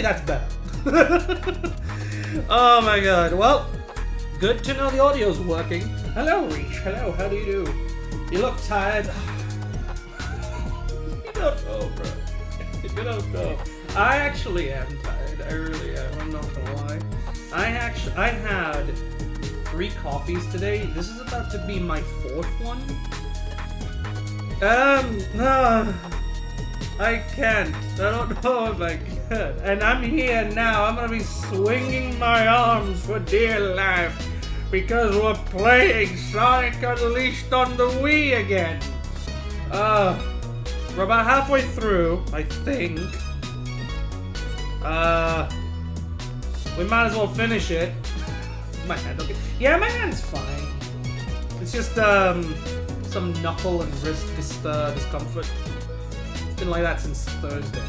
that's better. Oh my god. Well, good to know the audio's working. Hello, Reach. Hello, how do you do? You look tired. You don't know, bro. You don't know. I actually am tired. I really am. I'm not gonna lie. I had 3 coffees today. This is about to be my 4th one. I can't. I don't know if I can. And I'm here now. I'm gonna be swinging my arms for dear life because we're playing Sonic Unleashed on the Wii again. We're about halfway through, I think. We might as well finish it. My hand, okay. Yeah, my hand's fine. It's just, some knuckle and wrist discomfort. It's been like that since Thursday.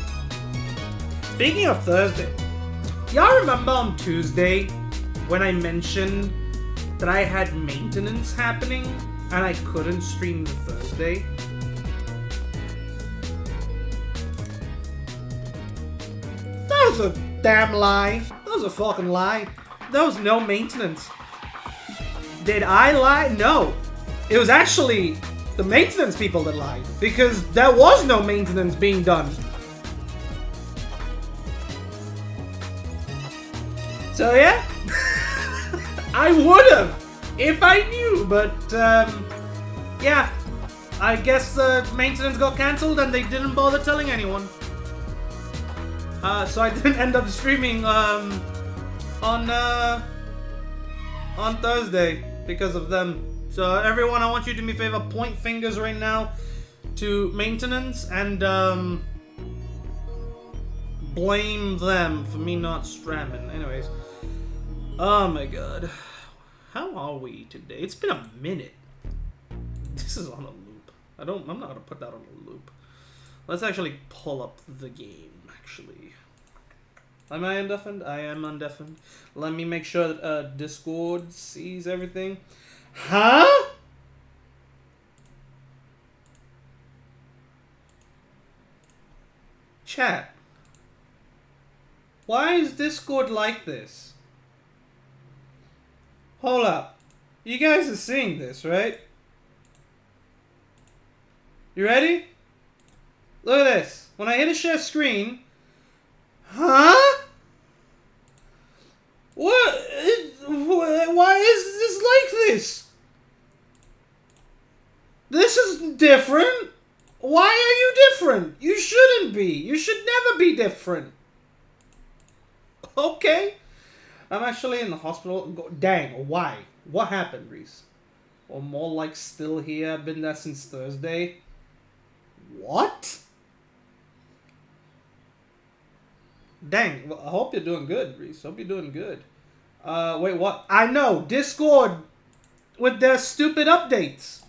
Speaking of Thursday, y'all remember on Tuesday when I mentioned that I had maintenance happening and I couldn't stream the Thursday? That was a damn lie. That was a fucking lie. There was no maintenance. Did I lie? No. It was actually the maintenance people that lied, because there was no maintenance being done. So yeah, I would have if I knew, but yeah, I guess maintenance got cancelled and they didn't bother telling anyone. So I didn't end up streaming on Thursday because of them. So everyone, I want you to do me a favor, point fingers right now to maintenance and blame them for me not streaming. Anyways, oh my god, how are we today? It's been a minute. This is on a loop. I'm not gonna put that on a loop. Let's actually pull up the game. Actually, am I undeafened? I am undeafened. Let me make sure that Discord sees everything. Huh? Chat. Why is Discord like this? Hold up. You guys are seeing this, right? You ready? Look at this. When I hit a share screen... Huh? What? Why is this like this? This is different. Why are you different? You shouldn't be. You should never be different. Okay. I'm actually in the hospital. Dang, why? What happened, Reese? Or more like still here. I've been there since Thursday. What? Dang, well, I hope you're doing good, Reese. Hope you're doing good. Wait, what? I know, Discord with their stupid updates.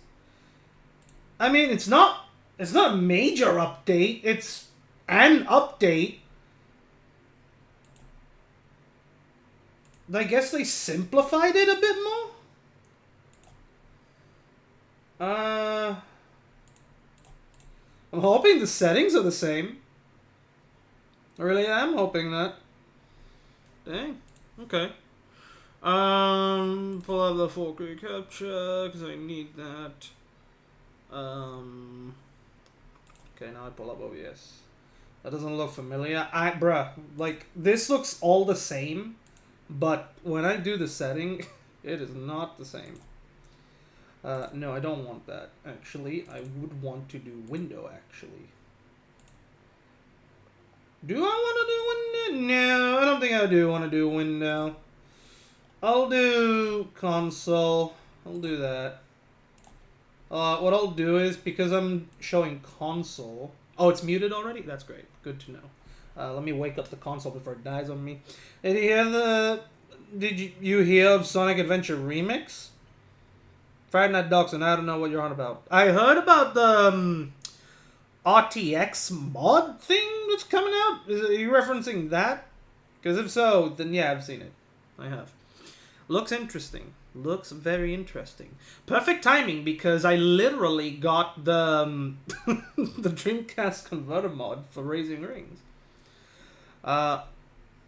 I mean, it's not a major update. It's an update. I guess they simplified it a bit more. I'm hoping the settings are the same. I really am hoping that. Dang. Okay. Pull out the 4K capture because I need that. Okay, now I pull up OBS. That doesn't look familiar. Bruh, like this looks all the same, but when I do the setting, it is not the same. No, I don't want that. Actually, I would want to do window. Actually. Do I want to do window? No, I don't think I do want to do window. I'll do console. I'll do that. What I'll do is, because I'm showing console... Oh, it's muted already? That's great. Good to know. Let me wake up the console before it dies on me. Did you hear Did you hear of Sonic Adventure Remix? Friday Night Dachshund, I don't know what you're on about. I heard about the... RTX mod thing that's coming out? Are you referencing that? Because if so, then yeah, I've seen it. I have. Looks interesting. Looks very interesting. Perfect timing, because I literally got the the Dreamcast converter mod for Raising Rings.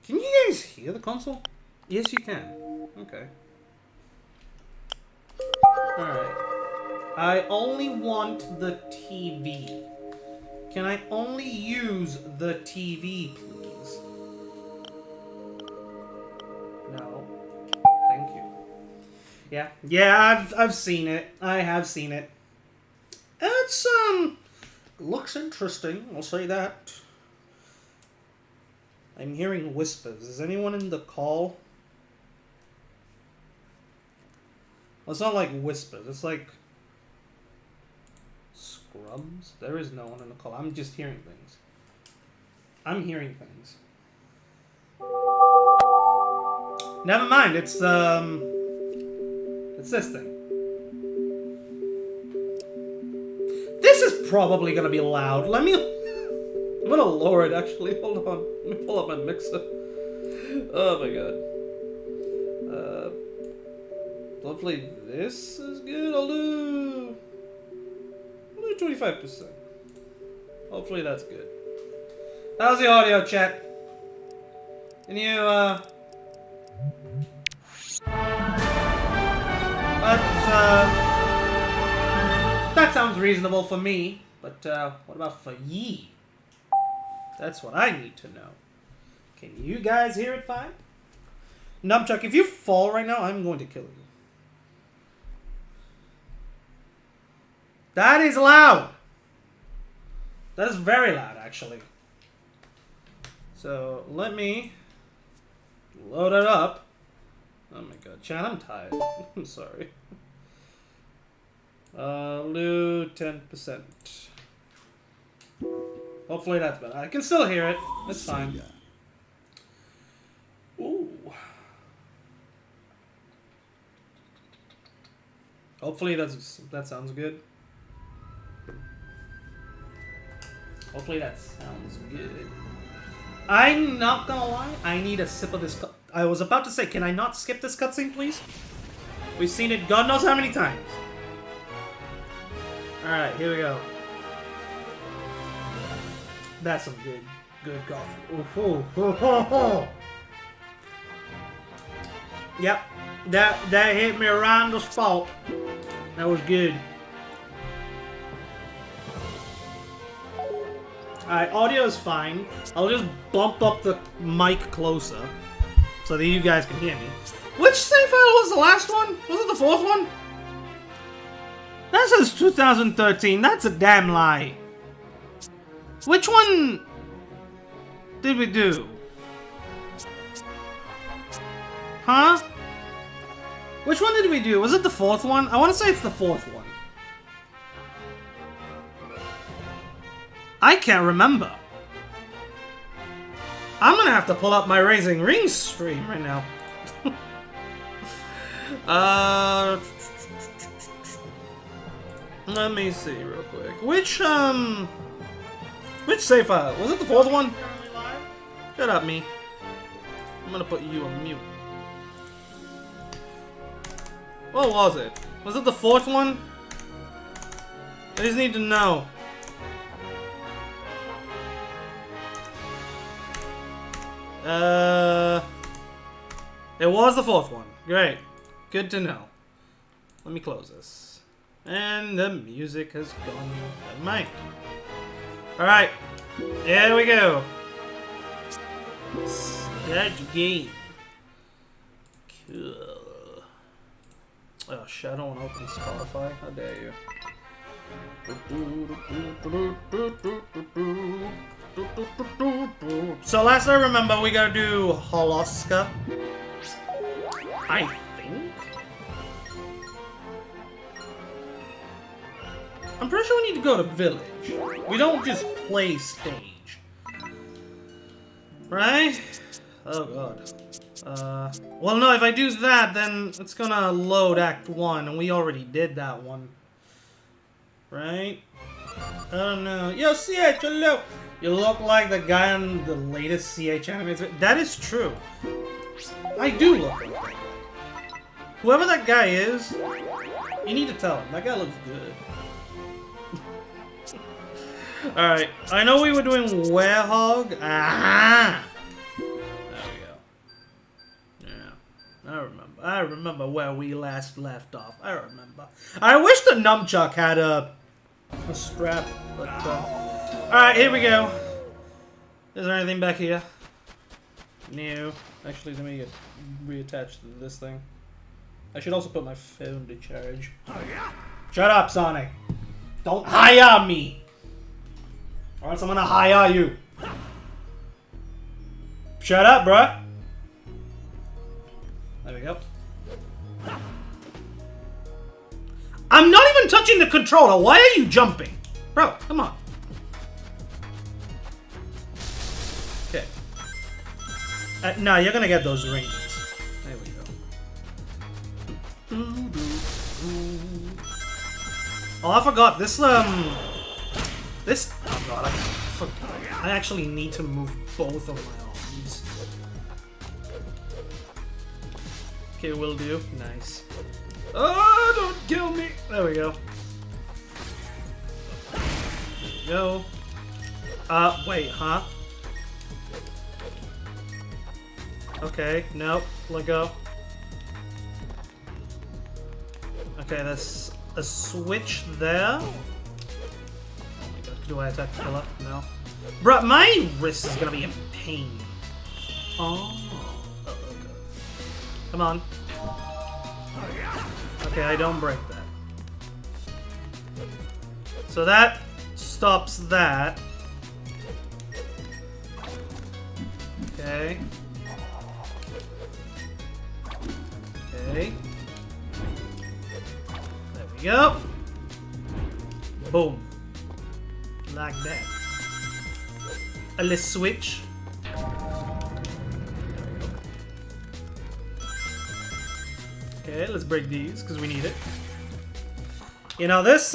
Can you guys hear the console? Yes, you can. Okay. Alright. I only want the TV. Can I only use the TV, please? No. Thank you. Yeah. Yeah, I've seen it. I have seen it. It's, looks interesting, I'll say that. I'm hearing whispers. Is anyone in the call? Well, it's not like whispers, it's like scrubs. There is no one in the call. I'm just hearing things. I'm hearing things. Never mind, it's this thing. This is probably gonna be loud. I'm gonna lower it actually. Hold on. Let me pull up my mixer. Oh my god. Hopefully this is good. I'll do 25%. Hopefully that's good. How's the audio, chat? Can you that sounds reasonable for me, but what about for ye? That's what I need to know. Can you guys hear it fine? Numchuck, if you fall right now, I'm going to kill you. That is loud! That is very loud, actually. So, let me load it up. Oh my god, chat, I'm tired. I'm sorry. Do 10%. Hopefully that's better. I can still hear it. It's fine. Ooh. Hopefully that sounds good. Hopefully that sounds good. I'm not gonna lie, I need a sip of this cut. I was about to say, can I not skip this cutscene, please? We've seen it God knows how many times. Alright, here we go. That's some good coffee. Ooh, ooh, ooh, ooh, ooh. Yep, that hit me around the spot. That was good. Alright, audio is fine. I'll just bump up the mic closer so that you guys can hear me. Which save file was the last one? Was it the fourth one? That says 2013. That's a damn lie. Which one did we do? Huh? Which one did we do? Was it the fourth one? I want to say it's the fourth one. I can't remember. I'm gonna have to pull up my Raising Rings stream right now. Let me see real quick. Which save file? Was it the fourth one? Shut up, me. I'm gonna put you on mute. What was it? Was it the fourth one? I just need to know. It was the fourth one. Great. Good to know. Let me close this. And the music has gone. Never mind. Alright. Here we go. Start the game. Cool. Oh shit, I don't want to open Spotify. How dare you. So last I remember, we gotta do Holoska. I think. I'm pretty sure we need to go to Village. We don't just play stage. Right? Oh god. Well no, if I do that, then it's gonna load Act 1, and we already did that one. Right? I don't know. Yo, CH, hello! You look like the guy on the latest CH animated. That is true. I do look like that guy. Whoever that guy is, you need to tell him. That guy looks good. Alright, I know we were doing Werehog. Ah! There we I remember where we last left off. I remember. I wish the nunchuck had a strap. But, alright, here we go. Is there anything back here? No. Actually, let me get reattached to this thing. I should also put my phone to charge. Shut up, Sonic. Don't hire me. Or else I'm gonna hire you. Shut up, bruh. There we go. I'm not even touching the controller. Why are you jumping? Bro, come on. Okay. No, you're gonna get those rings. There we go. Oh, I forgot. This, oh god, I actually need to move both of my arms. Okay, will do. Nice. Oh, don't kill me! There we go. There we go. Wait, huh? Okay, nope. Let go. Okay, there's a switch there. Oh my god, do I attack the killer? No. Bruh, my wrist is gonna be in pain. Oh. Okay. Come on. Okay, I don't break that. So that stops that. Okay. Okay. There we go. Boom. Like that. A little switch. Okay, let's break these, because we need it. You know, this is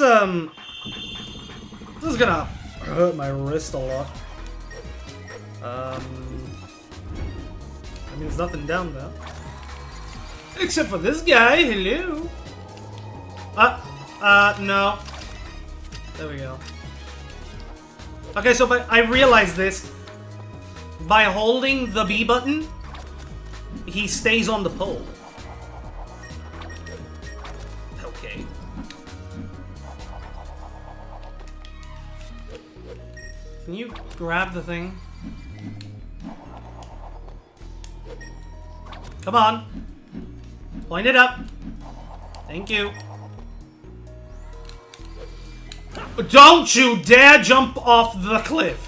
gonna hurt my wrist a lot. I mean, there's nothing down there. Except for this guy, hello! No. There we go. Okay, so I realized this. By holding the B button, he stays on the pole. Okay. Can you grab the thing? Come on. Point it up. Thank you. Don't you dare jump off the cliff.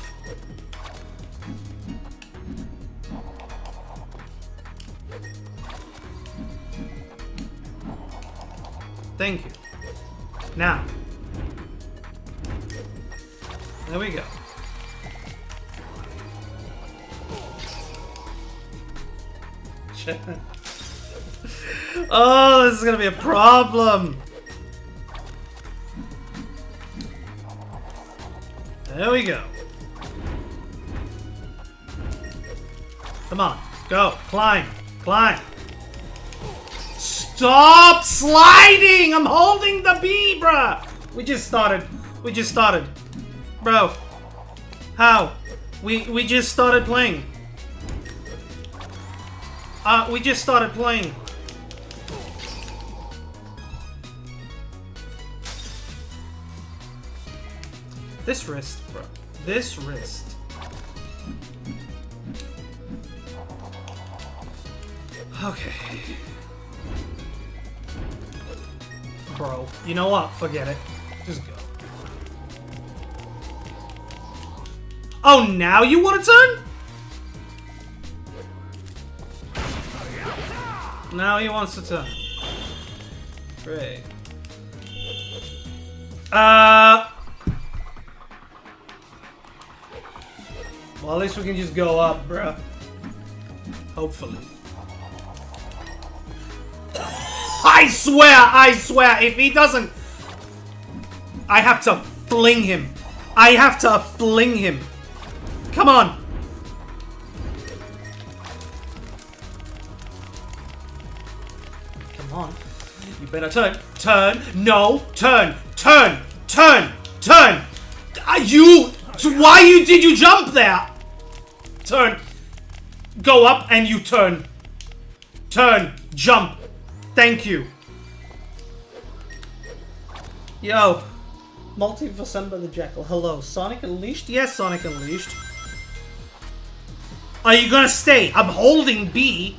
Thank you. Now. There we go. Oh, this is gonna be a problem. There we go. Come on. Go. Climb. Climb. Stop sliding! I'm holding the B, bruh! We just started. We just started. Bro. How? We just started playing. We just started playing. This wrist, bro. This wrist. Okay. Bro, you know what? Forget it. Just go. Oh, now you want to turn? Now he wants to turn. Great. Well, at least we can just go up, bruh. Hopefully. I swear, if he doesn't... I have to fling him. I have to fling him. Come on. Come on. You better turn. Turn. No. Turn. Turn. Turn. Turn. Why did you jump there? Turn. Go up and you turn. Turn. Jump! Thank you! Yo! Multiversember the Jackal. Hello. Sonic Unleashed? Yes, Sonic Unleashed. Are you gonna stay? I'm holding B.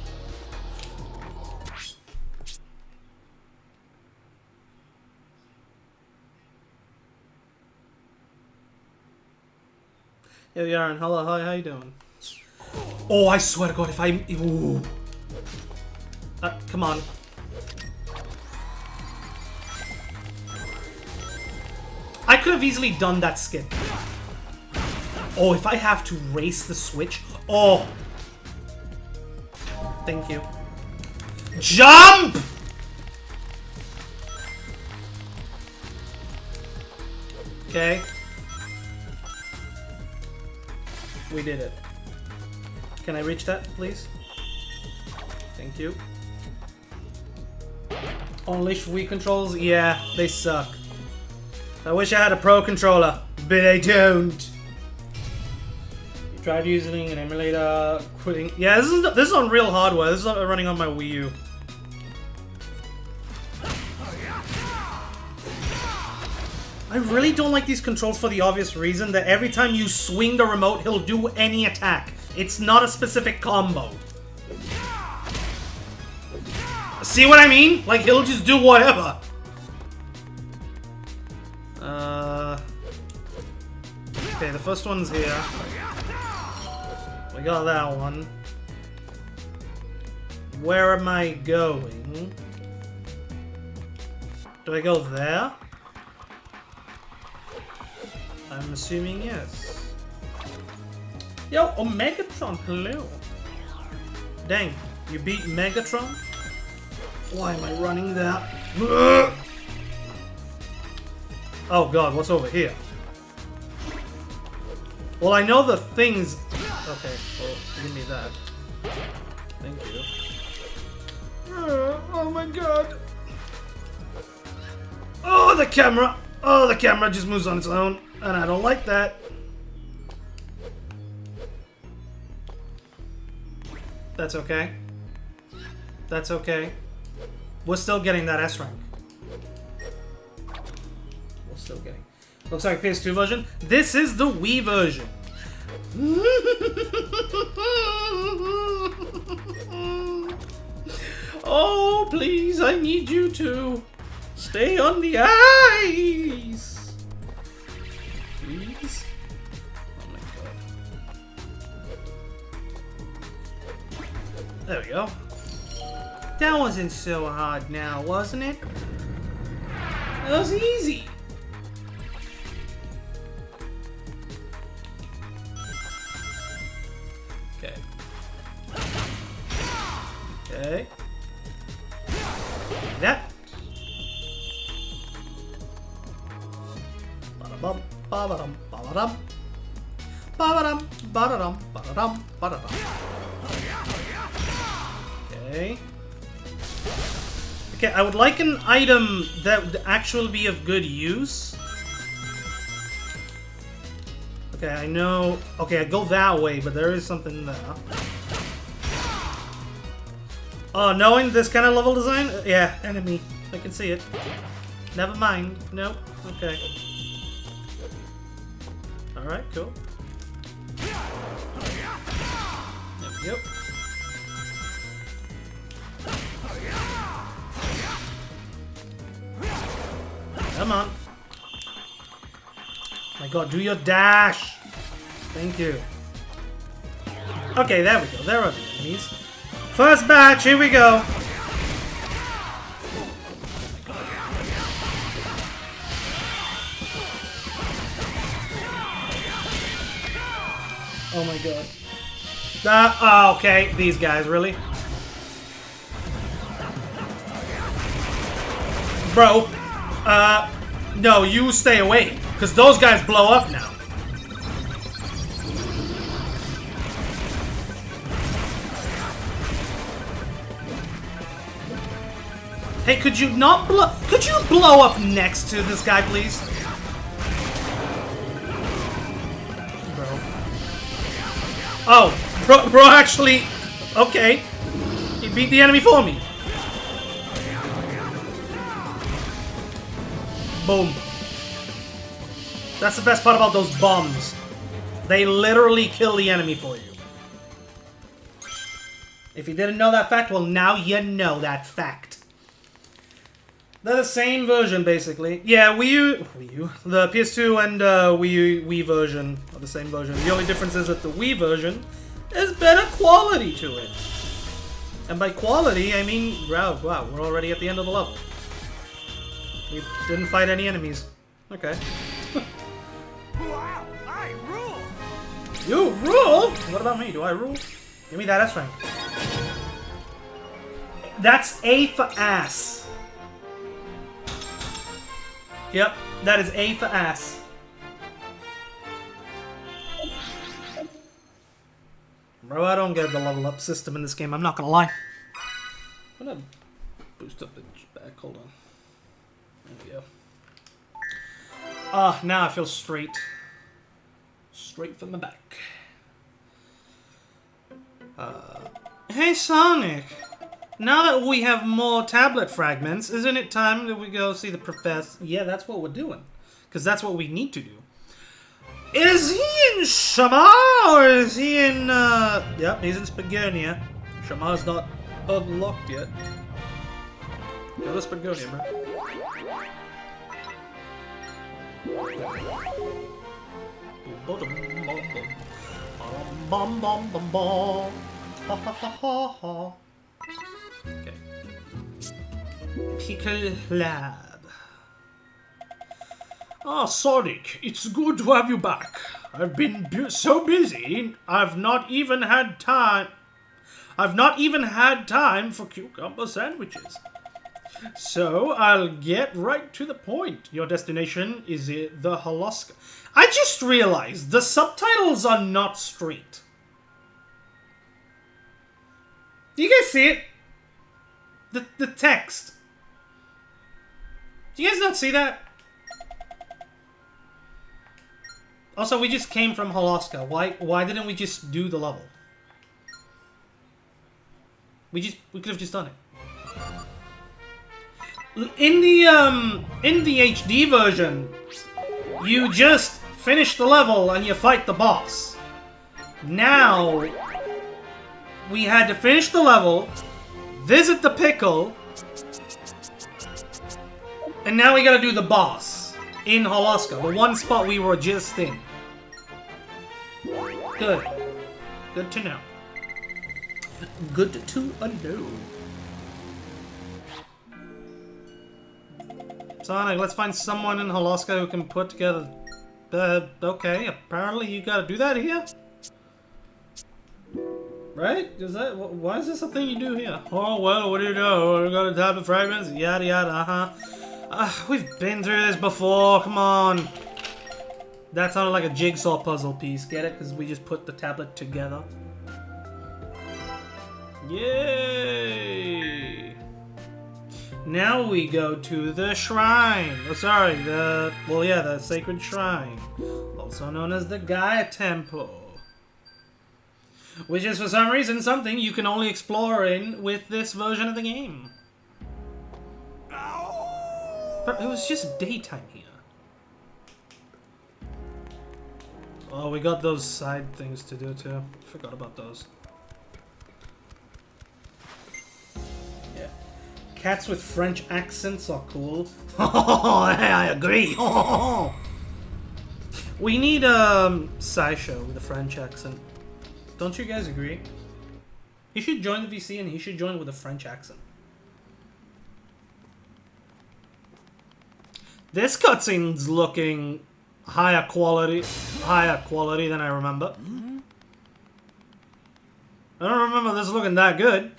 Yo, Yaron. Hello. Hi, how you doing? Oh, I swear to God, if I... Ooh. Come on. I could have easily done that skip. Oh, if I have to race the switch. Oh. Thank you. Jump! Okay. We did it. Can I reach that, please? Thank you. Unleash Wii controls? Yeah, they suck. I wish I had a pro controller, but I don't. You tried using an emulator, quitting. Yeah, this is on real hardware. This is not running on my Wii U. I really don't like these controls for the obvious reason that every time you swing the remote, he'll do any attack. It's not a specific combo. See what I mean? Like, he'll just do whatever. Okay, the first one's here. We got that one. Where am I going? Do I go there? I'm assuming yes. Yo, Megatron, hello. Dang, you beat Megatron? Why am I running there? Oh god, what's over here? Well, I know the things... Okay, well, give me that. Thank you. Oh my god. Oh, the camera! Oh, the camera just moves on its own. And I don't like that. That's okay. That's okay. We're still getting that S rank. We're still getting. Looks like PS2 version. This is the Wii version. Oh, please, I need you to stay on the ice. Please. Oh my god. There we go. That wasn't so hard now, wasn't it? That was easy. Okay. Okay. That. Ba-da-bum, ba-ba-dum, ba-ba-dum. Ba-ba-dum, ba-da-dum, ba-da-dum, ba-da-dum. Okay. Okay, I would like an item that would actually be of good use. Okay, I know... Okay, I go that way, but there is something there. Oh, knowing this kind of level design? Yeah, enemy. I can see it. Never mind. Nope. Okay. Alright, cool. There we go. Come on. My god, do your dash! Thank you. Okay, there we go. There are the enemies. First batch, here we go. Oh my god. Oh, okay. These guys, really? Bro. No, you stay away. Because those guys blow up now. Hey, could you not blow... Could you blow up next to this guy, please? Bro. Oh, bro actually... Okay. He beat the enemy for me. Boom. That's the best part about those bombs. They literally kill the enemy for you. If you didn't know that fact, well, now you know that fact. They're the same version, basically. Yeah, Wii U, the PS2 and Wii version are the same version. The only difference is that the Wii version has better quality to it. And by quality, I mean, wow, we're already at the end of the level. We didn't fight any enemies. Okay. Wow, I rule! You rule? What about me? Do I rule? Give me that S rank. That's A for ass. Yep, that is A for ass. Bro, I don't get the level up system in this game, I'm not gonna lie. I'm gonna boost up the back, hold on. There we go. Ah, now I feel straight. Straight from the back. Hey Sonic! Now that we have more tablet fragments, isn't it time that we go see the professor? Yeah, that's what we're doing. Because that's what we need to do. Is he in Shama or is he in, Yep, he's in Spagonia. Shama's not unlocked yet. Go to Spagonia, bro. Ha ha ha ha ha. Okay. Pickle Lab. Ah, Sonic, it's good to have you back. I've been so busy, I've not even had time for cucumber sandwiches. So, I'll get right to the point. Your destination is the Holoska. I just realized the subtitles are not straight. Do you guys see it? The text. Do you guys not see that? Also, we just came from Holoska. Why didn't we just do the level? We could have just done it. In the HD version, you just finish the level and you fight the boss. Now we had to finish the level, visit the pickle, and now we gotta do the boss in Holoska, the one spot we were just in. Good. Good to know. Good to know. Sonic, let's find someone in Holoska who can put together... okay, apparently you gotta do that here? Right? Is that... why is this a thing you do here? Oh, well, what do you know? We got a tablet fragments? Yada yada, we've been through this before, come on. That sounded like a jigsaw puzzle piece, get it? Because we just put the tablet together. Yay! Now we go to the shrine. Oh, sorry, the sacred shrine. Also known as the Gaia Temple. Which is, for some reason, something you can only explore in with this version of the game. But it was just daytime here. Oh, we got those side things to do too. Forgot about those. Yeah. Cats with French accents are cool. I agree. We need Sideshow with a French accent. Don't you guys agree? He should join the VC and he should join with a French accent. This cutscene's looking higher quality than I remember. I don't remember this looking that good.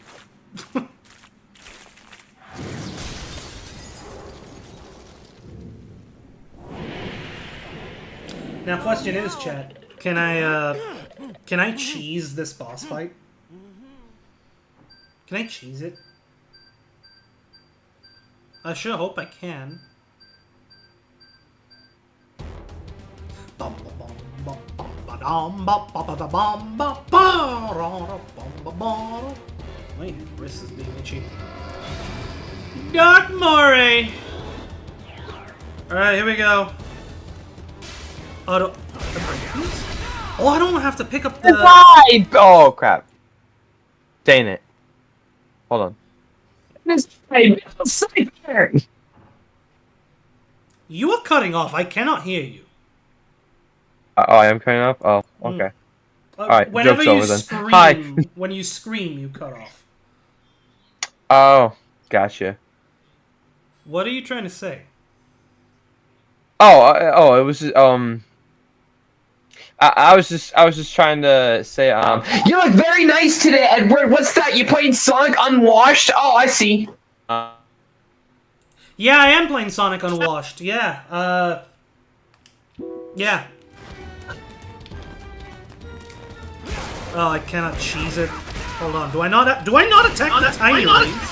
Now, question is, chat, can I cheese this boss fight? Can I cheese it? I sure hope I can. Wait, wrist is being itchy. Dark Murray! Alright, here we go. Oh, I don't have to pick up the... Why? Oh, crap. Dang it. Hold on. You are cutting off. I cannot hear you. Oh, I am cutting off? Oh, okay. Alright, whenever joke's you over then. scream, Hi. when you scream, you cut off. Oh, gotcha. What are you trying to say? Oh, it was just, I was just trying to say, you look very nice today, Edward. What's that? You playing Sonic Unwashed? Oh, I see. Yeah, I am playing Sonic Unwashed. Yeah, yeah. Oh, I cannot cheese it. Hold on. Do I not attack the tiny rings?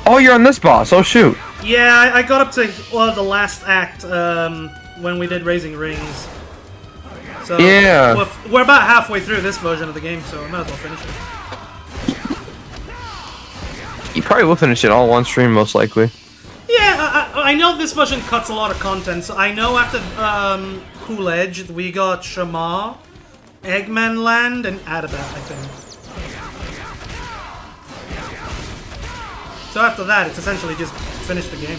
Oh, you're on this boss. Oh, shoot. Yeah, I got up to the last act when we did Raising Rings. So yeah, we're about halfway through this version of the game, so I might as well finish it. You probably will finish it all in one stream, most likely. Yeah, I know this version cuts a lot of content, so I know after Cool Edge, we got Shamar, Eggman Land, and Adabat, I think. So after that, it's essentially just finish the game.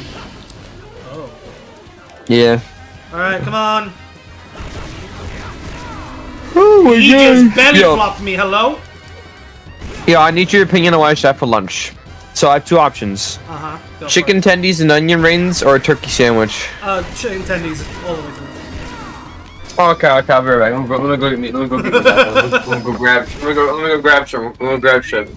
Oh. Yeah. Alright, come on. Oh, he just belly flopped me, hello? Yeah, I need your opinion on what I should have for lunch. So I have two options. Chicken tendies and onion rings, or a turkey sandwich. Chicken tendies all the way through. Okay, I'll be right back. I'm gonna go get me. Let me go get me that. Let me go grab. Let me go grab some. I'm gonna grab some.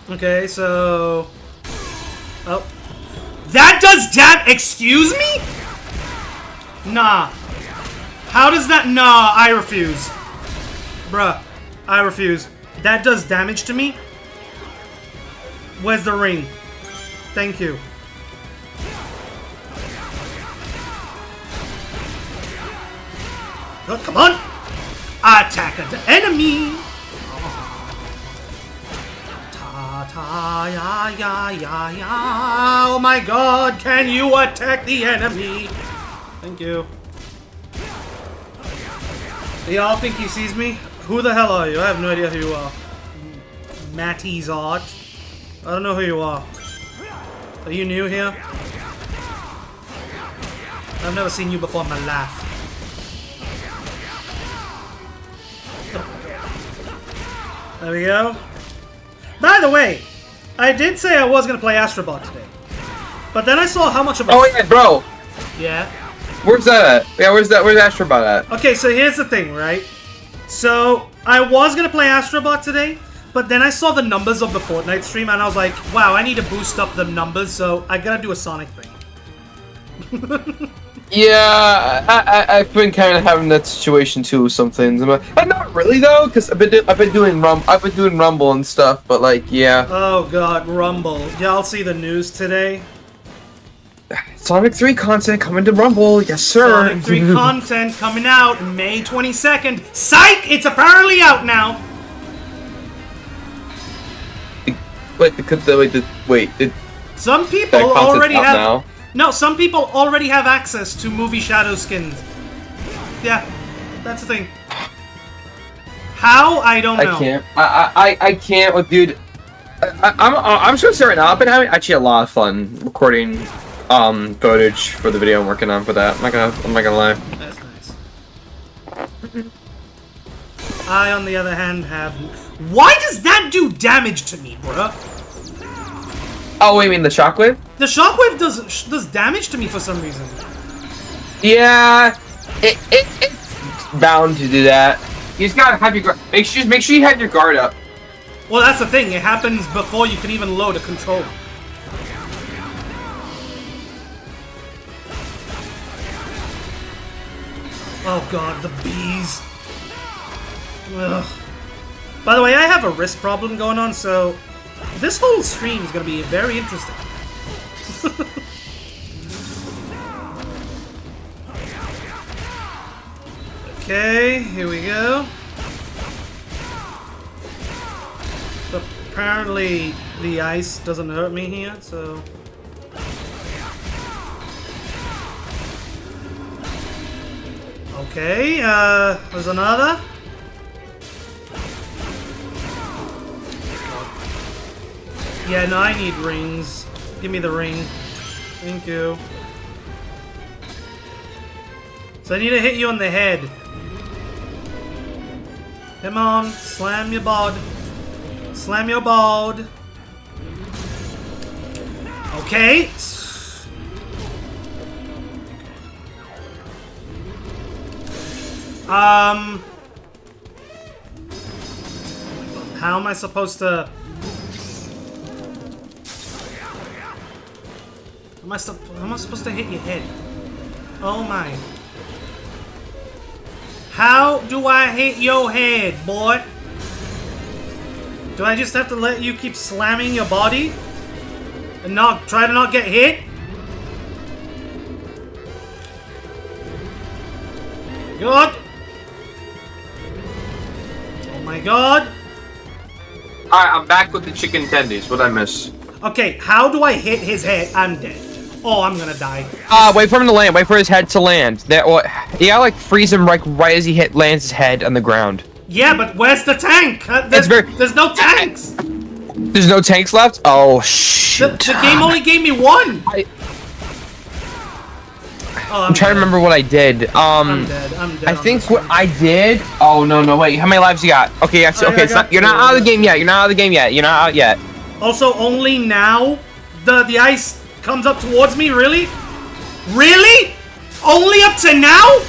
Okay, so... Oh. That does excuse me? Nah. How does that... Nah, I refuse. Bruh, I refuse. That does damage to me? Where's the ring? Thank you. Oh, come on! Attack the enemy! Oh my god, can you attack the enemy? Thank you. Y'all think he sees me? Who the hell are you? I have no idea who you are. Matty's Art. I don't know who you are. Are you new here? I've never seen you before in my life. There we go. By the way, I did say I was gonna play Astrobot today, but then I saw how much of a... Oh yeah, bro. Yeah. Where's that at? Yeah, where's Astrobot at? Okay, so here's the thing, right? So I was gonna play Astrobot today, but then I saw the numbers of the Fortnite stream, and I was like, wow, I need to boost up the numbers, so I gotta do a Sonic thing. Yeah, I've been kind of having that situation too with some things. Not really though, because I've been doing Rumble and stuff. But like, yeah. Oh god, Rumble. Y'all see the news today? Sonic 3 content coming to Rumble, yes sir. Sonic 3 content coming out May 22nd. Psych! It's apparently out now. Wait. Some people already have. Now? No, some people already have access to movie shadow skins. Yeah, that's the thing. How? I don't know. I can't. I can't. With dude. I'm just gonna say right now. I've been having actually a lot of fun recording footage for the video I'm working on for that. I'm not gonna lie. That's nice. I, on the other hand, have. Why does that do damage to me, bruh? Oh, wait, you mean the shockwave? The shockwave does damage to me for some reason. Yeah, it's bound to do that. You just gotta have your guard. Make sure you have your guard up. Well, that's the thing. It happens before you can even load a controller. Oh god, the bees. Ugh. By the way, I have a wrist problem going on, so this whole stream is going to be very interesting. Okay, here we go. Apparently, the ice doesn't hurt me here, so... Okay, there's another. Yeah, no, I need rings. Give me the ring. Thank you. So I need to hit you on the head. Come on, slam your bod. Slam your bod. Okay. How am I supposed to... How am I supposed to hit your head? Oh my. How do I hit your head, boy? Do I just have to let you keep slamming your body? And not try to not get hit? God. Oh my god. Alright, I'm back with the chicken tendies. What'd I miss? Okay, how do I hit his head? I'm dead. Oh, I'm gonna die. Wait for him to land. Wait for his head to land. That what? You gotta like freeze him right as he lands his head on the ground. Yeah, but where's the tank? There's no tanks. There's no tanks left. Oh shoot! The game only gave me one. I'm trying to remember what I did. I'm dead. I think what I did. Oh no, wait. How many lives you got? Okay, yeah, okay. It's not. You're not out of the game yet. You're not out of the game yet. You're not out yet. Also, only now the ice comes up towards me. Really? Really? Only up to now?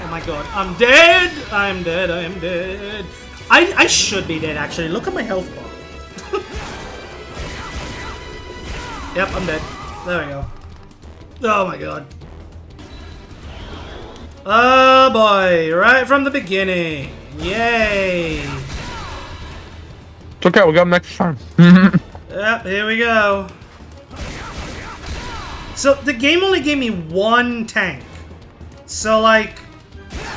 Oh my god! I'm dead. I'm dead. I am dead. I should be dead actually. Look at my health bar. Yep, I'm dead. There we go. Oh my god. Oh boy, right from the beginning. Yay. It's okay, we'll go next time. Yep, here we go. So the game only gave me one tank. So like,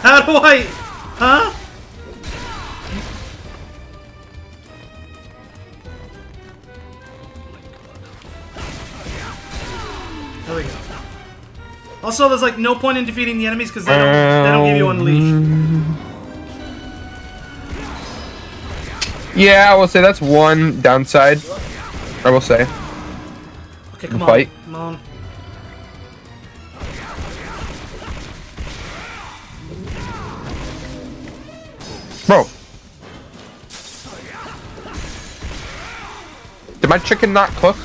how do I, huh? There we go. Also, there's like no point in defeating the enemies because they don't give you Unleash. Yeah, I will say that's one downside. I will say. Okay, come on. Fight. Come on. Bro. Did my chicken not cook?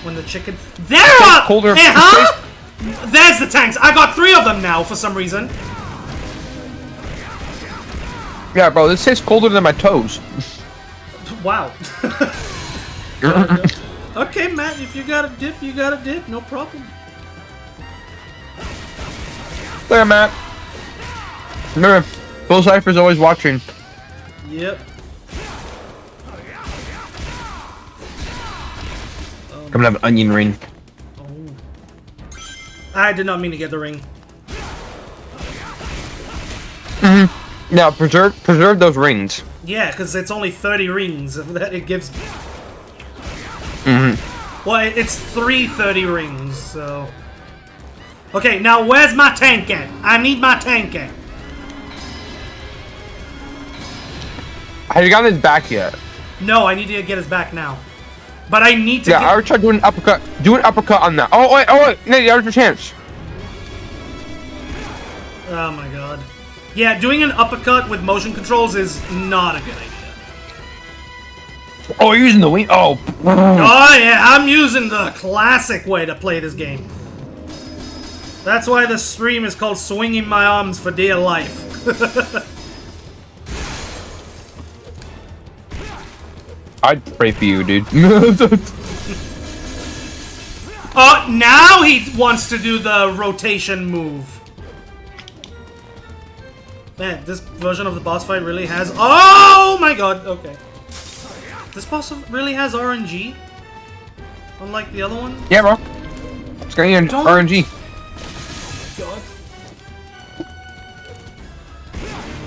When the chicken... There are... Colder. Hey, huh? There's the tanks. I got 3 of them now for some reason. Yeah, bro, this tastes colder than my toes. Wow. Okay, Matt, if you got a dip, you got a dip. No problem. There, Matt. Remember, Phil Cypher's always watching. Yep. I'm gonna have an onion ring. Oh. I did not mean to get the ring. Now, preserve those rings. Yeah, because it's only 30 rings that it gives. Well, it's 330 rings, so. Okay, now where's my tank at? I need my tank at. Have you gotten his back yet? No, I need to get his back now. But I need to. Yeah, I would try doing an uppercut. Do an uppercut on that. Oh wait, Nate, you have your chance. Oh my god. Yeah, doing an uppercut with motion controls is not a good idea. Oh, you're using the wing. Oh. Oh yeah, I'm using the classic way to play this game. That's why the stream is called Swinging My Arms for Dear Life. I'd pray for you, dude. Oh, now he wants to do the rotation move. Man, this version of the boss fight really has... Oh my god, okay. This boss really has RNG? Unlike the other one? Yeah, bro. It's got RNG. God.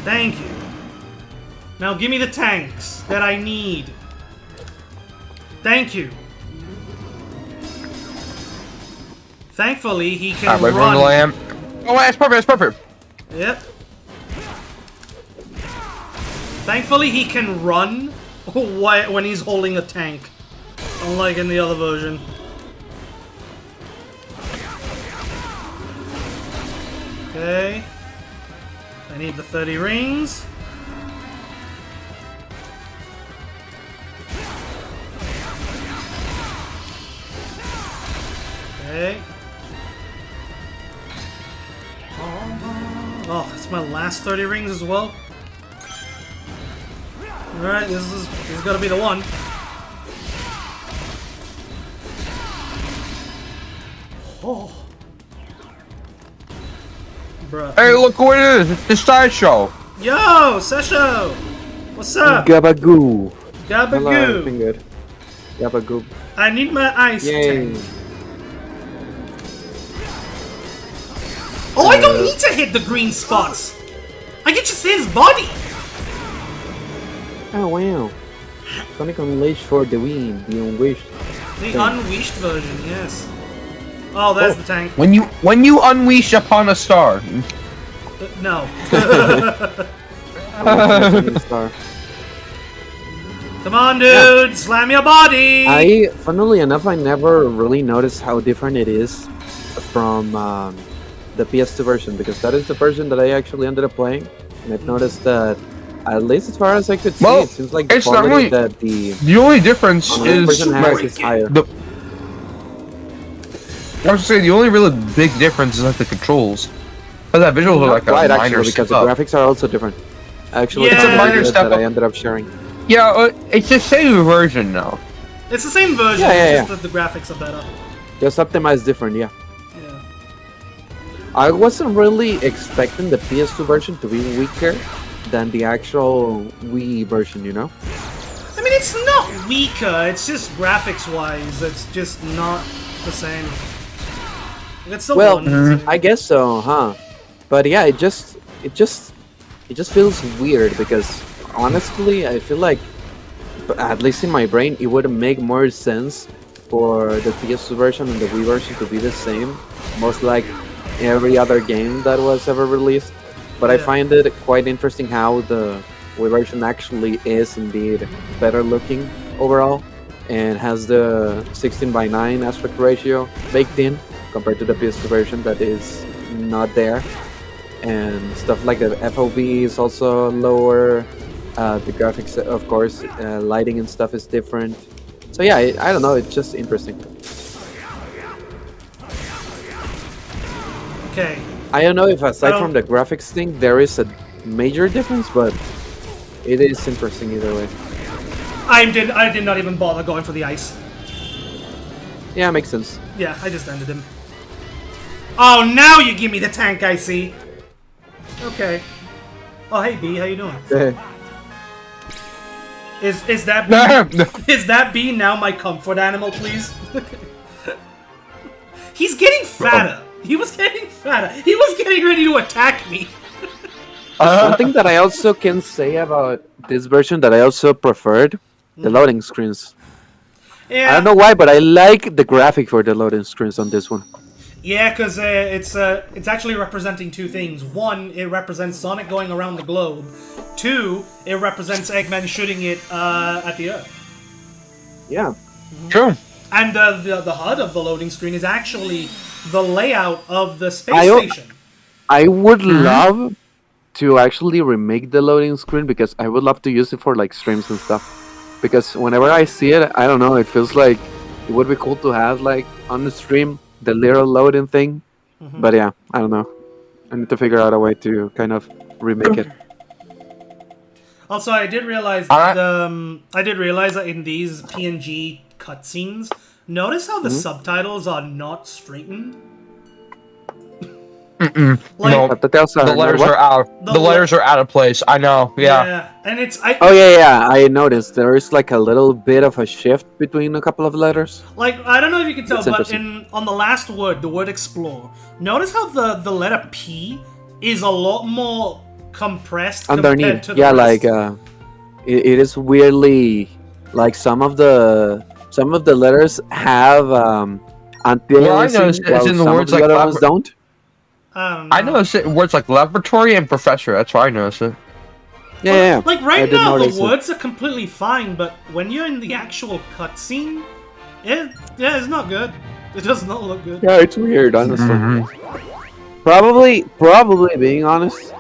Thank you. Now give me the tanks that I need. Thank you. Thankfully, he can run. Oh, that's perfect. That's perfect. Yep. Thankfully, he can run when he's holding a tank, unlike in the other version. Okay. I need the 30 rings. Okay. Oh, it's my last 30 rings as well. Alright, this is gotta be the one. Oh. Bruh. Hey, look what it is! It's the sideshow! Yo, Sesho! What's up? Gabagoo. Gabagoo. Hello, everything good. Gabagoo. I need my ice Yay. tank. Oh, I don't need to hit the green spots. I can just hit his body. Oh wow. Sonic Unleashed for the Wii, the Unwished. The unleashed version, yes. Oh, there's the tank. When you unleash upon a star. No. Star. Come on, dude, slam your body. Funnily enough, I never really noticed how different it is from the PS2 version, because that is the version that I actually ended up playing, and I've noticed that, at least as far as I could see, it seems like the quality that the only difference is version has is higher. I was saying the only really big difference is like the controls. But that visuals are like a minor actually, because the graphics are also different. Actually, Yeah, it's a minor step that up. I ended up sharing. Yeah, it's the same version now. It's the same version, Yeah. just that the graphics are better. Just optimized different, yeah. Yeah. I wasn't really expecting the PS2 version to be weaker than the actual Wii version, you know? I mean, it's not weaker, it's just graphics-wise, it's just not the same. It's the one. I guess so, huh? But yeah, it just feels weird, because honestly, I feel like, at least in my brain, it would make more sense for the PS2 version and the Wii version to be the same, most like every other game that was ever released. But I find it quite interesting how the Wii version actually is indeed better looking overall, and has the 16:9 aspect ratio baked in compared to the PS2 version that is not there. And stuff like the FOV is also lower. The graphics, of course, lighting and stuff is different. So yeah, I don't know, it's just interesting. Okay. I don't know if aside from the graphics thing, there is a major difference, but it is interesting either way. I did not even bother going for the ice. Yeah, makes sense. Yeah, I just ended him. Oh, now you give me the tank, I see. Okay. Oh, hey B, how you doing? Is that B, is that B now my comfort animal, please? He's getting fatter. He was getting fatter. He was getting ready to attack me. One thing that I also can say about this version that I also preferred, the loading screens. Yeah. I don't know why, but I like the graphic for the loading screens on this one. Yeah, because it's actually representing two things. One, it represents Sonic going around the globe. Two, it represents Eggman shooting it at the Earth. Yeah. True. And the HUD of the loading screen is actually the layout of the space station. I would love to actually remake the loading screen, because I would love to use it for like streams and stuff. Because whenever I see it, I don't know, it feels like it would be cool to have like on the stream the little loading thing. But yeah, I don't know. I need to figure out a way to kind of remake it. Also, I did realize that in these PNG cutscenes, notice how the subtitles are not straightened. Like, No, the letters are out. The letters are out of place. I know. Yeah. And it's Oh yeah, I noticed there is like a little bit of a shift between a couple of letters. Like, I don't know if you can tell, It's but interesting. on the last word, the word explore, notice how the letter P is a lot more compressed underneath. compared to the Yeah, rest. like it is weirdly like some of the letters have Well, I anti-aliasing, noticed it's while in the some of words the like other ones don't. I don't know. I noticed it in words like laboratory and professor. That's why I noticed it. Yeah, yeah, yeah. Like I right did now, the notice it. words are completely fine, but when you're in the actual cutscene, it's not good. It does not look good. Yeah, it's weird, honestly. Mm-hmm. Probably being honest,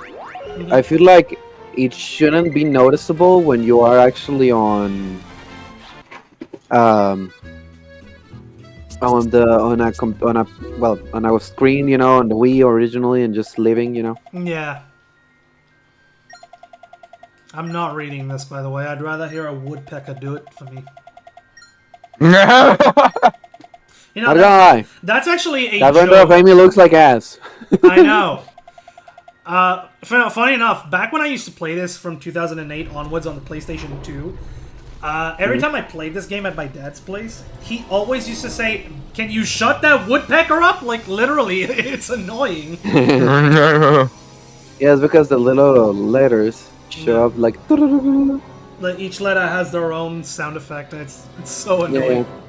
I feel like it shouldn't be noticeable when you are actually on um on a screen, you know, on the Wii originally, and just living, you know. Yeah. I'm not reading this, by the way. I'd rather hear a woodpecker do it for me. You know, Not gonna lie, that's actually a that render of joke. Amy looks like ass. I know. Funny enough, back when I used to play this from 2008 onwards on the PlayStation 2, every time I played this game at my dad's place, he always used to say, "Can you shut that woodpecker up?" Like, literally, it's annoying. Yeah, it's because the little letters show up like. Like, each letter has their own sound effect, and it's so annoying. Yeah.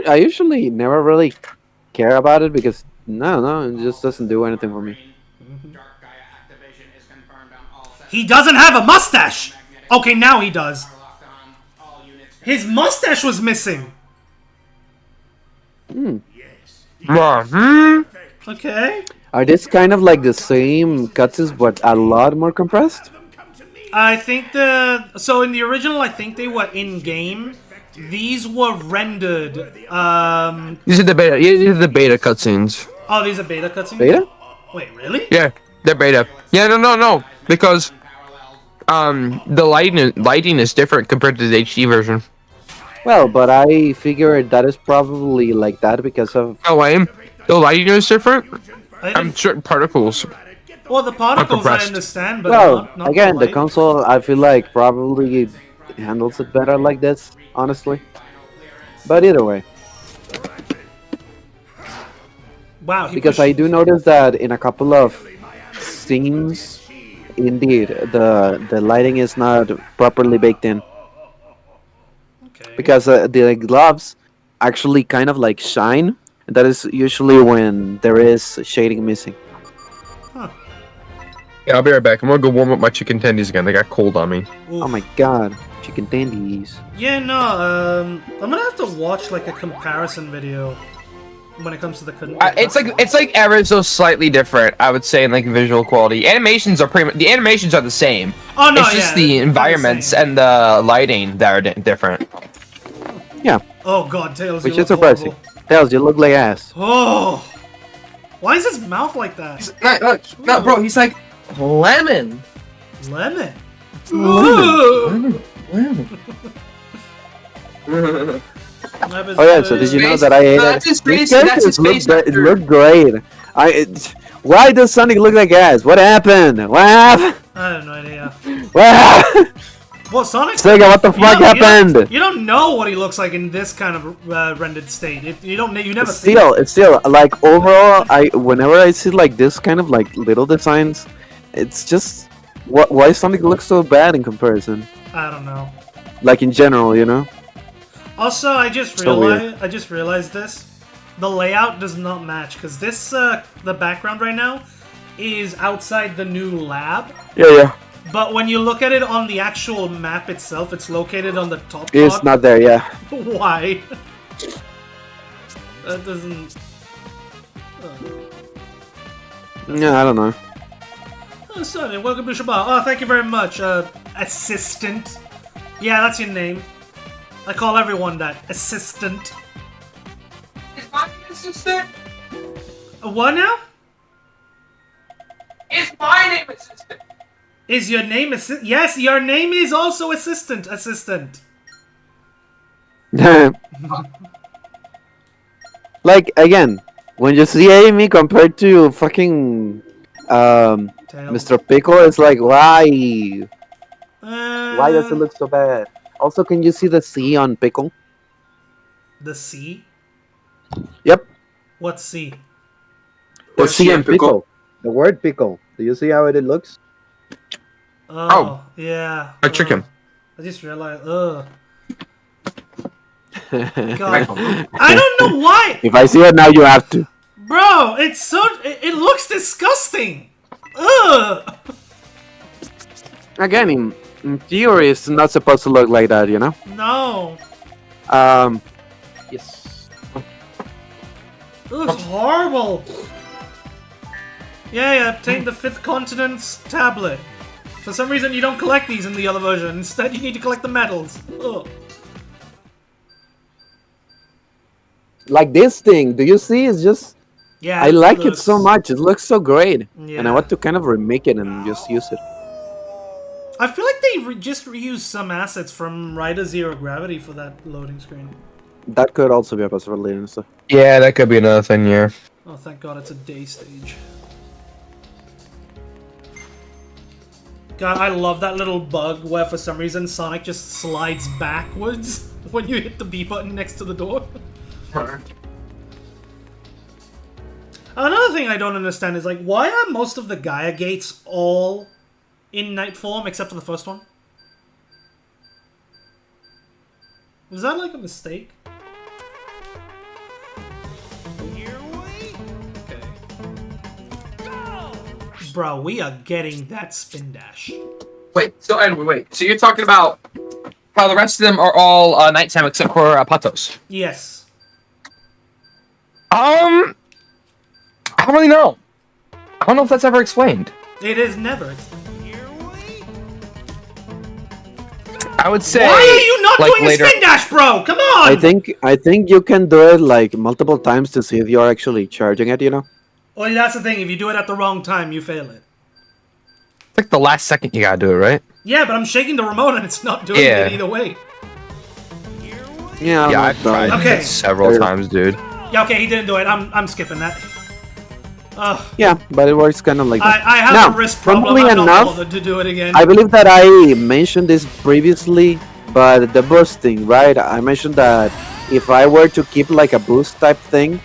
I usually never really care about it because no, it just doesn't do anything for me. He doesn't have a mustache! Okay, now he does. His mustache was missing. Okay. Are these kind of like the same cutscenes but a lot more compressed? I think so in the original, I think they were in game. These were rendered. These are the beta. These are the beta cutscenes. Oh, these are beta cutscenes. Beta? Wait, really? Yeah, they're beta. Yeah, no, because the lighting is different compared to the HD version. Well, but I figured that is probably like that because of. Oh, lame. The lighting is different. I I'm think- certain particles. well, the particles I compressed. understand, but Well, not again, the light. console I feel like probably handles it better like this, honestly. But either way, Wow, he because pushed- I do notice that in a couple of scenes, indeed, the lighting is not properly baked in. Okay. Because the gloves actually kind of like shine. And that is usually when there is shading missing. Yeah, I'll be right back. I'm gonna go warm up my chicken tendies again. They got cold on me. Oof. Oh my god, chicken tendies. Yeah, no. I'm gonna have to watch like a comparison video when it comes to the. It's like ever so slightly different. I would say in like visual quality. Animations are the animations are the same. Oh no, It's just yeah, the they're environments same. and the lighting that are different. Yeah, Oh god, Tails, which you is look surprising. horrible. Tails, you look like ass. Oh, why is his mouth like that? No, bro. He's like lemon. Lemon. Lemon. Oh yeah, so did you know Space- that I ate no, it? that's his These space- that's characters his space look, actor. look great. Why does Sonic look like ass? What happened? What happened? I have no idea. What happened? Well, Sonic. Sega, what the fuck happened? You don't know what he looks like in this kind of rendered state. You don't. You never. It's still like overall. Whenever I see like this kind of like little designs, it's just why Sonic looks so bad in comparison. I don't know. Like in general, you know. Also, I just So weird. realized this. The layout does not match because this the background right now is outside the new lab. Yeah. But when you look at it on the actual map itself, it's located on the top It's part. not there. Yeah. Why? That doesn't. Yeah, I don't know. Oh, Sonny, welcome to Shabbat. Oh, thank you very much, assistant. Yeah, that's your name. I call everyone that. Assistant. Is my name assistant? What now? Is my name assistant? Is your name assistant? Yes, your name is also assistant. Assistant. Like again, when you see Amy compared to fucking Tails. Mr. Pickle, it's like why? Why does it look so bad? Also, can you see the C on Pickle? The C? Yep. What C? The C on Pickle. The word Pickle. Do you see how it looks? Oh, yeah. I tricked him. I just realized. God. I don't know why. If I see it now, you have to. Bro, it's so. It looks disgusting. Ugh. Again, in theory, it's not supposed to look like that, you know? No. Yes. It looks horrible. Yeah, obtain the 5th Continent's tablet. For some reason, you don't collect these in the other version. Instead, you need to collect the medals. Ugh. Like this thing, do you see? It's just... Yeah, I like it looks- so much. It looks so great. Yeah. And I want to kind of remake it and just use it. I feel like they just reused some assets from Rider Zero Gravity for that loading screen. That could also be a possibility and stuff. Yeah, that could be another thing. Yeah. Oh, thank God it's a day stage. God, I love that little bug where for some reason Sonic just slides backwards when you hit the B button next to the door. Another thing I don't understand is, like, why are most of the Gaia gates all in night form except for the first one? Was that like a mistake? Okay. Bro, we are getting that spin dash. Wait. So anyway, wait. So you're talking about how the rest of them are all nighttime except for Patos. Yes. I don't really know. I don't know if that's ever explained. It is never. I would say. Why are you not like doing later- a spin dash, bro? Come on! I think you can do it like multiple times to see if you're actually charging it, you know? Well, that's the thing. If you do it at the wrong time, you fail it. It's like the last second you gotta do it, right? Yeah, but I'm shaking the remote and it's not doing Yeah. it either way. Yeah, Yeah, I've tried Okay. that several times, dude. Yeah, okay, he didn't do it. I'm skipping that. Ugh. Yeah, but it works kind of like that. I have Now, a wrist problem. funnily I'm not enough, bothered to do it again. I believe that I mentioned this previously, but the boosting, right? I mentioned that if I were to keep like a boost type thing,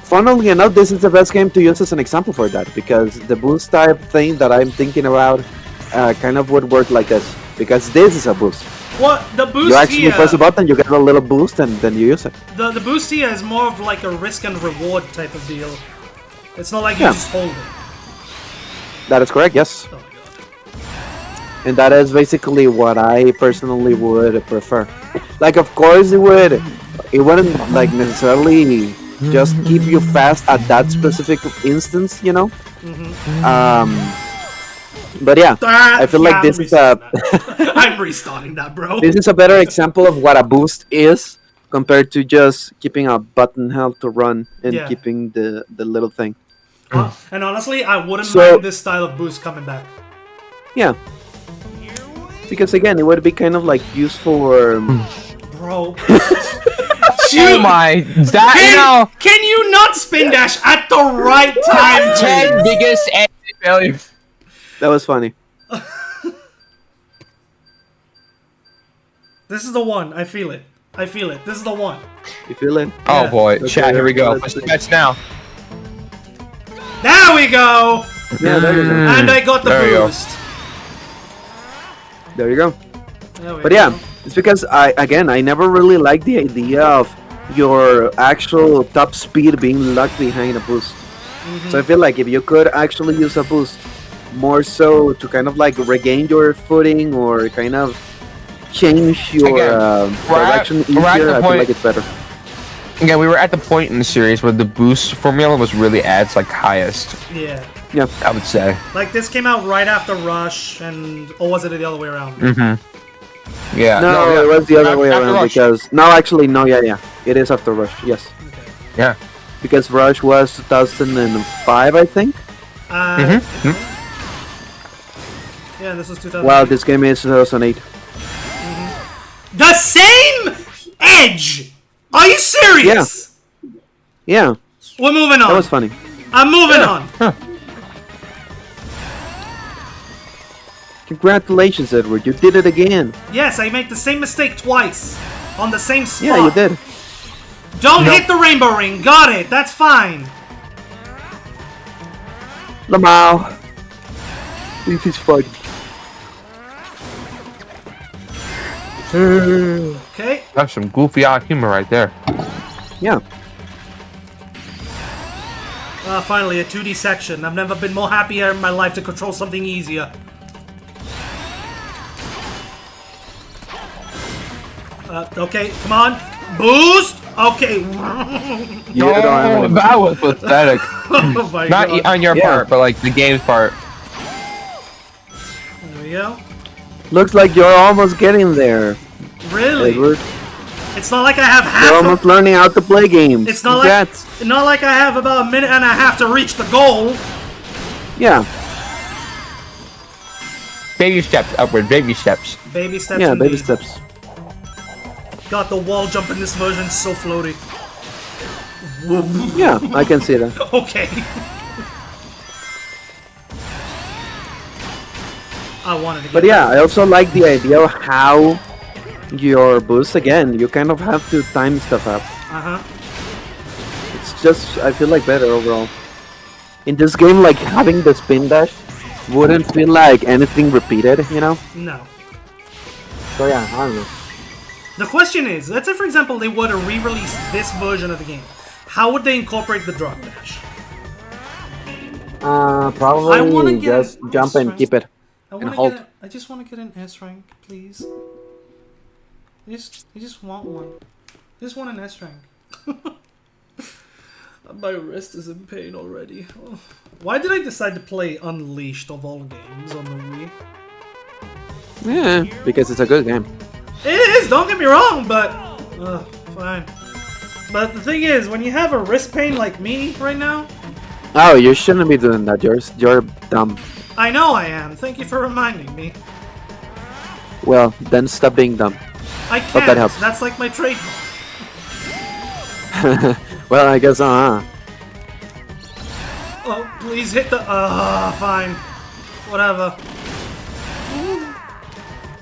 funnily enough, this is the best game to use as an example for that, because the boost type thing that I'm thinking about kind of would work like this, because this is a boost. What the boost You actually here? press a button, you get a little boost, and then you use it. The boost here is more of like a risk and reward type of deal. It's not like you Yeah. just hold it. That is correct, yes. Oh my god. And that is basically what I personally would prefer. Like, of course, it wouldn't like necessarily just keep you fast at that specific instance, you know. But yeah, I feel like this is a I'm restarting that, bro. this is a better example of what a boost is compared to just keeping a button held to run and Yeah. keeping the little thing. And honestly, I wouldn't So- mind this style of boost coming back. Yeah, because again, it would be kind of like useful for. Bro. Oh my! That now Can you not spin dash at the right time, 10 please? biggest anime failures. That was funny. This is the one. I feel it. I feel it. This is the one. You feel it? Oh Yeah. boy, Okay, chat! Here we go. let's Push the see. bets now. There we go! Yeah, there you go. And I got the There you go. boost. There you go. There we But go. yeah, it's because I never really liked the idea of your actual top speed being locked behind a boost. So I feel like if you could actually use a boost more so to kind of like regain your footing or kind of change your Again, direction we're at easier, the I feel point- like it's better. Yeah, we were at the point in the series where the boost formula was really at its like highest. Yeah. Yeah. I would say. Like, this came out right after Rush, and... Or was it the other way around? Yeah. No, yeah, it was the other way after around Rush. because no, actually no, yeah, it is after Rush, yes, Okay. Yeah. because Rush was 2005, I think. Yeah, this was 2000. Well, this game is 2008. The same edge! Are you serious? Yeah, We're moving on. that was funny. I'm moving on. Congratulations, Edward, you did it again. Yes, I made the same mistake twice. On the same spot. Yeah, you did. Don't hit the rainbow ring. Got it. That's fine. Lamau. This is fun. Okay. That's some goofy out humor right there. Yeah. Finally, a 2D section. I've never been more happier in my life to control something easier. Okay, come on. Boost! Okay. That was pathetic. Oh my Not god. on your part, but like the game's part. There we go. Looks like you're almost getting there, Really? Edward. It's not like I have You're half almost learning how to play games. It's not Congrats. not like I have about a minute and a half to reach the goal. Yeah. Baby steps upward, baby steps. Baby steps Yeah, indeed. baby steps. God, the wall jump in this version is so floaty. Yeah, I can see that. Okay. I wanted to get But yeah, I also like the idea of how your boost, again, you kind of have to time stuff up. Uh-huh. It's just, I feel like better overall. In this game, like having the spin dash wouldn't feel like anything repeated, you know? No. So yeah, I don't know. The question is, let's say for example they were to re-release this version of the game. How would they incorporate the drop dash? I wanna Probably get just an jump and S-rank. keep it. I And want to hold. get I just want to get an S rank, please. I just want one. I just want an S rank. My wrist is in pain already. Oh. Why did I decide to play Unleashed of all games on the Wii? Yeah, because it's a good game. It is, don't get me wrong, but fine. But the thing is, when you have a wrist pain like me right now, Oh, you shouldn't be doing that. You're dumb. I know I am. Thank you for reminding me. Well, then stop being dumb. I can't. that helps. That's like my trademark. Well, I guess, Oh, please hit the. Fine. Whatever.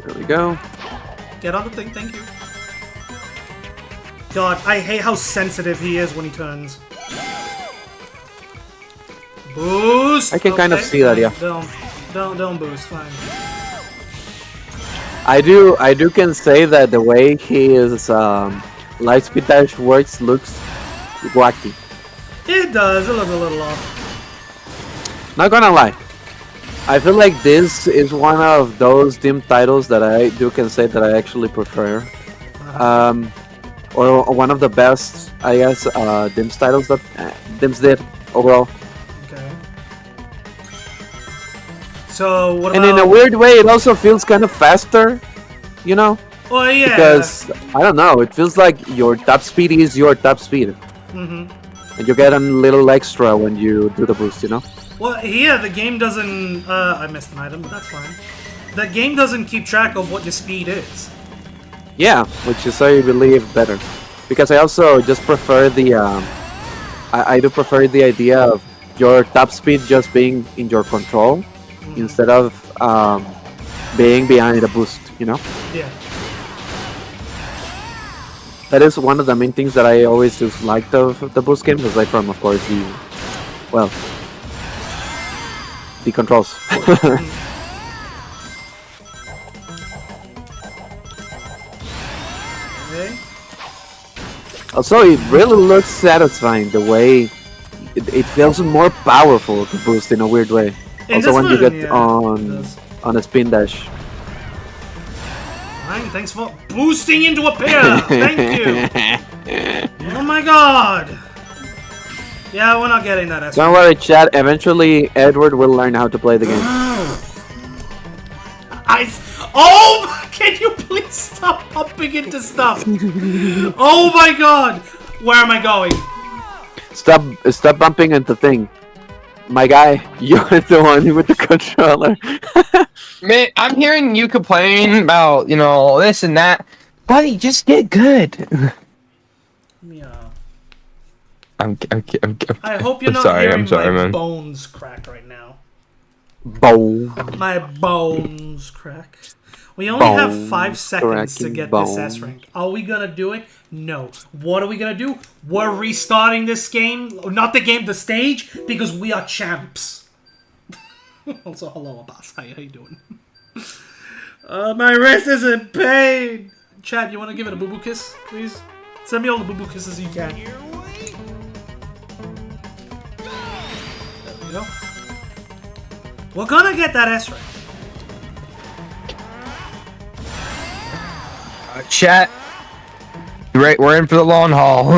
There we go. Get on the thing, thank you. God, I hate how sensitive he is when he turns. Boost! I can kind of see that, yeah. Don't boost, fine. I do can say that the way his light speed dash works looks wacky. It does, it looks a little off. Not gonna lie. I feel like this is one of those dim titles that I can say that I actually prefer. Or one of the best, I guess, Dims titles that Dims did overall. Okay. So, what And about... in a weird way, it also feels kind of faster, you know? Oh, yeah. Because, I don't know, it feels like your top speed is your top speed. Mm-hmm. And you get a little extra when you do the boost, you know? Well, yeah, the game doesn't... I missed an item, but that's fine. The game doesn't keep track of what your speed is. Yeah, which is, I believe, better. Because I also just prefer the... I do prefer the idea of your top speed just being in your control instead of being behind a boost, you know? Yeah. That is one of the main things that I always just liked of the boost games, aside from, of course, the... Well... the controls. Okay. Also, it really looks satisfying the way it feels more powerful to boost in a weird way. In Also, this when you version, get yeah, it does. on a spin dash. Fine, thanks for boosting into a pair! Thank you! Oh my god! Yeah, we're not getting that. Don't worry, chat. Eventually, Edward will learn how to play the game. Oh! Can you please stop bumping into stuff? Oh my god! Where am I going? Stop bumping into thing. My guy, you're the one with the controller. Man, I'm hearing you complain about, this and that. Buddy, just get good. Yeah. I'm I hope you're not sorry, hearing I'm sorry, my man. bones crack right now. Bow. My bones crack. We only have 5 seconds to cracking get this bones. S rank. Are we gonna do it? No. What are we gonna do? We're restarting this game. Not the game, the stage, because we are champs. Also, hello, Abbas. How you doing? My wrist is in pain. Chad, you want to give it a boo-boo kiss, please? Send me all the boo-boo kisses you can. There we go. We're gonna get that S rank. Chat. Right, we're in for the long haul.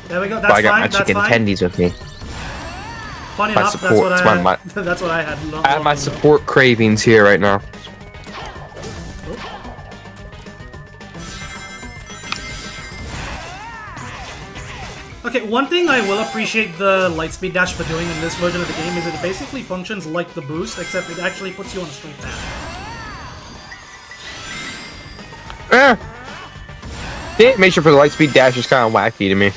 There we go. That's I got fine. my That's chicken fine. tendies with me. Funny my enough, support, that's what it's I my- had. That's what I had. I have my support cravings here right now. Okay, one thing I will appreciate the Lightspeed Dash for doing in this version of the game is it basically functions like the boost, except it actually puts you on a straight path. The animation for the Lightspeed Dash is kind of wacky to me.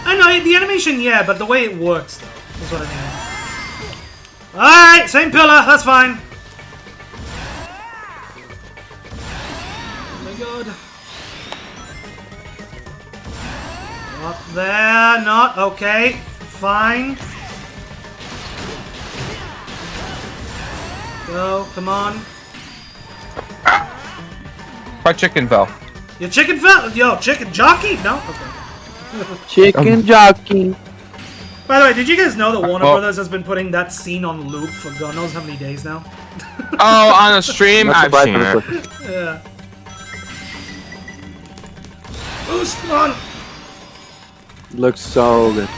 I know, the animation, yeah, but the way it works, though, is what I mean. Alright, same pillar, that's fine. Oh my god. Up there, not, okay, fine. Go, come on. My chicken fell. Your chicken fell? Yo, chicken jockey? No? Okay. Chicken jockey. By the way, did you guys know that Warner well- Brothers has been putting that scene on loop for God knows how many days now? Oh, on a stream? Not I've surprised, seen it. honestly. Yeah. Boost, come on! Looks so good.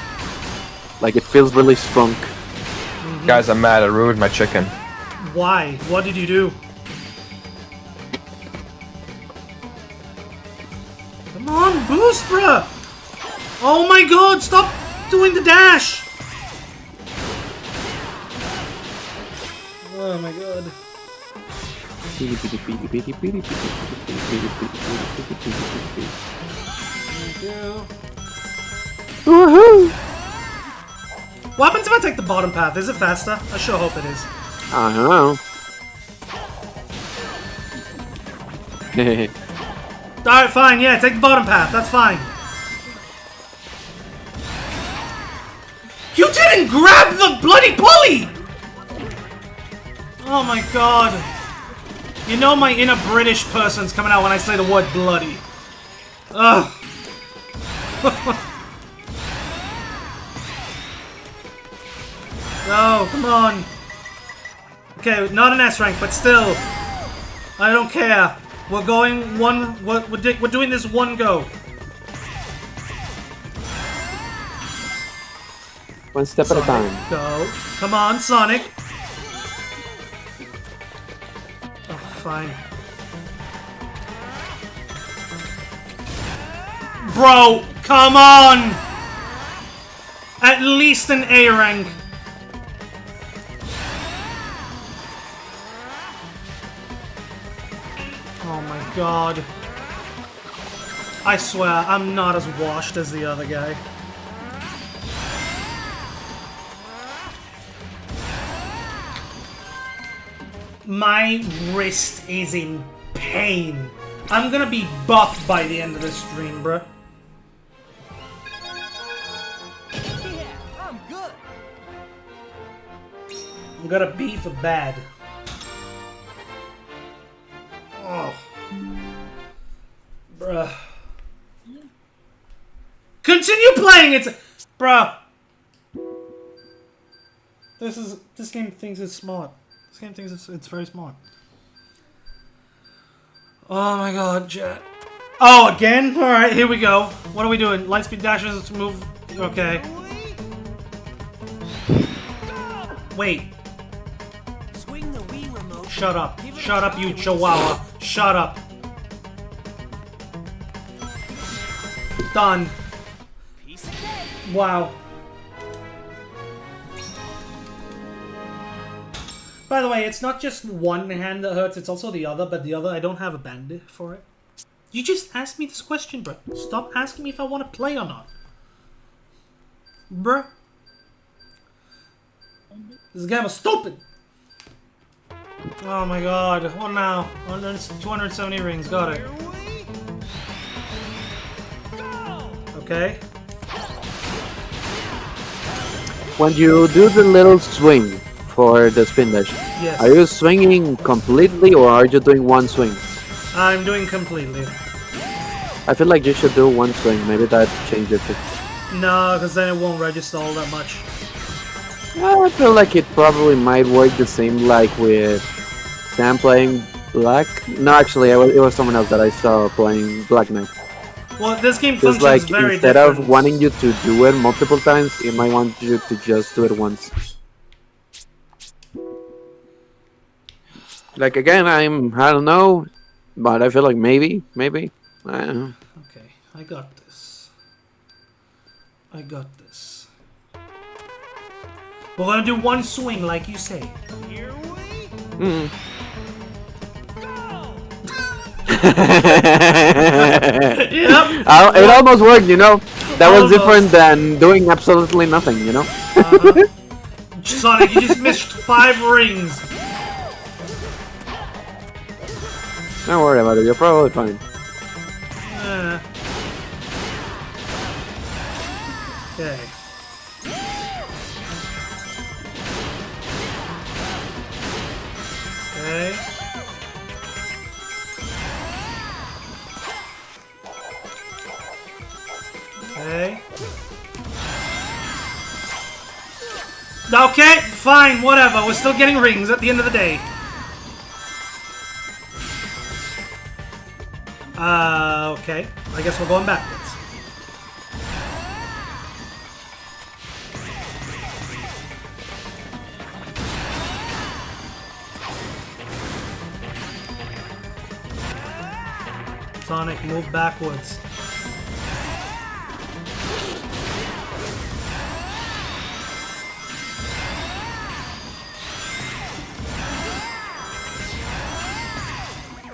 Like it feels really strong. Guys, I'm mad. I ruined my chicken. Why? What did you do? Come on, boost, bruh! Oh my god, stop doing the dash! Oh my god. Woohoo! What happens if I take the bottom path? Is it faster? I sure hope it is. I don't know. Alright, fine, yeah, take the bottom path, that's fine. You didn't grab the bloody pulley! Oh my god. You know my inner British person's coming out when I say the word bloody. Ugh. No, come on. Okay, not an S rank, but still. I don't care. We're going one. We're doing this one go. One step at a time. Go. Come on, Sonic. Oh, fine. Bro, come on! At least an A rank. Oh my god. I swear, I'm not as washed as the other guy. My wrist is in pain. I'm gonna be buff by the end of this stream, bruh. Yeah, I'm good. I'm gonna be for bad. Oh. Bruh. Continue playing it! Bruh. This game thinks it's smart. This game thinks it's very smart. Oh my god, chat. Oh, again? Alright, here we go. What are we doing? Lightspeed dashes, move. Okay. Wait. Swing the Wii remote. Shut up. Shut up, you chihuahua. Shut up. Done. Piece of cake. Wow. By the way, it's not just one hand that hurts, it's also the other, but the other, I don't have a bandit for it. You just asked me this question, bruh. Stop asking me if I want to play or not. Bruh. This game is stupid. Oh my god. What now? 270 rings, got it. Okay. when you do the little swing for the spin dash, Yes. are you swinging completely or are you doing one swing? I'm doing completely. I feel like you should do one swing. Maybe that changes it. No, because then it won't register all that much. I feel like it probably might work the same like with Sam playing Black. No, actually, it was someone else that I saw playing Black Knight. Well, this game Just functions like very instead different. of wanting you to do it multiple times, it might want you to just do it once. Like again, I don't know, but I feel like maybe. I don't know. Okay, I got this. I got this. We're gonna do one swing, like you say. Here we Mm. go. Yep. It almost worked, you know. That was Almost. different than doing absolutely nothing, you know. Sonic, you just missed 5 rings. Don't worry about it. You're probably fine. Okay. Okay. Okay. Okay, fine, whatever. We're still getting rings at the end of the day. Okay. I guess we're going backwards. Sonic, move backwards.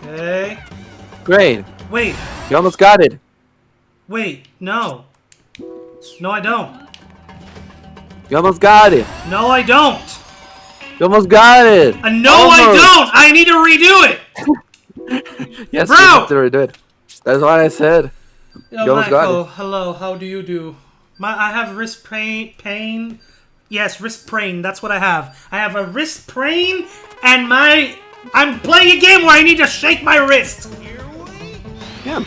Okay. Great. Wait, You almost got it. wait, no. No, I don't. You almost got it. No, I don't. You almost got it. No, I Almost. don't. I need to redo it. Yes, Bro! you have to redo it. That's what I said. Yo, You almost got Michael, it. hello. How do you do? I have wrist pain. Yes, wrist pain. That's what I have. I have a wrist pain, and I'm playing a game where I need to shake my wrist. Here we Yeah.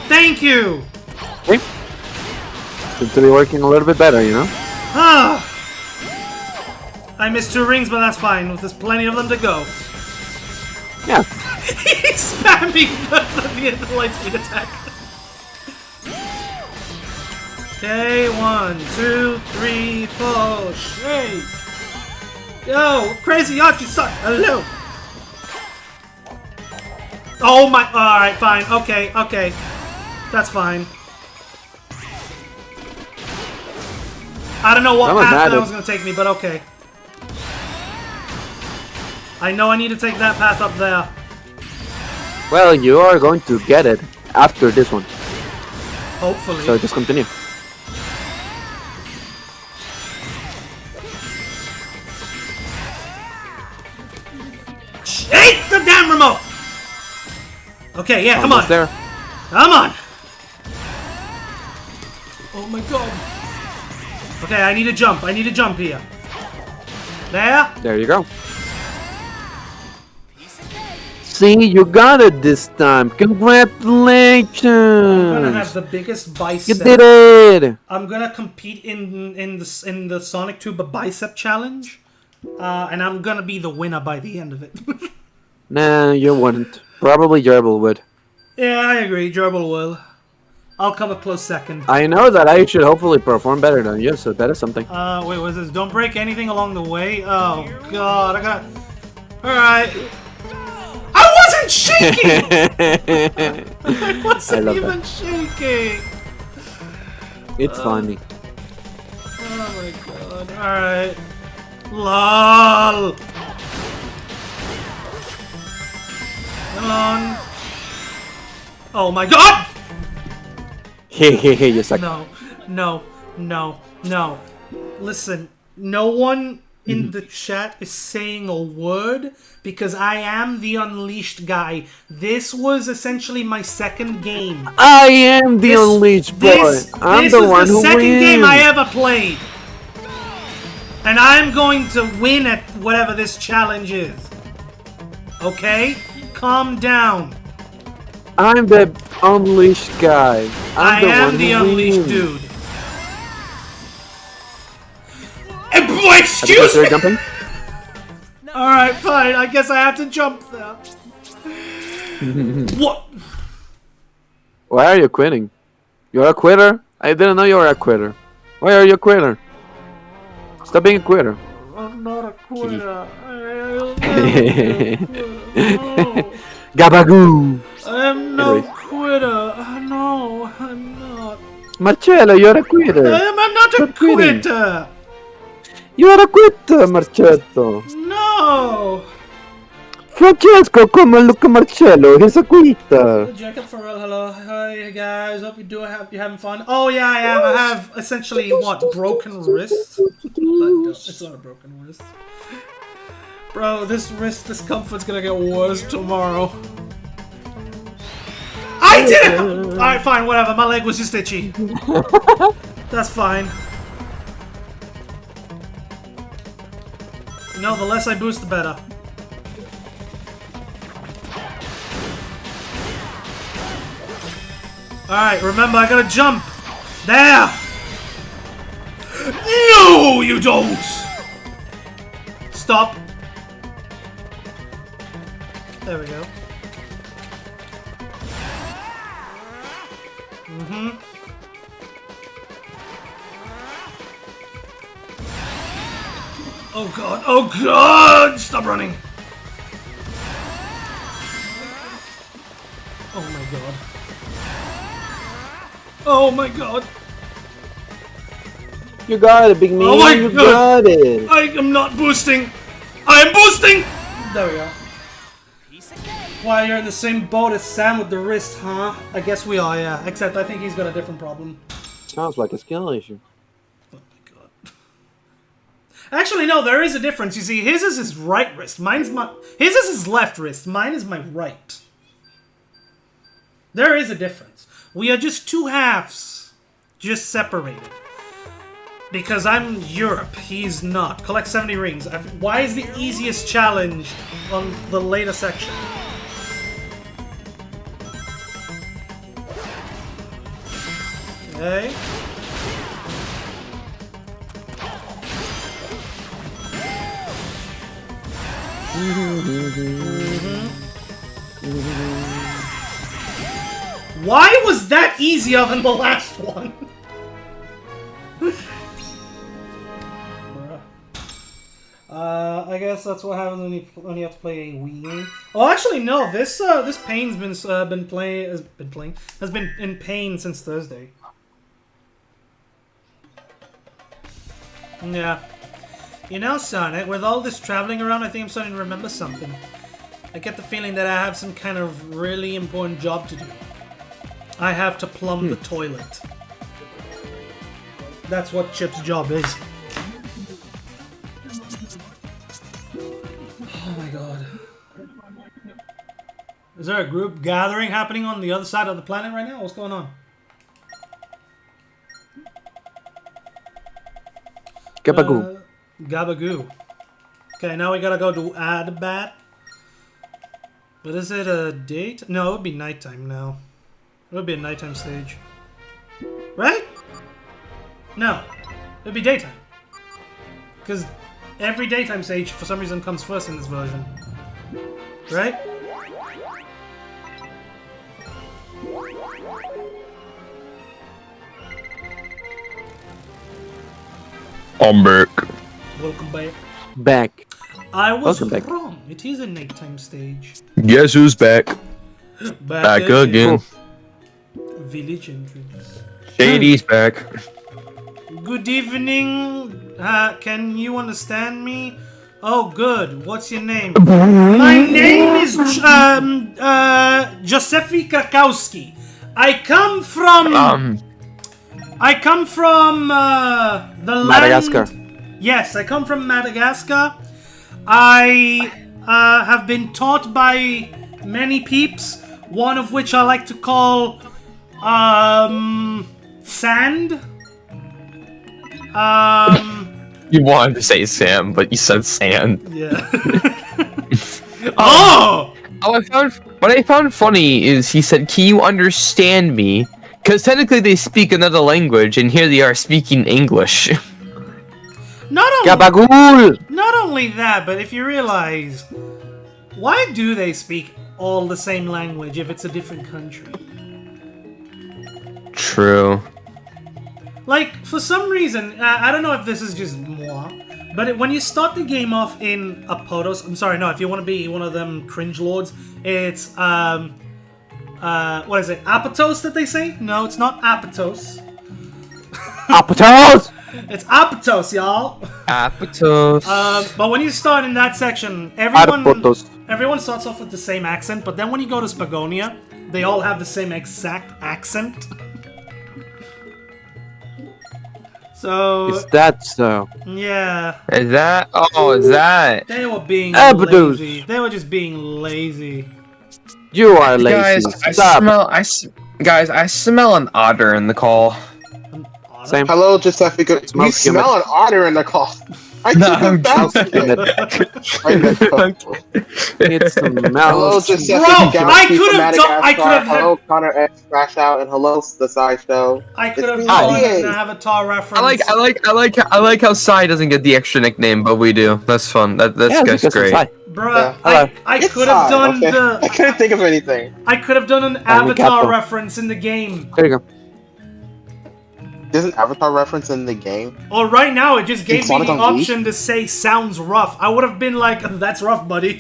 Thank you. Okay. Seems to be working a little bit better, you know. I missed 2 rings, but that's fine. There's plenty of them to go. Yeah. He's spamming the light speed attack. Okay, 1, 2, 3, 4, shake. Yo, crazy Archie suck. Hello. Oh my. Alright, fine. Okay. That's fine. I don't know what That was path that added. was going to take me, but okay. I know I need to take that path up there. Well, you are going to get it after this one. Hopefully. So just continue. Shake the damn remote! Okay, yeah, come on. Almost there. Come on! Oh my god. Okay, I need to jump. I need to jump here. There. There you go. piece of cake. See, you got it this time. Congratulations. I'm gonna have the biggest You bicep. did it. I'm gonna compete in the Sonic 2 bicep challenge, and I'm gonna be the winner by the end of it. Nah, you wouldn't. Probably Gerbil would. Yeah, I agree. Gerbil will. I'll come a close second. I know that I should hopefully perform better than you, so that is something. Wait, what's this? Don't break anything along the way. Oh god, I gotta. All right. I wasn't shaking. I wasn't love even shaking. It's funny. Oh my god. All right. LOL. Come on. Oh my god. You suck. No. Listen, no one in the chat is saying a word because I am the Unleashed guy. This was essentially my second game. I am the Unleashed boy. I'm the one who This was the second game I wins. ever played. And I'm going to win at whatever this challenge is. Okay? Calm down. I'm the Unleashed guy. I I'm am one the who Unleashed wins. dude. Have you Excuse considered me! jumping? Alright, fine. I guess I have to jump there. What? Why are you quitting? You're a quitter? I didn't know you were a quitter. Why are you a quitter? Stop being a quitter. I'm not a quitter. I'll never be a quitter. No. Gabagoo! I am no Anyways. quitter. No, I'm not. Marcello, you're a quitter. I'm not a Stop quitting. quitter. You're a quitter, Marcello. No. Francesco, come and look at Marcello. He's a quitter. Jacob Farrell, hello. Hi guys, hope you're having fun. Oh yeah, I am. I have essentially what? Broken wrists? It's not a broken wrist. Bro, this wrist discomfort's gonna get worse tomorrow. I did it! Alright, fine, whatever. My leg was just itchy. That's fine. You know, the less I boost, the better. Alright, remember, I gotta jump! There! No, you don't! Stop. There we go. Oh god, oh god! Stop running! Oh my god. Oh my god. You got it, big man. Oh my you God. got it. I am not boosting! I am boosting! There we go. Why, you're in the same boat as Sam with the wrist, huh? I guess we are, yeah. Except I think he's got a different problem. Sounds like a skill issue. Oh my god. Actually, no, there is a difference. You see, his is his right wrist. His is his left wrist. Mine is my right. There is a difference. We are just two halves. Just separated. Because I'm Europe, he's not. Collect 70 rings. Why is the easiest challenge on the later section? Okay. Why was that easier than the last one? I guess that's what happens when you have to play a Wii game. Oh, actually, no. This pain's has been in pain since Thursday. Yeah. You know, Sonic, with all this traveling around, I think I'm starting to remember something. I get the feeling that I have some kind of really important job to do. I have to plumb the toilet. That's what Chip's job is. Oh my god. Is there a group gathering happening on the other side of the planet right now? What's going on? Gabagoo. Gabagoo. Okay, now we gotta go to Adbat. But is it a date? No, it would be nighttime now. It would be a nighttime stage. Right? No. It would be daytime. Because every daytime stage, for some reason, comes first in this version. Right? I'm back. Welcome back. Back. I was Welcome back. wrong. It is a nighttime stage. Guess who's back? Back again. Village entrance. Shady's back. Good evening. Can you understand me? Oh, good. What's your name? My name is Giuseppe Krakowski. I come from the land. Madagascar. Yes, I come from Madagascar. I have been taught by many peeps, one of which I like to call Sand. You wanted to say Sam, but you said Sand. Yeah. Oh! What I found funny is he said, "Can you understand me?" Because technically they speak another language, and here they are speaking English. Gabagool! Not only that, but if you realize, why do they speak all the same language if it's a different country? True. Like, for some reason, I don't know if this is just moi, but when you start the game off in Apotos, I'm sorry, no, if you want to be one of them cringe lords, it's, what is it, Apotos that they say? No, it's not Apotos. Apotos! It's Apotos, y'all. Apotos. But when you start in that section, everyone Apotos. starts off with the same accent, but then when you go to Spagonia, they all have the same exact accent. So Is that so? yeah, Is that? Oh, is that? they were being Apotos. lazy. They were just being lazy. You are lazy. Guys, Stop. Guys, I smell an otter in the call. Same. Hello, Giuseppe. You Smells smell an otter in the call. I No, keep I'm it bouncing. It Hello, smells. Giuseppe. Bro, Galaxy I from could've done- I Madagascar. could've had- Hello, Connor X Crash Out, and hello, the Sideshow. I could have It's done me. an Avatar reference. I like how Sai doesn't get the extra nickname, but we do. That's fun. That's Yeah, because it's great. high. Bruh, Yeah. I It's could have fine, done okay? I couldn't think of anything. I could have done an we Avatar got them. reference in the game. There you go. There's an Avatar reference in the game. Or right now, it just gave me Sonic the Unleashed? option to say "sounds rough." I would have been like, "That's rough, buddy."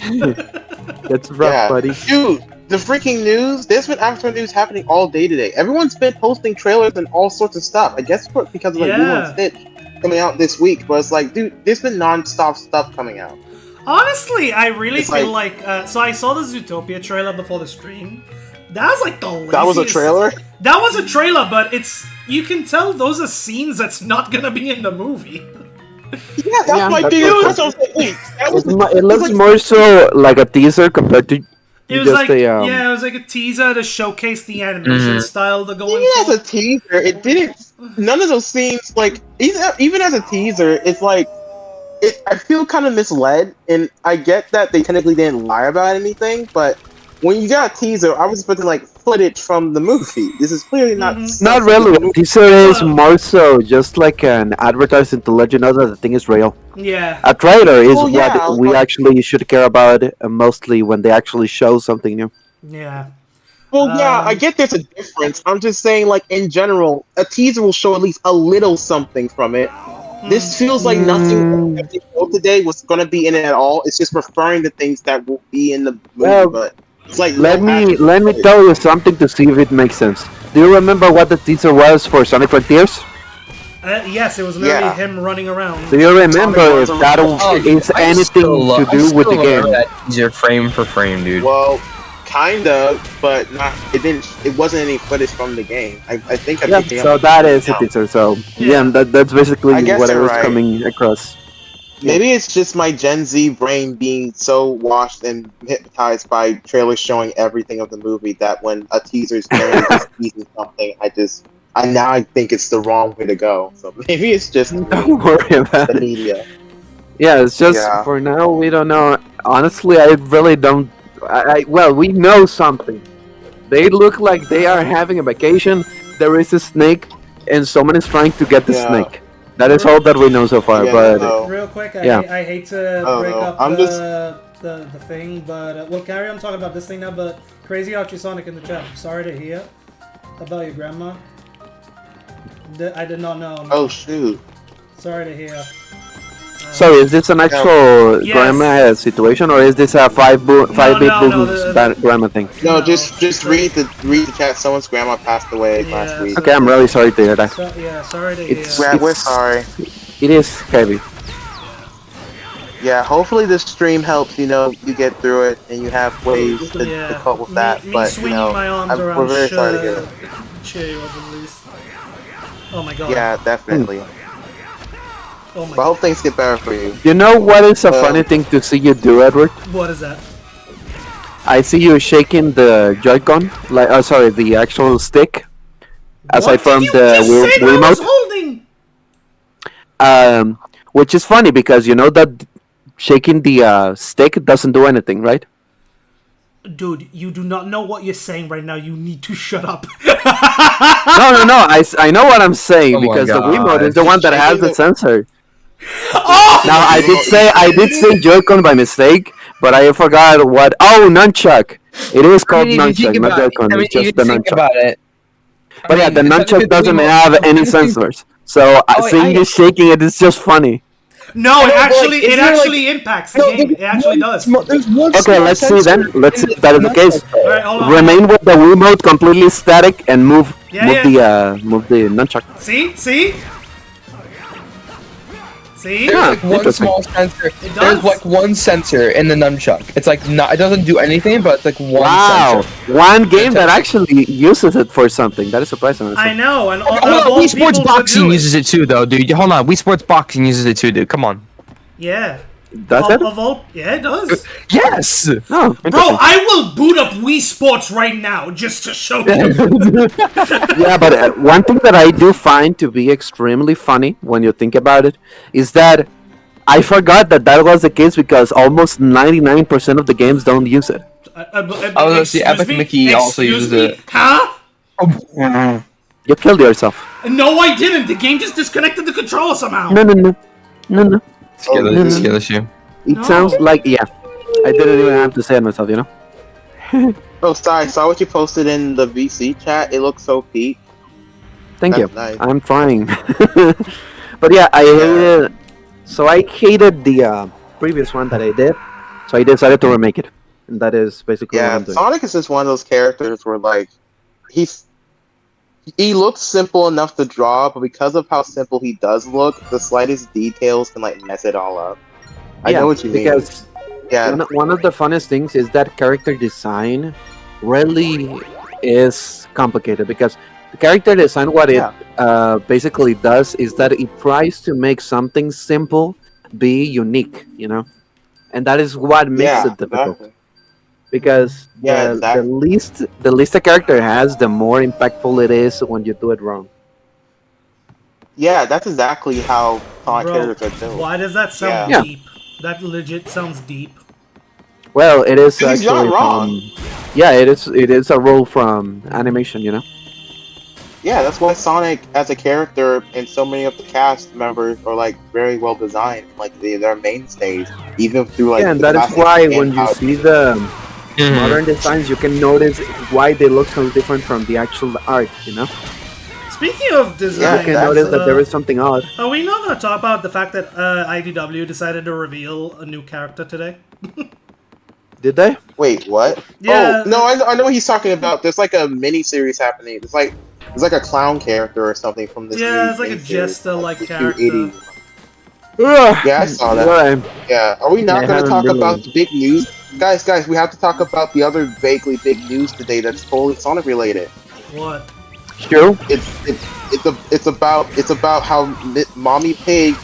That's rough, Yeah. buddy. Dude, the freaking news. There's been Avatar news happening all day today. Everyone's been posting trailers and all sorts of stuff. I guess because of like Yeah. Lilo and Stitch coming out this week. But it's like, dude, there's been non-stop stuff coming out. Honestly, I really It's feel like so I saw the Zootopia trailer before the stream. That was like the laziest. That was a trailer? That was a trailer, but you can tell those are scenes that's not gonna be in the movie. Yeah, that's Yeah, my that's biggest okay. question. I was like, wait, that was It looks like- more so like a teaser compared to It was just like a yeah, it was like a teaser to showcase the animation style they're going even as for. a teaser, it didn't. None of those scenes, like even as a teaser, it's like I feel kind of misled, and I get that they technically didn't lie about anything, but when you got a teaser, I was expecting like footage from the movie. This is clearly not. not really. A teaser is more so just like an advertising to let you know that the thing is real. Yeah. A trailer is Well, yeah, what we but- actually should care about mostly when they actually show something new. Yeah. Well, yeah, I Um, get there's a difference. I'm just saying, like in general, a teaser will show at least a little something from it. This feels like nothing that they showed today was going to be in it at all. It's just referring to things that will be in the movie, Well, but it's like Let no me actual let me footage. tell you something to see if it makes sense. Do you remember what the teaser was for Sonic Frontiers? Yes, it was literally Yeah. him running around. Do you remember if that is anything to do with the game? That teaser frame for frame, dude. Well, kind of, but not. It didn't. It wasn't any footage from the game. I think. Yeah, so that is a teaser. So yeah, that's basically I guess what I you're was right. coming across. Maybe it's just my Gen Z brain being so washed and hypnotized by trailers showing everything of the movie that when a teaser is generally just teasing something, I think it's the wrong way to go. So maybe it's just Don't worry about the it. media. Yeah, it's just Yeah. for now we don't know. Honestly, I really don't. Well, we know something. They look like they are having a vacation. There is a snake, and someone is trying to get the Yeah. snake. That is all that we know so far. Yeah, but no. Real quick, Yeah. I hate to Oh, break no. up I'm the thing, but we'll carry on talking about this thing now. But Crazy Archie-Sonic in the chat. Sorry to hear about your grandma. I did not know. Oh shoot! Sorry to hear. so is this an actual Yes. grandma situation, or is this a 5-bit no, boobs grandma thing? No, No. just read the chat. Someone's grandma passed away last Yeah, week. Okay, I'm really sorry to hear that. So, yeah, sorry to It's- hear. Yeah, we're It's- sorry. It is heavy. Yeah, hopefully this stream helps. You get through it and you have ways to Yeah, cope with that. Me but swinging my arms around we're very sorry to hear that. cheer you up at least. Oh my god. Yeah, definitely. Oh my But I hope things get better for you. You know what is a Uh, funny thing to see you do, Edward? What is that? I see you shaking the Joy-Con, like, oh sorry, the actual stick, aside What from did you the just say that I was Wiimote. holding? Which is funny because you know that shaking the stick doesn't do anything, right? Dude, you do not know what you're saying right now. You need to shut up. No. I know what I'm saying Oh my because the Wiimote is the gosh. one that has the Shaking sensor. Oh! Now I did say Joy-Con by mistake, but I forgot what. Oh, nunchuck. It is I called mean, if you nunchuck, think not about it, Joy-Con. I mean, It's you just can the think nunchuck. about it. But yeah, the nunchuck doesn't have any sensors. So seeing you shaking it is just funny. No, it but, like, actually, isn't it there, actually impacts the game. It actually does. There's one Okay, small let's see then. sensor Let's in see if that is the case. All right, hold on. Remain with the Wiimote completely static and move Yeah, move the nunchuck. See? See? Yeah. There's like one interesting. small sensor. does. There's like one sensor in the nunchuck. It's like not. It doesn't do anything, but it's like one Wow, sensor. one game that actually uses it for something. That is surprising. I know, and Hold of on, all Wii Sports people to Boxing do it. uses it too, though, dude. Hold on, Wii Sports Boxing uses it too, dude. Come on. Yeah. Does it? Of all, yeah, it does. Yes. Oh, Bro, interesting. I will boot up Wii Sports right now just to show you. Yeah, but one thing that I do find to be extremely funny when you think about it is that I forgot that was the case because almost 99% of the games don't use it. Oh, let's see, Epic Mickey also uses it. Huh? You killed yourself. No, I didn't. The game just disconnected the controller somehow. No. Skillish you. It No. sounds like, yeah. I didn't even have to say it myself, you know? Oh, Sty, I saw what you posted in the VC chat. It looks so peak. Thank you. That's nice. I'm trying. But yeah, I hated. So I hated the previous one that I did. So I decided to remake it, and that is basically what Yeah, I'm doing. Sonic is just one of those characters where like he looks simple enough to draw, but because of how simple he does look, the slightest details can like mess it all up. I know what you mean. Because Yeah, one of the funnest things is that character design really is complicated because the character design, what it basically does is that it tries to make something simple be unique, you know, and that is what makes it difficult. exactly. Because Yeah, the least a character has, the more impactful it is when you do it wrong. Yeah, that's exactly how Sonic Bro, characters are built. why does that sound Yeah. deep? That legit sounds deep. Well, it is He's not actually wrong. yeah, it is a role from animation, you know. Yeah, that's why Sonic as a character and so many of the cast members are like very well designed. Like they're mainstays, even through like. Yeah, and the that is classic why and when you how- see the modern designs, you can notice why they look so different from the actual art, you know. Speaking of You design, can notice that there is something odd. are we not going to talk about the fact that IDW decided to reveal a new character today? Did they? Wait, what? Yeah. Oh no, I know what he's talking about. There's like a mini series happening. It's like a clown character or something from this. Yeah, new it's like a miniseries, jester-like the character. 80s. Ugh. Yeah, I saw that. Right. Yeah, are we I not going haven't to talk really- about the big news, guys? We have to talk about the other vaguely big news today that's totally Sonic related. What? True. It's about how Mommy Pig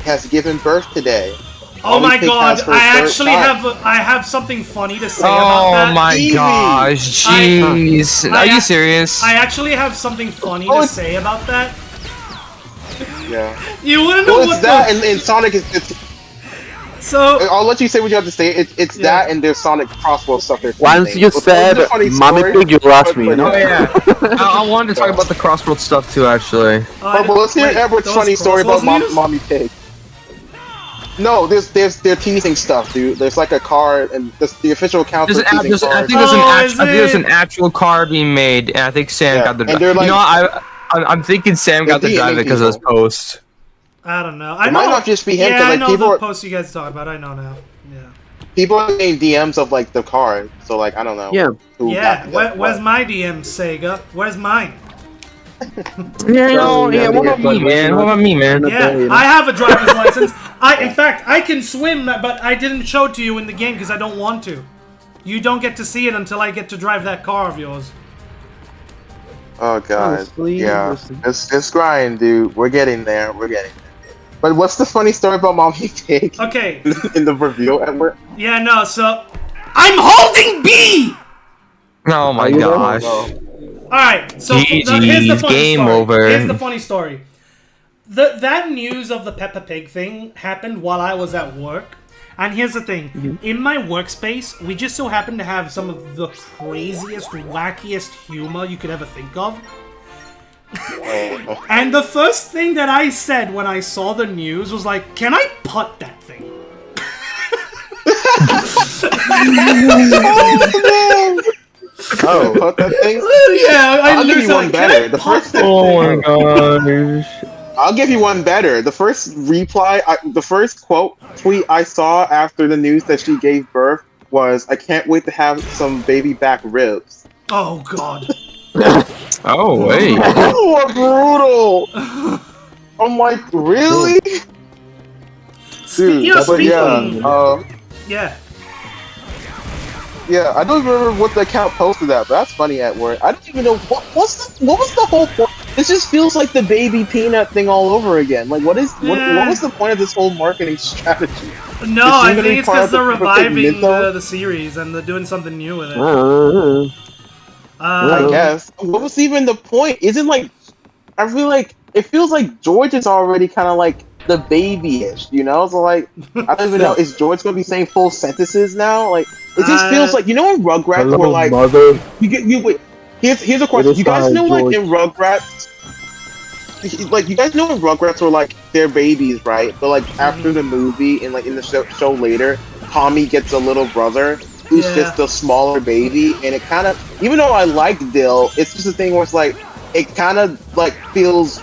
has given birth today. Oh Mommy my Pig god, has her I third actually child. have something funny to say about Oh that. my Easy. gosh, jeez. Are you serious? I actually have something funny Oh, to it's- say about that. Yeah. You wanna know Well, what it's that, the... and Sonic is. So, I'll let you say what you have to say. It's Yeah. that, and there's Sonic crossbow stuff. They're Once filming. you It's said a funny "Mommy story, Pig," you lost me. You but know. Oh yeah. I wanted to talk about the Crossroads stuff too, actually. But let's hear wait, Edward's those funny story about Crossroads news? Mommy Pig. No, they're teasing stuff, dude. There's like a card, and the official account There's is an, teasing I cards. think there's an Oh, act- is I think there's it? an actual car being made, and I think Sam Yeah, got the. and they're you like- know, I'm thinking Sam got the They're drive DMing because of his people. post. I don't know. I It know. might not just be him, Yeah, 'cause, I like, know people the are- post you guys talk about. I know now. Yeah. People are getting DMs of like the card, so like I don't know. Yeah. who Yeah. got Where's what. my DM, Sega? Where's mine? Yeah, what about me, man? What about me, man? Yeah, you know. I have a driver's license. In fact, I can swim, but I didn't show it to you in the game because I don't want to. You don't get to see it until I get to drive that car of yours. Oh god. Honestly, Yeah. listen. It's grind, dude. We're getting there. We're getting there. But what's the funny story about Mommy Pig Okay. in the reveal, Edward? Yeah, no. So I'm holding B. Oh my Are you there? gosh. All right. So here's the GG's, funny game story. over. Here's the funny story. That news of the Peppa Pig thing happened while I was at work. And here's the thing. In my workspace, we just so happen to have some of the craziest, wackiest humor you could ever think of. And the first thing that I said when I saw the news was like, can I putt that thing? Oh, put that thing. Yeah, I I'll give you literally one like, better. can I The putt first that Oh thing? my gosh. I'll give you one better. The first reply, the first tweet I saw after the news that she gave birth was, "I can't wait to have some baby back ribs." Oh god. Oh wait. Oh, brutal! I'm like, really? Dude, Yeah, but speaking. yeah, Yeah. yeah. I don't remember what the account posted that, but that's funny at work. I don't even know what was the whole point. This just feels like the baby peanut thing all over again. Like, what Yeah. was the point of this whole marketing strategy? No, Is she I gonna think be it's part because of the they're Peppa Pig reviving mythos? the series and they're doing something new with it. I guess. What was even the point? Isn't like I feel like it feels like George is already kind of like the babyish, you know? So like I don't even know. Is George gonna be saying full sentences now? Like it just feels like, you know, in Rugrats where like mother. you wait. Here's a question. is You guys time, know like George. in Rugrats, like you guys know in Rugrats where like they're babies, right? But like after the movie and like in the show later, Tommy gets a little brother who's Yeah. just a smaller baby, and it kind of, even though I like Dill, it's just a thing where it's like it kind of like feels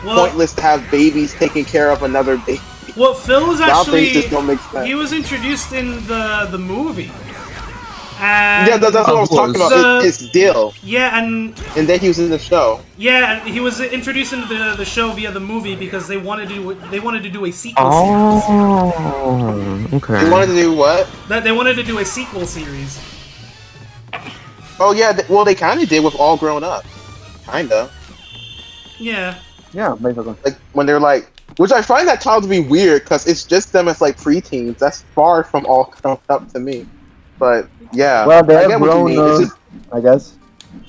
pointless to have babies taking care of another baby. Well, Phil was Now actually things just don't make sense. he was introduced in the movie. And Yeah, that's what I was talking about. The- It's Dill, yeah, and and then he was in the show. yeah, and he was introduced into the show via the movie because they wanted to do a sequel series. Oh, He okay. wanted to do what? That they wanted to do a sequel series. Oh yeah, well they kind of did with All Grown Up, kinda. Yeah. Yeah, basically. Like when they're like, which I find that title to be weird because it's just them as like preteens. That's far from All Grown Up to me. But yeah, Well, they I have get what you grown, mean. It's just, I guess.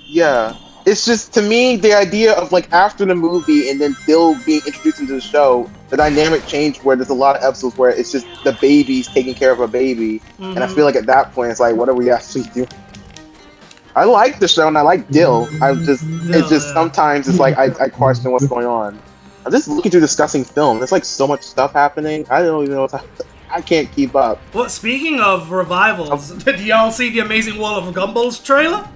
yeah, it's just to me the idea of like after the movie and then Bill being introduced into the show, the dynamic changed where there's a lot of episodes where it's just the baby's taking care of a baby, and I feel like at that point it's like, what are we actually doing? I like the show and I like Dill. It's just sometimes it's like I question what's going on. I'm just looking through discussing film. There's like so much stuff happening. I don't even know what's happening. I can't keep up. Well, speaking of revivals, did y'all see the Amazing World of Gumball's trailer?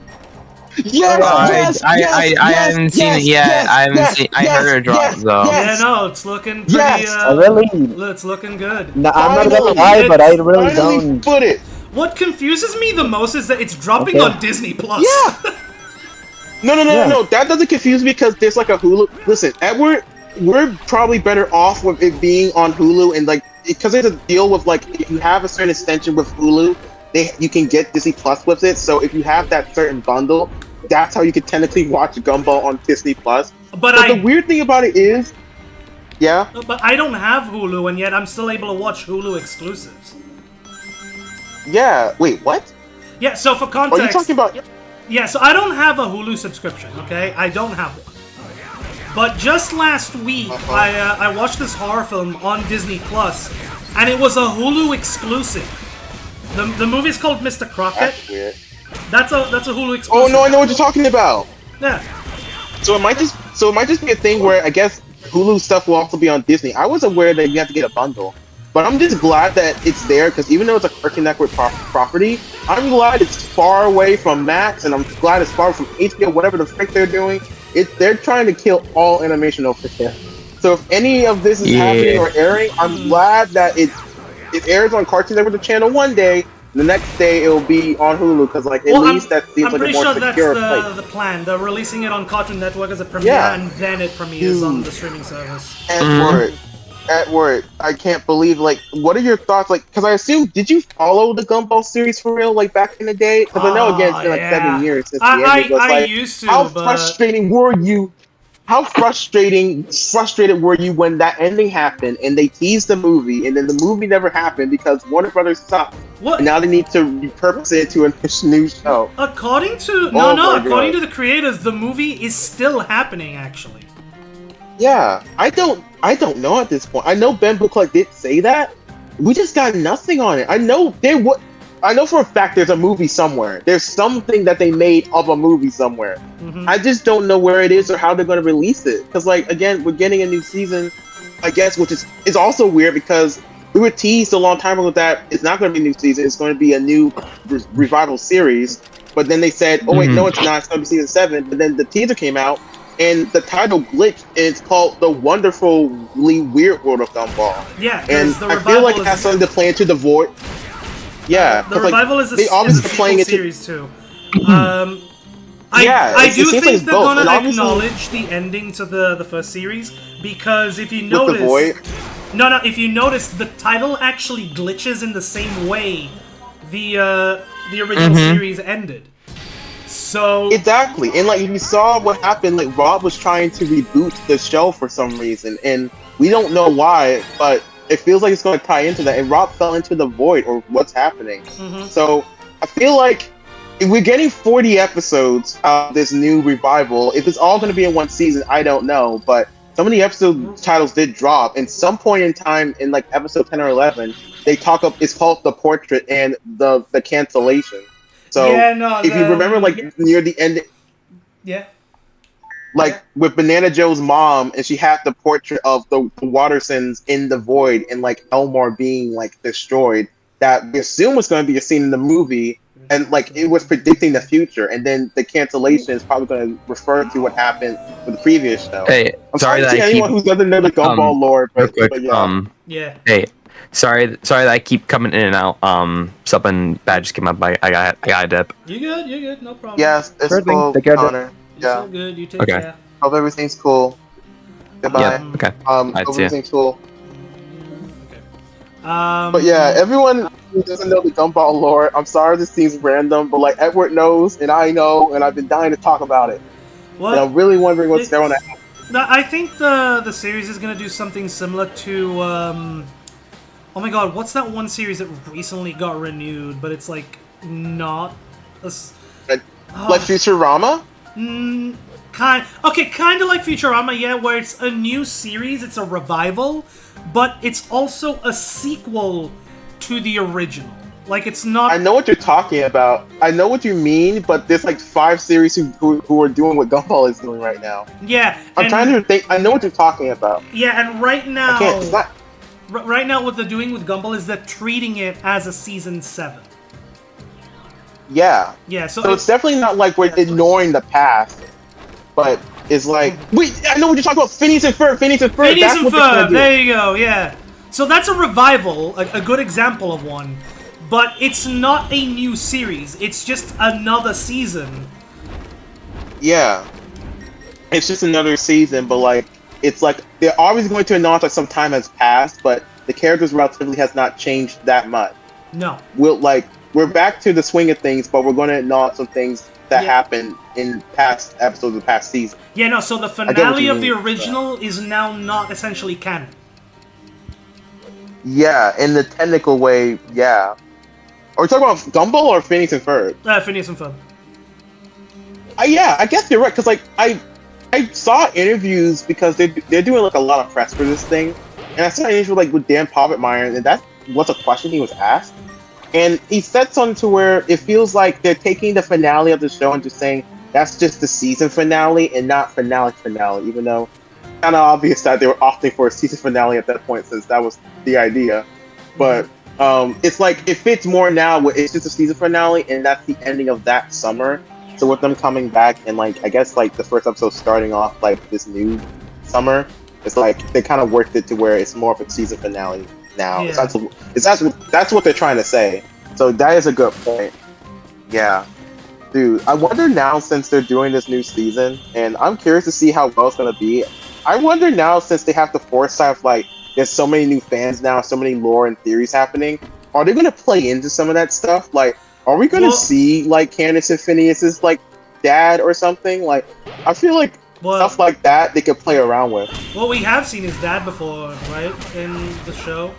Yes, I haven't seen it yet. I haven't seen. I heard it drop though. Yeah, no, it's looking pretty. Yes. I really. It's looking good. No, I'm not gonna Finally, lie, but I really Finally don't. footage. What confuses me the most is that it's dropping Okay. on Disney Plus. Yeah. No. That doesn't confuse me because there's like a Hulu. Listen, Edward, we're probably better off with it being on Hulu and like because there's a deal with like if you have a certain extension with Hulu, you can get Disney Plus with it. So if you have that certain bundle, that's how you can technically watch Gumball on Disney Plus. But the weird thing about it is, yeah. But I don't have Hulu, and yet I'm still able to watch Hulu exclusives. Yeah. Wait, what? Yeah. So for Are you context, talking about? yeah. So I don't have a Hulu subscription. Okay, I don't have one. But just last week, I watched this horror film on Disney Plus, and it was a Hulu exclusive. The movie's called Mr. Crockett. That's weird. That's a Hulu Oh exclusive. no, I know what you're talking about. Yeah. So it might just be a thing where I guess Hulu stuff will also be on Disney. I was aware that you have to get a bundle, but I'm just glad that it's there because even though it's a Cartoon Network property, I'm glad it's far away from Max, and I'm glad it's far from HBO. Whatever the frick they're doing, they're trying to kill all animation over here. So if any of this is happening or airing, I'm glad that it airs on Cartoon Network channel one day. The next day it will be on Hulu because, like, at least that seems like a more secure place. That's the plan. They're releasing it on Cartoon Network as a premiere, Yeah. and then it premieres on the streaming service. Edward, I can't believe, like, what are your thoughts? Like, because I assume, did you follow the Gumball series for real, like, back in the day? Because I know, again, it's been like 7 years since the end. It was I like, used to, how but frustrating were you? how frustrated were you when that ending happened and they teased the movie and then the movie never happened because Warner Brothers sucked What? and now they need to repurpose it into a new show. According to Oh my according God. to the creators, the movie is still happening. Actually, Yeah, I don't know at this point. I know Ben Booklet did say that. We just got nothing on it. I know for a fact there's a movie somewhere. There's something that they made of a movie somewhere. Mhm. I just don't know where it is or how they're going to release it. Because, like, again, we're getting a new season, I guess, which is also weird because we were teased a long time ago that it's not going to be a new season. It's going to be a new revival series. But then they said, oh, wait, no, it's not. It's going to be season 7. But then the teaser came out, and the title glitched, and it's called The Wonderfully Weird World of Gumball. yeah, 'cause And the I feel like it revival has is something to play into the void. Yeah, the 'cause, like, revival is a, they is a obviously sequel playing into series too. Yeah, I it do seems like think it's they're both, gonna and obviously- acknowledge the ending to the first series because if you with notice, the void. no, if you notice, the title actually glitches in the same way the original series ended. So Exactly, and like if you saw what happened, like Rob was trying to reboot the show for some reason, and we don't know why, but it feels like it's going to tie into that. And Rob fell into the void, or what's happening. So I feel like if we're getting 40 episodes of this new revival, if it's all going to be in one season, I don't know. But some of the episode titles did drop, and some point in time in like episode 10 or 11, they talk up. It's called The Portrait and the Cancellation. So yeah, no, if you remember, like near the end, yeah, like with Banana Joe's mom, and she had the portrait of the Wattersons in the void, and like Elmore being like destroyed. That we assume was going to be a scene in the movie, and like it was predicting the future, and then the cancellation is probably going to refer to what happened with the previous show. Hey, I'm sorry sorry to that see I anyone keep who doesn't know the Gumball lore, real but, quick. but yeah. yeah. Hey, sorry that I keep coming in and out. Something bad just came up. I got a dip. You good, no problem. Yes, it's Sure thing. cool, Take care, Connor. It's Yeah, all good. You take Okay. care. hope everything's cool. Goodbye. Yeah. Okay. Hope I'd see ya. everything's cool. Okay. But yeah, everyone who doesn't know the Gumball lore, I'm sorry this seems random, but like Edward knows, and I know, and I've been dying to talk about it. And Well, I'm really wondering what's going on. I think the series is gonna do something similar to oh my god, what's that one series that recently got renewed, but it's like not a Like Futurama? kind of like Futurama, yeah, where it's a new series, it's a revival, but it's also a sequel to the original. Like it's not. I know what you're talking about. I know what you mean, but there's like 5 series who are doing what Gumball is doing right now. Yeah, I'm trying to think. I know what you're talking about. Yeah, and right now, I can't. It's not. Right now, what they're doing with Gumball is they're treating it as a season 7. Yeah. Yeah, so So it's definitely not like we're ignoring the past, but it's like, wait, I know what you're talking about. Phineas and Ferb. Phineas and Ferb. Phineas That's and what they're gonna Ferb. do. There you go. Yeah. So that's a revival, a good example of one, but it's not a new series. It's just another season. Yeah. It's just another season, but like it's like they're always going to announce like some time has passed, but the characters relatively has not changed that much. No. We're back to the swing of things, but we're going to announce some things that Yeah. happened in past episodes of past season. Yeah, no, so the get what finale you of the mean, original is now not essentially canon. Yeah, in the technical way, yeah. Are we talking about Gumball or Phineas and Ferb? Phineas and Ferb. Yeah, I guess you're right, because like I saw interviews because they're doing like a lot of press for this thing, and I saw an interview like with Dan Povetmeyer, and that was a question he was asked, and he said something to where it feels like they're taking the finale of the show and just saying that's just the season finale and not finale, even though kind of obvious that they were opting for a season finale at that point since that was the idea, but it's like it fits more now where it's just a season finale and that's the ending of that summer. So with them coming back and like I guess like the first episode starting off like this new summer, it's like they kind of worked it to where it's more of a season finale now. Yeah. That's what they're trying to say. So that is a good point. Yeah, dude. I wonder now since they're doing this new season, and I'm curious to see how well it's gonna be. I wonder now since they have the foresight of like there's so many new fans now, so many lore and theories happening. Are they gonna play into some of that stuff? Like, are we gonna see like Candace and Phineas's like dad or something? Like, I feel like Well, stuff like that they could play around with. well, we have seen his dad before, right? In the show.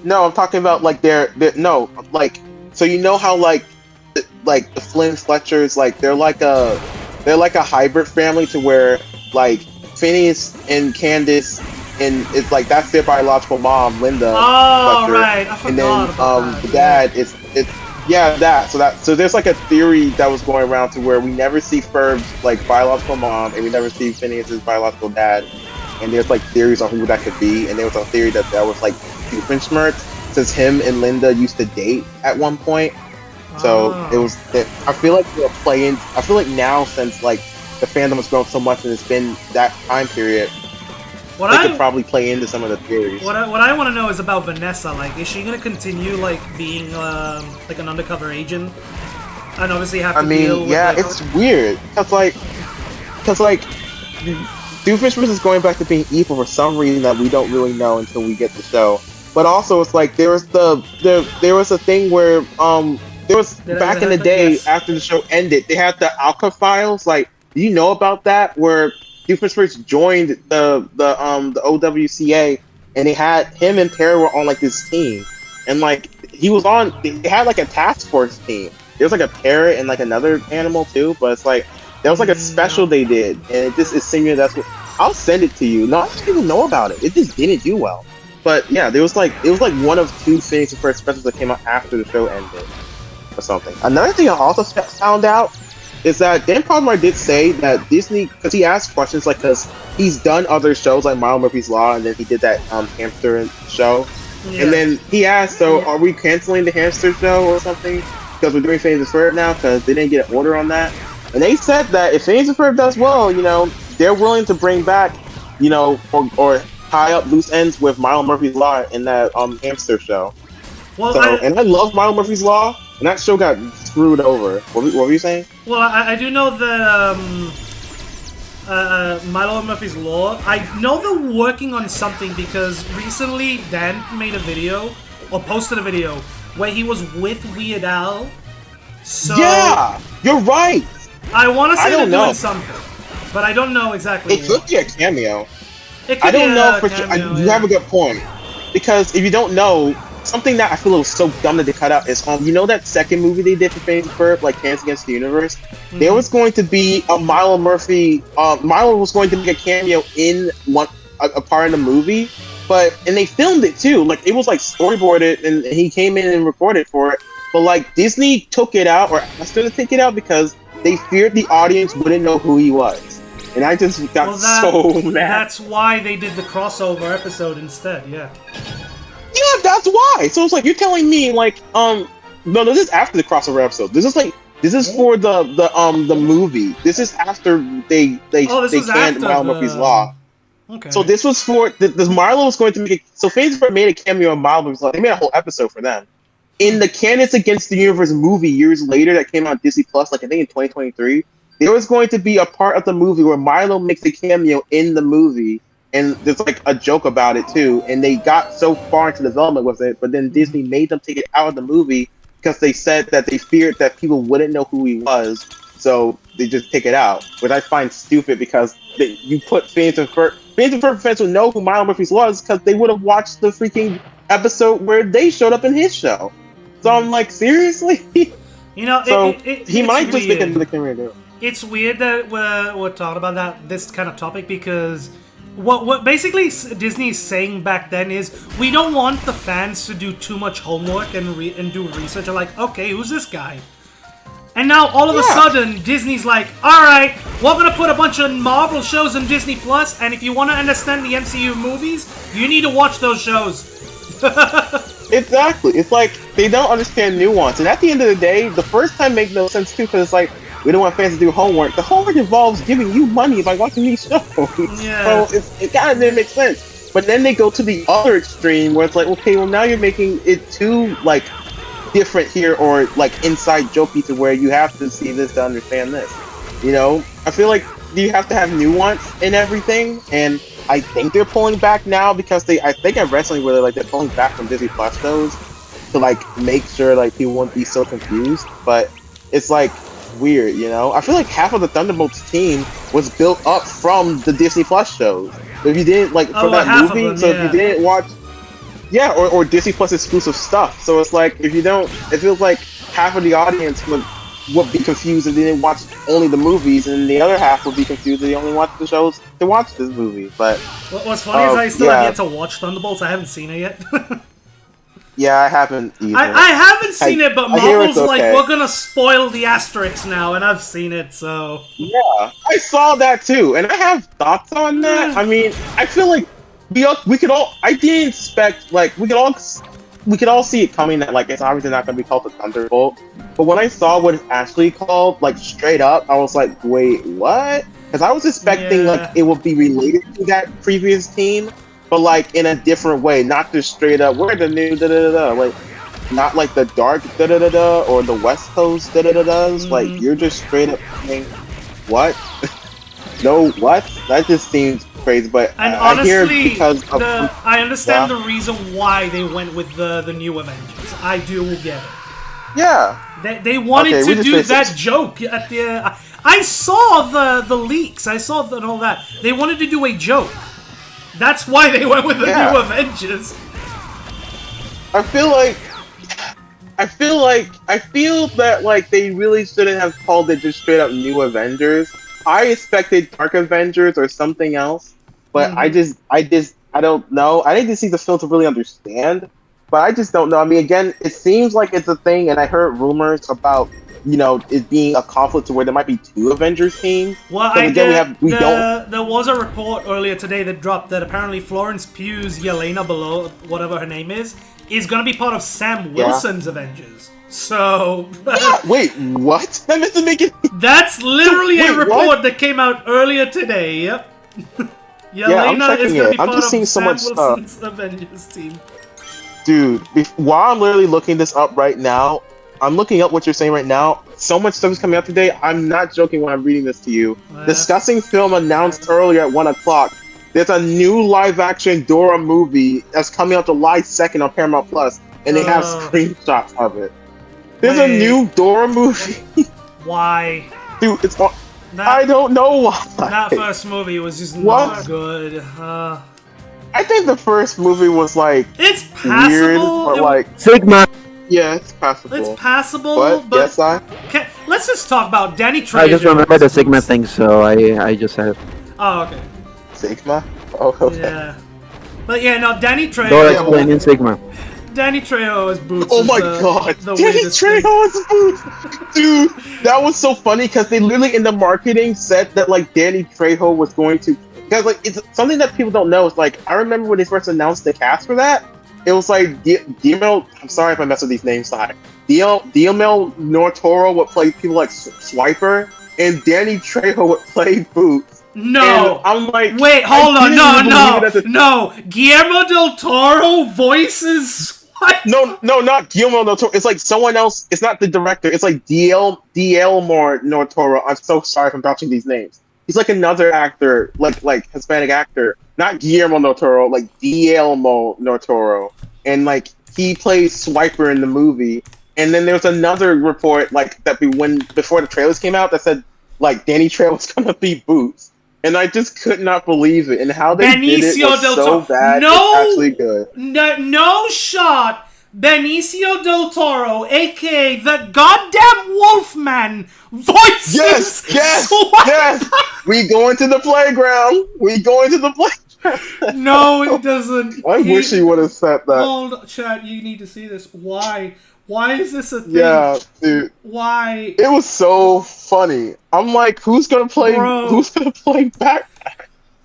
No, I'm talking about like their no, like, so you know how like the Flynn Fletchers, like they're like a hybrid family to where like Phineas and Candace, and it's like that's their biological mom, Linda Oh, Fletcher, right. I forgot and then about that. the dad is it's yeah, that so there's like a theory that was going around to where we never see Ferb's like biological mom and we never see Phineas's biological dad, and there's like theories on who that could be, and there was a theory that was like Doofenshmirtz, since him and Linda used to date at one point. So Oh. it was. I feel like they're playing. I feel like now, since like the fandom has grown so much and it's been that time period, What they I could probably play into some of the theories. what I want to know is about Vanessa. Like, is she gonna continue like being like an undercover agent, and obviously have to I deal mean, with yeah, the- it's weird because like Doofenshmirtz is going back to being evil for some reason that we don't really know until we get the show. But also, it's like there was a thing where there was back in the day Yes. after the show ended, they had the Alka files. Like, do you know about that? Where Doofenshmirtz joined the OWCA, and they had him and Perry were on like this team, and like he was on. They had like a task force team. There was like a parrot and like another animal too, but it's like there was like a special they did, and it just is similar. That's what I'll send it to you. Not many people know about it. It just didn't do well. But yeah, it was like one of two things for specials that came out after the show ended, or something. Another thing I also found out is that Dan Palmer did say that Disney, because he asked questions like, because he's done other shows like Mile Murphy's Law, and then he did that hamster show, Yeah. and then he asked, so are we canceling the hamster show or something because we're doing Phineas and Ferb now because they didn't get an order on that? And they said that if Phineas and Ferb does well, you know, they're willing to bring back, you know, or tie up loose ends with Mile Murphy's Law in that hamster show. well, So, and I love Mile Murphy's Law, and that show got screwed over. What were you saying? well, I do know that Milo Murphy's Law. I know they're working on something because recently Dan made a video or posted a video where he was with Weird Al. So Yeah, you're right. I want to I say they're don't know. doing something, but I don't know exactly. It could be a cameo. It I could don't be know a for sure. cameo, You yeah. have a good point. Because if you don't know, something that I feel was so dumb that they cut out is, you know that second movie they did for Phineas and Ferb, like Dance Against the Universe? There was going to be a Milo Murphy, Milo was going to make a cameo in a part of the movie, and they filmed it too. Like, it was like storyboarded, and he came in and recorded for it. But like, Disney took it out, or asked them to take it out because they feared the audience wouldn't know who he was. And I just got so mad. That's why they did the crossover episode instead. Yeah. Yeah, that's why. So it's like you're telling me like no, this is after the crossover episode. This is for the movie. This is after they Oh, this was canned after Milo the- Murphy's Law. Okay. So this was for the Milo was going to make so Phineas and Ferb made a cameo of Milo Murphy's Law. They made a whole episode for them. In the Candace Against the Universe movie years later that came out on Disney Plus, like I think in 2023, there was going to be a part of the movie where Milo makes a cameo in the movie, and there's like a joke about it too. And they got so far into development with it, but then Disney made them take it out of the movie because they said that they feared that people wouldn't know who he was, so they just take it out, which I find stupid because you put Phineas and Ferb. Phineas and Ferb fans would know who Milo Murphy's was because they would have watched the freaking episode where they showed up in his show. So I'm like, seriously? you know, So he he might just make another cameo. It's weird that we're talking about this kind of topic because what basically Disney is saying back then is we don't want the fans to do too much homework and do research. They're like, okay, who's this guy? And now all of a sudden Disney's like, all right, we're gonna put a bunch of Marvel shows on Disney Plus, and if you want to understand the MCU movies, you need to watch those shows. Exactly. It's like they don't understand nuance, and at the end of the day, the first time makes no sense too because it's like we don't want fans to do homework. The homework involves giving you money by watching these shows. Yeah. So it kind of didn't make sense. But then they go to the other extreme where it's like, okay, well now you're making it too like different here, or like inside jokey to where you have to see this to understand this. You know, I feel like you have to have nuance in everything, and I think they're pulling back now because I think at wrestling where they're pulling back from Disney Plus shows to like make sure like people won't be so confused. But it's like weird, you know? I feel like half of the Thunderbolts team was built up from the Disney Plus shows. So if you didn't like Oh, from well, that half of movie, them, so if yeah. you didn't watch, yeah, or Disney Plus exclusive stuff. So it's like if you don't, it feels like half of the audience would be confused if they didn't watch only the movies, and the other half would be confused if they only watched the shows to watch this movie. But What's funny is I still have yeah. yet to watch Thunderbolts. I haven't seen it yet. yeah, I haven't either. I haven't seen it, but I hear Marvel's it's like, okay. we're gonna spoil the asterisks now, and I've seen it, so... Yeah, I saw that too, and I have thoughts on that. I mean, I feel like we could all. I didn't expect like we could all see it coming that like it's obviously not gonna be called the Thunderbolt. But when I saw what it's actually called, like straight up, I was like, wait, what? Because I was expecting Yeah. like it would be related to that previous team, but like in a different way, not just straight up. We're the new da da da da. Like not like the dark da da da da or the West Coast da da da da's. Like you're just straight up saying, what? No, what? That just seems crazy. But And I hear honestly, because of I understand Yeah. the reason why they went with the new Avengers. I do get it. yeah. They wanted Okay, we to just do faced that it. joke at the... I saw the leaks. I saw and all that. They wanted to do a joke. That's why they went with the Yeah. new Avengers. I feel that like they really shouldn't have called it just straight up New Avengers. I expected Dark Avengers or something else, but I don't know. I need to see the film to really understand, but I just don't know. I mean, again, it seems like it's a thing, and I heard rumors about it being a conflict to where there might be two Avengers teams. Well, But again, there was a report earlier today that dropped that apparently Florence Pugh's Yelena below, whatever her name is going to be part of Sam Wilson's Avengers. So... Wait, what? That doesn't make it. That's literally Wait, a report what? that came out earlier today, yep. I'm Yelena is checking going to it. be I'm part just of seeing so Sam much stuff. Wilson's Avengers team. Dude, while I'm literally looking this up right now, I'm looking up what you're saying right now. So much stuff is coming out today. I'm not joking when I'm reading this to you. Yeah. Discussing film announced earlier at 1 o'clock. There's a new live-action Dora movie that's coming out July 2nd on Paramount Plus, and they have Oh. screenshots of it. There's a Wait. new Dora movie. Why? Dude, it's on. I That, don't know why. that first movie was just What? not good. I think the first movie was like It's weird, passable. but it- like Sigma. yeah, it's passable. it's passable, But but yes, let's just talk about Danny Trejo. I just remember the Sigma thing, so I just have Oh, okay. Sigma. Oh, okay. Yeah. But yeah, no, Danny Dora Trejo. explaining Sigma. Danny Trejo as Boots. Oh is my the, god, the Danny weirdest thing. Trejo is Boots! Dude, that was so funny because they literally in the marketing said that like Danny Trejo was going to, because like it's something that people don't know. It's like I remember when they first announced the cast for that, it was like Guillermo. I'm sorry if I mess with these names, sorry. Guillermo Nortoro would play people like Swiper, and Danny Trejo would play Boots. No. And I'm like, Wait, hold I on. didn't No, even no, believe it as a- no. Guillermo del Toro voices what? No, not Guillermo del Toro. It's like someone else. It's not the director. It's like DL Nortoro. I'm so sorry if I'm botching these names. He's like another actor, like Hispanic actor. Not Guillermo del Toro, like Guillermo Nortoro. And like he plays Swiper in the movie. And then there's another report like that before the trailers came out that said like Danny Trejo was gonna be Boots. And I just could not believe it. And how they did it Benicio was del so Toro. bad. No, It's actually good. no shot. Benicio del Toro, aka the goddamn Wolfman, voices. Yes. Swiper. We go into the playground. No, it doesn't. I wish he would have said that. Hold, chat. You need to see this. Why? Why is this a thing? Yeah, dude. Why? It was so funny. I'm like, who's gonna play? Bro. Who's gonna play back?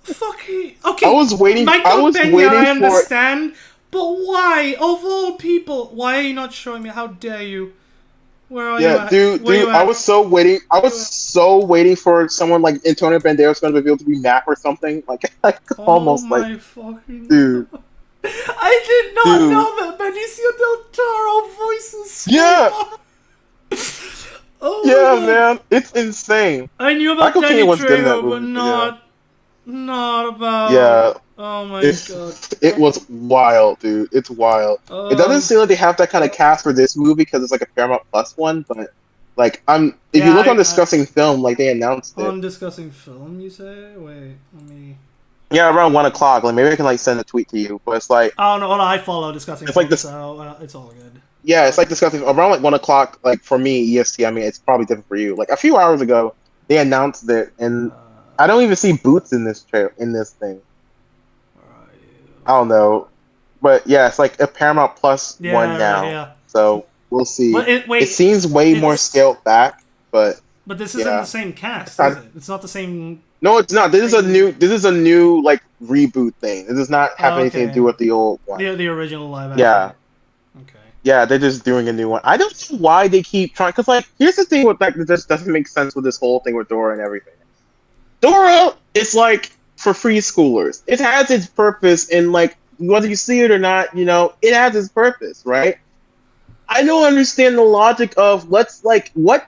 Fucking okay. I was waiting. Michael I was Peña, waiting I for. understand, but why? Of all people, why are you not showing me? How dare you? Where are you Yeah, at? dude. Where you I at? was so waiting. I was so waiting for someone like Antonio Banderas gonna reveal to be Mac or something. Like almost oh like, my fucking dude. I did not Dude. know that Benicio del Toro voices. Yeah. Oh Yeah, my God. man, it's insane. I knew about Michael Danny Peña was good in that Trejo, but movie, not about. Yeah, Oh my it's, god. it was wild, dude. It's wild. It doesn't seem like they have that kind of cast for this movie because it's like a Paramount Plus one, but Like if you Yeah, look on discussing film, like they announced it. On discussing film, you say? Wait, let me. Yeah, around 1 o'clock. Like maybe I can like send a tweet to you, but it's like Oh no, I follow discussing it's film, like this. so it's all good. Yeah, it's like discussing around like 1 o'clock. Like for me, EST. I mean, it's probably different for you. Like a few hours ago, they announced it, and I don't even see Boots in this in this thing. Where are you? I don't know, but yeah, it's like a Paramount Plus Yeah, one right, now. yeah. So we'll see. But It seems way more scaled back, but But this isn't yeah. the same cast, is it? It's not the same. No, it's not. This is a new like reboot thing. It does not have anything to do with the old one. The original live action. Yeah. Okay. Yeah, they're just doing a new one. I don't know why they keep trying. Cause like, here's the thing with like, that just doesn't make sense with this whole thing with Dora and everything. Dora is like for preschoolers. It has its purpose, and like whether you see it or not, you know, it has its purpose, right? I don't understand the logic of what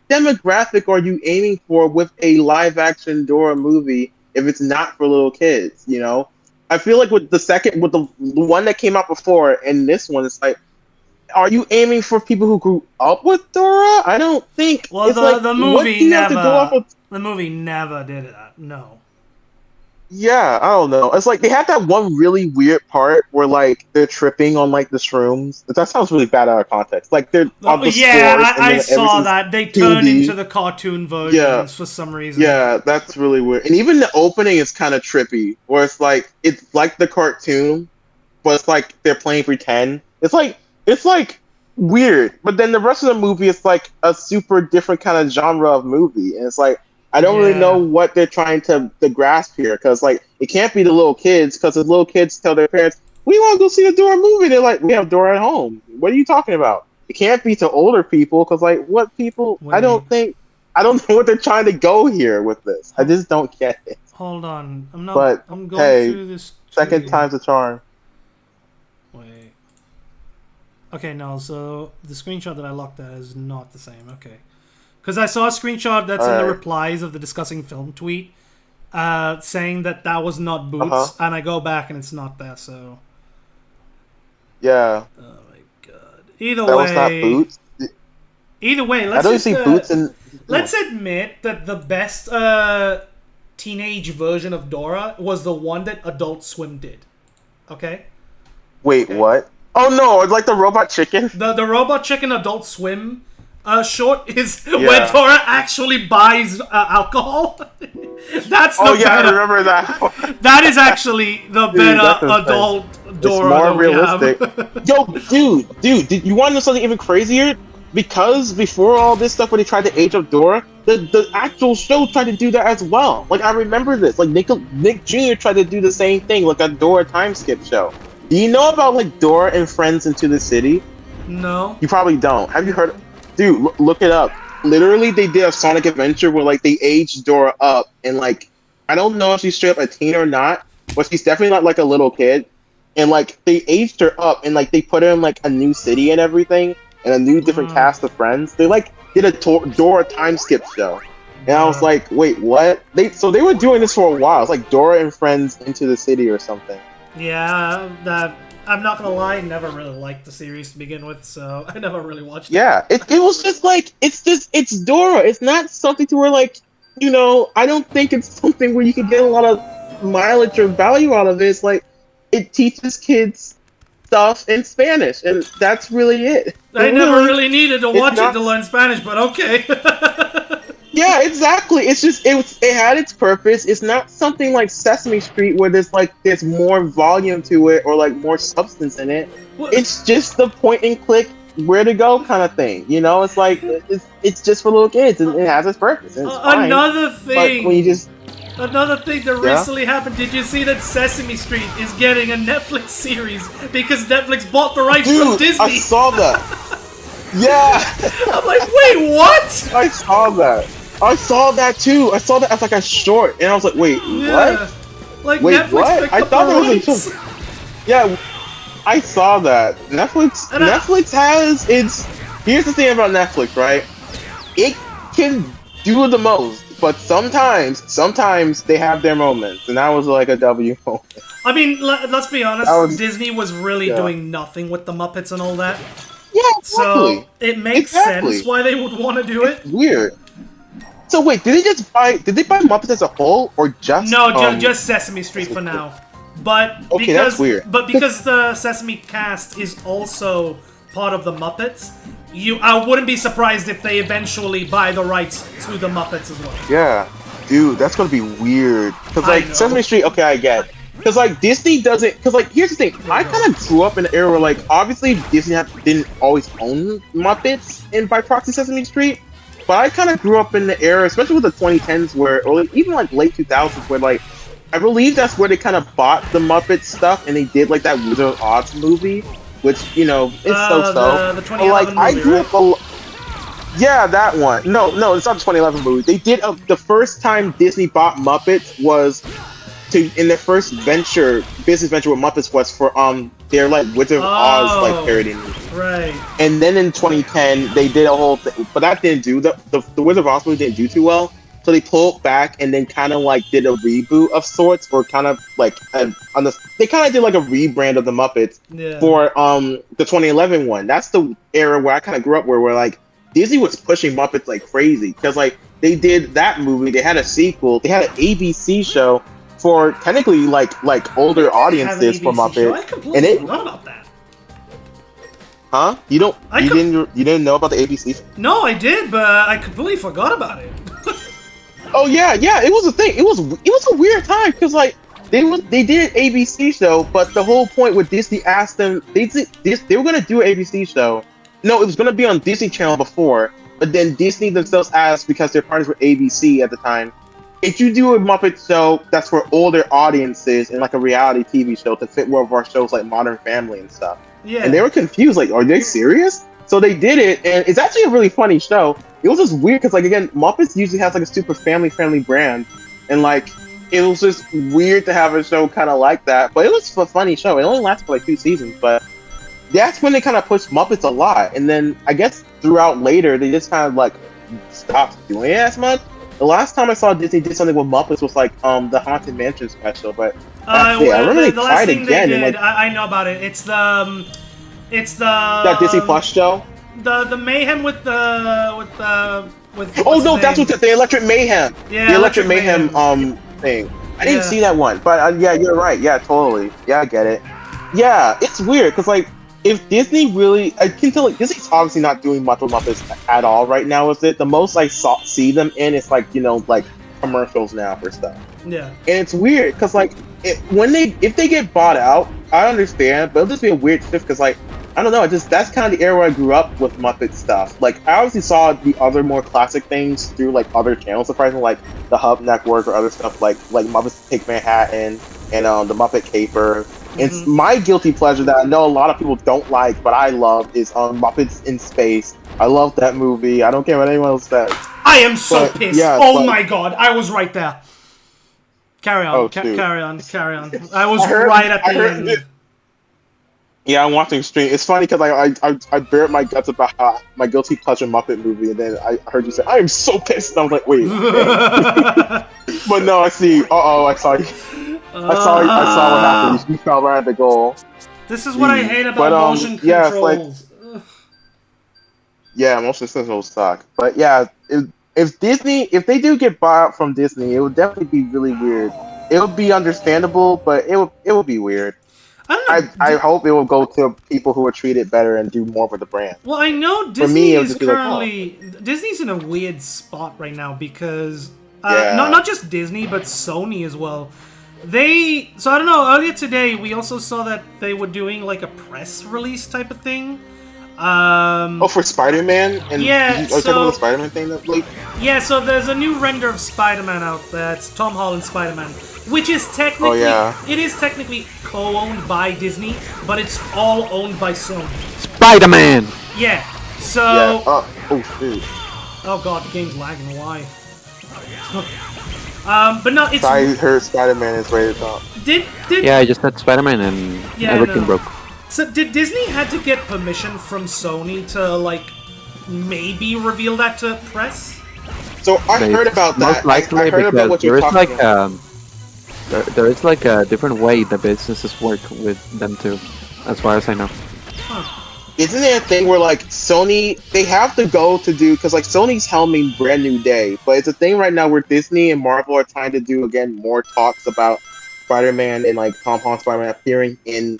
demographic are you aiming for with a live action Dora movie if it's not for little kids, you know? I feel like with the one that came out before and this one, it's like, are you aiming for people who grew up with Dora? I don't think. Well, it's the movie the movie never did that. No. Yeah, I don't know. It's like they had that one really weird part where like they're tripping on like the shrooms. That sounds really bad out of context. Like they're on the Yeah, stores, I saw everything's that. They turn 2D. into the cartoon versions for some reason. Yeah, that's really weird. And even the opening is kind of trippy, where it's like the cartoon, but it's like they're playing pretend. It's like weird. But then the rest of the movie is like a super different kind of genre of movie, and it's like I don't really know what they're trying to grasp here, because like it can't be the little kids, because the little kids tell their parents, "We want to go see the Dora movie." They're like, "We have Dora at home. What are you talking about?" It can't be to older people, because like what people? I don't know what they're trying to go here with this. I just don't get it. Hold on, I'm going through this. Second time's a charm. Wait. Okay, no. So the screenshot that I looked at is not the same. Okay. Because I saw a screenshot that's in the replies of the discussing film tweet, saying that was not Boots, and I go back and it's not there. So. Yeah. Oh my god. Either that way. Was not Boots. Either way, I don't see Boots in. Let's admit that the best teenage version of Dora was the one that Adult Swim did. Okay. Wait, what? Oh no! It's like the Robot Chicken. The Robot Chicken Adult Swim. Short is where Dora actually buys alcohol. That's the I remember that. That is actually the better adult Dora. It's more realistic. Yo, dude, did you want to know something even crazier? Because before all this stuff, when they tried to age up Dora, the actual show tried to do that as well. Like I remember this. Like Nick Jr. tried to do the same thing, like a Dora time skip show. Do you know about like Dora and Friends Into the City? No. You probably don't. Have you heard? Dude, look it up. Literally, they did a Sonic Adventure where like they aged Dora up, and like I don't know if she's straight up a teen or not, but she's definitely not like a little kid. And like they aged her up, and like they put her in like a new city and everything, and a new different cast of friends. They like did a Dora time skip show, and I was like, wait, what? They were doing this for a while. It's like Dora and Friends Into the City or something. Yeah, I'm not gonna lie, I never really liked the series to begin with, so I never really watched it. Yeah, it was just like, it's Dora. It's not something to where, like, you know, I don't think it's something where you can get a lot of mileage or value out of it. It's like, it teaches kids stuff in Spanish, and that's really it. I never really needed to watch it to learn Spanish, but okay. Yeah, exactly. It's just it had its purpose. It's not something like Sesame Street where there's more volume to it or like more substance in it. It's just the point and click where to go kind of thing. You know, it's like it's just for little kids and it has its purpose. And it's fine. Another thing. But when you just Another thing that recently happened, did you see that Sesame Street is getting a Netflix series because Netflix bought the rights from Disney? I saw that. Yeah. I'm like, wait, what? I saw that. I saw that too. I saw that as like a short, and I was like, wait, what? Like wait, Netflix what? picked I up thought the there was rights. Yeah, I saw that. Netflix has its. Here's the thing about Netflix, right? It can do the most, but sometimes they have their moments, and that was like a W moment. I mean, let's be honest. was- Disney was really doing nothing with the Muppets and all that. Yeah, So exactly. it makes Exactly. sense why they would want to do it. Weird. So wait, did they buy Muppets as a whole or just No, just Sesame Street for now. But Okay, that's weird. because the Sesame cast is also part of the Muppets, I wouldn't be surprised if they eventually buy the rights to the Muppets as well. Yeah, dude, that's gonna be weird. Cause I like know. Sesame Street, okay, I get. Cause like Disney doesn't. Cause like here's the thing, I kind of grew up in an era where like obviously Disney didn't always own Muppets in by proxy Sesame Street, but I kind of grew up in the era, especially with the 2010s, or even like late 2000s, where like I believe that's where they kind of bought the Muppet stuff and they did like that Wizard of Oz movie, which is so-so. The But like 2011 I movie, grew right? up. Yeah, that one. No, it's not the 2011 movie. They did the first time Disney bought Muppets was in their first business venture with Muppets was for their like Wizard of Oz like parody movie. Right. And then in 2010 they did a whole thing, but that didn't do the Wizard of Oz movie didn't do too well. So they pulled back and then kind of like did a reboot of sorts, or kind of like they kind of did like a rebrand of the Muppets for the 2011 one. That's the era where I kind of grew up where like Disney was pushing Muppets like crazy, because like they did that movie, they had a sequel, they had an ABC show for technically like older audiences for Muppets. I completely forgot about that. Huh? You didn't know about the ABC? No, I did, but I completely forgot about it. Oh yeah, it was a thing. It was a weird time because like they did an ABC show, but the whole point with Disney asked them they were gonna do an ABC show. No, it was gonna be on Disney Channel before, but then Disney themselves asked, because their partners were ABC at the time, if you do a Muppet show that's for older audiences and like a reality TV show to fit more of our shows like Modern Family and stuff. Yeah. And they were confused, like, are they serious? So they did it, and it's actually a really funny show. It was just weird because, like, again, Muppets usually has like a super family-friendly brand, and like it was just weird to have a show kind of like that. But it was a funny show. It only lasted for like 2 seasons, but that's when they kind of pushed Muppets a lot. And then I guess throughout later, they just kind of like stopped doing it as much. The last time I saw Disney did something with Muppets was like the Haunted Mansion special, but that's it. I remember they tried again. They did, and, like, I know about it. It's the that Disney Plus show. The mayhem with Oh no, that's what the Electric Mayhem. Yeah, the Electric Mayhem thing. I didn't see that one, but yeah, you're right. Yeah, totally. Yeah, I get it. Yeah, it's weird because like if Disney really, I can tell like Disney's obviously not doing much with Muppets at all right now. Is it the most I see them in? It's like like commercials now for stuff. Yeah. And it's weird because like if they get bought out, I understand, but it'll just be a weird shift because like I don't know, that's kind of the era where I grew up with Muppet stuff. Like I obviously saw the other more classic things through like other channels, surprisingly, like the Hub Network or other stuff like Muppets Take Manhattan and the Muppet Caper. It's my guilty pleasure that I know a lot of people don't like, but I love is Muppets in Space. I love that movie. I don't care what anyone else says. I am so pissed. Yeah, my god, I was right there. Carry on. Oh, carry on. I was right at the end. Yeah, I'm watching stream. It's funny because I bared my guts about how my guilty pleasure Muppet movie, and then I heard you say, "I am so pissed." And I was like, "Wait." But no, I see. I saw you. I saw what happened. You fell right at the goal. This is what I hate about motion controls. Yeah, motion controls suck. But yeah, if they do get bought out from Disney, it would definitely be really weird. It would be understandable, but it would be weird. I don't know. I hope it will go to people who are treated better and do more for the brand. Well, I know Disney is currently Disney's in a weird spot right now because not just Disney but Sony as well. So I don't know. Earlier today, we also saw that they were doing like a press release type of thing. For Spider-Man? And yeah. Are you talking about the Spider-Man thing that like? Yeah. So there's a new render of Spider-Man out there. It's Tom Holland's Spider-Man, which is technically it is technically co-owned by Disney, but it's all owned by Sony. Spider-Man. Yeah. So. Yeah. Oh shoot. Oh god, the game's lagging. Why? But no, it's. I heard Spider-Man is rated top. Yeah, I just had Spider-Man and everything broke. So did Disney had to get permission from Sony to like maybe reveal that to press? So I heard about that. Most likely I heard about what you're talking about. There is like a different way the businesses work with them too, as far as I know. Huh. isn't it a thing where like Sony they have to go to do because like Sony's helming Brand New Day, but it's a thing right now where Disney and Marvel are trying to do again more talks about Spider-Man and like Tom Holland Spider-Man appearing in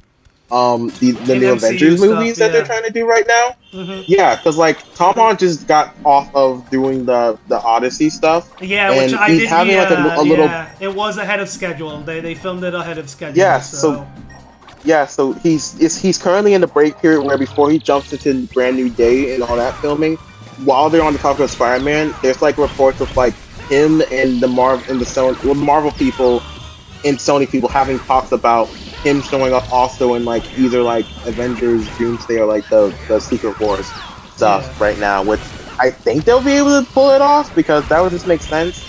the In new MCU Avengers stuff, movies that they're yeah. trying to do right now. Hmm. Yeah, because like Tom Holland just got off of doing the Odyssey stuff, Yeah, which and I he's did having hear. like a little Yeah, it was ahead of schedule. They filmed it ahead of schedule. yeah. So So he's currently in the break period where before he jumps into Brand New Day and all that filming, while they're on the topic of Spider-Man, there's like reports of like him and the Marvel people and Sony people having talks about him showing up also in like either like Avengers, Doomsday, or like the Secret Wars stuff Yeah. right now, which I think they'll be able to pull it off because that would just make sense.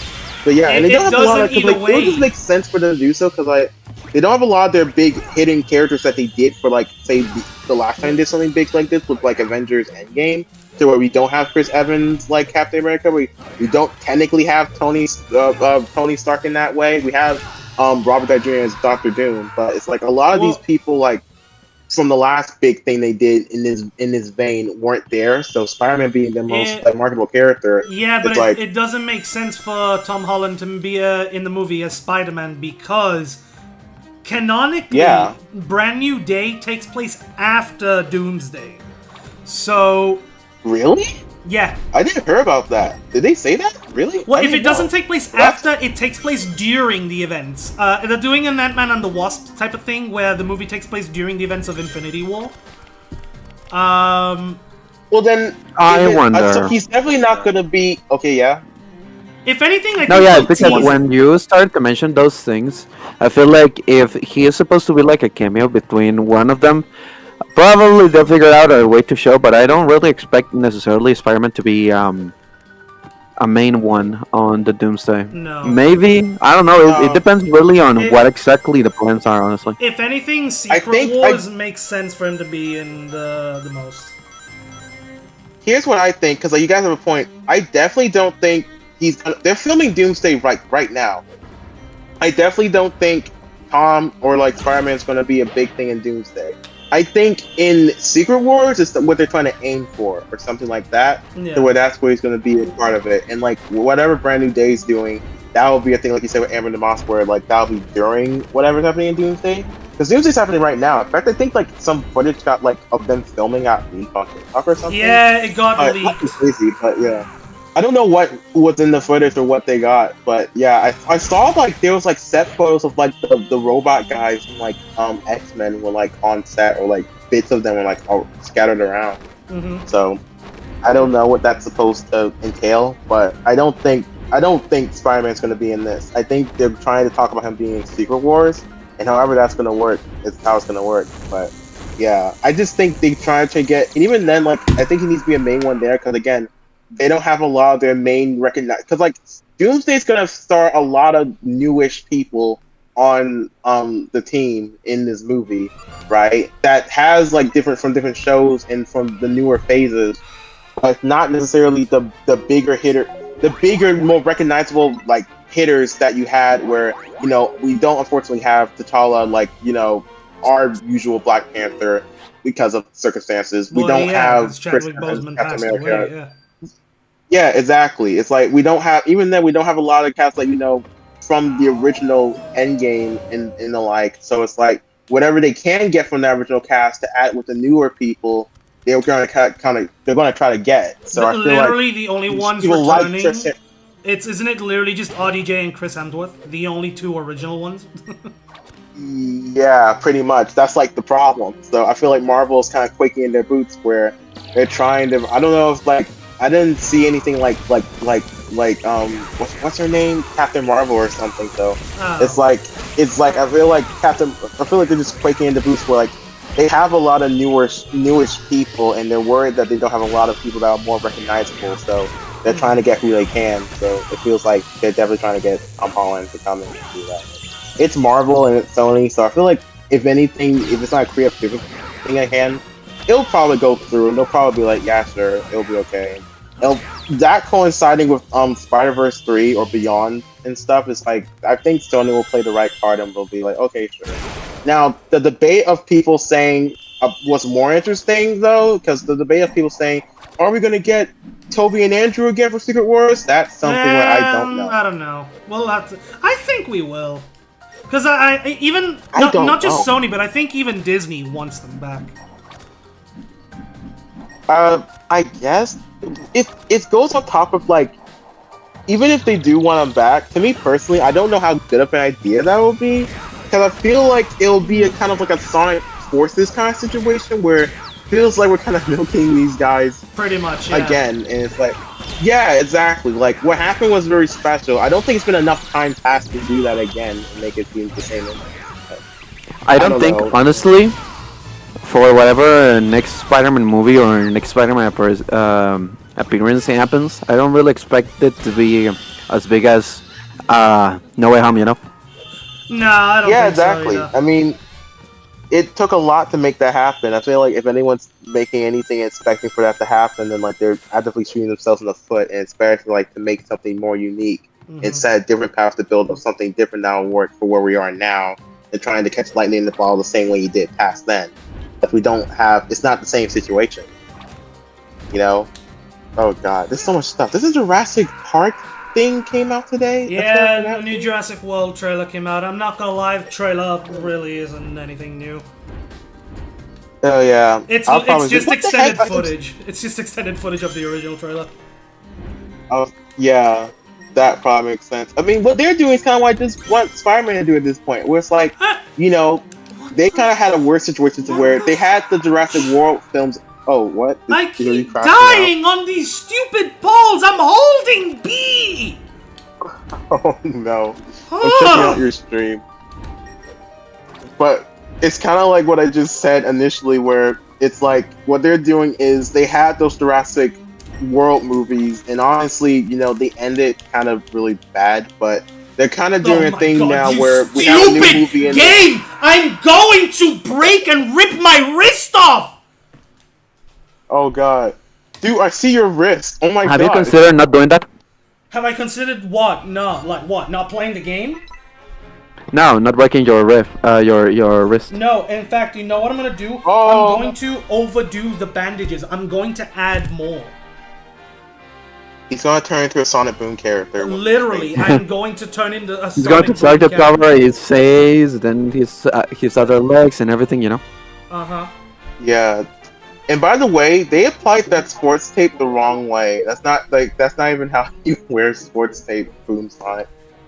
But yeah, and they It don't have a lot of doesn't because either like it would just way. make sense for them to do so because like they don't have a lot of their big hidden characters that they did for like say the last time they did something big like this with like Avengers Endgame, to where we don't have Chris Evans like Captain America, we don't technically have Tony Stark in that way. We have Robert Downey Jr. as Doctor Doom, but it's like a lot of these Well, people like from the last big thing they did in this vein weren't there. So Spider-Man being the most it, like marketable character, yeah, but it's like it doesn't make sense for Tom Holland to be in the movie as Spider-Man because canonically, yeah. Brand New Day takes place after Doomsday. So Really? yeah. I didn't hear about that. Did they say that? Really? Well, I if didn't it doesn't know. take place Well, that's- after, it takes place during the events. They're doing an Ant-Man and the Wasp type of thing where the movie takes place during the events of Infinity War. Well then, I wonder. So he's definitely not gonna be okay. Yeah. If anything, I think No, yeah, they'll it's because tease when you start to mention those things, I feel like if he is supposed to be like a cameo between one of them, probably they'll figure out a way to show. But I don't really expect necessarily Spider-Man to be a main one on the Doomsday. No. Maybe, I don't know. It depends really on It- what exactly the plans are. Honestly, If anything, Secret think Wars makes sense for him to be in the most. Here's what I think, because like, you guys have a point. I definitely don't think they're filming Doomsday right now. I definitely don't think Tom or like Spider-Man's gonna be a big thing in Doomsday. I think in Secret Wars is what they're trying to aim for, or something like that. Yeah. To where that's where he's gonna be a part of it, and like whatever Brand New Day's doing, that will be a thing, like you said with Amber the Moss, where like that'll be during whatever's happening in Doomsday. Because Doomsday's happening right now. In fact, I think like some footage got like of them filming at leaked on TikTok or something. Yeah, it got Not leaked. crazy, but yeah. I don't know what was in the footage or what they got, but yeah, I saw like there was like set photos of like the robot guys from like X-Men were like on set, or like bits of them were like all scattered around. Hmm. So I don't know what that's supposed to entail, but I don't think Spider-Man's going to be in this. I think they're trying to talk about him being in Secret Wars, and however that's going to work is how it's going to work. But yeah, I just think they try to get, and even then, like I think he needs to be a main one there because again, they don't have a lot of their main recognized. Because like Doomsday's going to start a lot of newish people on the team in this movie, right? That has like different shows and from the newer phases, but not necessarily the bigger hitter, the bigger, more recognizable like hitters that you had. Where we don't unfortunately have T'Challa, like our usual Black Panther because of circumstances. We don't have because Chadwick Chris Evans, Boseman Captain passed America. away. Yeah. Yeah, exactly. It's like we don't have, even then we don't have a lot of cast like from the original Endgame and the like. So it's like whatever they can get from the original cast to add with the newer people, they're going to they're going to try to get. So I feel Literally like the only ones people like returning. Chris- Isn't it literally just RDJ and Chris Hemsworth, the only two original ones? Yeah, pretty much. That's like the problem. So I feel like Marvel's kind of quaking in their boots where they're trying to. I don't know if like I didn't see anything like what's her name, Captain Marvel or something. So Oh. it's like I feel like they're just quaking in the boots where like they have a lot of newish people and they're worried that they don't have a lot of people that are more recognizable. So they're trying to get who they can. So it feels like they're definitely trying to get Tom Holland to come in and do that. It's Marvel and it's Sony, so I feel like if anything, if it's not a creative thing at hand, it'll probably go through and they'll probably be like, yeah, sure, it'll be okay. That coinciding with Spider-Verse 3 or beyond and stuff is like, I think Sony will play the right card and will be like, okay, sure. Now, the debate of people saying what's more interesting though, because the debate of people saying, "Are we gonna get Toby and Andrew again for Secret Wars?" That's something where I don't know. I don't know. We'll have to. I think we will, because I even I don't not just know. Sony, but I think even Disney wants them back. I guess it goes on top of like, even if they do want them back, to me personally, I don't know how good of an idea that will be, because I feel like it'll be a kind of like a Sonic Forces kind of situation where it feels like we're kind of milking these guys Pretty much, yeah. again, and it's like, yeah, exactly. Like what happened was very special. I don't think it's been enough time passed to do that again and make it seem the same. I don't think, know. honestly, for whatever next Spider-Man movie or next Spider-Man appearance happens, I don't really expect it to be as big as No Way Home, you know? No, I don't Yeah, think exactly. so. I mean, it took a lot to make that happen. I feel like if anyone's making anything expecting for that to happen, then like they're actively shooting themselves in the foot, and it's better to like to make something more unique and set different paths to build up something different that will work for where we are now, than trying to catch lightning in the ball the same way you did past then. If we don't have, it's not the same situation. You know? Oh god, there's so much stuff. This is Jurassic Park thing came out today. Yeah, the new Jurassic World trailer came out. I'm not gonna lie, the trailer really isn't anything new. Oh yeah, It's I'll probably just what the extended heck? footage. It's just extended footage of the original trailer. Yeah, that probably makes sense. I mean, what they're doing is kind of what I just want Spider-Man to do at this point, where it's like, you know, they kind of had a worse situation to where they had the Jurassic World films. Oh, what? I Did you keep crash now? dying on these stupid poles. I'm holding B. Oh no, I'm checking out your stream. But it's kind of like what I just said initially, where it's like what they're doing is they had those Jurassic World movies, and honestly, you know, they ended kind of really bad, but they're kind of doing a thing now where we have a new movie in game. I'm going to break and rip my wrist off. Oh god. Dude, I see your wrist. Oh my god. Have you considered not doing that? Have I considered what? No, like what? Not playing the game? No, not breaking your your wrist. No, in fact, you know what I'm gonna do? Oh. I'm going to overdo the bandages. I'm going to add more. He's gonna turn into a Sonic Boom character. Literally, I'm going to turn into a He's going to Sonic start to Boom character. cover his face, then his other legs and everything, you know. Uh-huh. Yeah. And by the way, they applied that sports tape the wrong way. That's not even how you wear sports tape, Boom Sonic.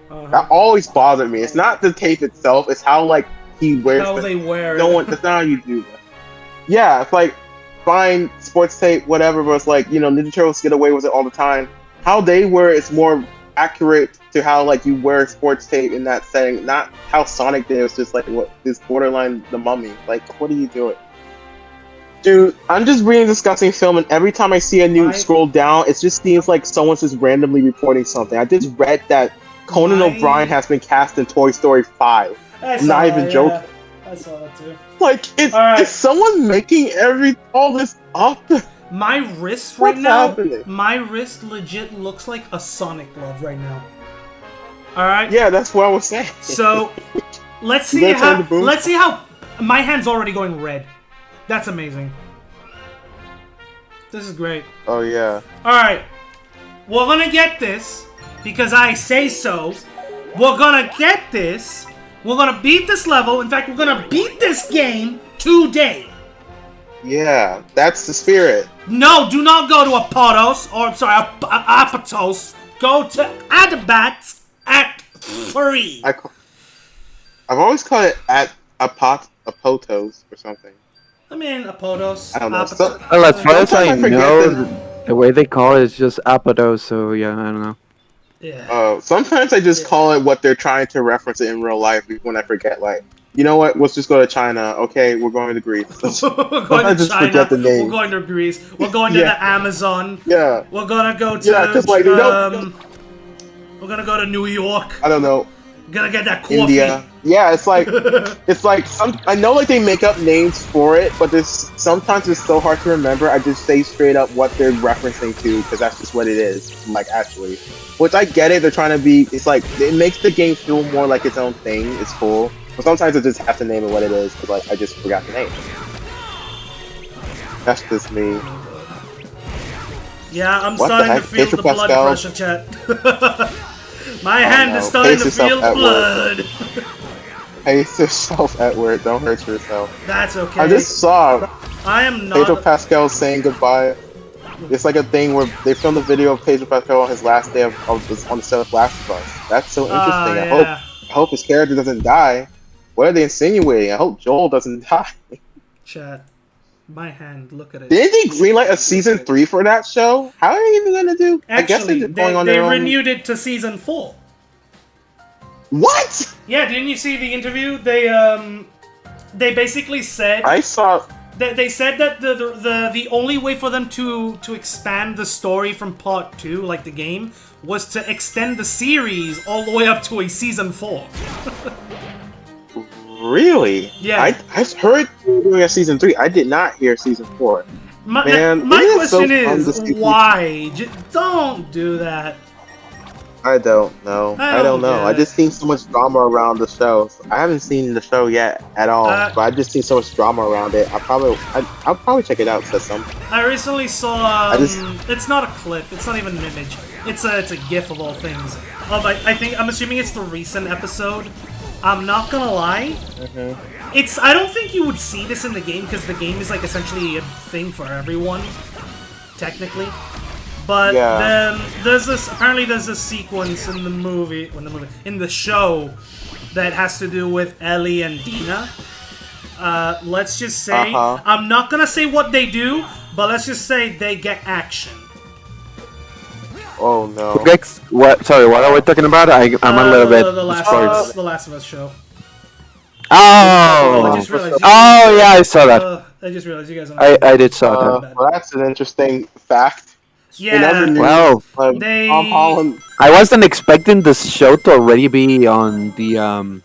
That always bothered me. It's not the tape itself, it's how like he wears How the they wear it. No one that's not how you do that. Yeah, it's like fine sports tape, whatever, but it's like, you know, Ninja Turtles get away with it all the time. How they wear it's more accurate to how like you wear sports tape in that setting, not how Sonic did. It's just like what this borderline the Mummy. Like, what are you doing? Dude, I'm just reading discussing film, and every time I see a new scroll down, it just seems like someone's just randomly reporting something. I just read that Conan O'Brien has been cast in Toy Story 5. I'm not even joking. I saw that too. Like, is someone making all this up? My wrist What's right now, happening? my wrist legit looks like a Sonic glove right now. Alright? Yeah, that's what I was saying. So, let's see how my hand's already going red. That's amazing. This is great. Oh, yeah. Alright. We're gonna get this, because I say so. We're gonna get this. We're gonna beat this level. In fact, we're gonna beat this game today. Yeah, that's the spirit. No, do not go to Apotos, or I'm sorry, Apotos. Go to Adabats at 3. I've always called it at Apotos or something. I mean, Apotos. I don't know. Well, as far as I Sometimes I forget know, that- the way they call it is just Apodos, so yeah, I don't know. Yeah. Sometimes I just call it what they're trying to reference it in real life when I forget, like, you know what, let's just go to China. Okay, we're going to Greece. We're going I to just China. forget the name. We're going to Greece. We're going to the Amazon. Yeah. We're gonna go to Yeah, 'cause, like, they don't- we're gonna go to New York. I don't know. Gonna get that coffee. India. Yeah, it's like I know like they make up names for it, but this sometimes it's so hard to remember. I just say straight up what they're referencing to because that's just what it is. Like actually, which I get it. They're trying to be. It's like it makes the game feel more like its own thing. It's cool, but sometimes I just have to name it what it is because like I just forgot the name. That's just me. Yeah, I'm What the starting to heck? feel Pedro the blood Pascal? pressure, chat. My hand no. is starting Pace to yourself feel the at blood. Pace yourself at work. Don't hurt yourself. That's okay. I just saw I am Pedro not. Pascal saying goodbye. It's like a thing where they filmed a video of Pedro Pascal on his last day on the set of Last of Us. That's so interesting. Yeah. I hope his character doesn't die. What are they insinuating? I hope Joel doesn't die. Chat. My hand. Look at it. Didn't they greenlight a season 3 for that show? How are they even gonna do? I guess Actually, they're going on they their own. renewed it to season 4. What? Yeah, didn't you see the interview? They basically said I saw. they said that the only way for them to expand the story from part 2, like the game, was to extend the series all the way up to a season 4. Really? Yeah. I heard they were doing a season 3. I did not hear season 4. My Man, my isn't it so question fun to is, see- why? Don't do that. I don't know. I don't know. I get it. just seen so much drama around the show. I haven't seen the show yet at all, but I just seen so much drama around it. I'll probably check it out. Says some. I recently saw. just- It's not a clip. It's not even an image. It's a GIF of all things. Of I'm assuming it's the recent episode. I'm not gonna lie. I don't think you would see this in the game because the game is like essentially a thing for everyone, technically. But Yeah. then there's this sequence in the movie, in the show, that has to do with Ellie and Dina. Let's just say, I'm not gonna say what they do, but let's just say they get action. Oh no. Rex, what? Sorry, what are we talking about? I'm a little bit. The Last of Us show. Oh, I just realized. oh yeah, I saw that. I just realized you guys. I did saw that. Well, that's an interesting fact. Yeah. Never knew, Well, like, They- Tom Holland. I wasn't expecting this show to already be on the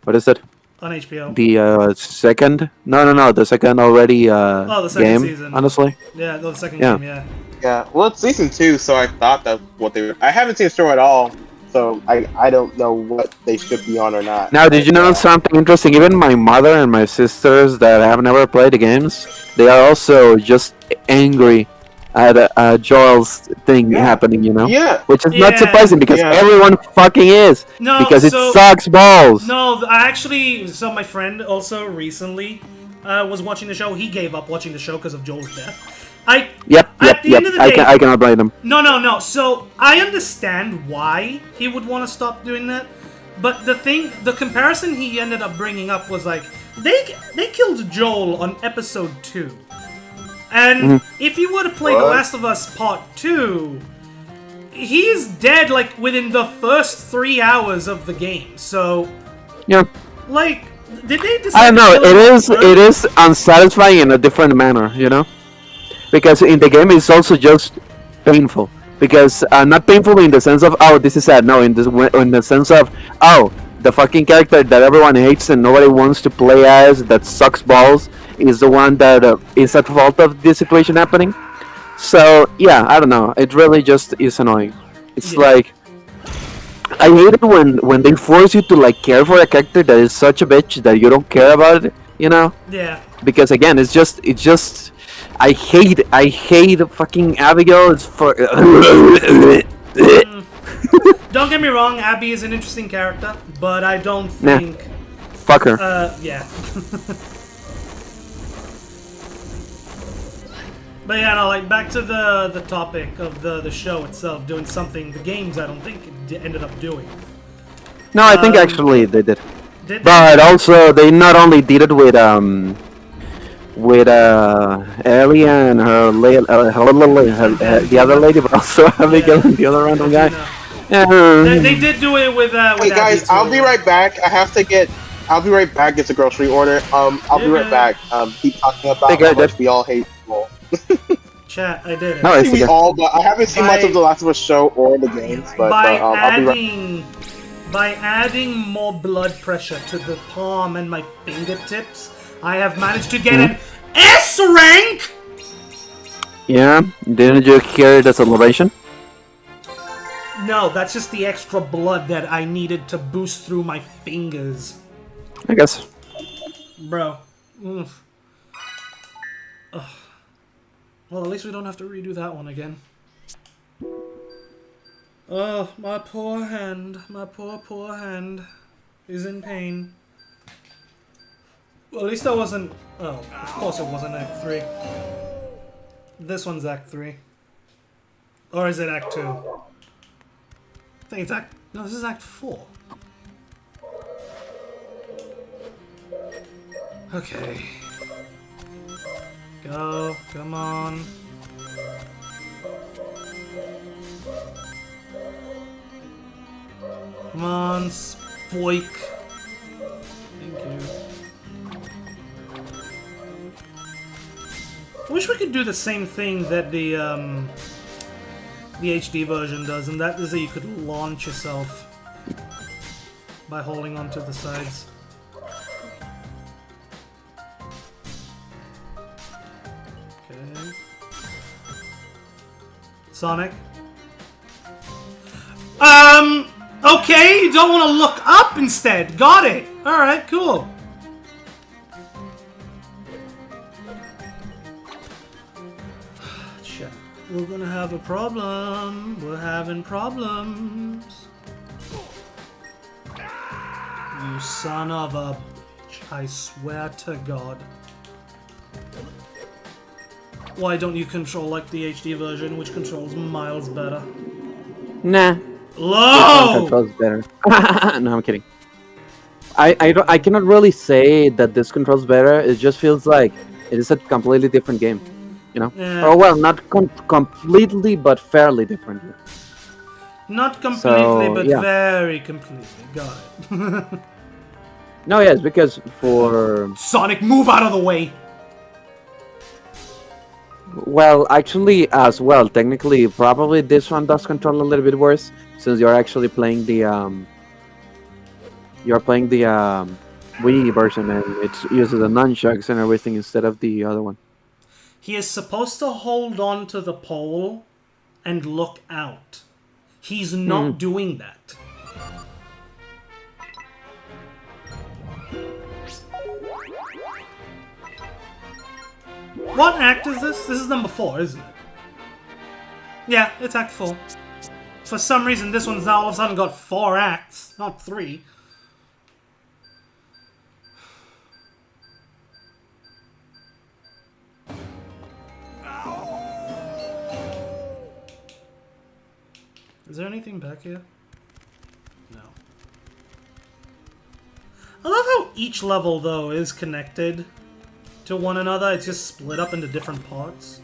what is it? On HBO. The second? No, the second already the second game. season. Honestly, Yeah, the second Yeah. game. Yeah. Yeah, well, it's season 2, so I thought that's what they were. I haven't seen the show at all, so I don't know what they should be on or not. now did you know But, something interesting? Even my mother and my sisters that have never played the games, they are also just angry at Joel's thing Yeah. happening. You know. Yeah. Which is not Yeah. surprising because Yeah. everyone fucking is. No, because it so- sucks balls. No, I actually. So my friend also recently was watching the show. He gave up watching the show because of Joel's death. Yep. At the end of the day- I cannot blame them. No. So I understand why he would want to stop doing that, but the comparison he ended up bringing up was like they killed Joel on episode 2, and if you were to play The What? Last of Us Part 2, he's dead like within the first 3 hours of the game. So Yeah. like, did they decide? I don't know. to kill him first? It is unsatisfying in a different manner, you know, because in the game it's also just painful. Because not painful in the sense of this is sad. No, in the sense of the fucking character that everyone hates and nobody wants to play as, that sucks balls, is the one that is at fault of this situation happening. So yeah, I don't know. It really just is annoying. It's like, I hate it when they force you to like care for a character that is such a bitch that you don't care about it, you know? Yeah. Because again, it's just I hate fucking Abigail. It's for Don't get me wrong, Abby is an interesting character, but I don't Nah. think. fuck her. Yeah. But yeah, no, like back to the topic of the show itself, doing something the games I don't think it ended up doing. No, I think actually they did. Did they? But also they not only did it with Ellie and the other lady, but also Abigail and the other random guy. They did do it with Hey Abby guys, too. I'll be right back. I'll be right back. It's a grocery order. I'll be right back. Keep talking about Okay, how much good. we all hate people. Chat, I did it. No, it's We okay. all, but I haven't seen much By- of the Last of Us show or the games. But by I'll be right. adding more blood pressure to the palm and my fingertips, I have managed to get an S rank. Yeah, didn't you hear the celebration? No, that's just the extra blood that I needed to boost through my fingers, I guess. bro. Oof. Ugh. Well, at least we don't have to redo that one again. Oh, my poor hand. My poor hand is in pain. Well, at least that wasn't... Oh, of course it wasn't Act 3. This one's Act 3. Or is it Act 2? I think it's Act... No, this is Act 4. Okay. Go. Come on. Come on, Spoik. Thank you. I wish we could do the same thing that the HD version does, and that is that you could launch yourself by holding onto the sides. Okay. Sonic. Okay, you don't want to look up instead. Got it. Alright, cool. Shit. We're gonna have a problem. We're having problems. You son of a bitch. I swear to God. Why don't you control like the HD version, which controls miles better? Nah. Low! Controls better. No, I'm kidding. I cannot really say that this controls better. It just feels like it is a completely different game. You know? Yeah. Or well, not completely, but fairly different. Not completely, but yeah. very completely. Got it. No, yes, because for... Sonic, move out of the way! Well, actually, as well, technically, probably this one does control a little bit worse, since you're actually playing the Wii version, and it uses the nunchucks and everything instead of the other one. He is supposed to hold on to the pole and look out. He's not doing that. What act is this? This is number 4, isn't it? Yeah, it's Act 4. For some reason, this one's now all of a sudden got 4 acts, not 3. Is there anything back here? No. I love how each level, though, is connected to one another. It's just split up into different parts.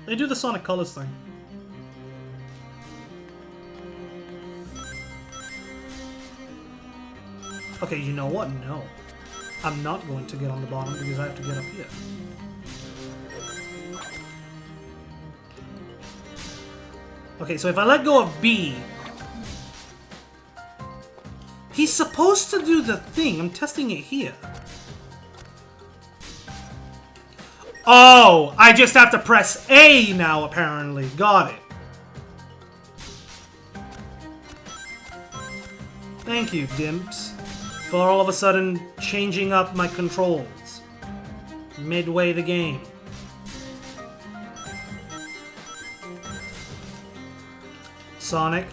They do the Sonic Colors thing. Okay, you know what? No. I'm not going to get on the bottom because I have to get up here. Okay, so if I let go of B... He's supposed to do the thing. I'm testing it here. Oh! I just have to press A now, apparently. Got it. Thank you, Dimps, for all of a sudden changing up my controls midway the game. Sonic.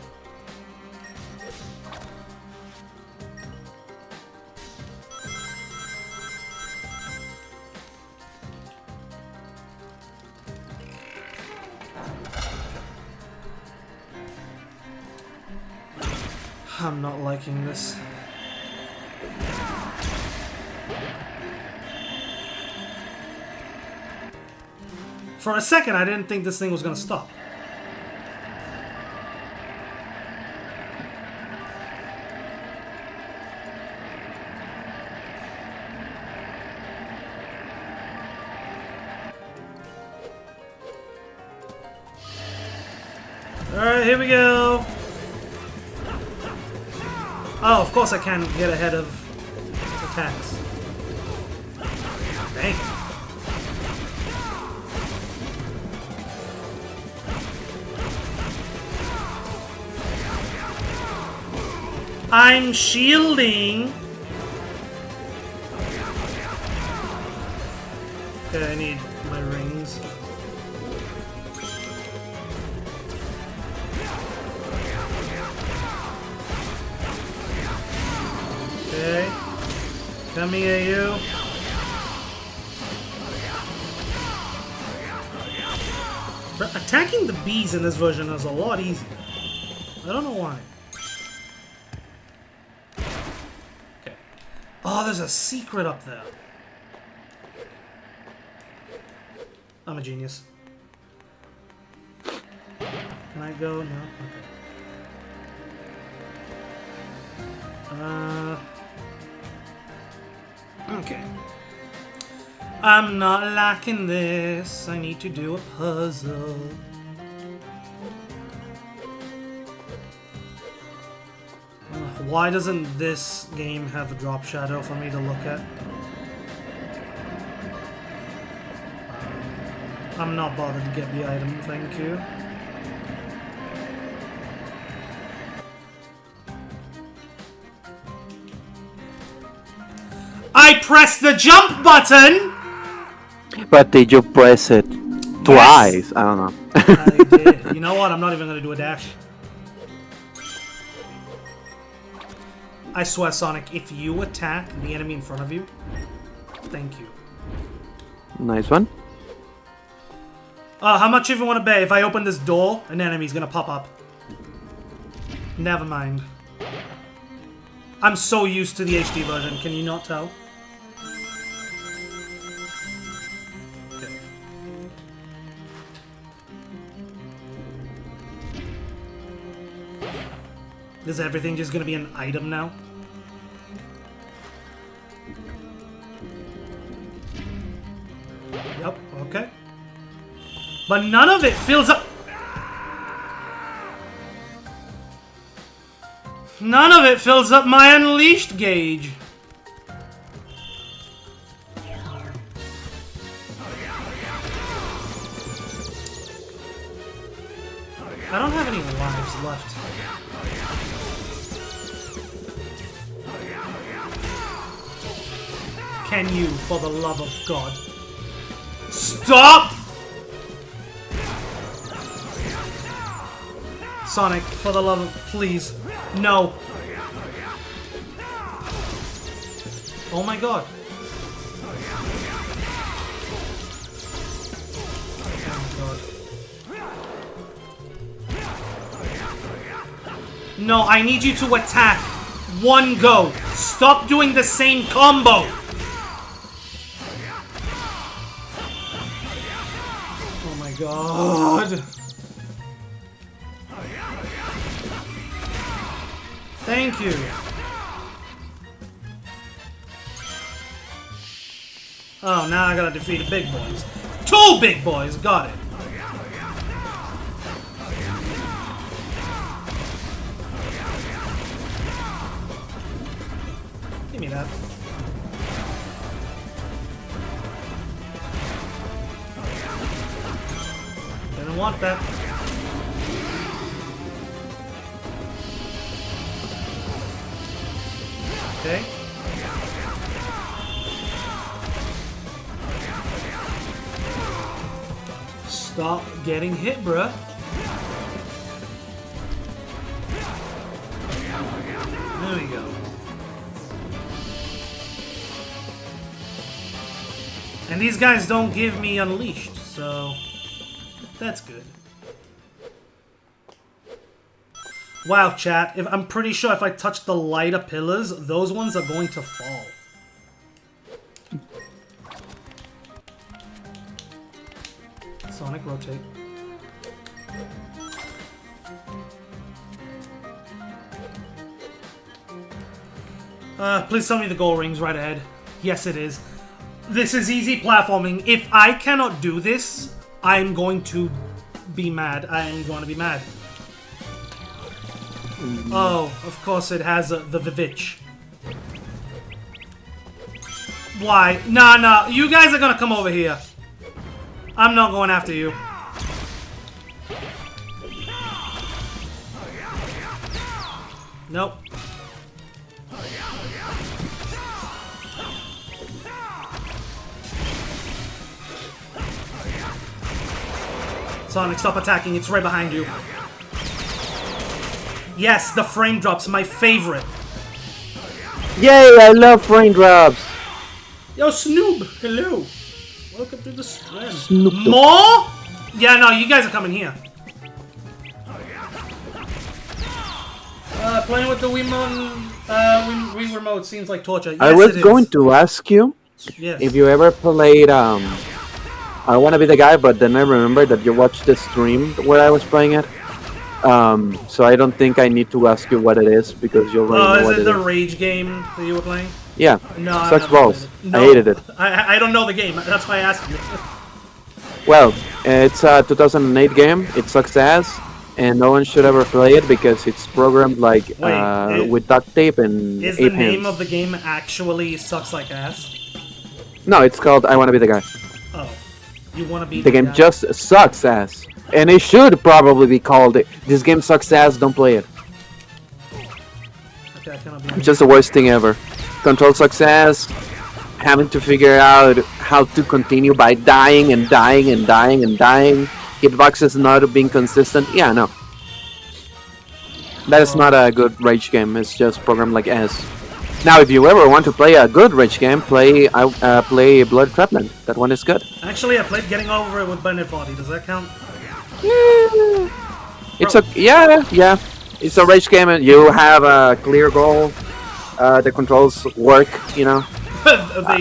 I'm not liking this. For a second, I didn't think this thing was gonna stop. Alright, here we go. Oh, of course I can get ahead of attacks. Dang. I'm shielding. Okay, I need my rings. Come here, you. Attacking the bees in this version is a lot easier. I don't know why. Okay. Oh, there's a secret up there. I'm a genius. Can I go? No? Okay. Okay. I'm not liking this. I need to do a puzzle. Why doesn't this game have a drop shadow for me to look at? I'm not bothered to get the item, thank you. I pressed the jump button! But did you press it twice? I don't know. I did. You know what? I'm not even gonna do a dash. I swear, Sonic, if you attack the enemy in front of you, thank you. Nice one. How much if you want to bet if I open this door, an enemy's gonna pop up? Never mind. I'm so used to the HD version, can you not tell? Okay. Is everything just gonna be an item now? Yep, okay. But none of it fills up. None of it fills up my unleashed gauge. I don't have any lives left. Can you, for the love of God, stop? Sonic, for the love of... Please. No. Oh my god. Oh my god. No, I need you to attack. One go. Stop doing the same combo. Oh my god. Thank you. Oh, now I gotta defeat the big boys. 2 big boys, got it. Give me that. Didn't want that. Okay. Stop getting hit, bruh. There we go. And these guys don't give me unleashed, so that's good. Wow, chat, I'm pretty sure if I touch the lighter pillars, those ones are going to fall. Sonic, rotate. Please tell me the goal ring's right ahead. Yes, it is. This is easy platforming. If I cannot do this, I'm going to be mad. I am going to be mad. Oh, of course it has the Vivitch. Why? Nah, you guys are gonna come over here. I'm not going after you. Nope. Sonic, stop attacking. It's right behind you. Yes, the frame drops, my favorite. Yay! I love raindrops. Yo, Snoop, hello. Welcome to the stream. Snoop Dogg. More? Yeah, no, you guys are coming here. Playing with the Wii remote seems like torture. Yes, I was it going is. to ask you Yes. if you ever played I Wanna Be the Guy, but then I remember that you watched the stream where I was playing it. So I don't think I need to ask you what it is because you already know Is what it it the is. Rage game that you were playing? Yeah, No, I've sucks never balls. played it. I hated it. I don't know the game. That's why I asked you. Well, it's a 2008 game. It sucks ass, and no one should ever play it because it's programmed like with duct tape and Is 8 the hands. name of the game actually Sucks Like Ass? No, it's called I Wanna Be the Guy. Oh. You want to be The game guy? just sucks ass, and it should probably be called This Game Sucks Ass. Don't play it. Okay, I cannot be. Just the worst thing ever. Control sucks ass. Having to figure out how to continue by dying and dying and dying and dying. Hitboxes not being consistent. Yeah, no. That is not a good rage game. It's just programmed like ass. Now, if you ever want to play a good rage game, play Blood Trapland. That one is good. Actually, I played Getting Over It with Bennett Body. Does that count? It's a yeah. It's a rage game, and you have a clear goal. The controls work, you know.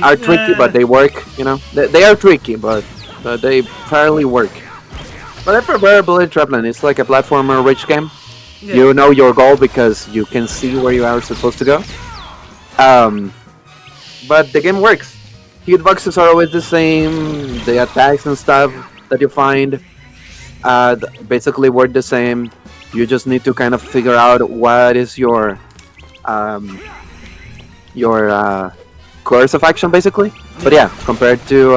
Are tricky, but they work. You know, they are tricky, but they fairly work. But I prefer Blood Trapland. It's like a platformer rage game. Yeah. You know your goal because you can see where you are supposed to go. But the game works. Hitboxes are always the same. The attacks and stuff that you find basically work the same. You just need to kind of figure out what is your course of action, basically. But yeah, compared to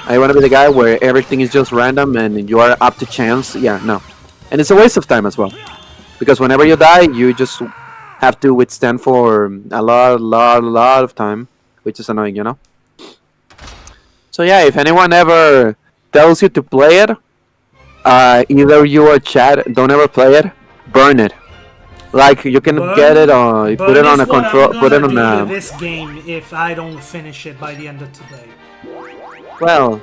I Wanna Be the Guy, where everything is just random and you are up to chance. Yeah, no, and it's a waste of time as well, because whenever you die, you just have to withstand for a lot of time, which is annoying, you know. So yeah, if anyone ever tells you to play it, either you or Chad, don't ever play it. Burn it. Like you can get it on, you put it on a control, put it on a. This game, if I don't finish it by the end of today. Well,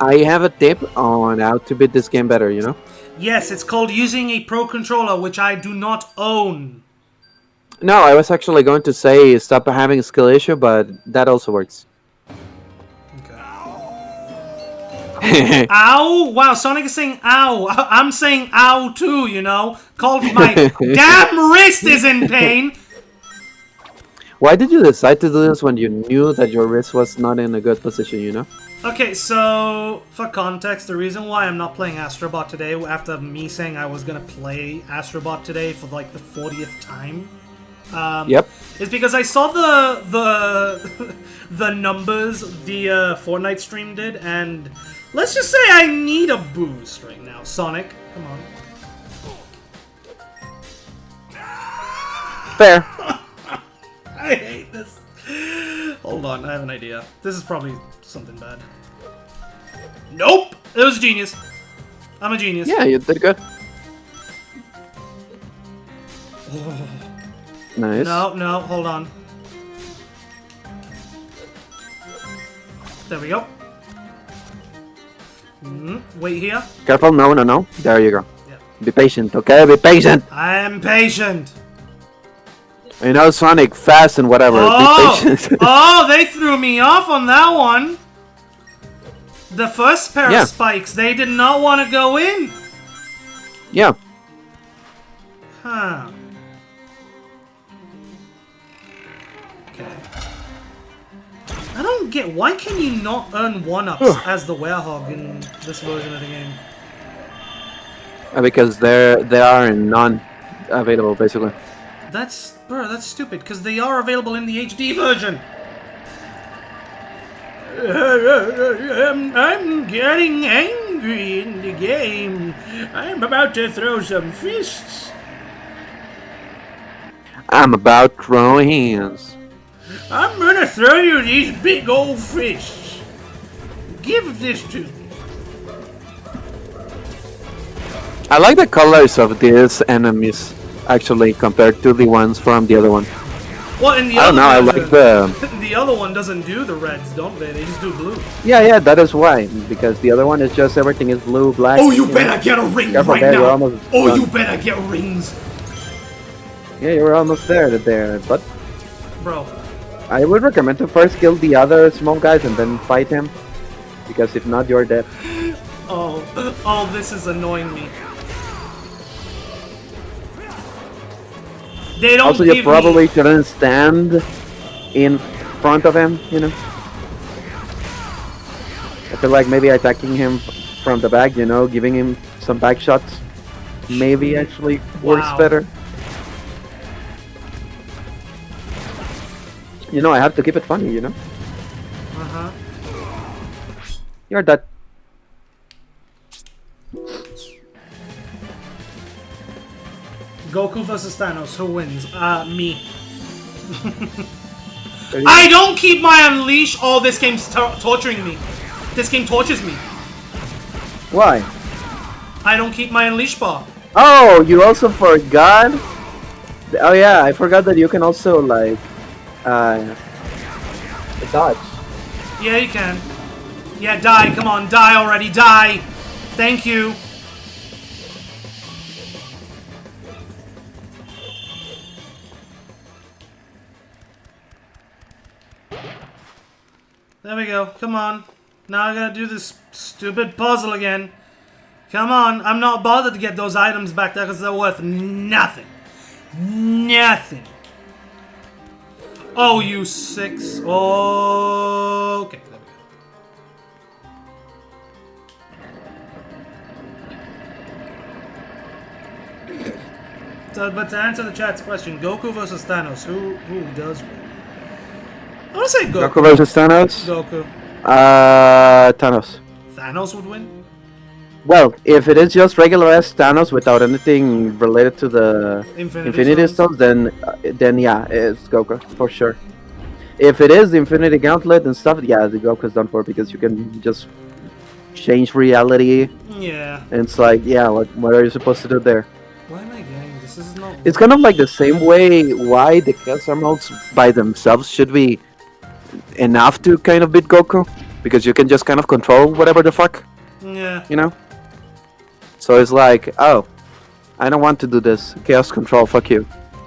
I have a tip on how to beat this game better. You know. Yes, it's called using a pro controller, which I do not own. No, I was actually going to say stop having a skill issue, but that also works. Okay. Ow! Wow, Sonic is saying ow. I'm saying ow too, you know? Called my damn wrist is in pain! Why did you decide to do this when you knew that your wrist was not in a good position, you know? Okay, so, for context, the reason why I'm not playing Astrobot today, after me saying I was gonna play Astrobot today for like the 40th time, Yep. is because I saw the the numbers the Fortnite stream did, and let's just say I need a boost right now. Sonic, come on. Fair. I hate this. Hold on, I have an idea. This is probably something bad. Nope! It was genius. I'm a genius. Yeah, you did good. Nice. No, hold on. There we go. Wait here. Careful, no. There you go. Yeah. Be patient, okay? Be patient! I am patient. You know, Sonic, fast and whatever. Oh! Be patient. Oh, they threw me off on that one. The first pair Yeah. of spikes, they did not want to go in. Yeah. Huh. Okay. I don't get, why can you not earn 1-ups as the werehog in this version of the game? Because there are none available, basically. That's, bro, that's stupid, because they are available in the HD version. I'm getting angry in the game. I'm about to throw some fists. I'm about throwing hands. I'm gonna throw you these big old fists. Give this to me. I like the colors of these enemies, actually, compared to the ones from the other one. Well, and the I don't other know. I version, like the. the other one doesn't do the reds, don't they? They just do blue. Yeah, that is why. Because the other one is just everything is blue, black. Oh, you know? better get a ring Careful, right there, we're now! almost Oh, done. you better get rings! Yeah, you're almost there, but Bro. I would recommend to first kill the other small guys and then fight him. Because if not, you're dead. Oh, this is annoying me. They don't Also, give you probably shouldn't stand in front of him, you know? I feel like maybe attacking him from the back, you know, giving him some back shots, maybe actually works Wow. better. You know, I have to keep it funny, you know? Uh-huh. You're that. Goku versus Thanos, who wins? Me. I don't keep my unleash! Oh, this game's torturing me. This game tortures me. Why? I don't keep my unleash bar. Oh, you also forgot? Oh yeah, I forgot that you can also like dodge. Yeah, you can. Yeah, die. Come on, die already. Die. Thank you. There we go. Come on. Now I gotta do this stupid puzzle again. Come on. I'm not bothered to get those items back there because they're worth nothing. Nothing. Oh, you six. Oh, okay. There we go. So, but to answer the chat's question, Goku versus Thanos, who does win? I want to say Goku. Goku versus Thanos? Goku. Thanos. Thanos would win? Well, if it is just regular ass Thanos without anything related to the Infinity Stones, then yeah, it's Goku for sure. If it is the Infinity Gauntlet and stuff, yeah, the Goku's done for because you can just change reality. Yeah. And it's like, yeah, what are you supposed to do there? Why am I getting this? This is not. It's kind of like the same way why the Chaos Emeralds by themselves should be enough to kind of beat Goku, because you can just kind of control whatever the fuck, Yeah. you know? So it's like, oh, I don't want to do this. Chaos Control, fuck you.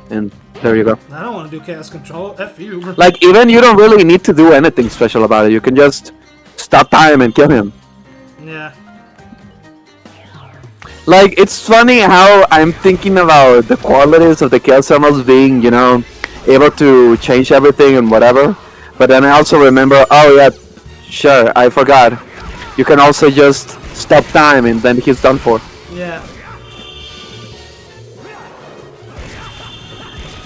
And there you go. I don't want to do Chaos Control. F you. Like, even you don't really need to do anything special about it. You can just stop time and kill him. Yeah. Like, it's funny how I'm thinking about the qualities of the Chaos Emeralds being, you know, able to change everything and whatever. But then I also remember, oh yeah, sure, I forgot. You can also just stop time and then he's done for. Yeah.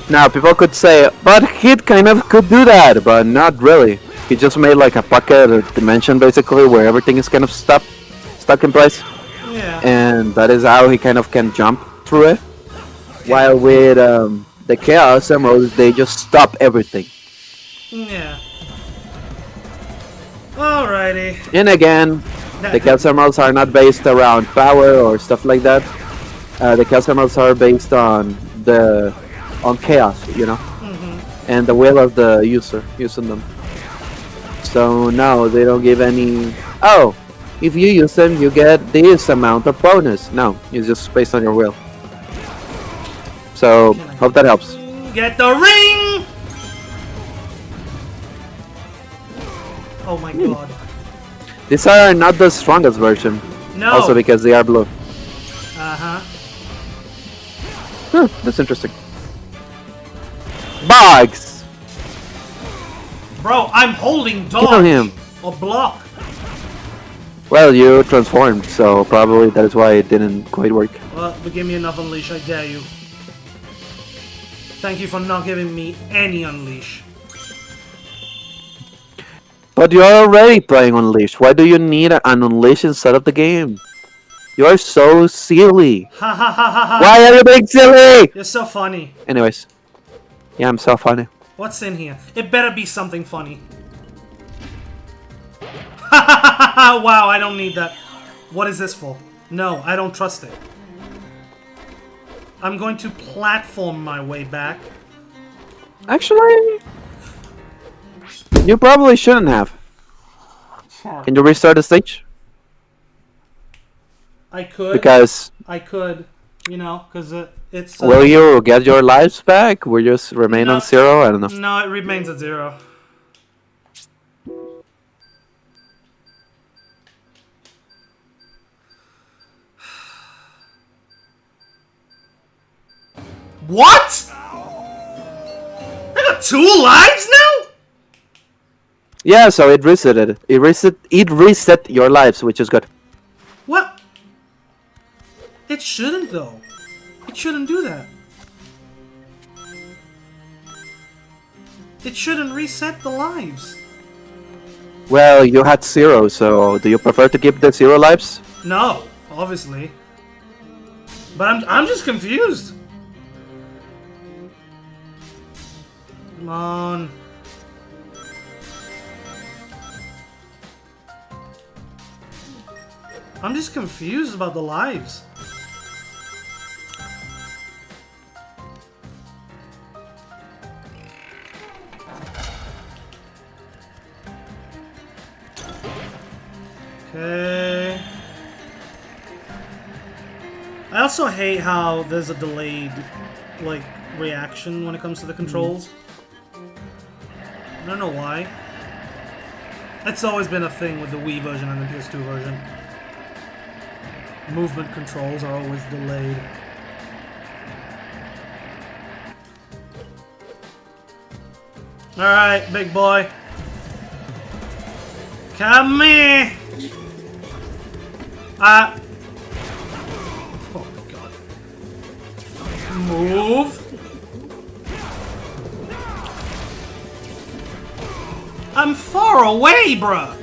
Now, people could say, but he kind of could do that, but not really. He just made like a pocket or dimension basically where everything is kind of stuck in place. Yeah. And that is how he kind of can jump through it. While with the Chaos Emeralds, they just stop everything. Yeah. Alrighty. And again, the Chaos Emeralds are not based around power or stuff like that. The Chaos Emeralds are based on chaos, you know, and the will of the user using them. So no, they don't give any. Oh, if you use them, you get this amount of bonus. No, it's just based on your will. So hope that helps. Get the ring! Oh my god. These are not the strongest version. No. Also because they are blue. Uh-huh. That's interesting. Bugs! Bro, I'm holding dodge. Kill him. Or block. Well, you transformed, so probably that is why it didn't quite work. Well, but give me enough unleash, I dare you. Thank you for not giving me any unleash. But you're already playing Unleash. Why do you need an Unleash instead of the game? You are so silly. Ha ha ha ha ha. Why are you being silly? You're so funny. Anyways. Yeah, I'm so funny. What's in here? It better be something funny. Ha ha ha ha! Wow, I don't need that. What is this for? No, I don't trust it. I'm going to platform my way back. Actually, you probably shouldn't have. Can you restart the stage? I could. Because I could. You know, because it's. will you get your lives back? Will you just remain No. on 0? I don't know. No, it remains at 0. What? I got 2 lives now? Yeah, so it resetted. It reset your lives, which is good. What? It shouldn't though. It shouldn't do that. It shouldn't reset the lives. Well, you had 0, so do you prefer to keep the 0 lives? No, obviously. But I'm just confused. Come on. I'm just confused about the lives. Okay. I also hate how there's a delayed, like, reaction when it comes to the controls. I don't know why. It's always been a thing with the Wii version and the PS2 version. Movement controls are always delayed. Alright, big boy. Come here! Oh my god. Move! I'm far away, bruh!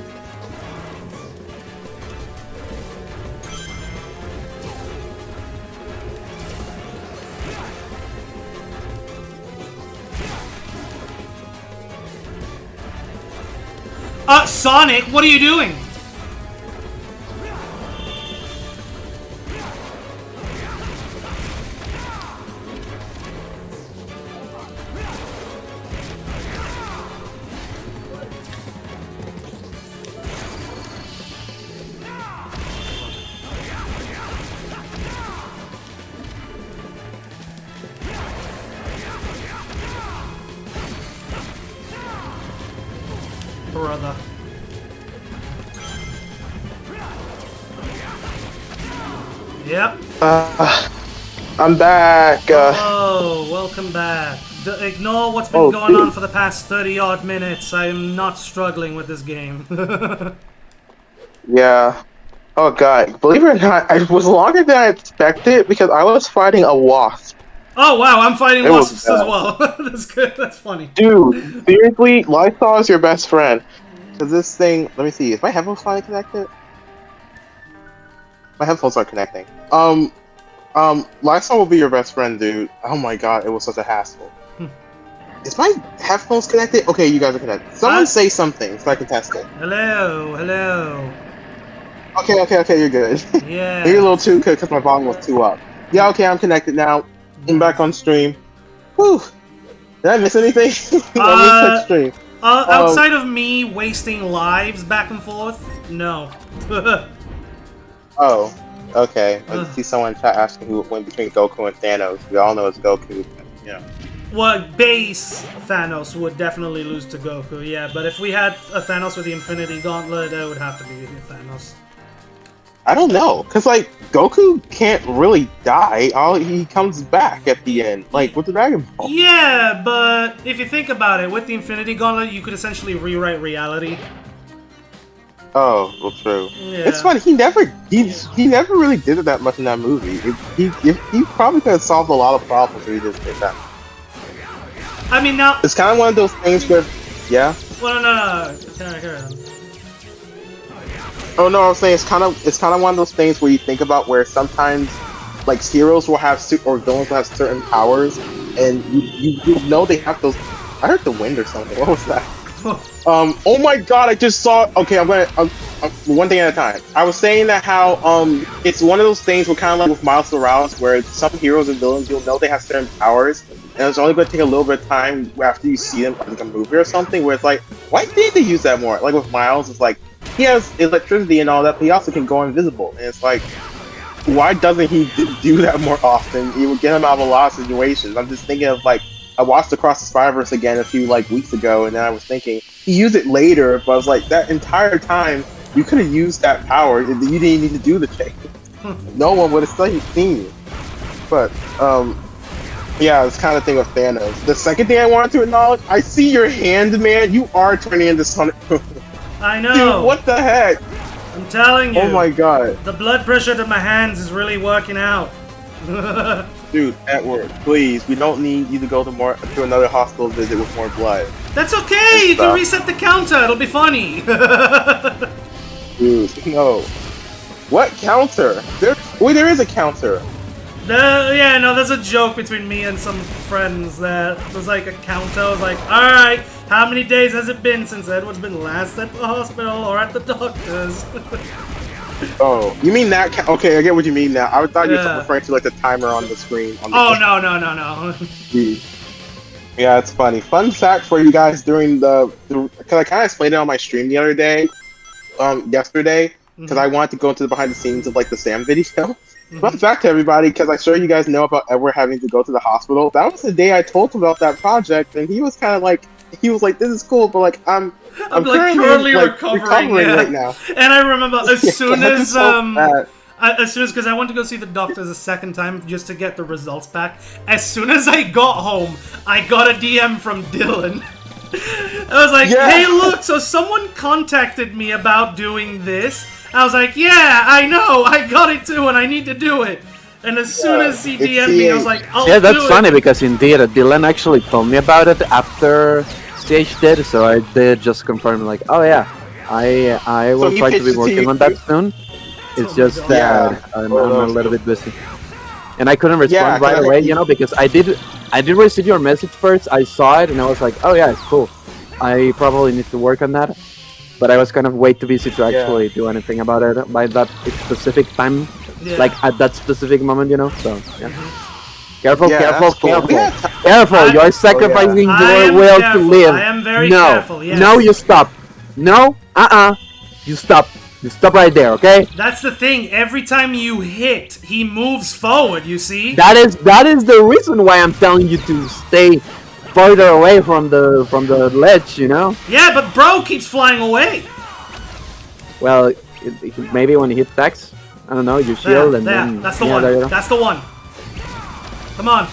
Sonic, what are you doing? Brother. Yep. I'm back. Oh, welcome back. Ignore what's been going on for the past 30-odd minutes. I'm not struggling with this game. Yeah. Oh god, believe it or not, it was longer than I expected because I was fighting a wasp. Oh wow, I'm fighting It was wasps as bad. well. That's good. That's funny. Dude, seriously, Lysol is your best friend. Cause this thing, let me see, is my headphones finally connected? My headphones are connecting. Lysol will be your best friend, dude. Oh my god, it was such a hassle. Is my headphones connected? Okay, you guys are connected. Someone say something so I can test it. Hello, hello. Okay, you're good. Yeah. Maybe a little too good because my volume was too up. Yeah, okay, I'm connected now. I'm back on stream. Whew. Did I miss anything? Let me check stream. Outside of me wasting lives back and forth, no. Oh, okay. I see someone in chat asking who went between Goku and Thanos. We all know it's Goku. But, you know. Well, base Thanos would definitely lose to Goku, yeah. But if we had a Thanos with the Infinity Gauntlet, it would have to be Thanos. I don't know, cause like Goku can't really die. He comes back at the end, like with the Dragon Ball. Yeah, but if you think about it, with the Infinity Gauntlet, you could essentially rewrite reality. Oh, well, true. Yeah. It's funny. He never really did it that much in that movie. He probably could have solved a lot of problems if he just did that. I mean, now. It's kind of one of those things where, yeah. Well, no. Carry on. Oh no, I was saying it's kind of one of those things where you think about where sometimes like heroes will have or villains will have certain powers, and you know they have those. I heard the wind or something. What was that? Oh my god! I just saw. Okay, I'm gonna one thing at a time. I was saying that how it's one of those things where kind of like with Miles Morales, where some heroes and villains you'll know they have certain powers, and it's only going to take a little bit of time after you see them like a movie or something, where it's like, why didn't they use that more? Like with Miles, it's like he has electricity and all that, but he also can go invisible, and it's like, why doesn't he do that more often? It would get him out of a lot of situations. I'm just thinking of like, I watched Across the Spider-Verse again a few like weeks ago, and then I was thinking he used it later, but I was like, that entire time you could have used that power. You didn't need to do the thing. No one would have seen you. But yeah, it's kind of thing with Thanos. The second thing I wanted to acknowledge, I see your hand, man. You are turning into Sonic. I know. Dude, what the heck? I'm telling you. Oh my god. The blood pressure to my hands is really working out. Dude, Edward, please, we don't need you to go to another hospital visit with more blood. That's okay. You can reset the counter. It'll be funny. Dude, no. What counter? There is a counter. Yeah, no, there's a joke between me and some friends that was like a counter. I was like, alright, how many days has it been since Edward's been last at the hospital or at the doctor's? Oh, you mean that? Okay, I get what you mean now. I thought you were Yeah. referring to like the timer on the screen. Oh, no. Yeah, it's funny. Fun fact for you guys during because I kind of explained it on my stream the other day, yesterday, because I wanted to go into the behind the scenes of like the Sam video. Fun fact to everybody, because I'm sure you guys know about Edward having to go to the hospital. That was the day I told him about that project, and he was kind of like, this is cool, but like I'm like currently recovering yeah. right now. And I remember as soon as bad. because I went to go see the doctors a second time just to get the results back. As soon as I got home, I got a DM from Dylan. I was like, Yeah. hey, look, so someone contacted me about doing this. I was like, yeah, I know, I got it too, and I need to do it. And as soon as he DM'd me, I was like, I'll Yeah, do that's it. funny because indeed Dylan actually told me about it after Stage did, so I did just confirm like, oh yeah, I will he try to pitched be it to working you on that soon. It's just that Yeah. I'm a little bit busy, and I couldn't respond Yeah, right away, you know, because I did receive your message first. I saw it and I was like, oh yeah, it's cool. I probably need to work on that, but I was kind of way too busy to actually do anything about it by that specific time, Yeah. like at that specific moment, you know. So yeah. Careful, Yeah, careful, that's cool. careful. Yeah. Careful, you're sacrificing I your am will careful. to live. I am very no, careful, yes. no, you stop. No, you stop. You stop right there, okay? That's the thing. Every time you hit, he moves forward, you see? That is the reason why I'm telling you to stay further away from the ledge, you know? Yeah, but bro keeps flying away. Well, maybe when he hits attacks, I don't know, you shield and then That's the yeah, one. there you go. That's the one. Come on.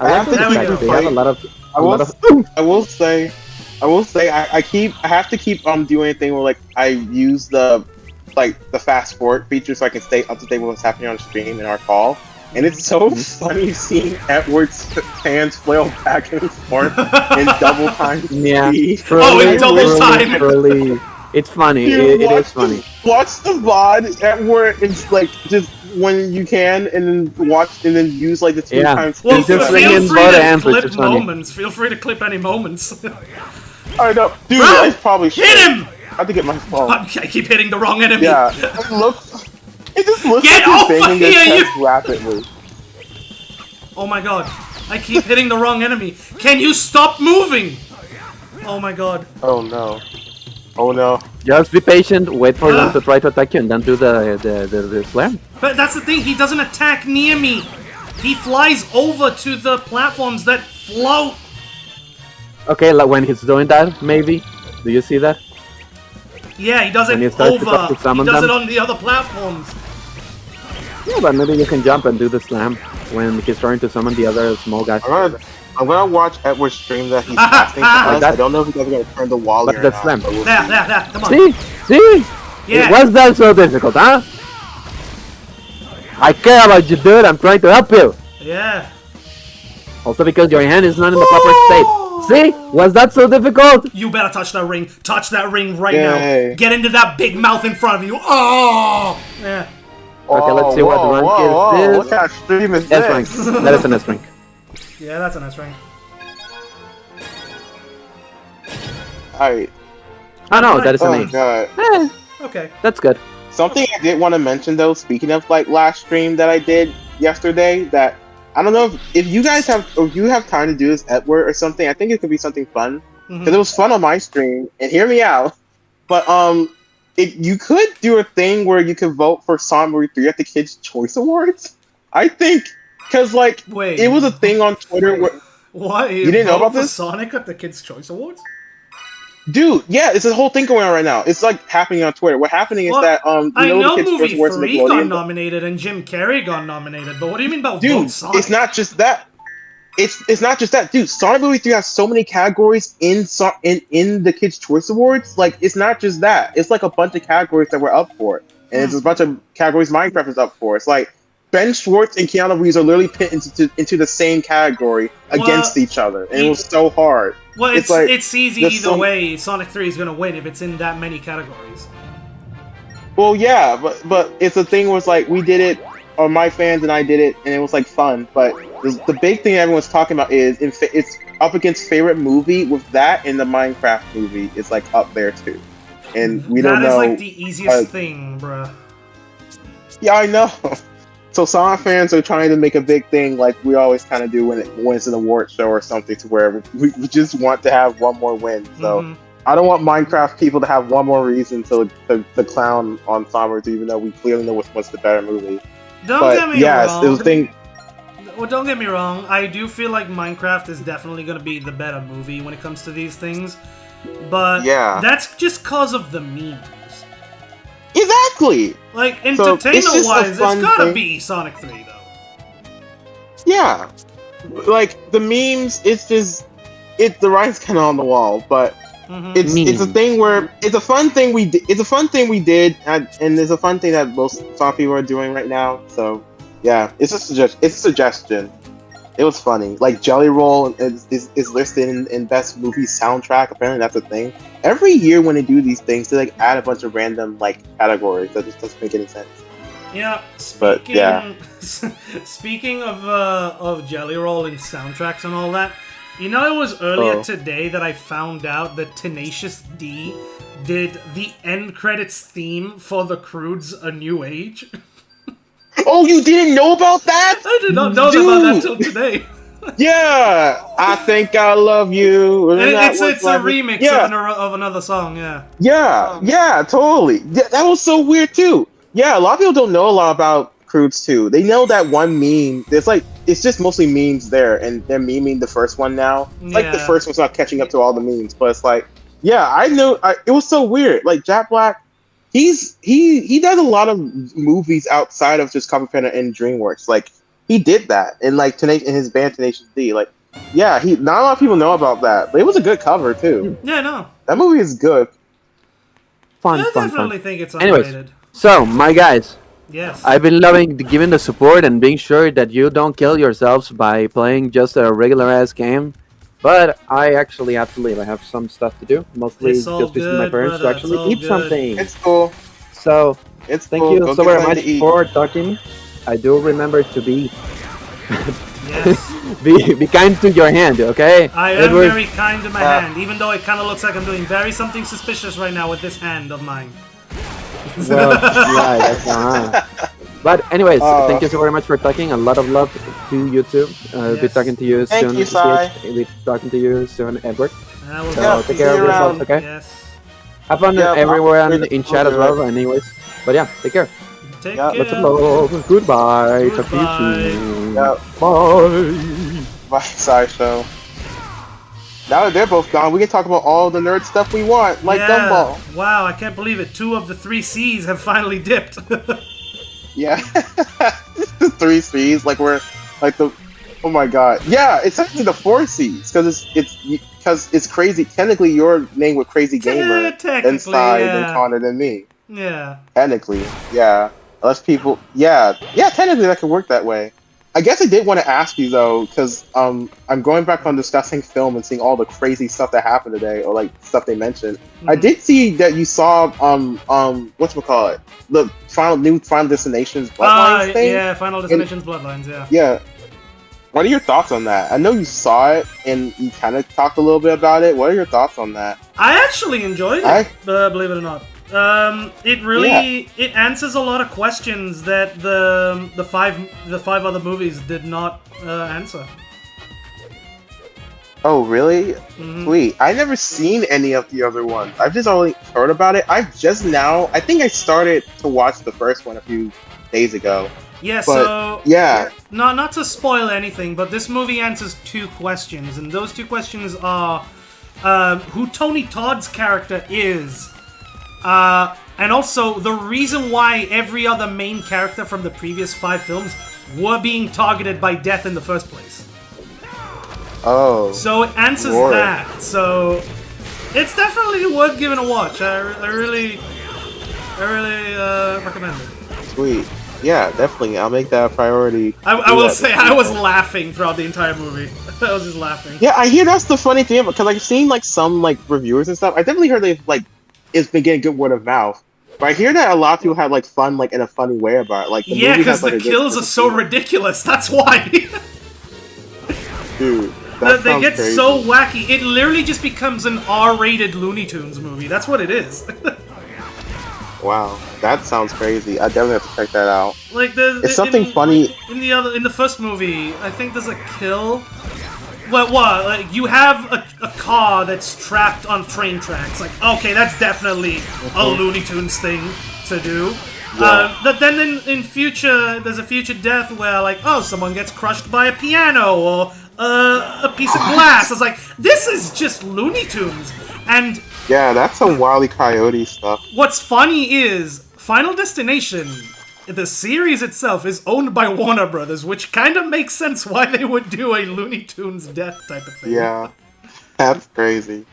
I like There the we attacks. go. They have a lot of I will say, I have to keep doing anything where like I use the fast forward feature so I can stay up to date with what's happening on stream in our call. And it's so funny seeing Edward's hands flail back and forth in double time yeah. speed. in double time. Truly, it's funny. Dude, It is funny. Watch the VOD Edward. It's like just when you can, and then use like the two Yeah. times. Well, He's just feel swinging free both to hands, which clip is funny. moments. Feel free to clip any moments. I know, dude. Bro, I probably should. hit him! I have to get my phone. I keep hitting the wrong enemy. Yeah, it just looks Get like over he's banging his here, chest rapidly. Oh my god. I keep hitting the wrong enemy. Can you stop moving? Oh my god. Oh no. Oh no. Just be patient. Wait for them to try to attack you, and then do the slam. But that's the thing, he doesn't attack near me. He flies over to the platforms that float. Okay, like when he's doing that, maybe. Do you see that? Yeah, he does When you it start to over. to He summon does them? it on the other platforms. Yeah, but maybe you can jump and do the slam when he's trying to summon the other small guys. I'm gonna watch Edward stream that he's casting to us. I don't know if you guys are gonna turn the wall But or the not. slam. but we'll There, see. there, come on. See? Yeah. Was that so difficult, huh? I care about you, dude. I'm trying to help you. Yeah. Also because your hand is not in the proper state. See? Was that so difficult? You better touch that ring. Touch that ring right Yay. now. Get into that big mouth in front of you. Oh! Yeah. Okay, let's see what Whoa, rank whoa, is this. What kind of stream is S rank. this? That is an S rank. Yeah, that's a nice ring. Alright. Oh no, that is an Oh A. god. Eh, Okay. that's good. Something I did want to mention though, speaking of like last stream that I did yesterday, that I don't know if you guys have, or if you have time to do this at work or something. I think it could be something fun because it was fun on my stream. And hear me out, but you could do a thing where you could vote for Sonic Movie 3 at the Kids' Choice Awards. I think because like Wait. it was a thing on Twitter where What? You didn't know vote about for this? Sonic at the Kids' Choice Awards? dude, yeah, it's a whole thing going on right now. It's like happening on Twitter. What happening is Well, that I the know Kids' Choice movie Awards 3 got Nickelodeon. nominated and Jim Carrey got nominated, but what do you mean about vote Dude, Sonic? it's not just that. It's not just that, dude. Sonic Movie 3 has so many categories in the Kids' Choice Awards. Like, it's not just that. It's like a bunch of categories that we're up for, and it's a bunch of categories Minecraft is up for. It's like Ben Schwartz and Keanu Reeves are literally put into the same category against each other, and it was so hard. Well, it's like, it's easy there's either some- way. Sonic 3 is gonna win if it's in that many categories. Well, yeah, but it's a thing where it's like we did it, or my fans and I did it, and it was like fun. But the big thing everyone's talking about is it's up against favorite movie. With that and the Minecraft movie, it's like up there too, and we don't know. That is like the easiest thing, bruh. Yeah, I know. So Sonic fans are trying to make a big thing, like we always kind of do when it's an award show or something, to where we just want to have one more win. So I don't want Minecraft people to have one more reason to clown on Sonic, even though we clearly know what's the better movie. Don't But get me yes, wrong. it was a thing. Well, don't get me wrong. I do feel like Minecraft is definitely gonna be the better movie when it comes to these things, but Yeah. that's just cause of the memes. Exactly. Like So, it's just a entertainment-wise, it's fun gotta thing. be Sonic 3 though. Yeah. Like the memes, the writing's kind of on the wall, but it's a thing where it's a fun thing we did. It's a fun thing we did, and it's a fun thing that most Sonic people are doing right now. So yeah, it's a suggestion. It was funny. Like Jelly Roll is listed in best movie soundtrack. Apparently that's a thing. Every year when they do these things, they like add a bunch of random like categories that just doesn't make any sense. Yeah. But, yeah. Speaking of Jelly Roll and soundtracks and all that, you know, it was earlier today that I found out that Tenacious D did the end credits theme for The Croods: A New Age. Oh, you didn't know about that? I did not know about that till today. Yeah, I think I love you. And it's a remix of another song, yeah. Yeah, totally. Yeah, that was so weird too. Yeah, a lot of people don't know a lot about Croods too. They know that one meme. It's just mostly memes there, and they're memeing the first one now. Like the first one's not catching up to all the memes, but it's like, yeah, I know. It was so weird. Like Jack Black, he does a lot of movies outside of just Copy Panda and DreamWorks. Like he did that, and like in his band Tenacious D. Like, yeah, not a lot of people know about that, but it was a good cover too. Yeah, no. That movie is good. I definitely think it's Anyways, underrated. so my guys, Yes. I've been loving giving the support and being sure that you don't kill yourselves by playing just a regular ass game. But I actually have to leave. I have some stuff to do, mostly It's all just visiting my good, parents to brother, actually it's all eat good. something. It's cool. So It's thank cool. you Go so get very something much to eat. for talking. I do remember to be Yes. be kind to your hand, okay? I am Edward? very kind to my hand, even though it kind of looks like I'm doing something suspicious right now with this hand of mine. Well, yeah, that's But anyways, thank you so very much for talking. A lot of love to you too. Be Yes. talking to you Thank soon. you, Sai. Be talking to you soon, Edward. I will So Yeah, take see care of you yourselves, around. okay? Yes. Have fun Yeah, everywhere I'll- in chat as well, anyways. But yeah, take care. Take Yeah, care. Lots of love. Goodbye. Talk to you Goodbye. soon. Yeah. Bye. Bye, Sideshow. Now that they're both gone, we can talk about all the nerd stuff we want, like Gumball. Wow, I can't believe it. 2 of the 3 C's have finally dipped. Yeah, the 3 C's, like we're like the. Oh my god! Yeah, it's actually the 4 C's because it's crazy. Technically, your name was Crazy Gamer Technically, and Sai yeah. and Connor than me. Yeah. Technically, yeah. Unless people, yeah. Technically, that could work that way. I guess I did want to ask you though, because I'm going back on discussing film and seeing all the crazy stuff that happened today, or like stuff they mentioned. I did see that you saw whatchamacallit, the new Final Destinations Bloodlines thing. Yeah, Final Destinations Bloodlines, yeah. Yeah. What are your thoughts on that? I know you saw it and you kind of talked a little bit about it. What are your thoughts on that? I actually enjoyed it, believe it or not. It really it answers a lot of questions that the five other movies did not answer. Oh, really? Mhm. Sweet. I've never seen any of the other ones. I've just only heard about it. I've just now, I think I started to watch the first one a few days ago. Yeah, But, so yeah. not to spoil anything, but this movie answers two questions, and those two questions are who Tony Todd's character is, and also the reason why every other main character from the previous 5 films were being targeted by death in the first place. Oh. So it answers Lord. that. So it's definitely worth giving a watch. I really recommend it. Sweet. Yeah, definitely. I'll make that a priority. I will say I was laughing throughout the entire movie. I was just laughing. Yeah, I hear that's the funny thing because I've seen like some like reviewers and stuff. I definitely heard they've like it's been getting good word of mouth. But I hear that a lot of people have like fun like in a funny way about it. Like the Yeah, movie because has, like, the a good kills are sense so of humor. ridiculous. That's why. Dude, that They sounds get crazy. so wacky. It literally just becomes an R-rated Looney Tunes movie. That's what it is. Wow, that sounds crazy. I definitely have to check that out. Like there's It's something funny. in the first movie. I think there's a kill. What? Like you have a car that's trapped on train tracks. Like okay, that's definitely a Looney Tunes thing to do. Yeah. But then in future, there's a future death where like oh someone gets crushed by a piano or a piece of glass. I was like this is just Looney Tunes. And Yeah, that's some Wile E. Coyote stuff. what's funny is Final Destination, the series itself, is owned by Warner Brothers, which kind of makes sense why they would do a Looney Tunes death type of thing. Yeah, that's crazy.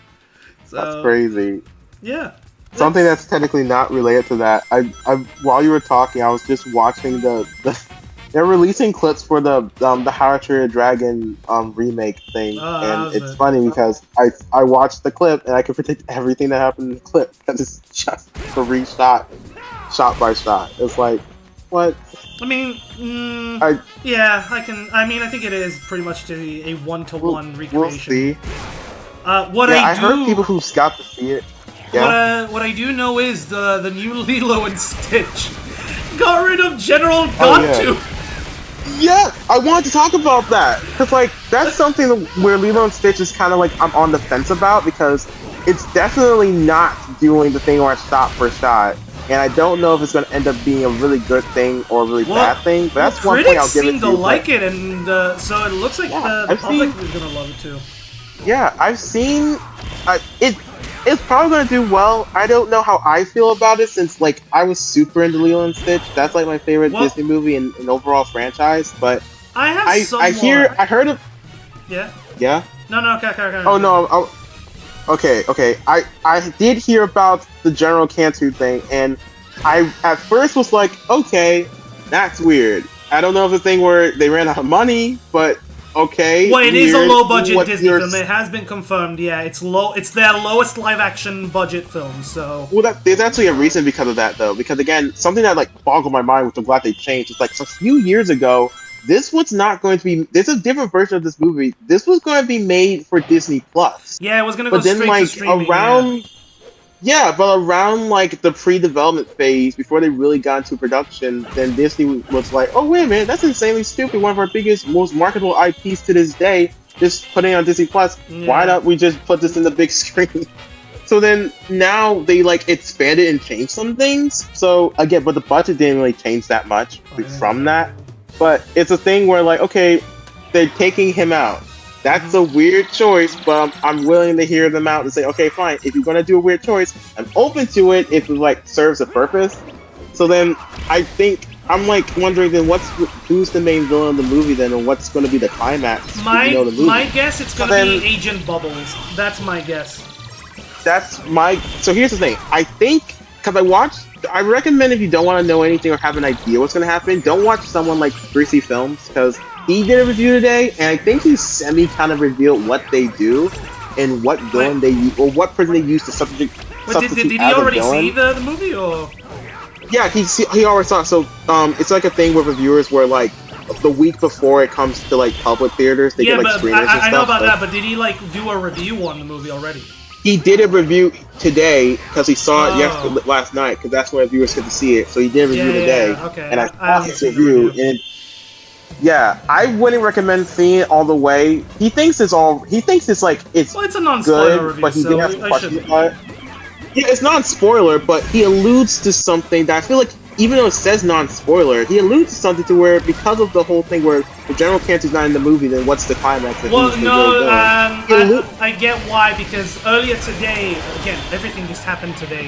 So, That's crazy. Yeah. Something that's technically not related to that. I while you were talking, I was just watching the they're releasing clips for the How to Train Your Dragon remake thing, and how's it's it? funny because I watched the clip and I can predict everything that happened in the clip because it's just a reshot, shot by shot. It's like, what? I mean, yeah, I think it is pretty much a one-to-one We'll recreation. see. What Yeah, I do, heard people who got to see it. Yeah. what I do know is the new Lilo and Stitch got rid of General Oh, yeah. Gontu. Yeah, I wanted to talk about that because like that's something where Lilo and Stitch is kind of like I'm on the fence about because it's definitely not doing the thing where it's shot for shot, and I don't know if it's going to end up being a really good thing or a really bad thing. But that's one thing I'll critics give it seem to to you. like it, and so it looks like Yeah, the I've public seen- is gonna love it too. Yeah, I've seen it. It's probably going to do well. I don't know how I feel about it since like I was super into Lilo and Stitch. That's like my favorite Well- Disney movie and overall franchise. But I have I heard of Yeah. yeah. No, okay. Oh no. Okay. I did hear about the General Cantu thing, and I at first was like, okay, that's weird. I don't know if the thing where they ran out of money, but okay. Well, it is a weird. low-budget What's Disney your- film. It has been confirmed. Yeah, it's low. It's their lowest live-action budget film. So Well, there's actually a reason because of that, though. Because again, something that like boggled my mind, which I'm glad they changed, is like a few years ago, this was not going to be. There's a different version of this movie. This was going to be made for Disney Plus. yeah, it was gonna go But then, straight like to streaming. around, but around like the pre-development phase, before they really got into production, then Disney was like, "Oh wait a minute, that's insanely stupid. One of our biggest, most marketable IPs to this day, just putting it on Disney Plus. Why Yeah. don't we just put this in the big screen?" So then now they like expanded and changed some things. So again, but the budget didn't really change that much from that. But it's a thing where like, okay, they're taking him out. That's a weird choice, but I'm willing to hear them out and say, okay, fine. If you're gonna do a weird choice, I'm open to it if it like serves a purpose. So then I think I'm like wondering then who's the main villain of the movie then, and what's going to be the climax? if My you know the movie. my guess, it's gonna So be then- Agent Bubbles. That's my guess. That's my. So here's the thing. I think because I recommend if you don't want to know anything or have an idea what's going to happen, don't watch someone like Greasy Films because he did a review today, and I think he semi kind of revealed what they do and what villain they use or what person they use to substitute. But did he as a already villain. see the movie or? Yeah, he already saw it. So it's like a thing with reviewers where like the week before it comes to like public theaters, they Yeah, get like but screeners and I know stuff, about so- that. But did he like do a review on the movie already? he did a review today because he saw it Oh. last night because that's when viewers get to see it. So he did a review today, Okay. and I I saw haven't his seen the review, review. and yeah, I wouldn't recommend seeing it all the way. He thinks it's like it's Well, it's a non-spoiler good, review, but he so did have some I questions should. about it. Yeah, it's non-spoiler, but he alludes to something that I feel like, even though it says non-spoiler, he alludes to something to where, because of the whole thing where the general character's not in the movie, then what's the climax? If Well, he's the no, real villain? I get why, because earlier today, again, everything just happened today.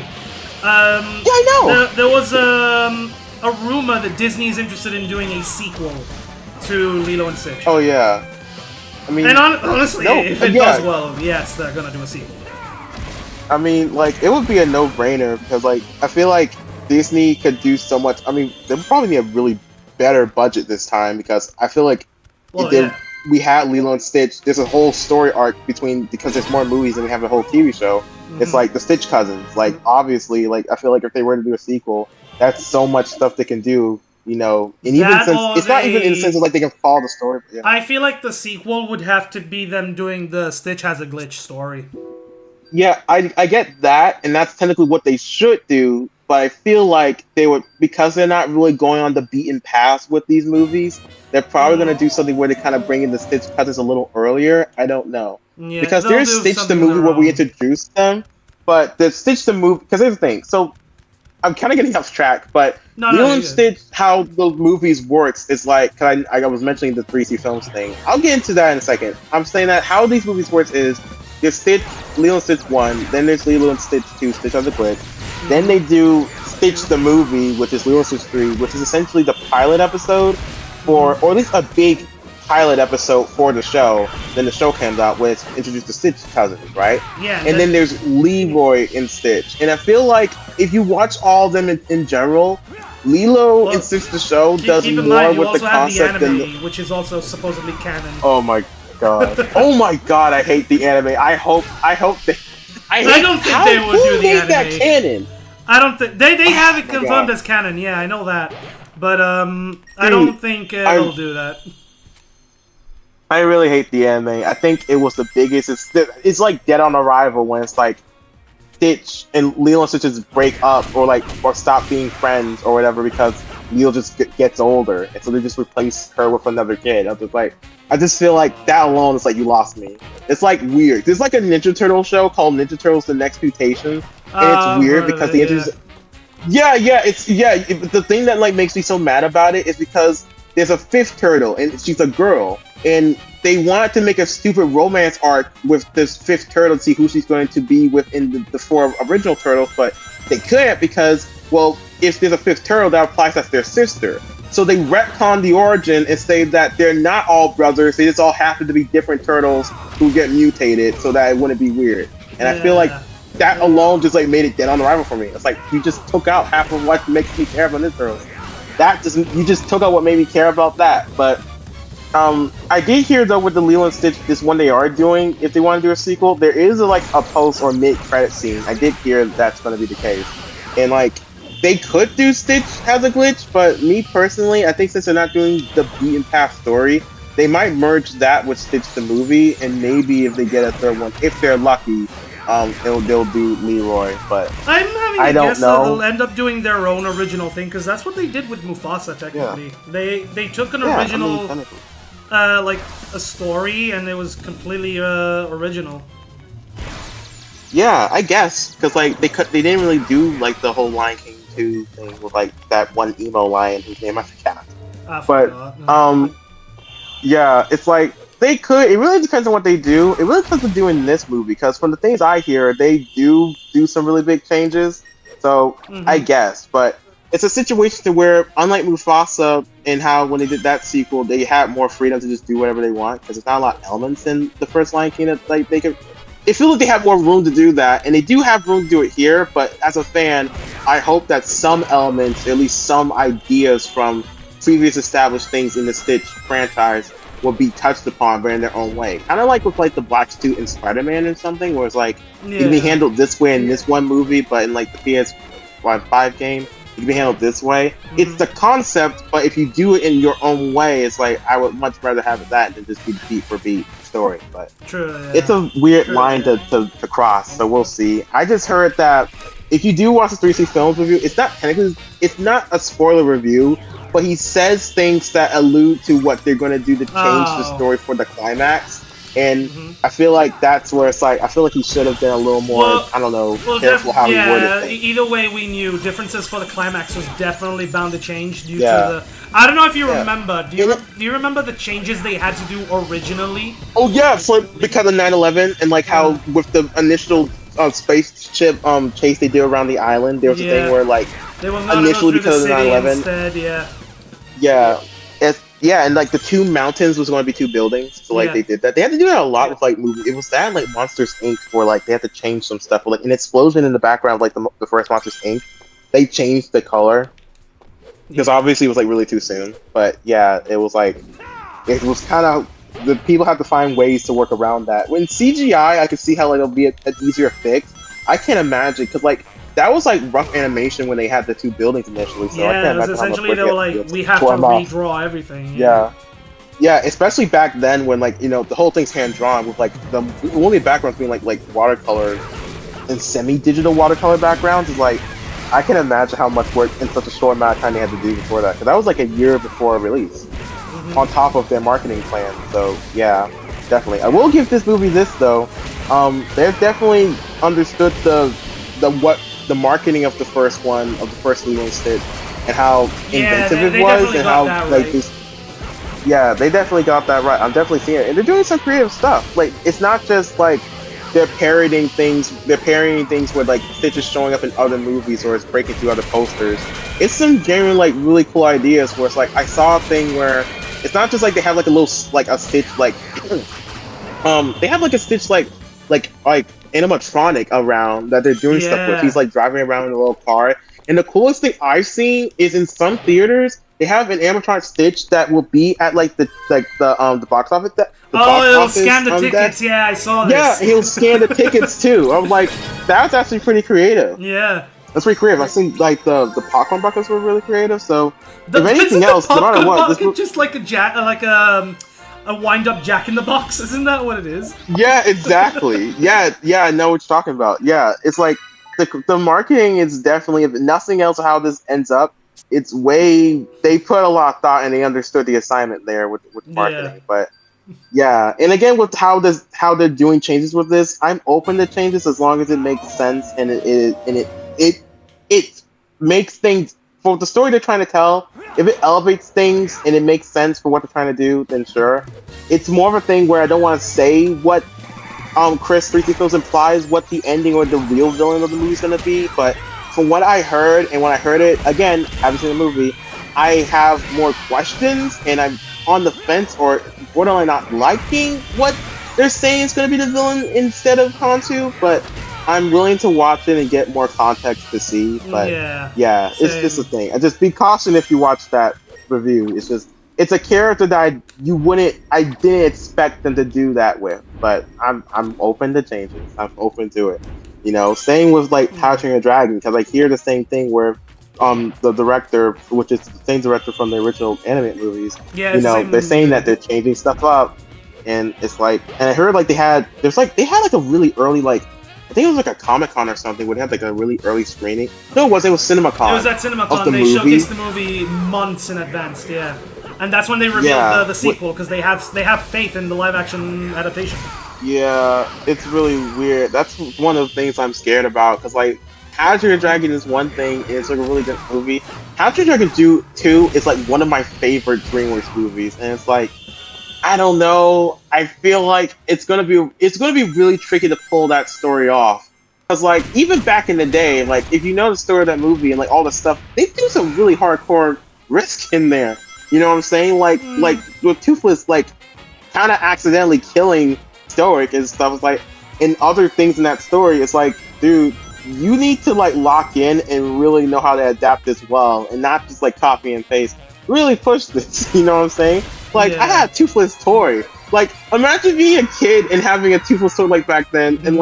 Yeah, I know. There was a rumor that Disney is interested in doing a sequel to Lilo and Stitch. Oh yeah. I mean, And honestly, no, if it yeah. does well, yes, they're gonna do a sequel. I mean, like, it would be a no-brainer because, like, I feel like Disney could do so much. I mean, they would probably need a really better budget this time because I feel like Well, they- yeah. we had Lilo and Stitch. There's a whole story arc between, because there's more movies and we have a whole TV show. It's Mhm. like the Stitch cousins. Like, obviously, like, I feel like if they were to do a sequel, that's so much stuff they can do. You know, and even That since or it's not even in the they- sense of like they can follow the story. But yeah. I feel like the sequel would have to be them doing the Stitch has a glitch story. Yeah, I get that, and that's technically what they should do, but I feel like they would, because they're not really going on the beaten path with these movies, they're probably going to do something where they kind of bring in the Stitch cousins a little earlier. I don't know. Yeah, Because they'll there's do Stitch the something movie of where their we own. introduce them, but the Stitch the movie, because here's the thing, so I'm kind of getting off track, but No, Lilo you're and good. Stitch, how the movies works is like, 'cause I was mentioning the 3C Films thing. I'll get into that in a second. I'm saying that how these movies works is there's Stitch, Lilo and Stitch 1, then there's Lilo and Stitch 2, Stitch has a glitch. Then they do Stitch the movie, which is Lilo and Stitch 3, which is essentially the pilot episode for, or at least a big pilot episode for the show. Then the show comes out where it's introduced the Stitch cousins, right? Yeah, And then there's Leroy and Stitch. And I feel like if you watch all of them in general, Lilo Well, and Stitch the show keep does in more mind, you with the also have the concept than anime, which is also supposedly canon. Oh my god. Oh my god, I hate the anime. I hope they I don't think how, they would who do the made that anime. canon? I don't think they have it my confirmed God. as canon. Yeah, I know that, but I Dude, don't think they'll I'm- do that. I really hate the anime. I think it was the biggest. It's like Dead on Arrival when it's like Stitch and Lilo and Stitch just break up or stop being friends or whatever because Lilo just gets older and so they just replace her with another kid. I just feel like that alone is like you lost me. It's like weird. There's like a Ninja Turtle show called Ninja Turtles: The Next Mutation, and it's weird because they introduce. The thing that like makes me so mad about it is because there's a fifth turtle and she's a girl, and they wanted to make a stupid romance arc with this fifth turtle to see who she's going to be within the four original turtles, but they couldn't because, well, if there's a fifth turtle, that applies as their sister. So they retcon the origin and say that they're not all brothers, they just all happen to be different turtles who get mutated so that it wouldn't be weird. And I feel like that alone just like made it dead on arrival for me. It's like you just took out half of what makes me care about Ninja Turtles. You just took out what made me care about that. But I did hear though with the Lilo and Stitch, this one they are doing, if they want to do a sequel, there is a post or mid-credit scene. I did hear that's going to be the case, and like they could do Stitch has a glitch, but me personally, I think since they're not doing the beaten path story, they might merge that with Stitch the movie, and maybe if they get a third one, if they're lucky, they'll do Leroy. But I'm having I a don't guess know. that they'll end up doing their own original thing because that's what they did with Mufasa. Technically, they took an yeah, original, technically. like a story, and it was completely original. Yeah, I guess because like they didn't really do like the whole Lion King 2 thing with like that one emo lion whose name I forgot. I But forgot. yeah, it's like they could. It really depends on what they do. It really depends on doing this movie because from the things I hear, they do some really big changes. So I guess, but it's a situation to where unlike Mufasa and how when they did that sequel, they had more freedom to just do whatever they want because there's not a lot of elements in the first Lion King that like they could. It feels like they have more room to do that, and they do have room to do it here. But as a fan, I hope that some elements, at least some ideas from previous established things in the Stitch franchise, will be touched upon, but in their own way. Kind of like with like the Black Suit in Spider-Man or something, where it's like it can be handled this way in this one movie, but in like the PS5 game, it can be handled this way. It's the concept, but if you do it in your own way, it's like I would much rather have that than just be beat for beat. story. But True. Yeah. it's a weird True, line yeah. to cross, so we'll see. I just heard that if you do watch the 3C Films review, it's not a spoiler review, but he says things that allude to what they're going to do to change the Oh. story for the climax. And Mhm. I feel like that's where it's like, I feel like he should have been a little more, Well- I don't know, Well, careful how he worded yeah. things. Either way, we knew differences for the climax was definitely bound to change due Yeah. to the. I don't know if you Yeah. remember. Do you remember the changes they had to do originally? Oh yeah, for because of 9/11 and like how with the initial spaceship chase they did around the island, there was a Yeah. thing where like They were not Initially go through because the of city 9/11. instead. Yeah. yeah, and like the two mountains was going to be two buildings, so like Yeah. they did that. They had to do that a lot with like movies. It was that and, like Monsters Inc. where like they had to change some stuff. Like an explosion in the background, like the first Monsters Inc. They changed the color because obviously it was like really too soon. But yeah, it was like it was kind of the people have to find ways to work around that. When CGI, I could see how like, it'll be an easier fix. I can't imagine because like that was like rough animation when they had the two buildings initially. So I Yeah, can't it was imagine how much essentially work they were like, we have to form off. redraw everything. Yeah. Yeah, especially back then when like, you know, the whole thing's hand drawn with like the only backgrounds being like watercolor and semi-digital watercolor backgrounds is like I can imagine how much work in such a short amount of time they had to do before that. Because that was like a year before release. On top of their marketing plan. So yeah, definitely. I will give this movie this though. They've definitely understood the marketing of the first one, of the first Lilo and Stitch, and how Yeah, inventive they it was, definitely and got how that like right. this. Yeah, they definitely got that right. I'm definitely seeing it, and they're doing some creative stuff. Like it's not just like they're parodying things. They're parodying things where like Stitch is showing up in other movies or it's breaking through other posters. It's some genuine like really cool ideas where it's like I saw a thing where it's not just like they have like a little like a Stitch like they have like a Stitch like animatronic around that they're doing stuff with. Yeah. He's like driving around in a little car. And the coolest thing I've seen is in some theaters they have an animatronic Stitch that will be at like the box office. It'll scan the tickets. Yeah, I saw this. Yeah, he'll scan the tickets too. I'm like, that's actually pretty creative. Yeah. That's pretty creative. I've seen like the popcorn buckets were really creative. So if Isn't anything the else, no matter popcorn what, bucket just like a wind-up Jack in the Box? Isn't that what it is? yeah, exactly. Yeah, I know what you're talking about. Yeah, it's like the marketing is definitely, if nothing else, how this ends up. It's they put a lot of thought and they understood the assignment there with marketing. Yeah. But yeah, and again with how they're doing changes with this, I'm open to changes as long as it makes sense and it makes things for the story they're trying to tell. If it elevates things and it makes sense for what they're trying to do, then sure. It's more of a thing where I don't want to say what Chris 3C Films implies what the ending or the real villain of the movie is going to be, but from what I heard, and when I heard it, again, haven't seen the movie, I have more questions, and I'm on the fence or borderline not liking what they're saying is going to be the villain instead of Hantu, but I'm willing to watch it and get more context to see. But yeah, it's just a thing. I just be cautioned if you watch that review. It's a character that I didn't expect them to do that with, but I'm open to changes. I'm open to it. You know, same with like How to Train Your Dragon, because I hear the same thing where the director, which is the same director from the original animated movies, Yeah, you know, they're saying that they're changing stuff up, and it's like, and I heard like they had like a really early like. I think it was like a Comic-Con or something where they had like a really early screening. No, it was CinemaCon. It was at CinemaCon. They showcased the movie months in advance, yeah. And that's when they revealed the sequel, because they have faith in the live-action adaptation. Yeah, it's really weird. That's one of the things I'm scared about, because like, How to Train Your Dragon is one thing, and it's like a really good movie. How to Train Your Dragon 2 is like one of my favorite DreamWorks movies, and it's like, I don't know. I feel like it's gonna be really tricky to pull that story off. Cause like even back in the day, like if you know the story of that movie and like all the stuff, they do some really hardcore risk in there. You know what I'm saying? Like with Toothless, like kind of accidentally killing Stoic and stuff. It's like in other things in that story, it's like, dude, you need to like lock in and really know how to adapt this well, and not just like copy and paste. Really push this. You know what I'm saying? Like, I had a Toothless toy. Like, imagine being a kid and having a Toothless toy like back then, and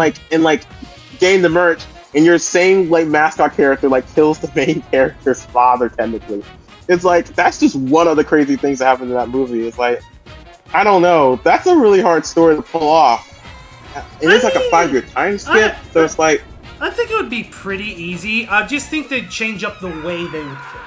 getting the merch, and your same like mascot character like kills the main character's father technically. It's like that's just one of the crazy things that happened in that movie. It's like I don't know. That's a really hard story to pull off. It is like a 5-year time skip, so it's like. I think it would be pretty easy. I just think they'd change up the way they would kill.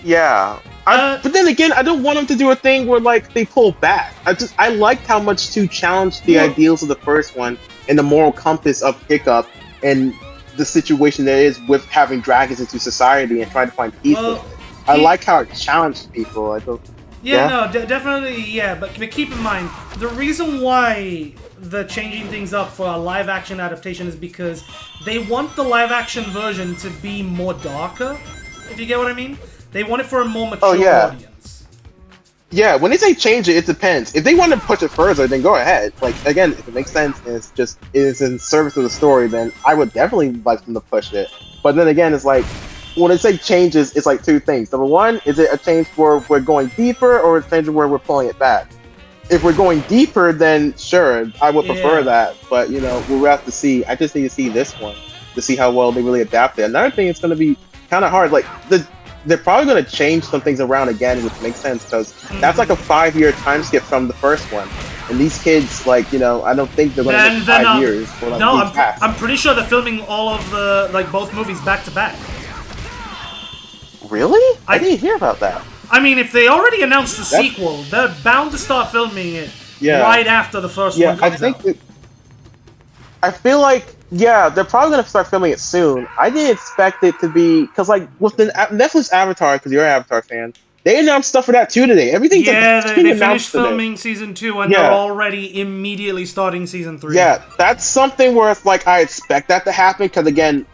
Yeah. But then again, I don't want them to do a thing where like they pull back. I liked how much to challenge the ideals of the first one and the moral compass of Hiccup and the situation that is with having dragons into society and trying to find peace with it. I like how it challenged people. I don't. Definitely, yeah. But keep in mind, the reason why the changing things up for a live-action adaptation is because they want the live-action version to be more darker, if you get what I mean. They want it for a more mature audience. Yeah, when they say change it, it depends. If they want to push it further, then go ahead. Like, again, if it makes sense and it is in service of the story, then I would definitely like them to push it. But then again, it's like, when they say changes, it's like two things. Number one, is it a change where we're going deeper, or a change where we're pulling it back? If we're going deeper, then sure, I would prefer that. But, you know, we'll have to see. I just need to see this one to see how well they really adapt it. Another thing, it's going to be kind of hard. Like, they're probably going to change some things around again, which makes sense, because that's like a 5-year time skip from the first one. And these kids, like, you know, I don't think they're going to make 5 years. For, like, no, I'm pretty sure they're filming all of the, like, both movies back to back. Really? I didn't hear about that. I mean, if they already announced the sequel, they're bound to start filming it right after the first one comes out. I feel like, they're probably going to start filming it soon. I didn't expect it to be... Because, like, with the Netflix Avatar, because you're an Avatar fan, they announced stuff for that too today. Everything's they finished filming Season 2 and they're already immediately starting Season 3. Yeah, that's something where it's like, I expect that to happen, because, again,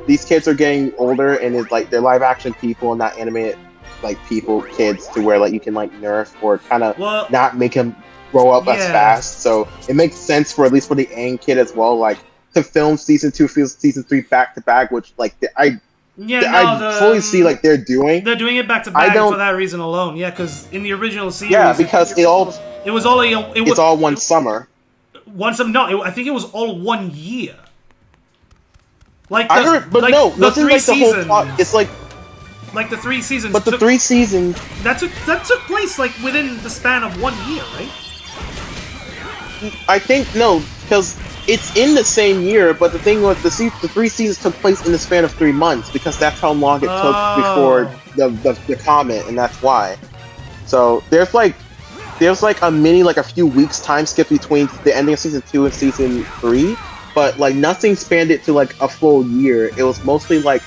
these kids are getting older, and it's like, they're live-action people and not animated, like, kids, to where, like, you can, like, nerf or kind of not make them grow up as fast. So it makes sense for, at least for the Aang kid as well, like, to film Season 2, Season 3 back-to-back, which, like, I fully see, like, they're doing. They're doing it back-to-back for that reason alone. Yeah, because in the original series... Yeah, because it's all one summer. I think it was all 1 year. Like I heard, but like, no, the 3 like seasons. The whole plot, it's like... Like the 3 seasons. But the 3 seasons... That took place, like, within the span of 1 year, right? I think, no, because it's in the same year, but the thing was, the 3 seasons took place in the span of 3 months, because that's how long it took before the comet, and that's why. So, there's like a mini, like, a few weeks time skip between the ending of Season 2 and Season 3, but, like, nothing spanned it to, like, a full year. It was mostly, like,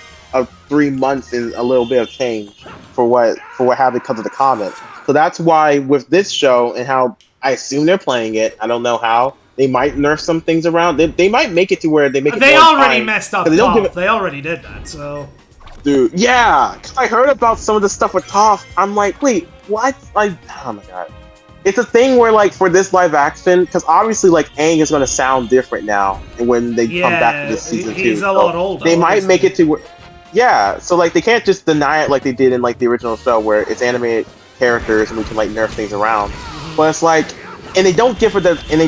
3 months and a little bit of change for what happened because of the comet. So that's why with this show and how I assume they're playing it, I don't know how, they might nerf some things around. They might make it to where they make it. They already messed up Toph. They already did that, so. Dude, yeah, 'cause I heard about some of the stuff with Toph. I'm like, wait, what? Like, oh my god. It's a thing where, like, for this live action, because obviously, like, Aang is going to sound different now when they come back to this Season 2. He's a lot older. They might make it to where... Yeah, so, like, they can't just deny it like they did in, like, the original show where it's animated characters and we can, like, nerf things around. But it's like... And they don't give her the... And they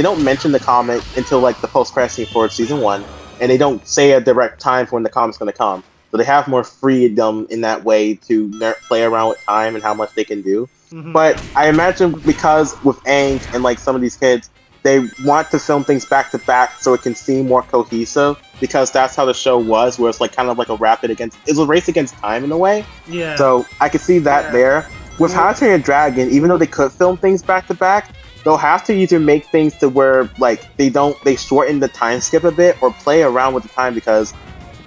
don't mention the comic until, like, the post-credit scene for Season 1. And they don't say a direct time for when the comic's going to come. So they have more freedom in that way to play around with time and how much they can do. Mm-hmm. But I imagine because with Aang and, like, some of these kids, they want to film things back to back so it can seem more cohesive, because that's how the show was, where it's like kind of like it's a race against time in a way. Yeah. So I could see that there. With How to Train Your Dragon, even though they could film things back to back, they'll have to either make things to where, like, they shorten the time skip a bit or play around with the time, because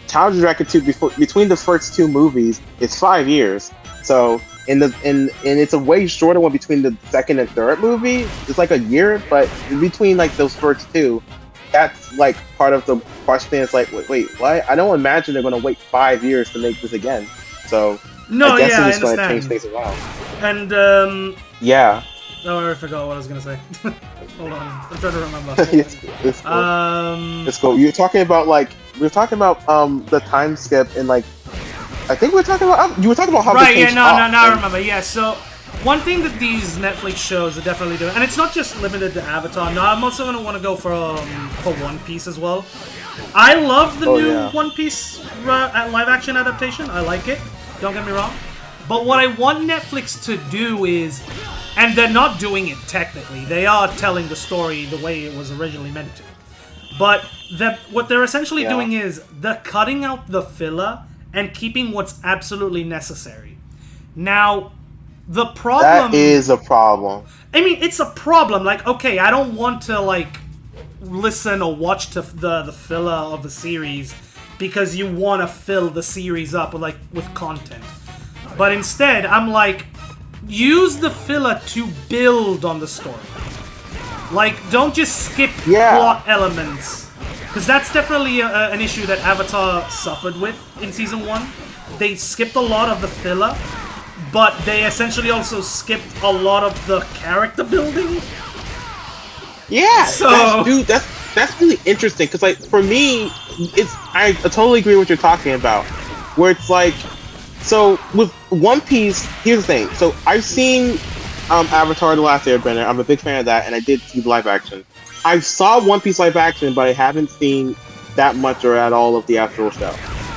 How to Train Your Dragon 2 between the first 2 movies is 5 years. So and it's a way shorter one between the second and third movie. It's like a year, but between, like, those first 2, that's, like, part of the question. It's like, wait, what? I don't imagine they're going to wait 5 years to make this again. So I guess they're just going to change things around. And yeah. Oh, I forgot what I was going to say. Hold on, I'm trying to remember. It's cool. It's cool. You're talking about, like, the time skip and, like, I think you were talking about how right, yeah, no, I remember, yeah, so one thing that these Netflix shows are definitely doing, and it's not just limited to Avatar, no, I'm also going to want to go for One Piece as well. I love the new One Piece live-action adaptation, I like it, don't get me wrong, but what I want Netflix to do is And they're not doing it technically. They are telling the story the way it was originally meant to. But what they're essentially doing is they're cutting out the filler and keeping what's absolutely necessary. Now, the problem... That is a problem. I mean, it's a problem. Like, okay, I don't want to, like, listen or watch the filler of the series because you want to fill the series up with content. But instead, I'm like, use the filler to build on the story. Like, don't just skip plot elements. Because that's definitely an issue that Avatar suffered with in Season 1. They skipped a lot of the filler, but they essentially also skipped a lot of the character building. Yeah, So- that's really interesting, because, like, for me, I totally agree with what you're talking about, where it's like, so, with One Piece, here's the thing, so I've seen Avatar The Last Airbender, I'm a big fan of that, and I did see the live action. I saw One Piece live action, but I haven't seen that much or at all of the actual show,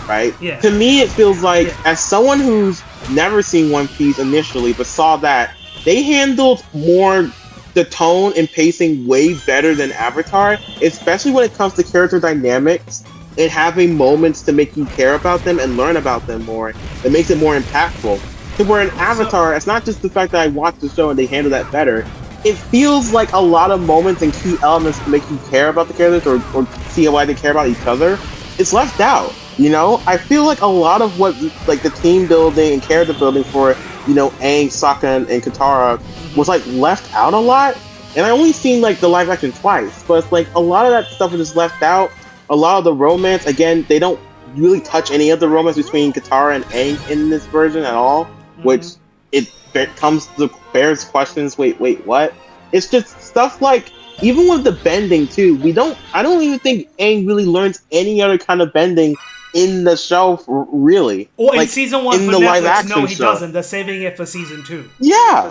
right? Yeah. To me, it feels like, as someone who's never seen One Piece initially, but saw that, they handled more the tone and pacing way better than Avatar, especially when it comes to character dynamics and having moments to make you care about them and learn about them more. It makes it more impactful. To where in Avatar, it's not just the fact that I watched the show and they handle that better. It feels like a lot of moments and key elements to make you care about the characters or see why they care about each other. It's left out, you know? I feel like a lot of what, like, the team building and character building for, you know, Aang, Sokka, and Katara was, like, left out a lot. And I only seen, like, the live action twice, but it's like a lot of that stuff is just left out. A lot of the romance, again, they don't really touch any of the romance between Katara and Aang in this version at all, which it comes to bears questions. Wait, what? It's just stuff like, even with the bending too, I don't even think Aang really learns any other kind of bending in the show, really. Or in Like, Season 1 in for the live Netflix, action no, he show. doesn't. They're saving it for Season 2. Yeah.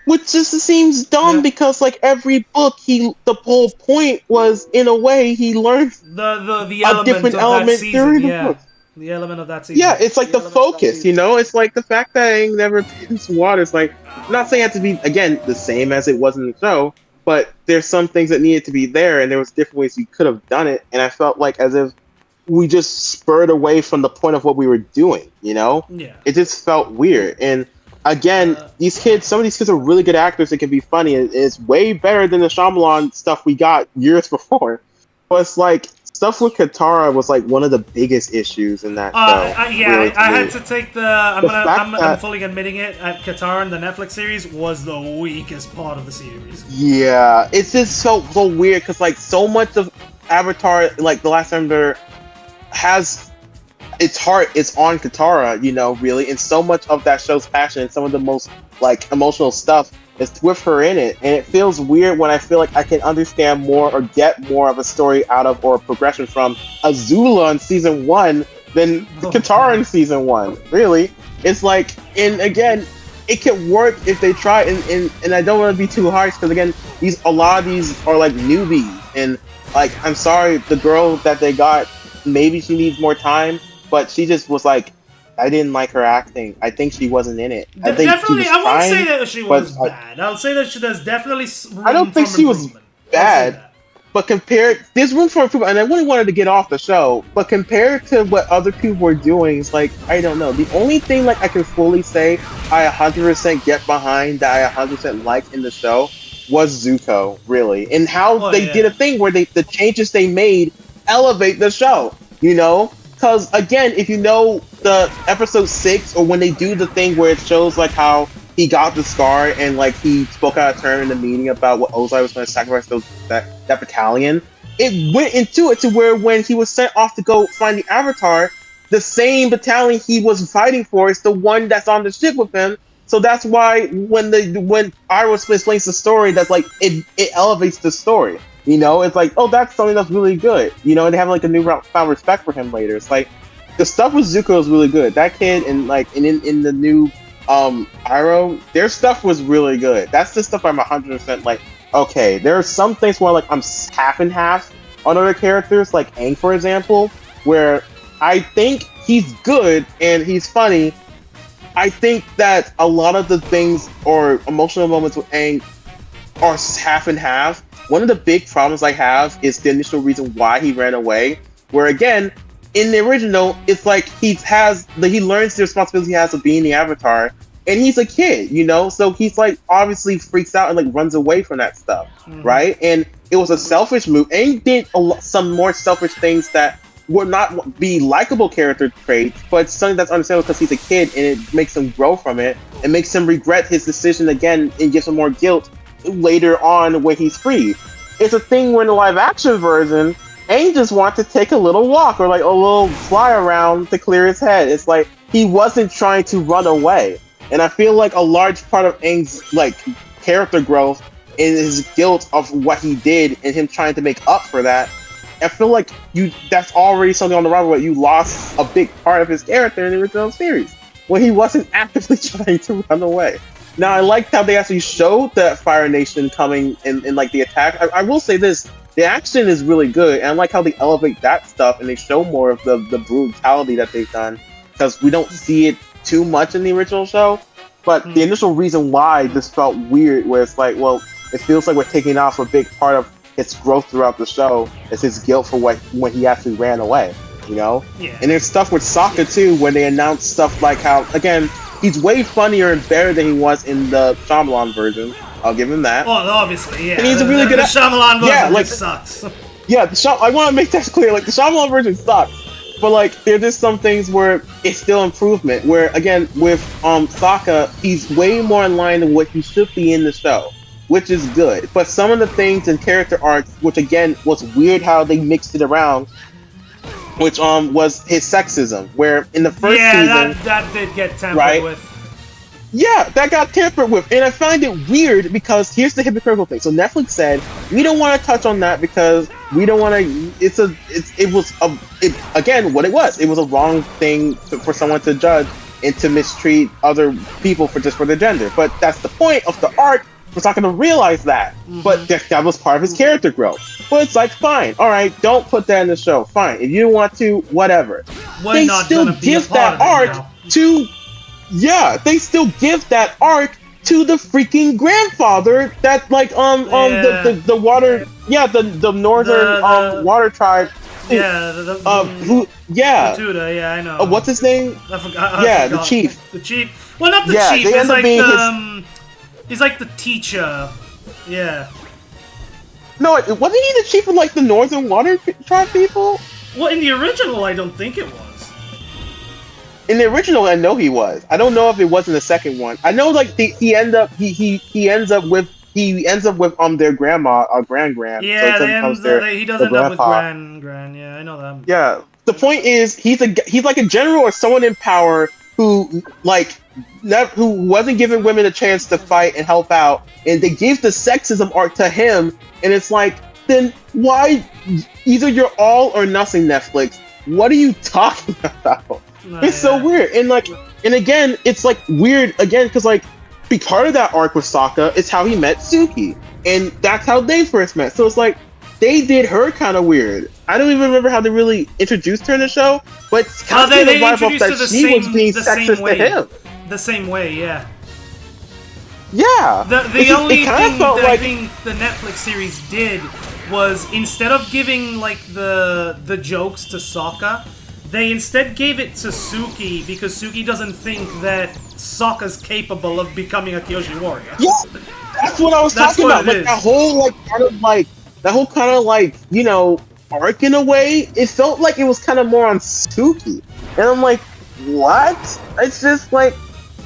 Which just seems dumb Yeah. because, like, every book, the whole point was, in a way, he learned The a element different of element that season, during the yeah. book. The element of that season. Yeah, it's like the focus, you know? It's like the fact that Aang never pins water. It's like, I'm not saying it has to be, again, the same as it was in the show, but there's some things that needed to be there, and there was different ways you could have done it, and I felt like as if we just spurred away from the point of what we were doing, you know? Yeah. It just felt weird, and again, some of these kids are really good actors that can be funny, and it's way better than the Shyamalan stuff we got years before. But it's like, stuff with Katara was like one of the biggest issues in that show. I had to take I'm fact fully admitting it. Katara in the Netflix series was the weakest part of the series. Yeah, it's just so weird because like so much of Avatar, like The Last Airbender, has its heart is on Katara, you know, really, and so much of that show's passion and some of the most like emotional stuff is with her in it, and it feels weird when I feel like I can understand more or get more of a story out of or a progression from Azula in Season 1 than Katara in Season 1. Really, it's like, and again, it can work if they try, and I don't want to be too harsh because again, a lot of these are like newbies, and like, I'm sorry, the girl that they got, maybe she needs more time, but she just was like, I didn't like her acting. I think she wasn't in it. I think Definitely, she was I won't trying, say that she was but, bad. I'll say that there's definitely room I don't think for she was improvement. I'll say bad, that. but there's room for improvement, and I wouldn't want her to get off the show, but compared to what other people were doing, it's like, I don't know. The only thing like I can fully say I 100% get behind, that I 100% like in the show, was Zuko, really. And how they did a thing where the changes they made elevate the show, you know? Because, again, if you know the episode 6, or when they do the thing where it shows, like, how he got the scar and, like, he spoke out of turn in the meeting about what Ozai was going to sacrifice that battalion, it went into it to where when he was sent off to go find the Avatar, the same battalion he was fighting for is the one that's on the ship with him. So that's why when Iroh explains the story, that's like, it elevates the story. You know, it's like, oh, that's something that's really good. You know, and they have like a newfound respect for him later. It's like, the stuff with Zuko is really good. That kid and like in the new Iroh, their stuff was really good. That's the stuff I'm 100% like, okay, there are some things where like I'm half and half on other characters, like Aang, for example, where I think he's good and he's funny. I think that a lot of the things or emotional moments with Aang are half and half. One of the big problems I have is the initial reason why he ran away. Where again, in the original, it's like he learns the responsibility he has of being the Avatar, and he's a kid, you know, so he's like obviously freaks out and like runs away from that stuff, right? And it was a selfish move, and he did some more selfish things that would not be likable character traits, but something that's understandable because he's a kid, and it makes him grow from it, and makes him regret his decision again, and gives him more guilt later on when he's free. It's a thing when the live action version, Aang just wants to take a little walk or like a little fly around to clear his head. It's like he wasn't trying to run away. And I feel like a large part of Aang's like character growth is his guilt of what he did and him trying to make up for that. I feel like that's already something on the rubber where you lost a big part of his character in the original series when he wasn't actively trying to run away. Now I liked how they actually showed that Fire Nation coming in like the attack. I will say this. The action is really good, and I like how they elevate that stuff and they show more of the brutality that they've done, because we don't see it too much in the original show. But the initial reason why this felt weird, where it's like, well, it feels like we're taking off a big part of its growth throughout the show, is his guilt for when he actually ran away, you know? Yeah. And there's stuff with Sokka too, when they announce stuff like how, again, he's way funnier and better than he was in the Shyamalan version. I'll give him that. Well, obviously, yeah. And he's a really good. The Shyamalan version like, just sucks. Yeah, I want to make that clear. Like the Shyamalan version sucks, but like there's just some things where it's still improvement. Where again with Sokka, he's way more in line than what he should be in the show, which is good. But some of the things in character arcs, which again was weird how they mixed it around, which was his sexism. Where in the first season, that did get tampered right? with. Yeah, that got tampered with, and I find it weird because here's the hypocritical thing. So Netflix said we don't want to touch on that because we don't want to. Again what it was. It was a wrong thing for someone to judge and to mistreat other people for their gender. But that's the point of the arc. We're not going to realize that. But that was part of his character growth. But it's like, fine, all right, don't put that in the show. Fine, if you don't want to, whatever. We're not still gonna be give a part that of it arc now. to. Yeah, they still give that arc to the freaking grandfather that like the water the northern water tribe. Yeah, Tuda, yeah, I know. what's his name? I the forgot. chief. The chief. Well, not the Yeah, chief. they It's end up like being he's like the teacher. Yeah. No, wasn't he the chief of like the northern water tribe people? Well, in the original, I don't think it was. In the original, I know he was. I don't know if it was in the second one. I know like he ends up with their grandma or grand. Yeah, he does the end up with grandpa. grand. Yeah, I know that. Yeah. The point is, he's like a general or someone in power who wasn't giving women a chance to fight and help out, and they gave the sexism arc to him, and it's like, then why? Either you're all or nothing, Netflix. What are you talking about? It's so weird, and again, it's like weird again because like part of that arc with Sokka is how he met Suki, and that's how they first met. So it's like they did her kind of weird. I don't even remember how they really introduced her in the show, but it's kind of the vibe of that she was being sexist to him. The same way, yeah. Yeah. The only thing that I think the Netflix series did was instead of giving like the jokes to Sokka, they instead gave it to Suki because Suki doesn't think that Sokka's capable of becoming a Kyoshi warrior. Yeah, that's what I was talking about. Like that whole kind of like you know arc in a way. It felt like it was kind of more on Suki, and I'm like, what? It's just like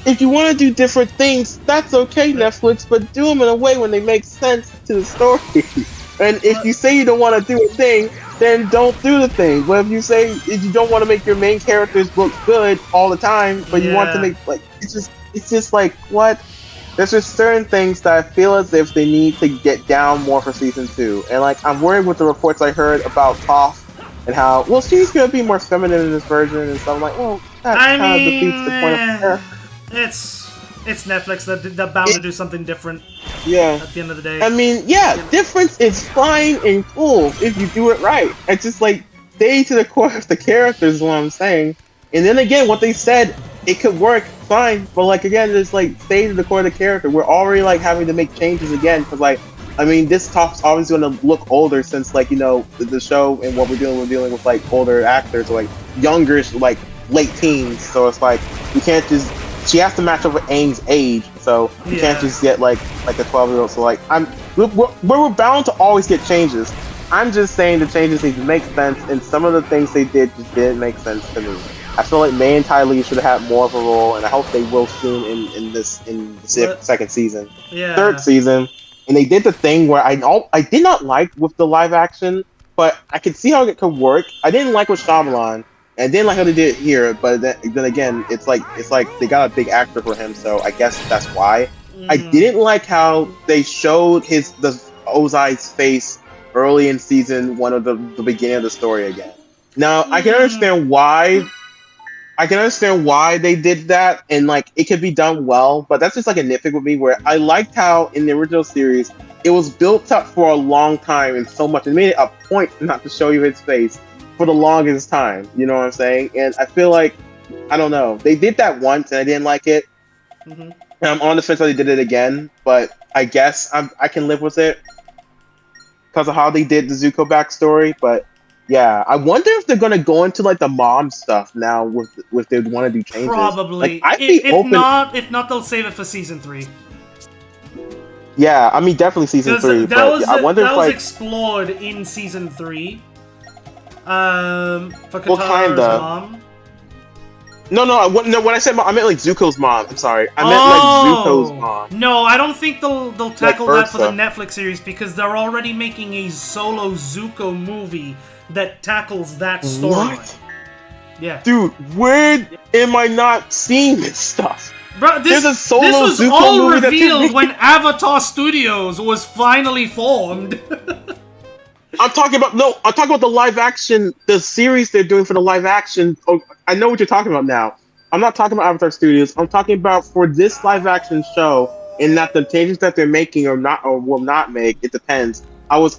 if you want to do different things, that's okay, Netflix, but do them in a way when they make sense to the story. And if you say you don't want to do a thing, then don't do the thing. But if you don't want to make your main characters look good all the time, but you want to make like it's just like what? There's just certain things that I feel as if they need to get down more for season 2. And like I'm worried with the reports I heard about Toph and how she's gonna be more feminine in this version, and so I'm like, well, that kind of defeats the point of her. It's Netflix. They're bound to do something different. Yeah. At the end of the day. I mean, yeah, difference is fine and cool if you do it right. It's just like stay to the core of the characters is what I'm saying. And then again, what they said, it could work fine. But like again, just like stay to the core of the character. We're already like having to make changes again because like I mean this top's always going to look older since like the show and what we're dealing with like older actors or like younger like late teens. So it's like we can't just she has to match up with Aang's age. So you can't just get like a 12-year-old. So like we're bound to always get changes. I'm just saying the changes need to make sense, and some of the things they did just didn't make sense to me. I feel like May and Ty Lee should have had more of a role, and I hope they will soon in the second season, third season. And they did the thing where I did not like with the live action, but I could see how it could work. I didn't like with Shyamalan, and I didn't like how they did it here. But then again, it's like they got a big actor for him, so I guess that's why. I didn't like how they showed the Ozai's face early in season 1 of the beginning of the story again. Now I can understand why. I can understand why they did that, and like it could be done well, but that's just like a nitpick with me. Where I liked how in the original series it was built up for a long time and so much, it made it a point not to show you his face for the longest time. You know what I'm saying? And I feel like I don't know, they did that once and I didn't like it. And I'm on the fence that they did it again, but I guess I can live with it because of how they did the Zuko backstory. But yeah, I wonder if they're gonna go into like the mom stuff now with they want to do changes. Probably. Like, I'd be open. If not, they'll save it for season 3. Yeah, I mean definitely season 3. That But was I wonder that if was like explored in season 3. For Katara's What kinda? mom. no. When I said mom, I meant like Zuko's mom. I'm sorry, I meant like Zuko's mom. No, I don't think they'll tackle that for the Ursa. Netflix series because they're already making a solo Zuko movie that tackles that storyline. What? Yeah. Dude, where am I not seeing this stuff? Bro, There's a solo this was Zuko all movie that's revealed making- when Avatar Studios was finally formed. I'm talking about the live action, the series they're doing for the live action. Oh, I know what you're talking about now. I'm not talking about Avatar Studios. I'm talking about for this live action show, and that the changes that they're making or not or will not make. It depends. I was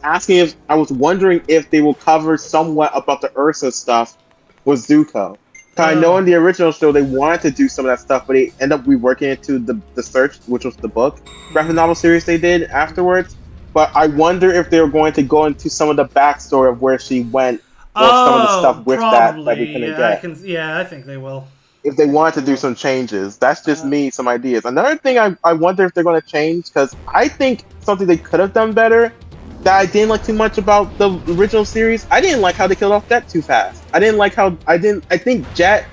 wondering if they will cover somewhat about the Ursa stuff with Zuko. 'Cause I know in the original show they wanted to do some of that stuff, but they end up reworking it to the Search, which was the book graphic novel series they did afterwards. But I wonder if they were going to go into some of the backstory of where she went, or some of the stuff with that we couldn't get. I think they will. If they wanted to do some changes, that's just me, some ideas. Another thing I wonder if they're going to change, because I think something they could have done better that I didn't like too much about the original series. I didn't like how they killed off Jet too fast. I think Jet.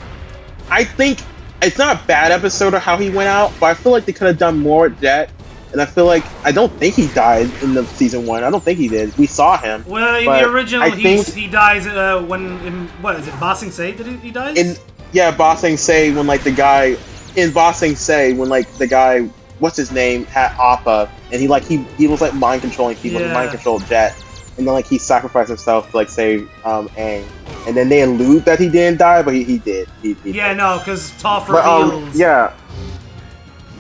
I think it's not a bad episode of how he went out, but I feel like they could have done more with Jet. And I feel like I don't think he died in the season 1. I don't think he did. We saw him. Well, in the original, he dies when what is it? Ba Sing Se? Did he dies? Ba Sing Se when like the guy in Ba Sing Se when like the guy, what's his name, had Appa, and he was like mind controlling people. He mind controlled Jet, and then like he sacrificed himself to like save Aang. And then they allude that he didn't die, but he did. He did. No, because Toph reveals.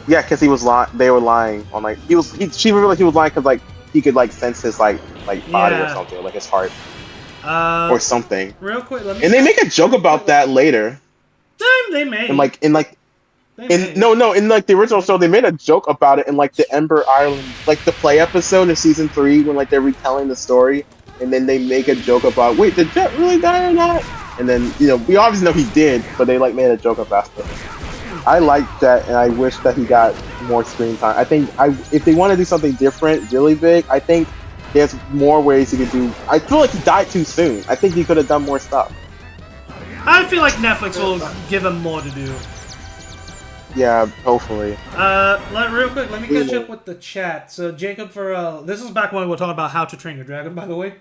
Yeah, because he was they were lying on like she revealed he was lying because like he could like sense his like body or something, or, like his heart or something. Real quick, let me. And they make a joke about that later. They may. And like in the original show they made a joke about it in like the Ember Island, like the play episode in season 3 when like they're retelling the story, and then they make a joke about, wait, did Jet really die or not? And then we obviously know he did, but they like made a joke about it. I like that, and I wish that he got more screen time. I think if they want to do something different, really big, I think there's more ways he could do. I feel like he died too soon. I think he could have done more stuff. I feel like Netflix will give him more to do. Yeah, hopefully. Real quick, let me catch up with the chat. So Jacob Farrell, this is back when we were talking about How to Train Your Dragon, by the way.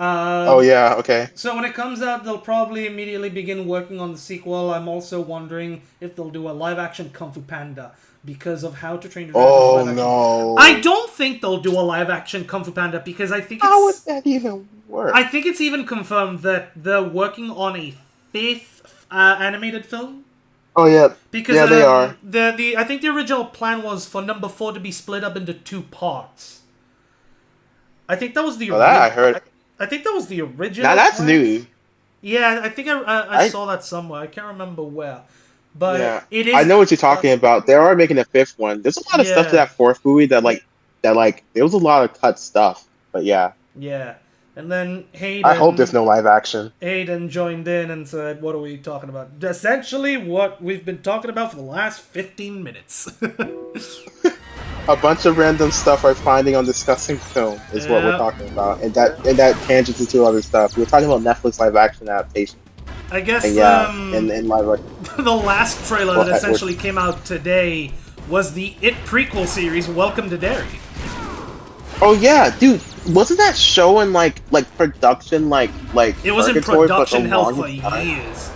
Oh yeah, okay. So when it comes out, they'll probably immediately begin working on the sequel. I'm also wondering if they'll do a live-action Kung Fu Panda because of How to Train Your Dragon. Oh no! I don't think they'll do a live-action Kung Fu Panda because I think how would that even work? I think it's even confirmed that they're working on a 5th animated film. Oh yeah, because they are. I think the original plan was for number 4 to be split up into 2 parts. I think that was the. I heard. I think that was the original. Now that's plan. new. Yeah, I think I saw that somewhere. I can't remember where. But Yeah, it is. I know what you're talking about. They are making a fifth one. There's a lot of stuff to Yeah. that fourth movie that there was a lot of cut stuff. But yeah, Yeah. And then I hope there's no live action. Hayden joined in and said, "What are we talking about?" Essentially, what we've been talking about for the last 15 minutes. A bunch of random stuff I'm finding on discussing film is what we're Yeah. talking about, and that tangents into other stuff. We're talking about Netflix live action adaptation, I guess and and live action. the last trailer Well, that essentially came out today was the It prequel series, Welcome to Derry. Oh yeah, dude, wasn't that show in like production like It was in purgatory for production the hell for longest time? years.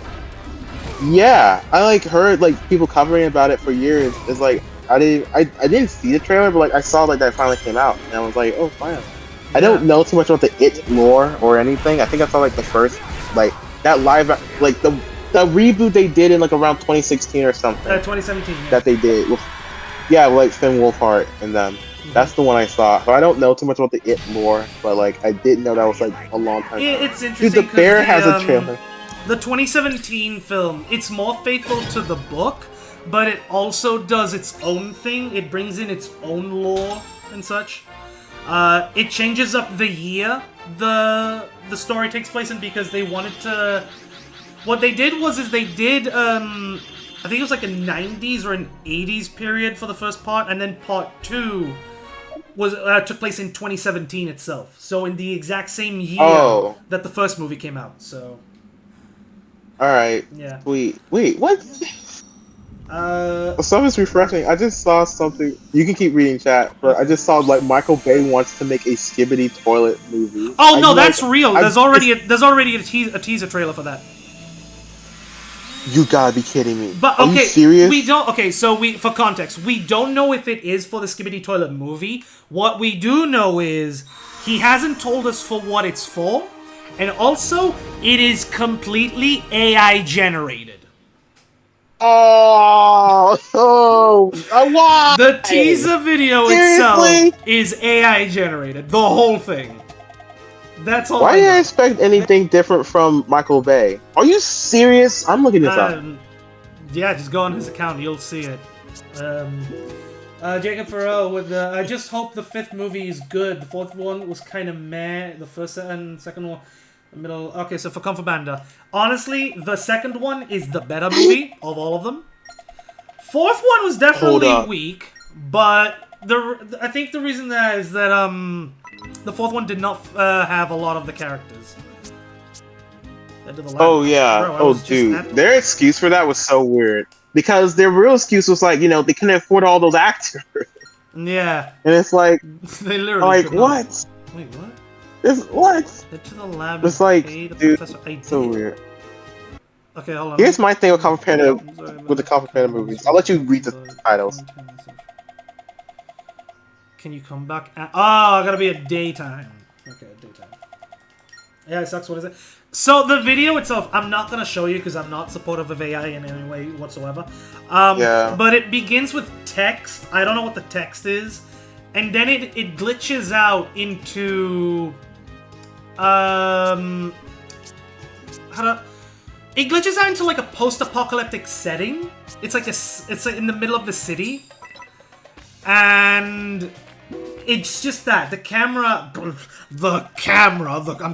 Yeah, I heard people covering about it for years. It's like I didn't see the trailer, but I saw that finally came out, and I was like, oh fine. I don't know too much about the It lore or anything. I think I saw the first that live the reboot they did in around 2016 or something 2017. Yeah. that they did with Finn Wolfhard and them. That's the one I saw. So I don't know too much about the It lore, but I did know that was a long time ago. It's interesting. Dude, the bear has a trailer. The 2017 film, it's more faithful to the book, but it also does its own thing. It brings in its own lore and such. It changes up the year the story takes place in because they wanted to. What they did is they did I think it was a 90s or an 80s period for the first part, and then part 2 was took place in 2017 itself. So in the exact same year that the first movie came out. So. All right. Yeah. Wait, what? Something's refreshing. I just saw something. You can keep reading chat, but I just saw Michael Bay wants to make a Skibbity toilet movie. Oh no, that's real. There's already a teaser trailer for that. You gotta be kidding me. But Are okay, you serious? we don't. Okay, so for context, we don't know if it is for the Skibbity Toilet movie. What we do know is he hasn't told us for what it's for, and also it is completely AI generated. Why? The teaser video Seriously? itself is AI generated. The whole thing. That's all. Why do I expect anything different from Michael Bay? Are you serious? I'm looking this up. Yeah, just go on his account. You'll see it. Jacob Farrell with I just hope the fifth movie is good. The fourth one was kind of meh. The first and second one, the middle. Okay, so for Confabanda, honestly, the second one is the better movie of all of them. Fourth one was definitely weak, but I think the reason that is that the fourth one did not have a lot of the characters. Oh yeah. Bro, dude, their excuse for that was so weird. Because their real excuse was they couldn't afford all those actors. Yeah. And it's they literally could what? Not. Wait, what? It's what? Head to the lab. It's dude, so weird. Okay, hold on. Here's my thing with the Kung Fu Panda movies. I'll let you read the titles. Can you come back? I gotta be at daytime. Okay, daytime. Yeah, it sucks. What is it? So the video itself, I'm not gonna show you because I'm not supportive of AI in any way whatsoever. Yeah. But it begins with text. I don't know what the text is, and then it glitches out into it glitches out into a post-apocalyptic setting. It's in the middle of the city, and it's just that the camera, I'm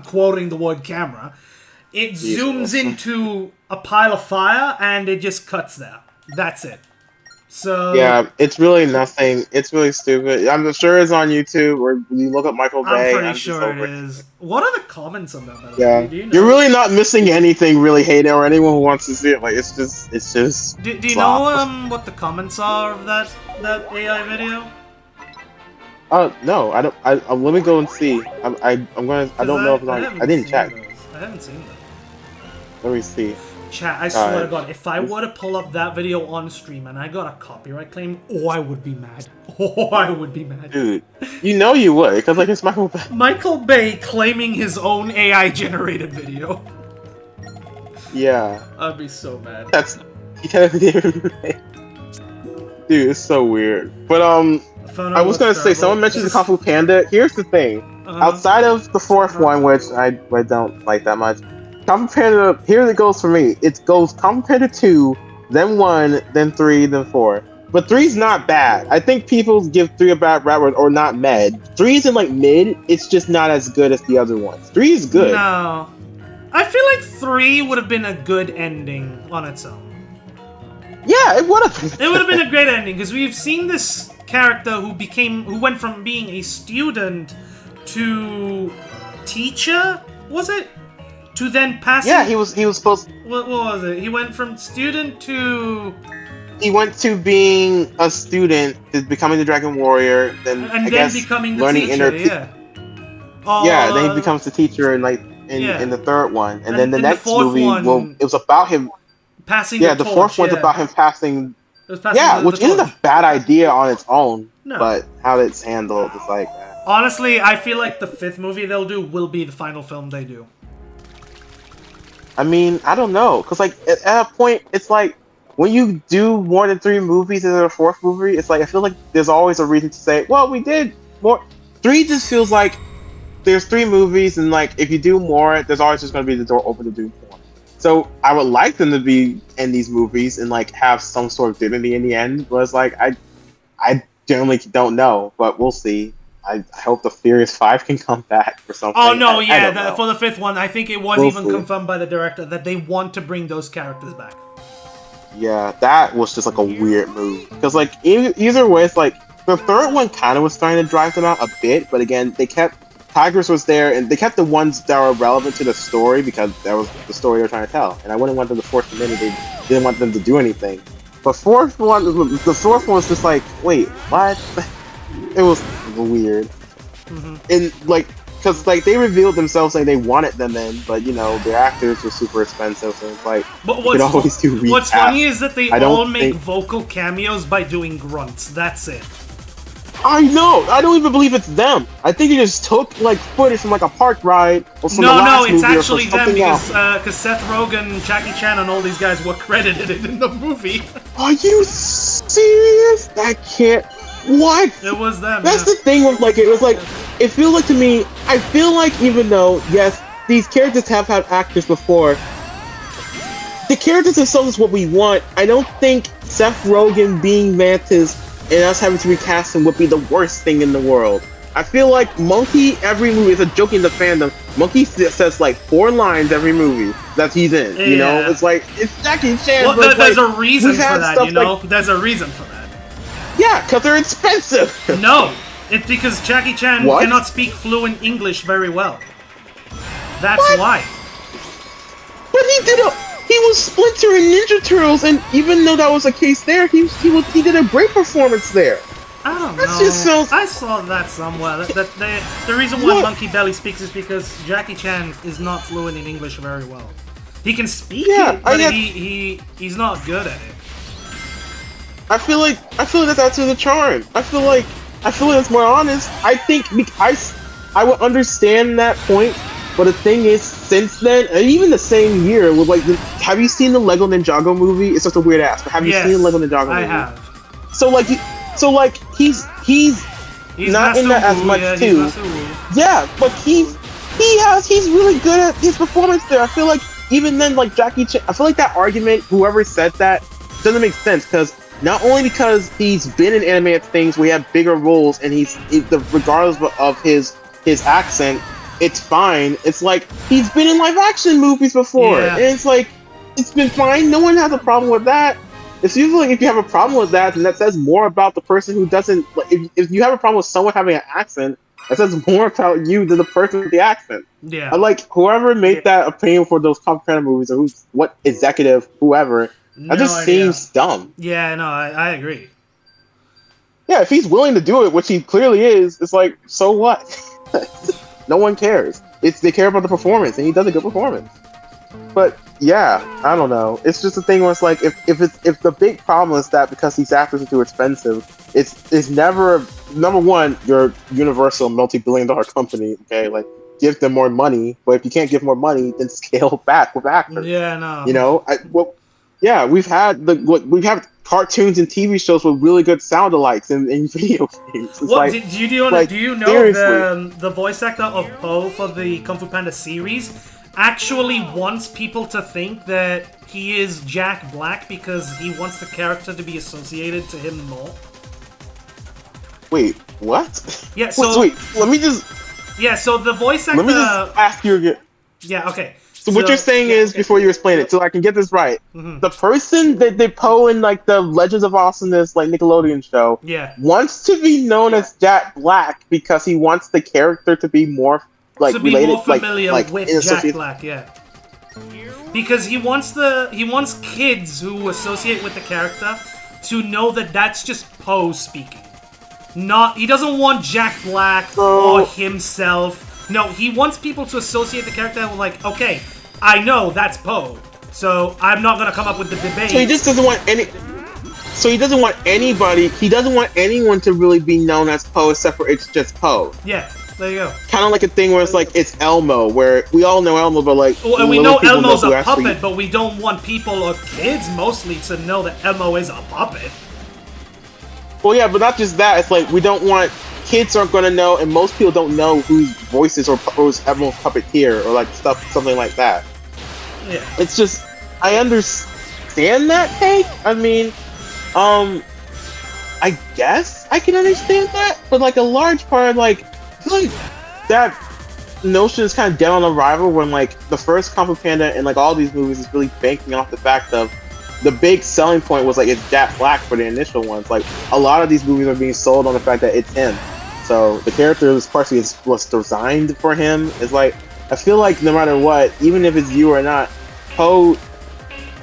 quoting the word camera. It zooms into a pile of fire and it just cuts there. That's it. So yeah, it's really nothing. It's really stupid. I'm sure it's on YouTube or you look up Michael Bay. I'm pretty sure it is. What are the comments on that? By the way? Yeah, Do you know? You're really not missing anything, really, Hayden, or anyone who wants to see it. It's just. Do you know what the comments are of that AI video? No, I don't. Let me go and see. I'm gonna. I don't know if it's on. I didn't check. I haven't seen that. Let me see. Chat, I swear to God, if I were to pull up that video on stream and I got a copyright claim, I would be mad. I would be mad. Dude, you know you would, because it's Michael Bay. Michael Bay claiming his own AI-generated video. Yeah. I'd be so mad. He technically didn't. Dude, it's so weird. But I was gonna say, someone mentioned the Kung Fu Panda. Here's the thing. Outside of the fourth one, which I don't like that much, Kung Fu Panda, here it goes for me. It goes Kung Fu Panda 2, then 1, then 3, then 4. But 3's not bad. I think people give 3 a bad rap or not med. 3's in like mid. It's just not as good as the other ones. 3 is good. No. I feel like 3 would have been a good ending on its own. Yeah, it would have. It would have been a great ending because we've seen this character who went from being a student to teacher, was it? To then passing. Yeah, he was supposed. What was it? He went from student to. He went to being a student to becoming the Dragon Warrior, then And I then guess becoming the learning teacher, inner. yeah. Yeah, then he becomes the teacher in in the third one, and then the in next the fourth movie, one, well, it was about him. passing Yeah, the the torch, fourth one's yeah. about him passing. It was passing Yeah, the which isn't torch. a bad idea on its own, No. but how it's handled is like. Honestly, I feel like the 5th movie they'll do will be the final film they do. I mean, I don't know, cause like at a point, it's like when you do more than 3 movies in a 4th movie, it's like I feel like there's always a reason to say, well, we did more. 3 just feels like there's 3 movies, and like if you do more, there's always just gonna be the door open to do more. So I would like them to be in these movies and like have some sort of dignity in the end. But it's like I generally don't know, but we'll see. I hope the Furious 5 can come back for something. Oh no, I yeah, don't know. for the 5th one, I think it was We'll even see. confirmed by the director that they want to bring those characters back. Yeah, that was just like a weird move. Because like either way, it's like the third one kind of was starting to drive them out a bit, but again, they kept Tigers was there, and they kept the ones that were relevant to the story because that was the story they were trying to tell. And I wouldn't want them to force them in if they didn't want them to do anything. But the fourth one was just like, wait, what? It was weird. And like, because like they revealed themselves saying they wanted them in, but you know their actors were super expensive, so it's like But you could always do recasts. what's funny is that they I don't all make think- vocal cameos by doing grunts. That's it. I know. I don't even believe it's them. I think they just took like footage from like a park ride or from the No, last it's movie or from actually them something because else. Seth Rogen, Jackie Chan, and all these guys were credited in the movie. Are you serious? That can't. What? It was them. That's yeah. the thing with like it was like it feels like to me. I feel like even though yes, these characters have had actors before, the characters themselves is what we want. I don't think Seth Rogen being Mantis and us having to recast him would be the worst thing in the world. I feel like Monkey every movie is a joke in the fandom. Monkey says like 4 lines every movie that he's in. You know, Yeah. it's like it's Jackie Chan. Well, but it's there's like, a reason we've for had that, stuff you know? like- There's a reason for that. yeah, because they're expensive. No, it's because Jackie Chan What? cannot speak fluent English very well. That's What? why. But he was Splinter in Ninja Turtles, and even though that was the case there, he did a great performance there. I don't That's know. just so- I saw that somewhere. The reason why What? Monkey Belly speaks is because Jackie Chan is not fluent in English very well. He can speak Yeah, it, but I get- he's not good at it. I feel like that's actually the charm. I feel like it's more honest. I think I would understand that point, but the thing is, since then, and even the same year, with like, have you seen the Lego Ninjago movie? It's just a weird ass, but have you Yes, seen the Lego Ninjago movie? I have. So like he's He's not in that as Master much Wu, yeah, too. he's Master Wu. Yeah, but he's really good at his performance there. I feel like even then, like Jackie Chan, I feel like that argument, whoever said that, doesn't make sense because not only because he's been in animated things where he had bigger roles and regardless of his accent, it's fine. It's like he's been in live action movies before, Yeah. and it's like it's been fine. No one has a problem with that. It's usually like if you have a problem with that, then that says more about the person who doesn't. Like, if you have a problem with someone having an accent, that says more about you than the person with the accent. Yeah. I like whoever made that opinion for those Kung Fu Panda movies, or what executive, whoever. No That just idea. seems dumb. Yeah, no, I agree. Yeah, if he's willing to do it, which he clearly is, it's like, so what? No one cares. They care about the performance, and he does a good performance. But yeah, I don't know. It's just a thing where it's like, if the big problem is that because these actors are too expensive, it's never number one. You're a Universal multi-billion-dollar company. Okay, like give them more money. But if you can't give more money, then scale back with actors. Yeah, no. You know, we've had cartoons and TV shows with really good sound alikes in video games. It's What like, do you know like, the seriously. the voice actor of Po for the Kung Fu Panda series actually wants people to think that he is Jack Black because he wants the character to be associated to him more. Wait, what? Yeah, so wait, let me just the voice actor. let me just ask you again. Yeah, okay. So what you're saying is, before you explain it, so I can get this right, the person that they Poe in like the Legends of Awesomeness like Nickelodeon show, wants to be known as Jack Black because he wants the character to be more like to be related, more familiar like with in Jack Black, yeah. Because he wants kids who associate with the character to know that that's just Poe speaking. He doesn't want Jack Black or himself. No, he wants people to associate the character with like, okay, I know that's Poe, so I'm not gonna come up with the debate. So he just doesn't want any. So he doesn't want anybody. He doesn't want anyone to really be known as Poe, except for it's just Poe. Yeah, there you go. Kind of like a thing where it's like it's Elmo, where we all know Elmo, but like and we know Elmo's a actually... puppet, but we don't want people or kids mostly to know that Elmo is a puppet. Well, yeah, but not just that. It's like we don't want kids aren't going to know, and most people don't know whose voices or who's Elmo's puppeteer or like something like that. Yeah, it's just I understand that take. I mean, I guess I can understand that, but like a large part, like I feel like that notion is kind of dead on arrival when like the first Kung Fu Panda and like all these movies is really banking off the fact of the big selling point was like it's Jack Black for the initial ones. Like a lot of these movies are being sold on the fact that it's him. So the character was partially was designed for him. It's like I feel like no matter what, even if it's you or not, Poe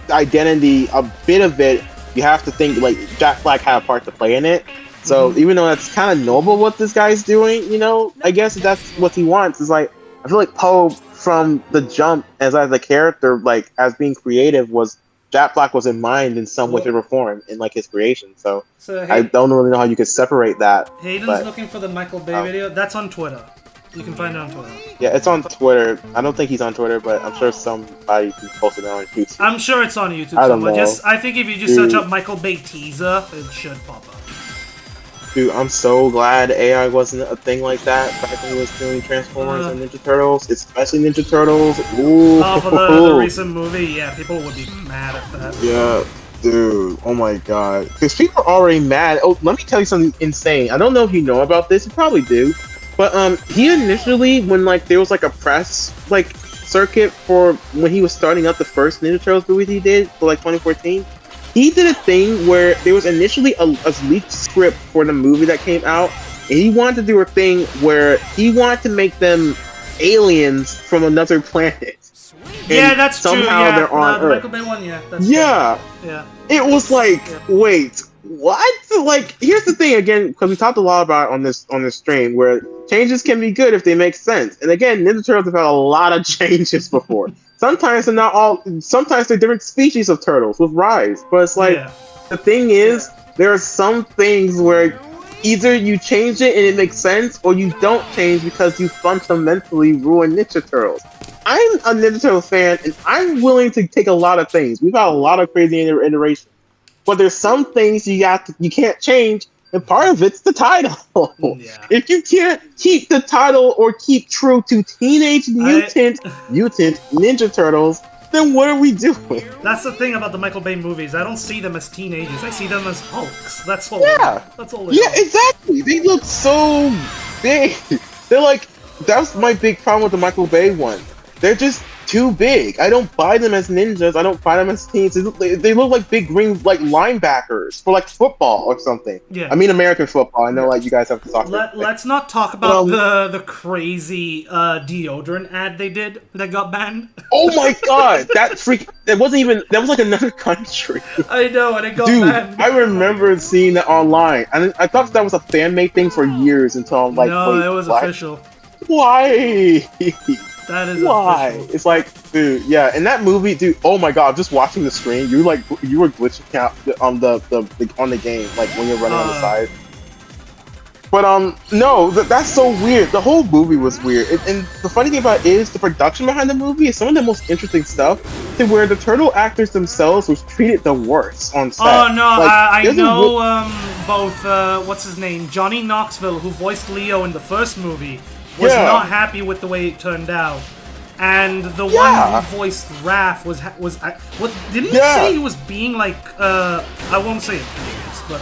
identity, a bit of it, you have to think like Jack Black had a part to play in it. So even though that's kind of noble what this guy's doing, you know, I guess if that's what he wants. Is like I feel like Poe from the jump as a character, like as being creative, was Jack Black was in mind in some way, shape, or form in like his creation. So I don't really know how you could separate that. Hayden's looking for the Michael Bay video. That's on Twitter. You can find it on Twitter. Yeah, it's on Twitter. I don't think he's on Twitter, but I'm sure somebody can post it on YouTube. I'm sure it's on YouTube I don't somewhere. know. I think if you just search up Michael Bay teaser, it should pop up. Dude, I'm so glad AI wasn't a thing like that back when he was doing Transformers and Ninja Turtles, especially Ninja Turtles. Ooh. Oh, for the recent movie, yeah, people would be mad at that. Yeah, dude, oh my god. Because people are already mad. Oh, let me tell you something insane. I don't know if you know about this, you probably do. But he initially, when like there was like a press like circuit for when he was starting up the first Ninja Turtles movie he did for like 2014, he did a thing where there was initially a leaked script for the movie that came out, and he wanted to do a thing where he wanted to make them aliens from another planet. Yeah, that's true. Yeah, they're on Earth. Michael Bay one. Yeah, that's yeah. True. Yeah. It was like, wait, what? Like, here's the thing again, because we talked a lot about it on this stream, where changes can be good if they make sense. And again, Ninja Turtles have had a lot of changes before. Sometimes they're not all. Sometimes they're different species of turtles with Rise. But it's like the thing is, there are some things where either you change it and it makes sense, or you don't change because you fundamentally ruin Ninja Turtles. I'm a Ninja Turtle fan, and I'm willing to take a lot of things. We've had a lot of crazy iterations, but there's some things you can't change. And part of it's the title. Yeah. If you can't keep the title or keep true to Teenage Mutant Ninja Turtles, then what are we doing? That's the thing about the Michael Bay movies. I don't see them as teenagers. I see them as Hulks. That's all. Yeah. That's all. Yeah, exactly. They look so big. They're like, that's my big problem with the Michael Bay one. They're just too big. I don't buy them as ninjas. I don't buy them as teens. They look like big green like linebackers for like football or something. Yeah. I mean American football. I know like you guys have to talk about. Let's not talk about the crazy deodorant ad they did that got banned. Oh my god, that was like another country. I know, and it got banned. I remember seeing that online, and I thought that was a fan made thing for years until I'm like, no, wait, it was what? official. Why? That is why? official. It's like, dude, yeah. In that movie, dude. Oh my god, just watching the screen, you were glitching out on the game, like when you're running on the side. But no, that's so weird. The whole movie was weird, and the funny thing about it is the production behind the movie is some of the most interesting stuff. To where the turtle actors themselves was treated the worst on set. Oh no, like, I know both. What's his name? Johnny Knoxville, who voiced Leo in the first movie, was not happy with the way it turned out. And the Yeah. one who voiced Raph was what? Didn't he Yeah. say he was being like I won't say abused, but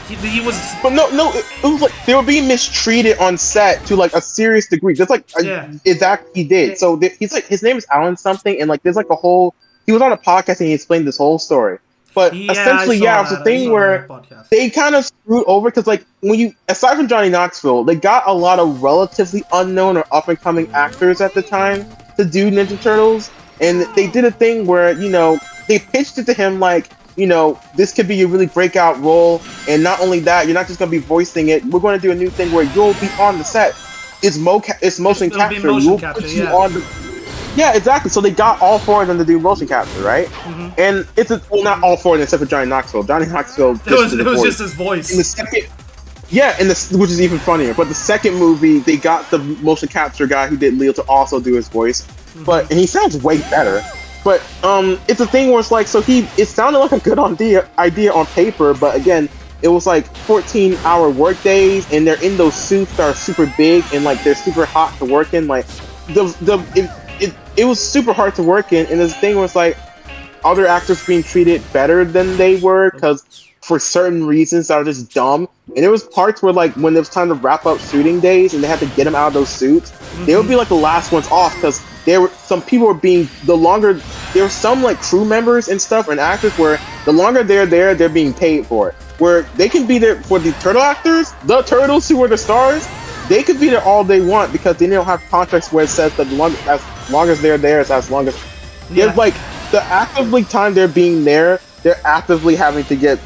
he was. But no, it was like they were being mistreated on set to like a serious degree. That's like Yeah. exactly he did. So he's like his name is Alan something, and like there's like a whole. He was on a podcast and he explained this whole story. But Yeah, essentially, I saw yeah, it was that. a I thing saw where that podcast. they kind of screwed over because like when you aside from Johnny Knoxville, they got a lot of relatively unknown or up and coming actors at the time to do Ninja Turtles, and they did a thing where they pitched it to him like this could be a really breakout role, and not only that, you're not just gonna be voicing it. We're going to do a new thing where you'll be on the set. It's motion It'll be capture. motion We'll capture, put you yeah. on the yeah, exactly. So they got all four of them to do motion capture, right? Mm-hmm. And it's not all four of them except for Johnny Knoxville. Johnny Knoxville just It did the was voice. just his voice. In the second, which is even funnier. But the second movie, they got the motion capture guy who did Leo to also do his voice, and he sounds way better. But it's a thing where it's like, it sounded like a good idea on paper, but again, it was like 14-hour work days, and they're in those suits that are super big and like they're super hot to work in. Like it was super hard to work in, and this thing was like other actors being treated better than they were because for certain reasons that are just dumb. And there was parts where like when it was time to wrap up shooting days and they had to get them out of those suits, they would be like the last ones off because some people were being there were some like crew members and stuff and actors where the longer they're there, they're being paid for it. Where they can be there for the turtle actors, the turtles who were the stars, they could be there all they want because they don't have contracts where it says that as long as they're there, it's as long as they're like the actively time they're being there, they're actively having to get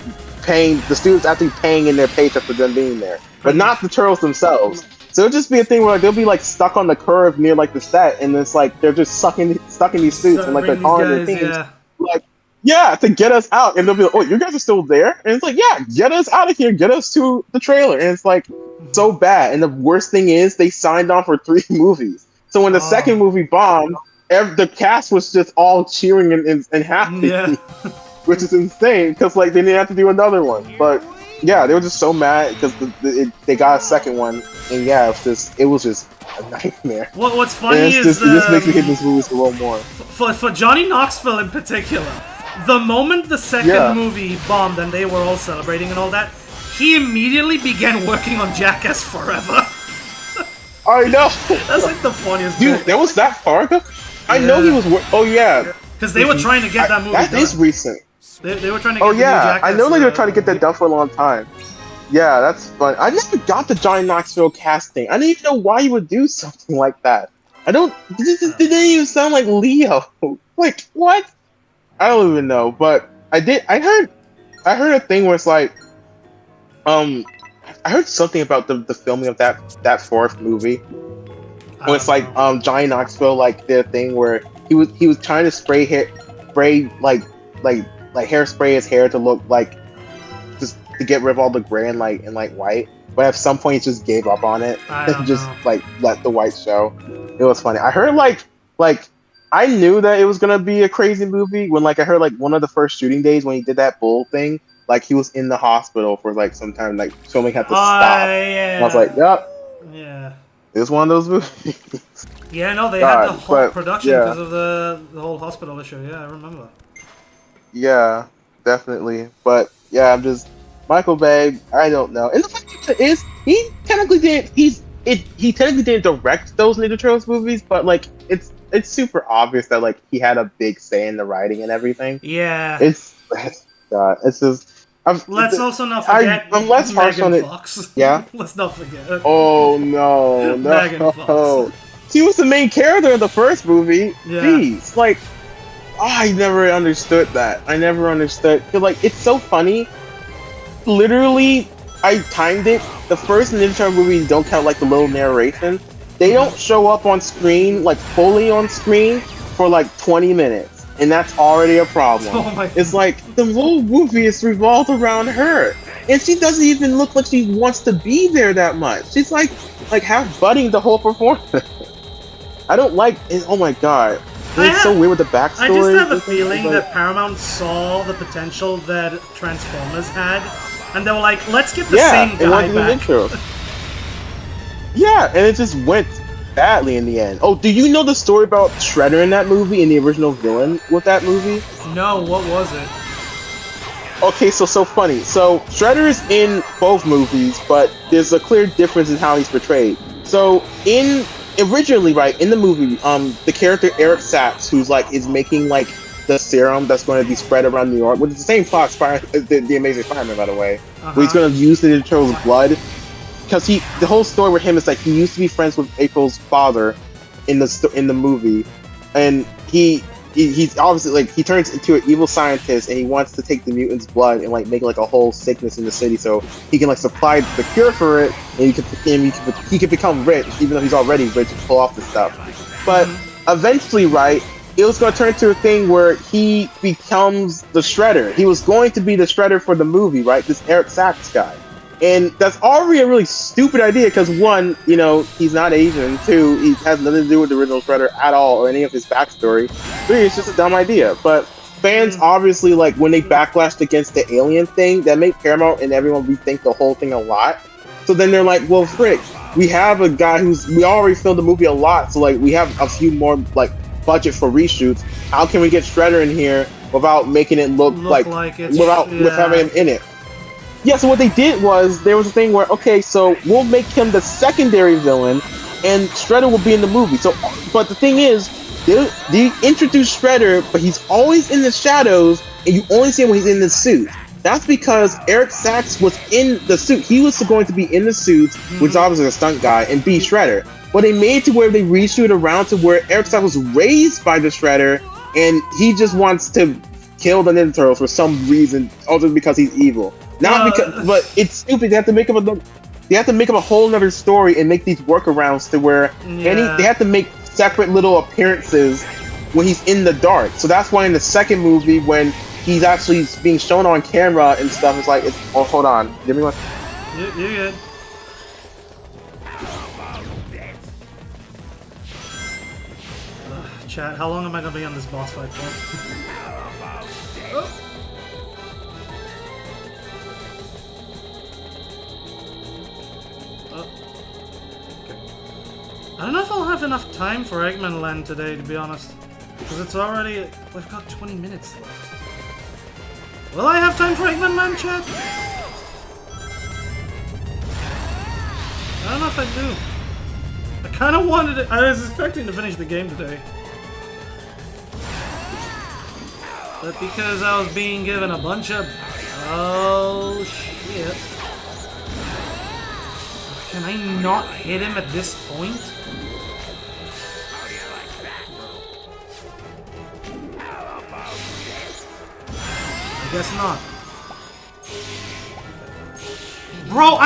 paying the students actually paying in their paycheck for them being there, but not the turtles themselves. So it'll just be a thing where like, they'll be like stuck on the curve near like the set, and it's like they're just stuck in these suits, and like they're calling their teams like, yeah, to get us out, and they'll be like, oh, you guys are still there, and it's like, yeah, get us out of here, get us to the trailer, and it's like so bad. And the worst thing is they signed on for 3 movies, so when the second movie bombed, the cast was just all cheering and happy. Yeah. Which is insane because like they didn't have to do another one, but yeah, they were just so mad because they got a second one, and yeah, it was just a nightmare. What's funny it is just makes me hate this movie a little more. For Johnny Knoxville in particular, the moment the second movie bombed and they were all celebrating and all that, he immediately began working on Jackass Forever. I know. That's like the funniest Dude, bit. that was that far ago? I know he was. Oh yeah. Because they were trying to get that movie That done. is recent. They were trying to get Oh the new yeah, Jackass, I know they were trying to get that done for a long time. Yeah, that's fun. I never got the Johnny Knoxville casting. I didn't even know why you would do something like that. I don't. It didn't even sound like Leo. Like what? I don't even know. But I did. I heard a thing where it's like, I heard something about the filming of that fourth movie. When it's like Johnny Knoxville like their thing where he was trying to spray hairspray his hair to look like just to get rid of all the gray and white, but at some point he just gave up on it and just like let the white show. It was funny. I heard like I knew that it was gonna be a crazy movie when like I heard like one of the first shooting days when he did that bull thing, like he was in the hospital for like some time, like filming had to stop. Yeah. And I was like, yep, Yeah. it's one of those movies. Yeah, no, they had to halt but, production yeah. because of the whole hospital issue. Yeah, I remember. Yeah, definitely. But yeah, I'm just Michael Bay. I don't know. And the fact is, he technically didn't. He technically didn't direct those Ninja Turtles movies, but like it's super obvious that like he had a big say in the writing and everything. Yeah. It's just. Let's also not forget I'm less harsh on it. Fox. Yeah. Let's not forget. Oh no, Megan Fox. no! She was the main character of the first movie. Yeah. Jeez, like. I never understood that. I never understood. Cause like it's so funny. Literally, I timed it. The first Ninja Turtle movie don't count like the little narration. They don't show up on screen like fully on screen for like 20 minutes, and that's already a problem. Oh my It's like the whole movie is revolved around her, and she doesn't even look like she wants to be there that much. She's like half butting the whole performance. I don't like it. Oh my god. It's so weird with the backstory. I just have a feeling that Paramount saw the potential that Transformers had, and they were like, let's get the same guy back. Yeah, and it just went badly in the end. Oh, do you know the story about Shredder in that movie and the original villain with that movie? No, what was it? Okay, so funny. So Shredder is in both movies, but there's a clear difference in how he's portrayed. So originally, right, in the movie, the character Eric Sachs, who's like is making like the serum that's going to be spread around New York, which is the same Fox the Amazing Spider-Man, by the way, where he's going to use the Ninja Turtles' blood. Because the whole story with him is like he used to be friends with April's father in the movie, and he's obviously like he turns into an evil scientist and he wants to take the mutants' blood and like make like a whole sickness in the city so he can like supply the cure for it and he can become rich even though he's already rich and pull off the stuff. But eventually, right, it was going to turn into a thing where he becomes the Shredder. He was going to be the Shredder for the movie, right? This Eric Sachs guy. And that's already a really stupid idea because one, you know, he's not Asian. Two, he has nothing to do with the original Shredder at all or any of his backstory. Three, it's just a dumb idea. But fans obviously, like, when they backlashed against the alien thing, that made Paramount and everyone rethink the whole thing a lot. So then they're like, well, frick, we have a guy we already filmed the movie a lot, so, like, we have a few more, like, budget for reshoots. How can we get Shredder in here without making it look like it's, with having him in it? Yeah, so what they did was, there was a thing where, okay, so we'll make him the secondary villain, and Shredder will be in the movie. So, but the thing is, they introduce Shredder, but he's always in the shadows, and you only see him when he's in the suit. That's because Eric Sachs was in the suit. He was going to be in the suit, which is obviously a stunt guy, and be Shredder. But they made it to where they reshoot around to where Eric Sachs was raised by the Shredder, and he just wants to kill the Ninja Turtles for some reason, also because he's evil. Not because, but it's stupid. They have to make up a whole other story and make these workarounds to where they have to make separate little appearances when he's in the dark. So that's why in the second movie, when he's actually being shown on camera and stuff, it's like, oh, hold on, give me one. You're good. Chat, how long am I gonna be on this boss fight for? Oh. I don't know if I'll have enough time for Eggman Land today, to be honest. Because it's already... We've got 20 minutes left. Will I have time for Eggman Land, chat? I don't know if I do. I kind of wanted it... I was expecting to finish the game today. But because I was being given a bunch of... Oh, shit. Can I not hit him at this point? I guess not. Bro,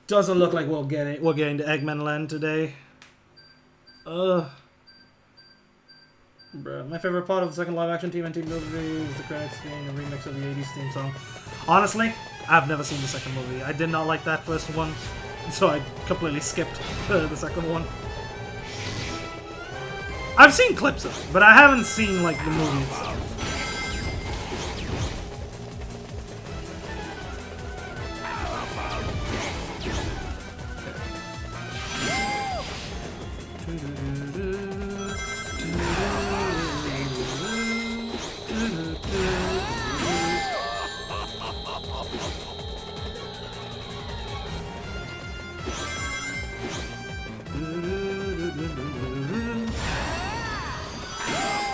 Doesn't look like we're getting to Eggman Land today. Bruh, my favorite part of the second live-action TMNT movie is the credits being a remix of the 80s theme song. Honestly, I've never seen the second movie. I did not like that first one, so I completely skipped the second one. I've seen clips of it, but I haven't seen, like, the movie itself.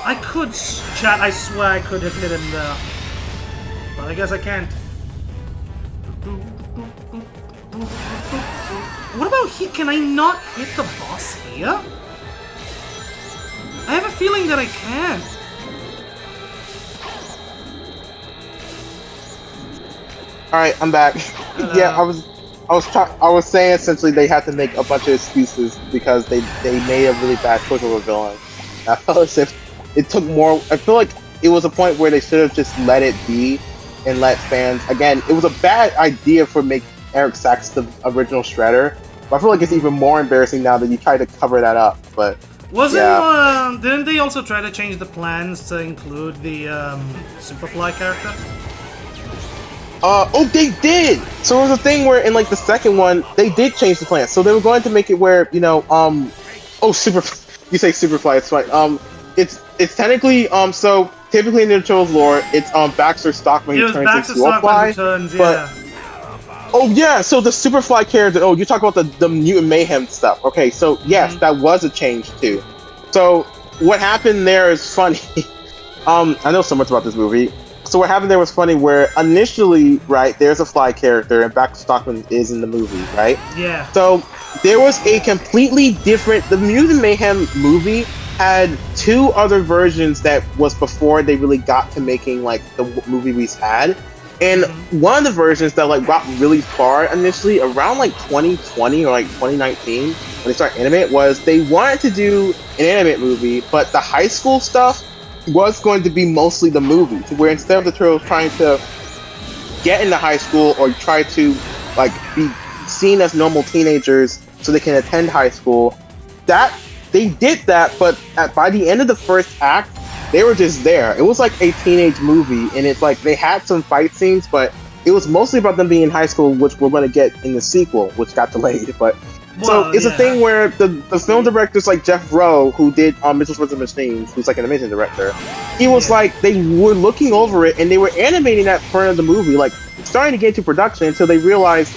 I could, chat, I swear I could have hit him there. But I guess I can't. What about here? Can I not hit the boss here? I have a feeling that I can. Alright, I'm back. Yeah, I was saying essentially they had to make a bunch of excuses because they made a really bad choice of a villain. I felt as if it took more. I feel like it was a point where they should have just let it be and let fans. Again, it was a bad idea for make Eric Sachs the original Shredder, but I feel like it's even more embarrassing now that you try to cover that up. But didn't they also try to change the plans to include the Superfly character? Oh, they did. So there was a thing where in like the second one, they did change the plan. So they were going to make it where oh, super. You say Superfly, it's fine. It's technically so typically in the Turtles lore, it's Baxter Stockman It who was turns Baxter into Stockman Superfly. who turns, but- yeah. Oh yeah, so the Superfly character. Oh, you talk about the Mutant Mayhem stuff. Okay, so yes, that was a change too. So what happened there is funny. I know so much about this movie. So what happened there was funny. Where initially, right, there's a Fly character, and Baxter Stockman is in the movie, right? Yeah. So there was a completely different. The Mutant Mayhem movie had two other versions that was before they really got to making like the movie we've had. And one of the versions that like got really far initially around like 2020 or like 2019 when they started animate was they wanted to do an animate movie, but the high school stuff was going to be mostly the movie, to where instead of the Turtles trying to get into high school or try to like be seen as normal teenagers so they can attend high school, that they did that, but by the end of the first act, they were just there. It was like a teenage movie, and it's like they had some fight scenes, but it was mostly about them being in high school, which we're going to get in the sequel, which got delayed. But so it's a thing where the film directors like Jeff Rowe, who did Mitchell's Words of Machines, who's like an amazing director, he was like, they were looking over it and they were animating that part of the movie, like starting to get into production until they realized,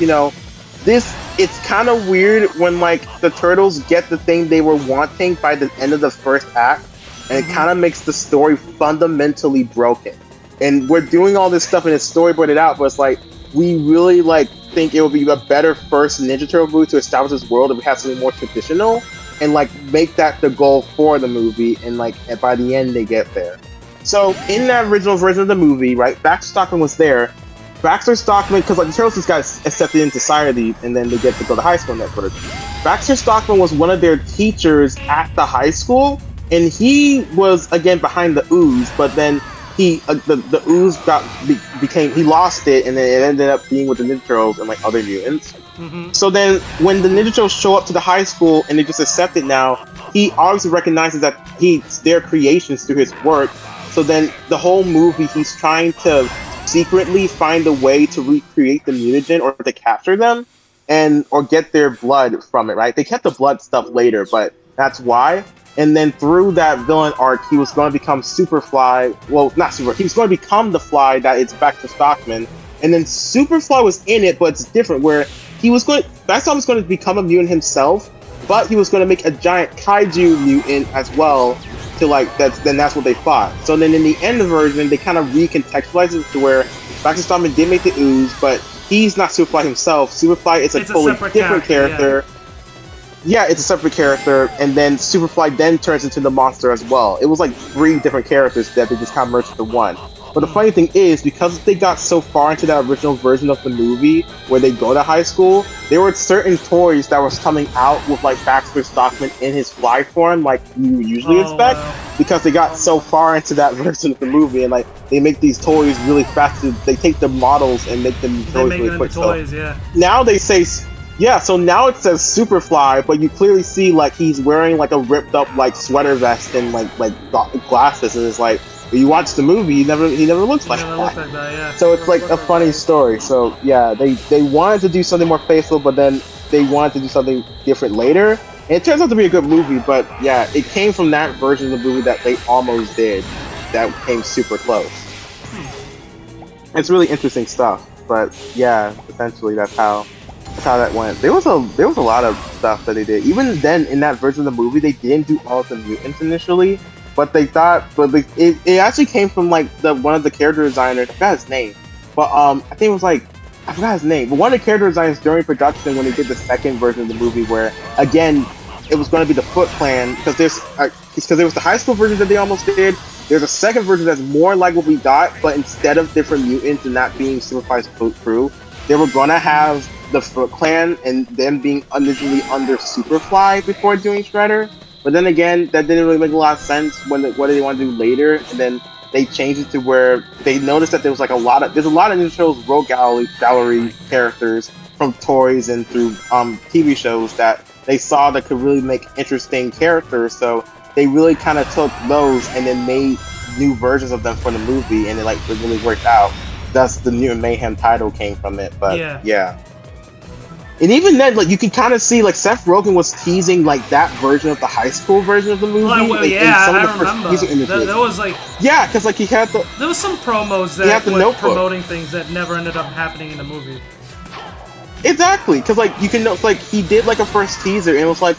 it's kind of weird when like the Turtles get the thing they were wanting by the end of the first act, and it kind of makes the story fundamentally broken. And we're doing all this stuff and it's storyboarded out, but it's like we really like think it would be a better first Ninja Turtle movie to establish this world if we have something more traditional and like make that the goal for the movie, and like and by the end they get there. So in that original version of the movie, right, Baxter Stockman was there. Baxter Stockman, because like the Turtles just got accepted into society and then they get to go to high school and that sort of thing. Baxter Stockman was one of their teachers at the high school, and he was again behind the ooze, but then he the ooze became he lost it, and then it ended up being with the Ninja Turtles and like other mutants. So then when the Ninja Turtles show up to the high school and they just accept it now, he obviously recognizes that it's their creations through his work. So then the whole movie he's trying to secretly find a way to recreate the mutagen or to capture them or get their blood from it, right? They kept the blood stuff later, but that's why. And then through that villain arc, he was going to become Superfly. Well, not Super. He was going to become the Fly that is Baxter Stockman. And then Superfly was in it, but it's different. Where Baxter Stockman was going to become a mutant himself, but he was going to make a giant kaiju mutant as well. To like that's what they fought. So then in the end version, they kind of recontextualized it to where Baxter Stockman did make the ooze, but he's not Superfly himself. Superfly is a totally different character. Yeah, it's a separate character, and then Superfly then turns into the monster as well. It was like 3 different characters that they just kind of merged into one. But the funny thing is, because they got so far into that original version of the movie where they go to high school, there were certain toys that was coming out with like Baxter Stockman in his fly form, like you usually expect, because they got so far into that version of the movie, and like they make these toys really fast. They take the models and make them toys really quick. Toys, yeah. Now they say. Yeah, so now it says Superfly, but you clearly see like he's wearing like a ripped up like sweater vest and like glasses, and it's like when you watch the movie, he never looks like that. Yeah. So it's like a funny story. So yeah, they wanted to do something more faithful, but then they wanted to do something different later. And it turns out to be a good movie, but yeah, it came from that version of the movie that they almost did. That came super close. It's really interesting stuff, but yeah, essentially that's how that went. There was a lot of stuff that they did. Even then, in that version of the movie, they didn't do all of the mutants initially, but they thought, it actually came from like one of the character designers. I forgot his name, but I think it was like I forgot his name. But one of the character designers during production when they did the second version of the movie, where again it was going to be the Foot Clan, because there was the high school version that they almost did. There's a second version that's more like what we got, but instead of different mutants and not being Superfly's crew, they were gonna have the Foot Clan and them being initially under Superfly before doing Shredder. But then again, that didn't really make a lot of sense what they want to do later. And then they changed it to where they noticed that there's a lot of Ninja Turtles rogue gallery characters from toys and through TV shows that they saw that could really make interesting characters. So they really kind of took those and then made new versions of them for the movie, and it really worked out. thus the Mutant Mayhem title came from it. But Yeah. yeah. And even then, like you can kind of see, like Seth Rogen was teasing like that version of the high school version of the movie. Well, like, in yeah, some of I the first remember. teaser images. There was like Yeah, because like he had the there was some promos He had that the were notebook. promoting things that never ended up happening in the movie. exactly because like you can know like he did like a first teaser and it was like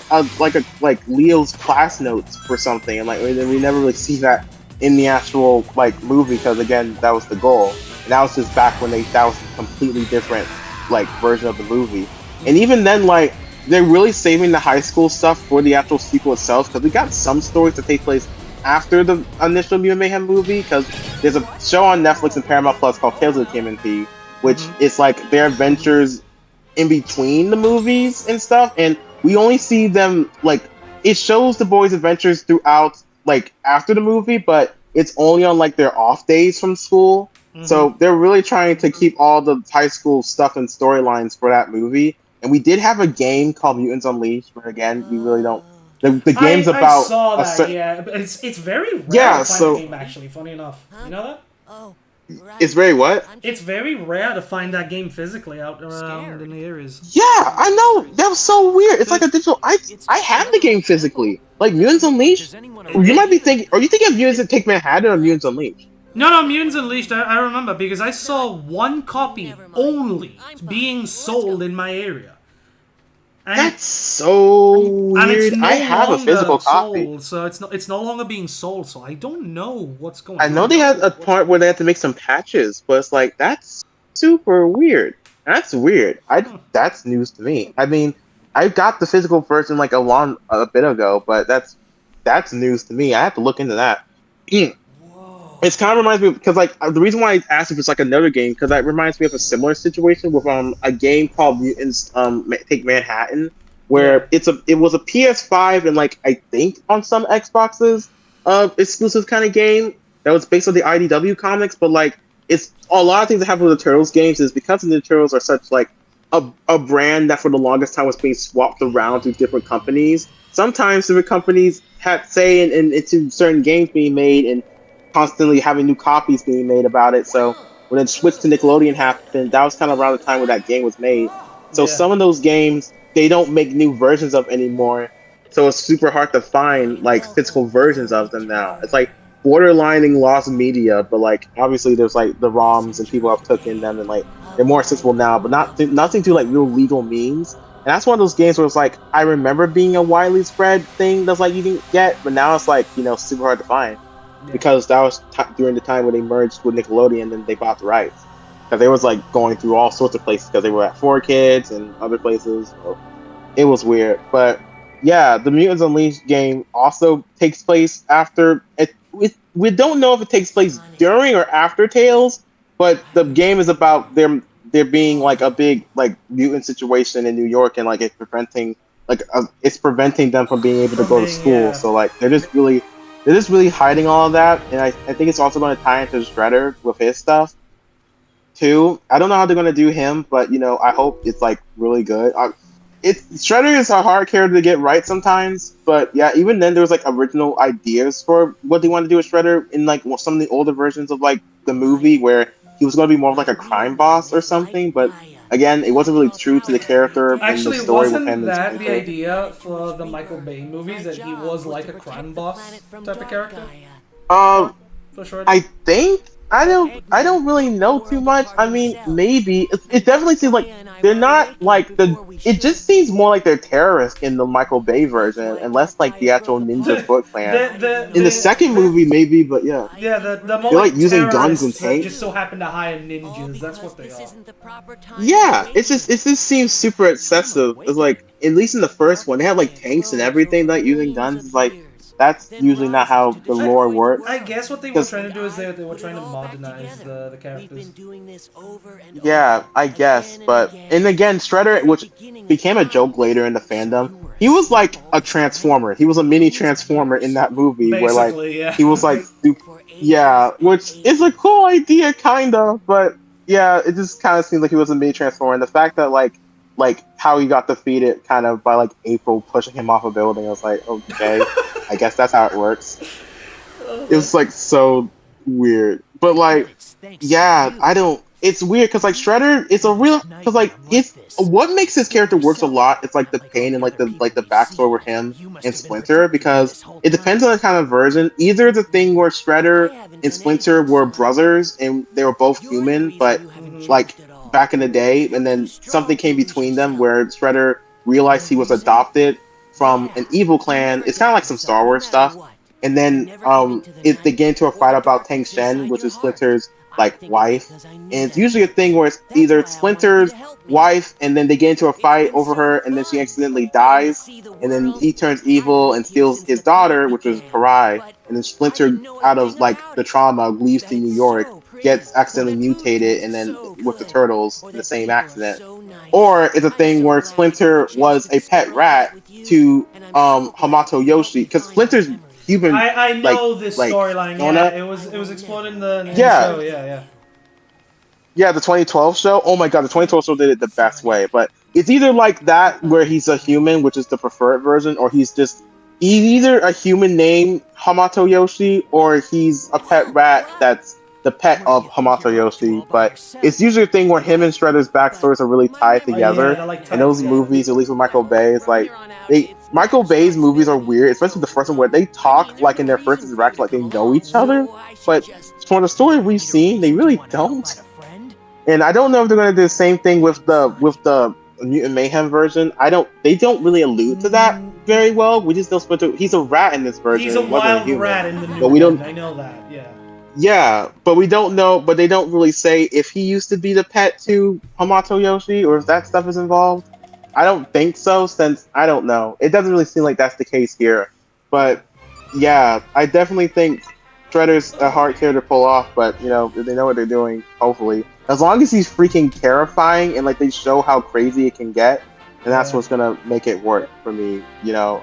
Leo's class notes for something, and like we never really see that in the actual like movie because again that was the goal, and that was just back when that was a completely different like version of the movie. And even then, like they're really saving the high school stuff for the actual sequel itself because we got some stories that take place after the initial Mutant Mayhem movie because there's a show on Netflix and Paramount Plus called Tales of the TMNT, which is like their adventures in between the movies and stuff, and we only see them like it shows the boys' adventures throughout like after the movie, but it's only on like their off days from school. So they're really trying to keep all the high school stuff and storylines for that movie. And we did have a game called Mutants Unleashed, but again, we really don't. The game's I about saw a that, yeah. But it's very rare Yeah, to find so- a game, actually, funny enough. You know that? Oh, right. It's very what? It's very rare to find that game physically out around in the areas. Yeah, I know. That was so weird. It's like a digital. I have the game physically. Like Mutants Unleashed. You might be thinking. Are you thinking of Mutants that Take Manhattan or Mutants Unleashed? No, Mutants Unleashed, I remember, because I saw one copy only being sold in my area. And That's so and it's weird. no I have a longer physical copy. sold, so it's no longer being sold, so I don't know what's going I on. know they had a part where they had to make some patches, but it's like that's super weird. That's weird. That's news to me. I mean, I got the physical version like a bit ago, but that's news to me. I have to look into that. It's kind of reminds me because like the reason why I asked if it's like another game because that reminds me of a similar situation with a game called Mutants Take Manhattan, where it was a PS5 and like I think on some Xboxes exclusive kind of game that was based on the IDW comics, but like it's a lot of things that happen with the Turtles games is because the Turtles are such like a brand that for the longest time was being swapped around through different companies. Sometimes different companies had say into certain games being made and constantly having new copies being made about it. So when it switched to Nickelodeon happened, that was kind of around the time when that game was made. So some of those games they don't make new versions of anymore. So it's super hard to find like physical versions of them now. It's like borderlining lost media, but like obviously there's like the ROMs and people have taken them and like they're more accessible now, but nothing to like real legal means. And that's one of those games where it's like I remember being a widely spread thing that's like you can get, but now it's like super hard to find. Because that was during the time when they merged with Nickelodeon and they bought the rights. Because they was like going through all sorts of places because they were at 4Kids and other places. So it was weird. But yeah, the Mutants Unleashed game also takes place after it. We don't know if it takes place during or after Tales, but the game is about there being like a big like mutant situation in New York and like it's preventing them from being able to go to school. So like they're just really hiding all of that, and I think it's also going to tie into Shredder with his stuff too. I don't know how they're going to do him, but I hope it's like really good. Shredder is a hard character to get right sometimes, but yeah, even then there was like original ideas for what they want to do with Shredder in like some of the older versions of like the movie where he was going to be more of like a crime boss or something, but again, it wasn't really true to the character Actually, and the story wasn't with him. that the idea for the Michael Bay movies, that he was like a crime boss type of character? For sure. I think I don't really know too much. I mean, maybe it definitely seems like they're not like it just seems more like they're terrorists in the Michael Bay version, and less like the actual Ninja Foot Clan. In the second movie, maybe, but yeah. Yeah, the more They're like using guns and terrorists that tanks. just so happen to hire ninjas. That's what they are. Yeah, it just seems super excessive. It's like at least in the first one, they have like tanks and everything, like using guns. It's like that's usually not how the lore works. I guess what they were trying to do is they were trying to modernize the characters. Yeah, I guess, but and again, Shredder, which became a joke later in the fandom, he was like a transformer. He was a mini transformer in that movie, where like yeah. he was like, which is a cool idea, kinda, but yeah, it just kind of seems like he was a mini transformer. And the fact that like how he got defeated kind of by like April pushing him off a building, I was like, okay, I guess that's how it works. It was like so weird, but like, yeah, I don't it's weird because like Shredder, it's a real because like it's what makes his character works a lot. It's like the pain and like the backstory with him and Splinter because it depends on the kind of version. Either the thing where Shredder and Splinter were brothers and they were both human, but like back in the day, and then something came between them where Shredder realized he was adopted from an evil clan. It's kind of like some Star Wars stuff. And then they get into a fight about Tang Shen, which is Splinter's like wife. And it's usually a thing where it's either Splinter's wife and then they get into a fight over her and then she accidentally dies and then he turns evil and steals his daughter, which was Karai, and then Splinter out of like the trauma leaves to New York, gets accidentally mutated and then with the turtles in the same accident. Or it's a thing where Splinter was a pet rat to Hamato Yoshi because Splinter's human. I know like, this like, storyline. Nona? Yeah, it was explored in the Yeah. show. Yeah. Yeah, the 2012 show. Oh my god, the 2012 show did it the best way. But it's either like that where he's a human, which is the preferred version, or he's either a human named Hamato Yoshi, or he's a pet rat that's the pet of Hamato Yoshi. But it's usually a thing where him and Shredder's backstories are really tied together. they're, like, And those tied together. movies, at least with Michael Bay, is like Michael Bay's movies are weird, especially the first one where they talk like in their first interaction like they know each other. But from the story we've seen, they really don't. And I don't know if they're gonna do the same thing with the Mutant Mayhem version. They don't really allude to that very well. We just know Splinter. He's a rat in this version. He's a He wasn't wild human. rat in the new But we don't- one. I know that. Yeah. Yeah, but we don't know. But they don't really say if he used to be the pet to Hamato Yoshi or if that stuff is involved. I don't think so, since I don't know. It doesn't really seem like that's the case here. But yeah, I definitely think Shredder's a hard character to pull off. But you know, they know what they're doing. Hopefully, as long as he's freaking terrifying and like they show how crazy it can get, and that's what's gonna make it work for me. You know,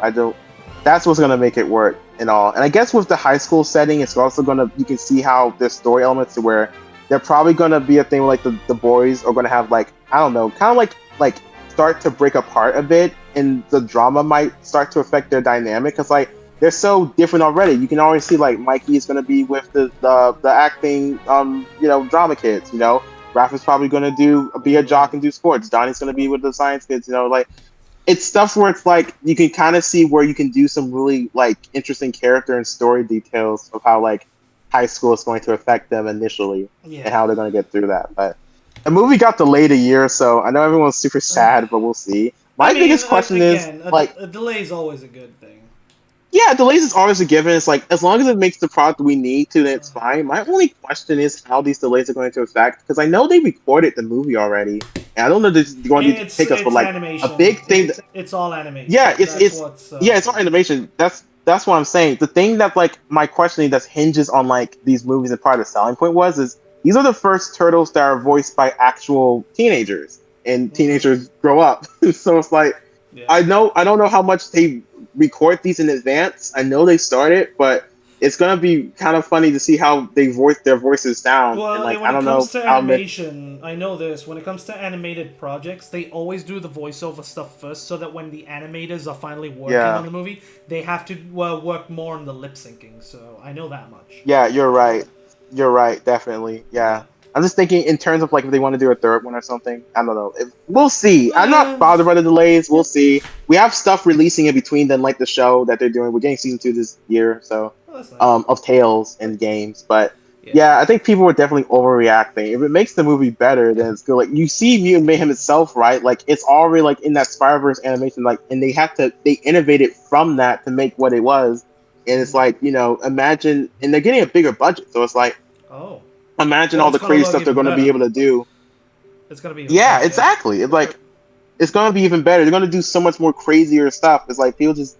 that's what's gonna make it work and all. And I guess with the high school setting, it's also you can see how there's story elements to where they're probably gonna be a thing where like the boys are gonna have like, I don't know, kind of like start to break apart a bit, and the drama might start to affect their dynamic because like they're so different already. You can already see like Mikey is gonna be with the acting drama kids. You know, Raph is probably gonna be a jock and do sports. Donnie's gonna be with the science kids. You know, like it's stuff where it's like you can kind of see where you can do some really like interesting character and story details of how like high school is going to affect them initially and how they're going to get through that. But the movie got delayed a year, so I know everyone's super sad, but we'll see. My biggest question is like a delay is always a good thing. Yeah, delays is always a given. It's like as long as it makes the product we need to, then it's fine. My only question is how these delays are going to affect, because I know they recorded the movie already, and I don't know if this is going to take us for like animation. a big thing. It's all animation. Yeah, it's all animation. That's what I'm saying. The thing that like my questioning that hinges on like these movies and part of the selling point is these are the first turtles that are voiced by actual teenagers, and teenagers grow up. So it's like I don't know how much they record these in advance. I know they started, but it's gonna be kind of funny to see how they voice their voices down. Well, and like when I don't it comes know to how animation, I know this. When it comes to animated projects, they always do the voiceover stuff first, so that when the animators are finally working on the movie, they have to work more on the lip syncing. So I know that much. Yeah, you're right. You're right. Definitely. Yeah. I'm just thinking in terms of like if they want to do a third one or something. I don't know. We'll see. I'm not bothered by the delays. We'll see. We have stuff releasing in between then, like the show that they're doing. We're getting season 2 this year, so Nice. of Tales and games. But yeah, I think people were definitely overreacting. If it makes the movie better, then it's good. Like you see Mutant Mayhem itself, right? Like it's already like in that Spider-Verse animation, like, and they innovated from that to make what it was. And it's like, imagine, and they're getting a bigger budget, so it's like, imagine all the crazy stuff they're going to be able to do. It's going to be exactly. It's like it's going to be even better. They're going to do so much more crazier stuff. It's like people just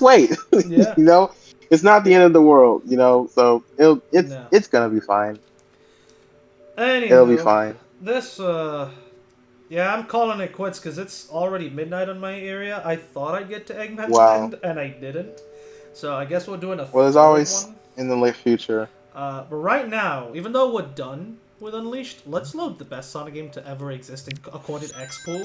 wait. Yeah. It's not the end of the world. So it's going to be fine. Anywho, It'll be fine. This I'm calling it quits because it's already midnight on my area. I thought I'd get to Eggman's End, and I didn't. So I guess we're doing a there's always one in the late future. But right now, even though we're done with Unleashed, let's load the best Sonic game to ever exist according to Xpool.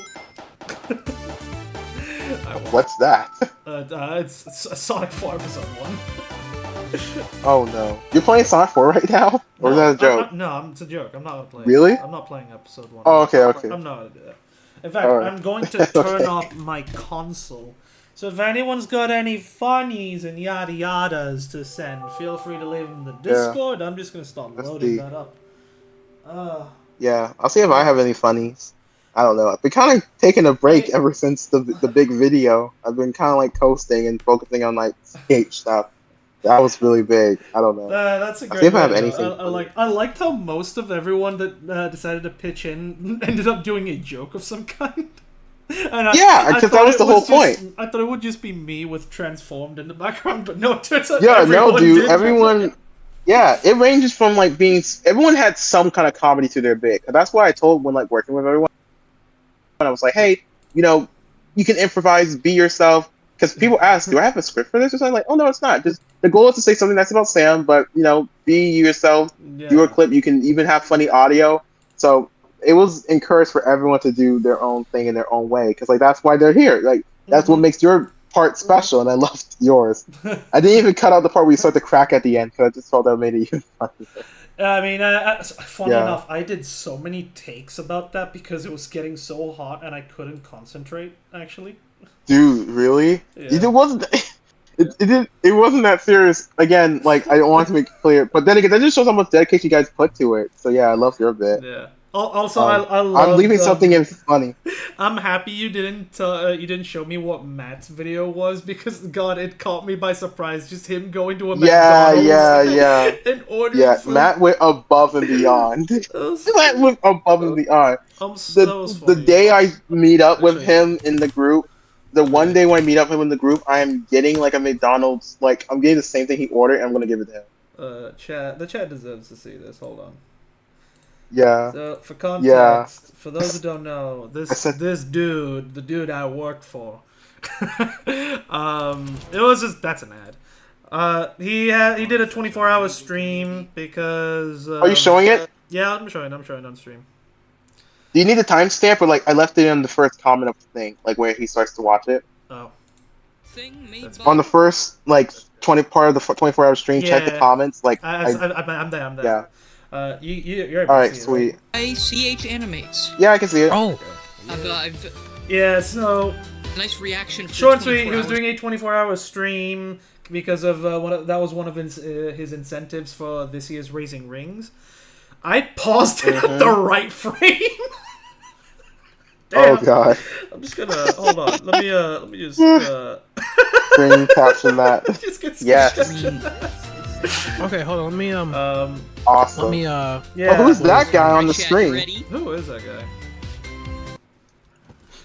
What's that? It's a Sonic 4 episode 1. Oh no. You're playing Sonic 4 right now? Or is that a joke? No, it's a joke. I'm not gonna play. Really? I'm not playing episode 1. Oh, okay, okay. I'm not gonna do that. In fact, Alright. I'm going to turn off my console. So if anyone's got any funnies and yada yadas to send, feel free to leave them in the Discord. I'm just gonna start Let's loading see. that up. Yeah, I'll see if I have any funnies. I don't know. I've been kind of taking a break ever since the big video. I've been kind of like coasting and focusing on like CH stuff. That was really big. I don't know. That's a I'll great see if I have way to anything go. I liked how most of everyone that decided to pitch in ended up doing a joke of some kind. And Yeah, because that thought was it the whole just- point. I thought it would just be me with transformed in the background, but no, it turns out Yeah, no, everyone dude. did. Everyone. Yeah, it ranges from like being. Everyone had some kind of comedy to their bit. And that's why I told when like working with everyone. I was like, hey, you can improvise, be yourself. Because people ask, do I have a script for this or something? Like, oh no, it's not. Just the goal is to say something nice about Sam, but be yourself. Yeah. Do a clip. You can even have funny audio. So it was encouraged for everyone to do their own thing in their own way. Because like that's why they're here. Like that's what makes your part special, and I loved yours. I didn't even cut out the part where you start to crack at the end because I just felt that made it even funnier. I mean, funny Yeah. enough, I did so many takes about that because it was getting so hot and I couldn't concentrate. Actually, Dude, really? Yeah. It wasn't. It wasn't that serious. Again, like I don't want to make it clear, but then again, that just shows how much dedication you guys put to it. So yeah, I love your bit. yeah. Also, I love. I'm leaving something in funny. I'm happy you didn't show me what Matt's video was because God, it caught me by surprise. Just him going to a Yeah, McDonald's yeah. and ordering Yeah, food. Matt went above and beyond. That was, Matt went above and beyond. that was The funny. day I meet up with Actually- him in the group, the one day when I meet up with him in the group, I am getting like a McDonald's, like I'm getting the same thing he ordered, and I'm gonna give it to him. The chat deserves to see this. Hold on. Yeah. So for context, Yeah. for those who don't know, I said- this dude, the dude I work for, it was just that's an ad. He did a 24-hour stream because. Are you showing it? Yeah, I'm showing on stream. Do you need a timestamp, or like I left it in the first comment of the thing, like where he starts to watch it? Oh, On the first like 24 hour stream, check the Yeah. comments. Like I'm there. I'm there. yeah. You're able All to right, see it, sweet. CH animates. Yeah, I can see it. Oh, I've Yeah. So nice reaction. For short and sweet, 24 he was hours. doing a 24-hour stream because of that was one of his incentives for this year's Raising Rings. I paused it at the right frame. Damn. Oh god. I'm just gonna hold on. Let me just Screen caption that. just get Yes. okay. Hold on. Let me Awesome. let me yeah. Oh, who's that guy on the Chat, screen? ready? Who is that guy?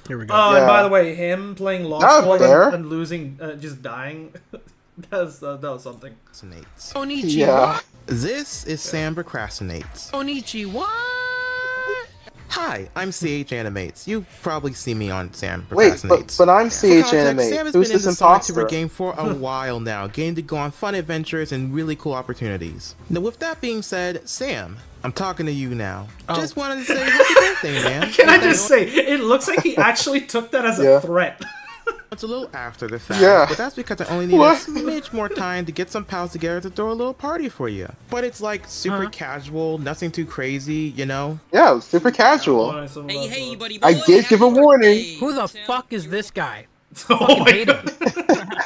Here we go. Oh, and by Yeah. the way, him playing Lost Not World fair. and losing, just dying. that was something. Procrastinates. Konnichiwa. Yeah. This is Sam Procrastinates. Konnichiwa. Hi, I'm CH Animates. You've probably seen me on Sam Wait, Procrastinates. but I'm For CH context, Anime. Sam has Who's been in this the Sonic imposter? Super game for a while now, getting to go on fun adventures and really cool opportunities. Now, with that being said, Sam, I'm talking to you now. Just wanted to say happy birthday, man. Can I just say, it looks like he actually took that as a Yeah. threat. It's a little after the fact, Yeah. but that's because I only need What? a smidge more time to get some pals together to throw a little party for you. But it's like super casual, nothing too crazy, you know? Yeah, it was super casual. Hey, buddy. I boy, did give a happy warning. birthday. Who the Sam, fuck is this guy? Oh my hate him. god.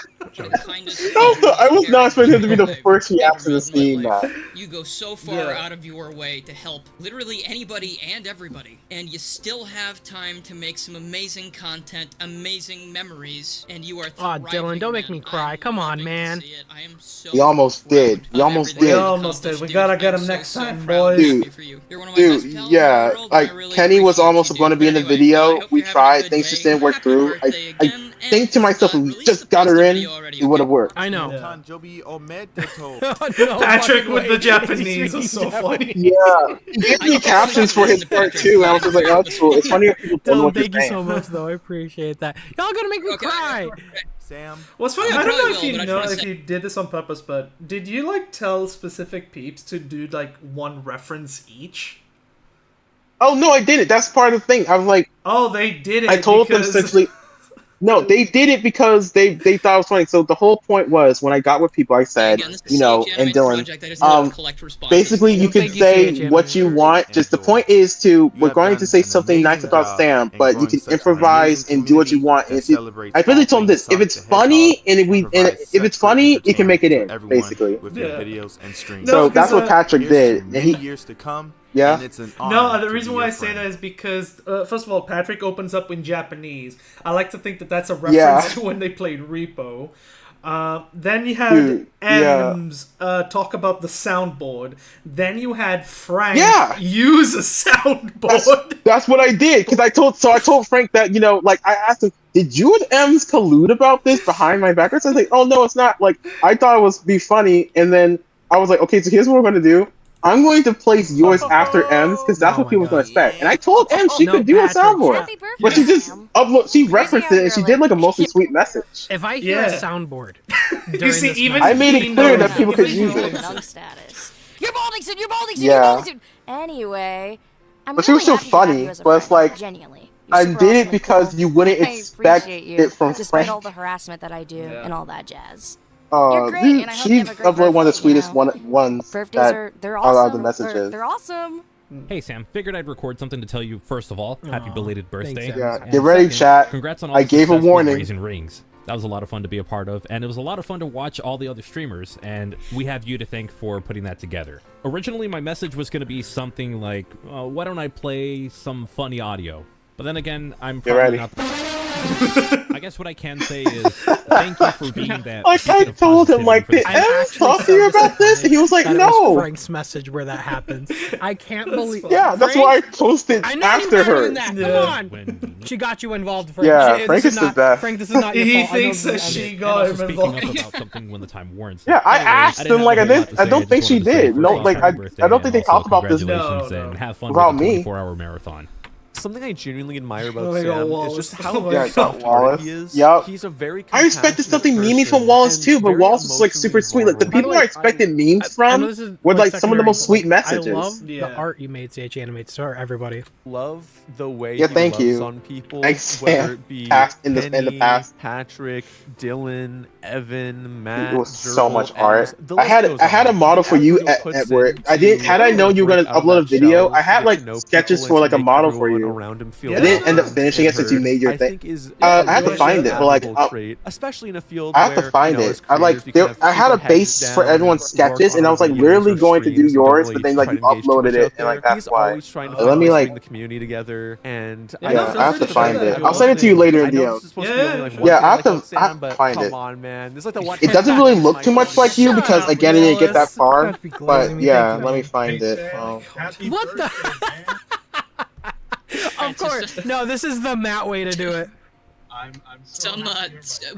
I was not expecting him to be the first reaction to seeing that. You go so far Yeah. out of your way to help literally anybody and everybody, and you still have time to make some amazing content, amazing memories, and you are Aw, thriving, Dylan, don't make man. me cry. I'm Come on, loving to man. see it. I am so We almost did. proud We of almost everything did. you've We almost did. accomplished, We dude. gotta get I'm him so, next so time, proud boys. of you. You're one of my best Dude, pals in the yeah, world, and I like really Kenny was appreciate almost you, going to dude. be in the Anyway, I video. hope We you're having a tried, good things day. just didn't work Happy through. birthday I again, think to and, myself, if we release just the got her posted in, video already, it would have okay? worked. I know. Yeah. No Patrick fucking with way. the It's Japanese speaking was so Japanese. funny. Yeah, he gave me captions for his part too, and I was just like, oh, that's cool. It's funny if people don't know Dylan, what you're thank you saying. so much, though. I appreciate that. Y'all gonna make me Okay, cry. What's funny, You I don't probably know if will, you but I just know wanna if say- you did this on purpose, but did you like tell specific peeps to do like one reference each? Oh no, I didn't. That's part of the thing. I was like, Oh, they did it. I told them because- essentially. No, they did it because they thought it was funny. So the whole point was when I got with people, I said, Again, this is you know, CH and Animated Dylan, project. I just have to collect responses. basically you Well, could thank you, say CH what you want. Just the point is to we're going to say something nice about Sam, but you can improvise and do what you want. And if you, I really told him this: if it's funny and if it's funny, you can make it in, basically. with Yeah. your videos and streams. No, So that's what Patrick did. And Many he, years to come. yeah. And it's an honor No, the to reason be why your I say friend. that is because, first of all, Patrick opens up in Japanese. I like to think that that's a reference Yeah. to when they played Repo. Then you had Dude, yeah. M's talk about the soundboard. Then you had Frank Yeah. use a soundboard. That's what I did because I told Frank that, you know, like I asked him, did you and M's collude about this behind my back? I was like, oh no, it's not. Like I thought it was be funny, and then I was like, okay, so here's what we're gonna do. I'm going to place yours after M's because that's Oh what my people are going God. to expect. And I told M she No, could do a Patrick. soundboard, Happy birthday, but she just Sam. she referenced it and she did like a mostly sweet message. If I hear Yeah. a soundboard, during see, this even I made it he clear knows that people could even use he it. knows Nung status. You're balding soon. You're balding soon. Yeah. You're balding soon. Anyway, I'm But she really was still happy to have funny, you as a but it's friend, like, genuinely. You're I super did awesome it and because cool. you wouldn't I expect appreciate you, it from despite Frank. all the harassment that I do Yeah. and all that jazz. You're great, and I hope you She have a great uploaded one of the birthday, you sweetest know? ones Birthdays that they're out of awesome. the messages. They're awesome. Hey Sam, figured I'd record something to tell you first of all, happy Aw, belated thanks, birthday. Sam. Yeah, And get ready, second, chat. Congrats on all I the gave a success with warning. Raising Rings. That was a lot of fun to be a part of, and it was a lot of fun to watch all the other streamers, and we have you to thank for putting that together. Originally, my message was going to be something like, why don't I play some funny audio? But then again, I'm Get probably ready. not I guess what I can say is thank you for being that. Like I beacon of told him, like, positivity did for I'm M's actually talk to so you about this? And he was like, that it was no. Frank's message where that happens. I can't believe. Yeah, that's why I posted I know after you better her. than that. Yeah. Come on. when She got you involved, Frank. Yeah, She- Frank this is the not, best. Frank, this is not your He fault. I know thinks that this- she and got also him speaking involved. up about something when the time warrants. Yeah, I Anyways, asked didn't him, like, have I a whole lot didn't- to I say, don't just think she wanted to say did. first No, off, like, happy I birthday, don't think and they talked also about this. congratulations No, no. and have fun Without with the me. 24-hour marathon. Something I genuinely admire about Oh my God, Sam Wallace. is just Oh how my Yeah, God. soft-hearted Wallace. he is. Yup. He's a very I expected something compassionate memey from person Wallace and too, but very Wallace was like super emotionally sweet. Like the vulnerable. people I expected memes I from know this is were like some of the secondary, most but, sweet like, messages. I love Yeah. the art you made, CH Animates. So everybody. Love the way Yeah, he thank loves you. on people, Thanks, whether Sam. it be Past- in the Penny, past. Patrick, Dylan, Evan, Matt, It was so Gerbil, much Ems, art. the I list had goes I had a on. model The for you effort he puts at work. I into didn't. Had I known you were break gonna out of upload a that video, shell I had to like get to know sketches people for and like to a make model for everyone you. around him feel Yeah. I didn't end up welcomed finishing and it since you heard, made your I thing. think is I have to really find it, but like admirable trait, especially in a field I have where, to find you know, it. as I like creators, we there, kind of I keep had our a heads base for down and everyone's work sketches, on and I our was like videos literally or going to do streams and don't yours, really but then like try you to engage too uploaded much it, out and like there. that's He's why. always trying to Oh. find Let me ways to like bring the community together, and Yeah, I no, know feel I have free to to find share it. that. I'll send it to you later I in know DM. this is supposed to be Yeah. only like one Yeah, thing I I have to- like I have Sam, to but find come it. on, man. There's like the one. It doesn't really look too much like you Shut because up, again, it didn't get that Wallace. far. Gotta be glazing But me, yeah, thank you. let me find it. What the? Of course. No, this is the Matt way to do it. Some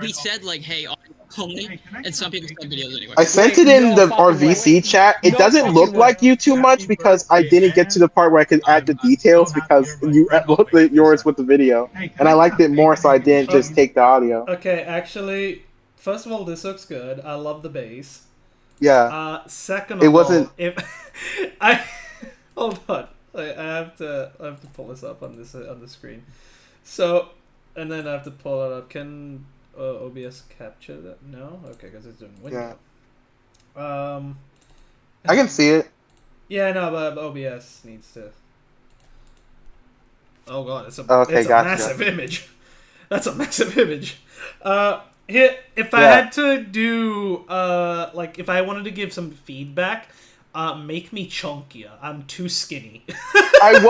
we said like, hey, audio only, and some people said videos anyway. I sent Wait, it in no the fucking RVC way. chat. It No doesn't fucking look way. like you too much because I didn't get to the part where I could add the details because you uploaded yours with the video, and I liked it more, so I didn't just take the audio. Okay, actually, first of all, this looks good. I love the bass. Yeah, Second of It all, wasn't- if I hold on, I have to pull this up on this on the screen. So, and then I have to pull it up. Can OBS capture that? No, okay, because it's doing window. I can see it. Yeah, no, but OBS needs to. Oh god, it's a Okay, it's a gotcha. massive image. That's a massive image. Here, if I Yeah. had to do like if I wanted to give some feedback, make me chunkier. I'm too skinny. I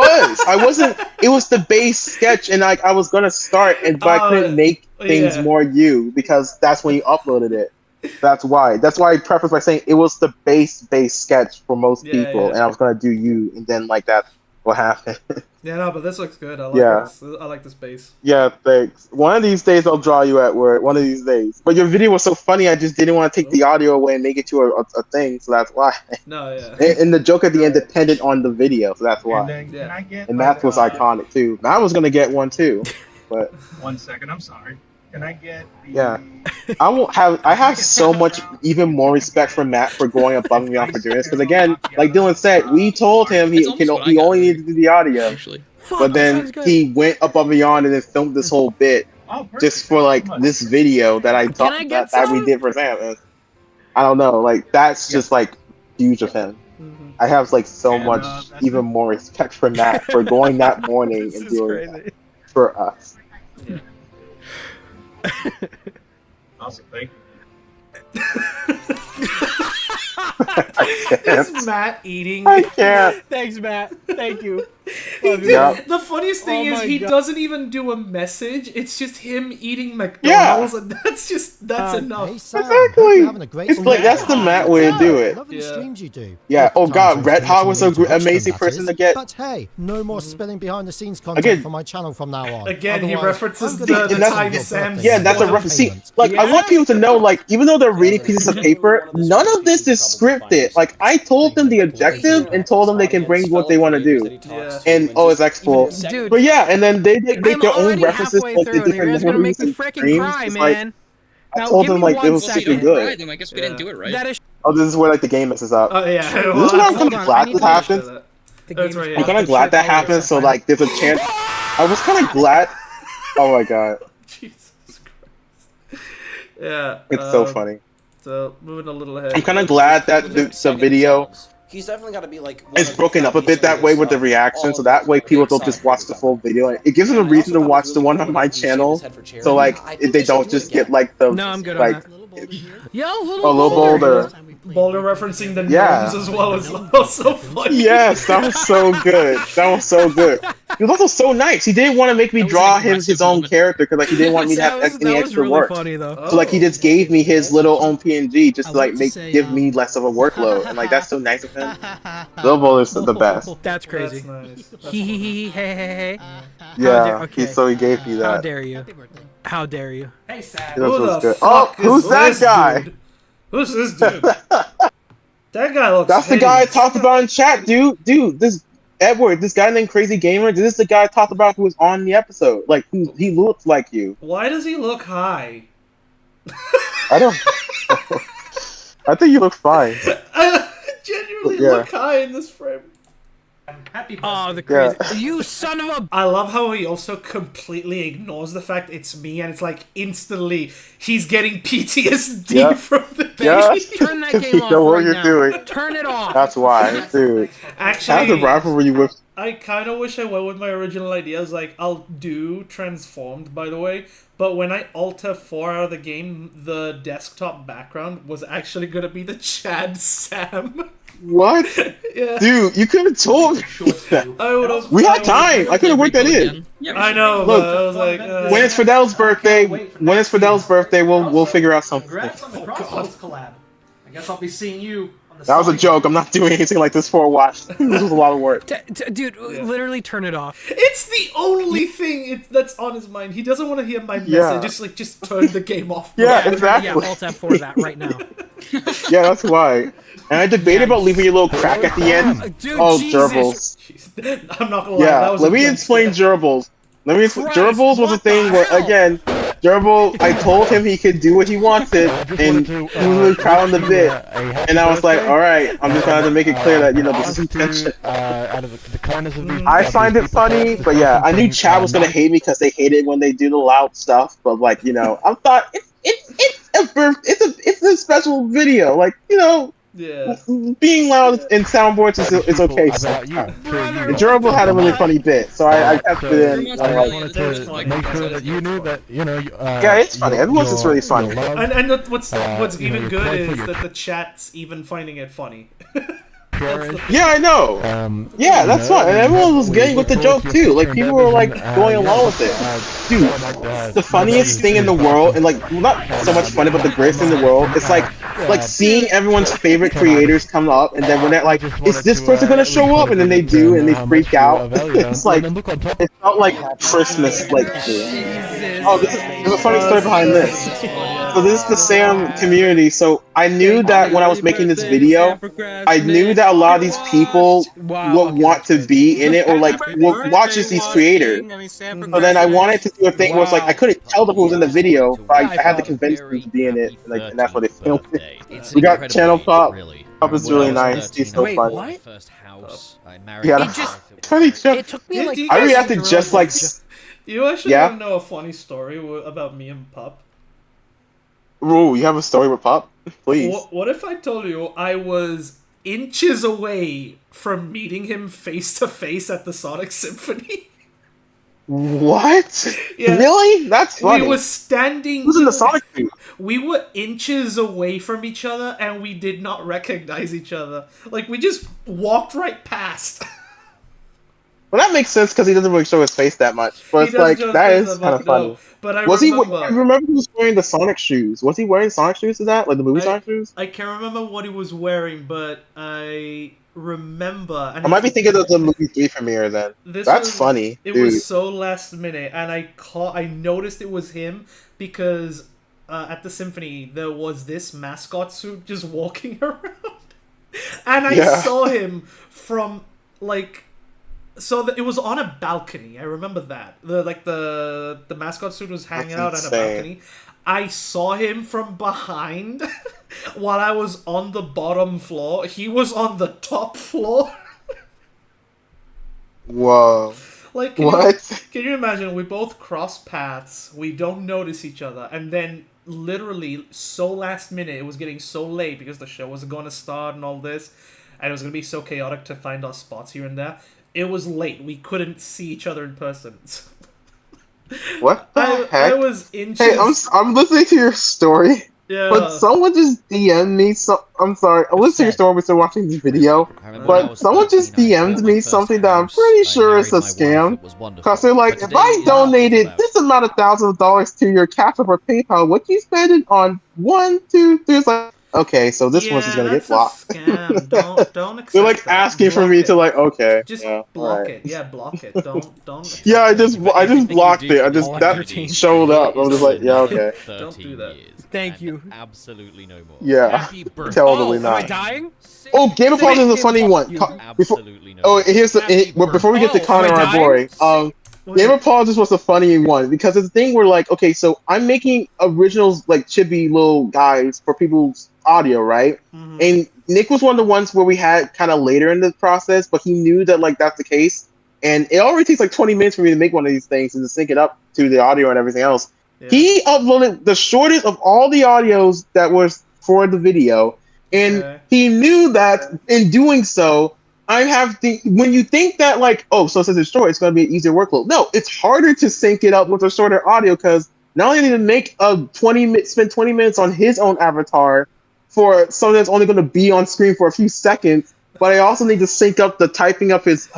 wasn't. It was the base sketch, and I was gonna start, but I couldn't make things yeah. more you because that's when you uploaded it. That's why. That's why I preface by saying it was the base sketch for most Yeah, people, yeah. and I was gonna do you, and then like that's what happened. Yeah, no, but this looks good. I like Yeah. this. I like this base. Yeah, thanks. One of these days I'll draw you at work. One of these days. But your video was so funny, I just didn't want to take the audio away and make it to a thing, so that's why. No, yeah. And the joke at the end depended on the video, so that's why. Yeah. And Matt was iconic too. Matt was gonna get one too, but 1 second, I'm sorry. Can I get the... yeah, I have so much even more respect for Matt for going above and beyond for doing this because again, like Dylan said, we told him he only needed to do the audio, Actually, but then he went above and beyond and then filmed this whole bit just for like this video that I thought that we did for Sam. And I don't know, like that's just like huge of him. I have like so much even more respect for Matt for going that morning and doing that for us. Yeah. Awesome, thank you. It's Matt eating. I can't. Thanks, Matt. Thank you. The funniest thing is he doesn't even do a message. It's just him eating McDonald's, and that's enough. Exactly. It's like that's the Matt way to do it. Yeah. Oh God, Red Hot was an amazing person to get. But hey, no more spilling behind the scenes content Again, for my channel from now on. Again, he Otherwise, references I'm the gonna time your Sam. birthday. Yeah, that's a reference. See, like I want people to know, like even though they're reading pieces of paper, none of this is scripted. Like I told them the objective and told them they can bring what they want to do. And it's Expo. Dude, but yeah, and then they make their own references halfway like the through, and you're different just gonna make movies me and freaking dreams. cry, It's like, man. I Now, told give them me like it one was So you super don't good. cry, then I guess we didn't do it right. That is Oh, this is where like the game messes up. Yeah. This is why I'm kind of glad this happened. I'm kind of glad that happened. So like, there's a chance. I was kind of glad. Oh my god. Jesus Christ. Yeah. It's so funny. So moving a little ahead. I'm kind of glad that the video He's definitely got to be like. it's broken up a bit that way with the reaction, so that way people don't just watch the full video. It gives them a reason to watch the one on my channel, so like they don't just get like the No, I'm good like. on that. Yo, A little bolder. Boulder referencing the Yeah. gnomes as well is also funny. Yes, that was so good. That was so good. He was also so nice. He didn't want to make me draw his own character because like he didn't want me to have any extra really work. funny though. So like he just gave me his little own PNG just to like give me less of a workload, and like that's so nice of him. Little Boulder's the best. That's crazy. That's nice. Hee hee hee hey hey hey. Yeah, so he gave me How that. dare you? How dare you? Hey, Sam. That Who was the good. fuck Oh, who's is that this guy? dude? Who's this dude? That guy looks. That's the guy I hideous. talked about in chat, dude. Dude, this Edward, this guy named Crazy Gamer. This is the guy I talked about who was on the episode. Like, he looks like you. Why does he look high? I don't. I think you look fine. I genuinely Yeah. look high in this frame. Happy Oh, the Yeah. crazy! You son of a! I love how he also completely ignores the fact it's me, and it's like instantly he's getting PTSD Yeah. from the game. Yeah. Turn that You game off know what right you're now. doing. Turn it off. That's why, dude. I have Actually, the rivalry with. I kind of wish I went with my original ideas. Like, I'll do Transformed, by the way, but when I Alt F4 out of the game, the desktop background was actually gonna be the Chad Sam. What? Yeah. Dude, you could have told me that. I would have. We had time. I could have worked that in. I know, Look, but I was like, when it's Fidel's birthday, we'll figure out something. Congrats on the Crossbones collab. I guess I'll be seeing you on the That was a joke. I'm not doing anything like this for a watch. This was a lot of work. Dude, literally turn it off. It's the only thing that's on his mind. He doesn't want to hear my Yeah. message. Just turn the game off. Yeah, exactly. Yeah, Alt F4 that right now. Yeah, that's why. And I debated about leaving a little crack at the end. Dude, Oh, Jesus. Jeez. I'm not gonna lie. Yeah, that was let a me jump explain scare. gerbils. Christ, Gerbils was a what thing the where, hell? again, Gerbil, I told him he could do what he wanted, and he was really proud on the bit. And I was like, alright, I'm just gonna have to make it clear that, this is intention. I find it funny, but yeah, I knew Chad was gonna hate me because they hate it when they do the loud stuff, but like, I thought, it's a special video, like, Yeah. being loud in soundboards is okay. And Gerbil had a really funny bit, so I kept it in. I'm like, Make sure that you knew that, yeah, it's funny. Everyone's just really funny. And what's even good is that the chat's even finding it funny. Yeah, I know. Yeah, that's fine. And everyone was getting with the joke too. Like people were like going along with it. Dude, the funniest thing in the world, and like not so much funny, but the greatest thing in the world, it's like seeing everyone's favorite creators come up, and then when they're like, "Is this person gonna show up?" and then they do, and they freak out. It's like it felt like Christmas. Like, oh, there's a funny story behind this. So this is the Sam community. So I knew that when I was making this video, I knew that a lot of these people would want to be in it or like would watch these creators. So then I wanted to do a thing where it's like I couldn't tell them who was in the video, but I had to convince them to be in it, and that's what they filmed it. We got Channel Pop. Pop is really nice. He's so funny. First house I Yeah, funny joke. It took me like I reacted just like You actually Yeah? want to know a funny story about me and Pup? Ooh, you have a story with Pop? Please. What if I told you I was inches away from meeting him face to face at the Sonic Symphony? What? Yeah. Really? That's funny. We were standing. Who's in the Sonic suit? We were inches away from each other, and we did not recognize each other. Like, we just walked right past. Well, that makes sense because he doesn't really show his face that much. But it's like that is kind of funny. But I remember he was wearing the Sonic shoes. Was he wearing Sonic shoes to that, like the movie Sonic shoes? I can't remember what he was wearing, but I remember. And I might be thinking of the movie 3 premiere then. That's funny. It dude. was so last minute, and I noticed it was him because at the symphony there was this mascot suit just walking around, and I saw him from like. So it was on a balcony. I remember that. The mascot suit was hanging out on a balcony. I saw him from behind while I was on the bottom floor. He was on the top floor. Whoa. Like, can you imagine? We both cross paths. We don't notice each other, and then literally so last minute, it was getting so late because the show was going to start and all this, and it was going to be so chaotic to find our spots here and there. It was late. We couldn't see each other in person. What the heck? I was inches. Hey, I'm listening to your story. Yeah. But someone just DM'd me. I'm sorry. I'm listening to your story. We're still watching this video. But someone just DM'd me something that I'm pretty sure is a scam. Because they're like, if I donated this amount of thousands of dollars to your Cash App or PayPal, would you spend it on 1, 2, 3? It's like, okay, so this one's just gonna get blocked. Scam. Don't accept They're like asking for me to like, okay, just yeah, block right. it. Yeah, block it. Don't. Yeah, I just blocked it. I just that showed up. I'm just like, yeah, okay. Don't do that. Thank you. Absolutely no more. Yeah, totally Am I not. dying? Oh, Game of Thrones is a funny one. Absolutely no. Oh, here's the well, before we get to Connor and our boring. Game of Thrones was a funny one because it's a thing where like, okay, so I'm making originals like chibi little guys for people's audio, right? Mm-hmm. And Nick was one of the ones where we had kind of later in the process, but he knew that like that's the case. And it already takes like 20 minutes for me to make one of these things and to sync it up to the audio and everything else. Yeah. He uploaded the shortest of all the audios that was for the video. And he knew that in doing so, I have the when you think that like, oh, so since it's short, it's going to be an easier workload. No, it's harder to sync it up with a shorter audio because not only did he make spend 20 minutes on his own avatar for something that's only going to be on screen for a few seconds, but I also need to sync up the typing of his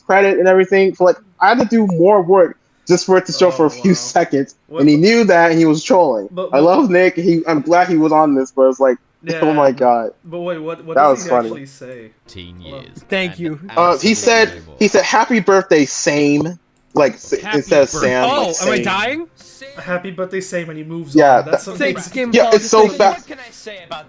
credit and everything. So like, I had to do more work just for it to show for a few seconds, and he knew that, and he was trolling. I love Nick. I'm glad he was on this, but it's like, oh my god. But wait, what that does was he funny. actually say? 10 years. Thank you. He said happy birthday, same. Like instead of Sam. Oh, like, am I same. dying? Happy birthday, Sam, and he moves Yeah, on. That's something. Yeah, it's so fast.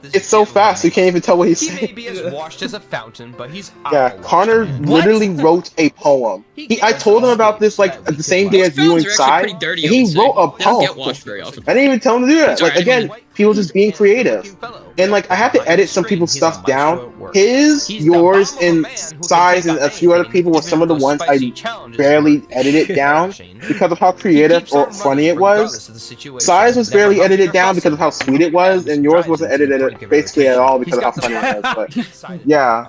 It's so fast, you can't even tell what he's saying. He may be as washed as a fountain, but he's Yeah, Connor literally wrote a poem. I told him about this like the same day as you inside, and he wrote a poem. I didn't even tell him to do that. Like again, people just being creative. And like I had to edit some people's stuff down. His, yours, and Size, and a few other people were some of the ones I barely edited down because of how creative or funny it was. Size was barely edited down because of how sweet it was, and yours wasn't edited basically at all because of how funny it was. But yeah,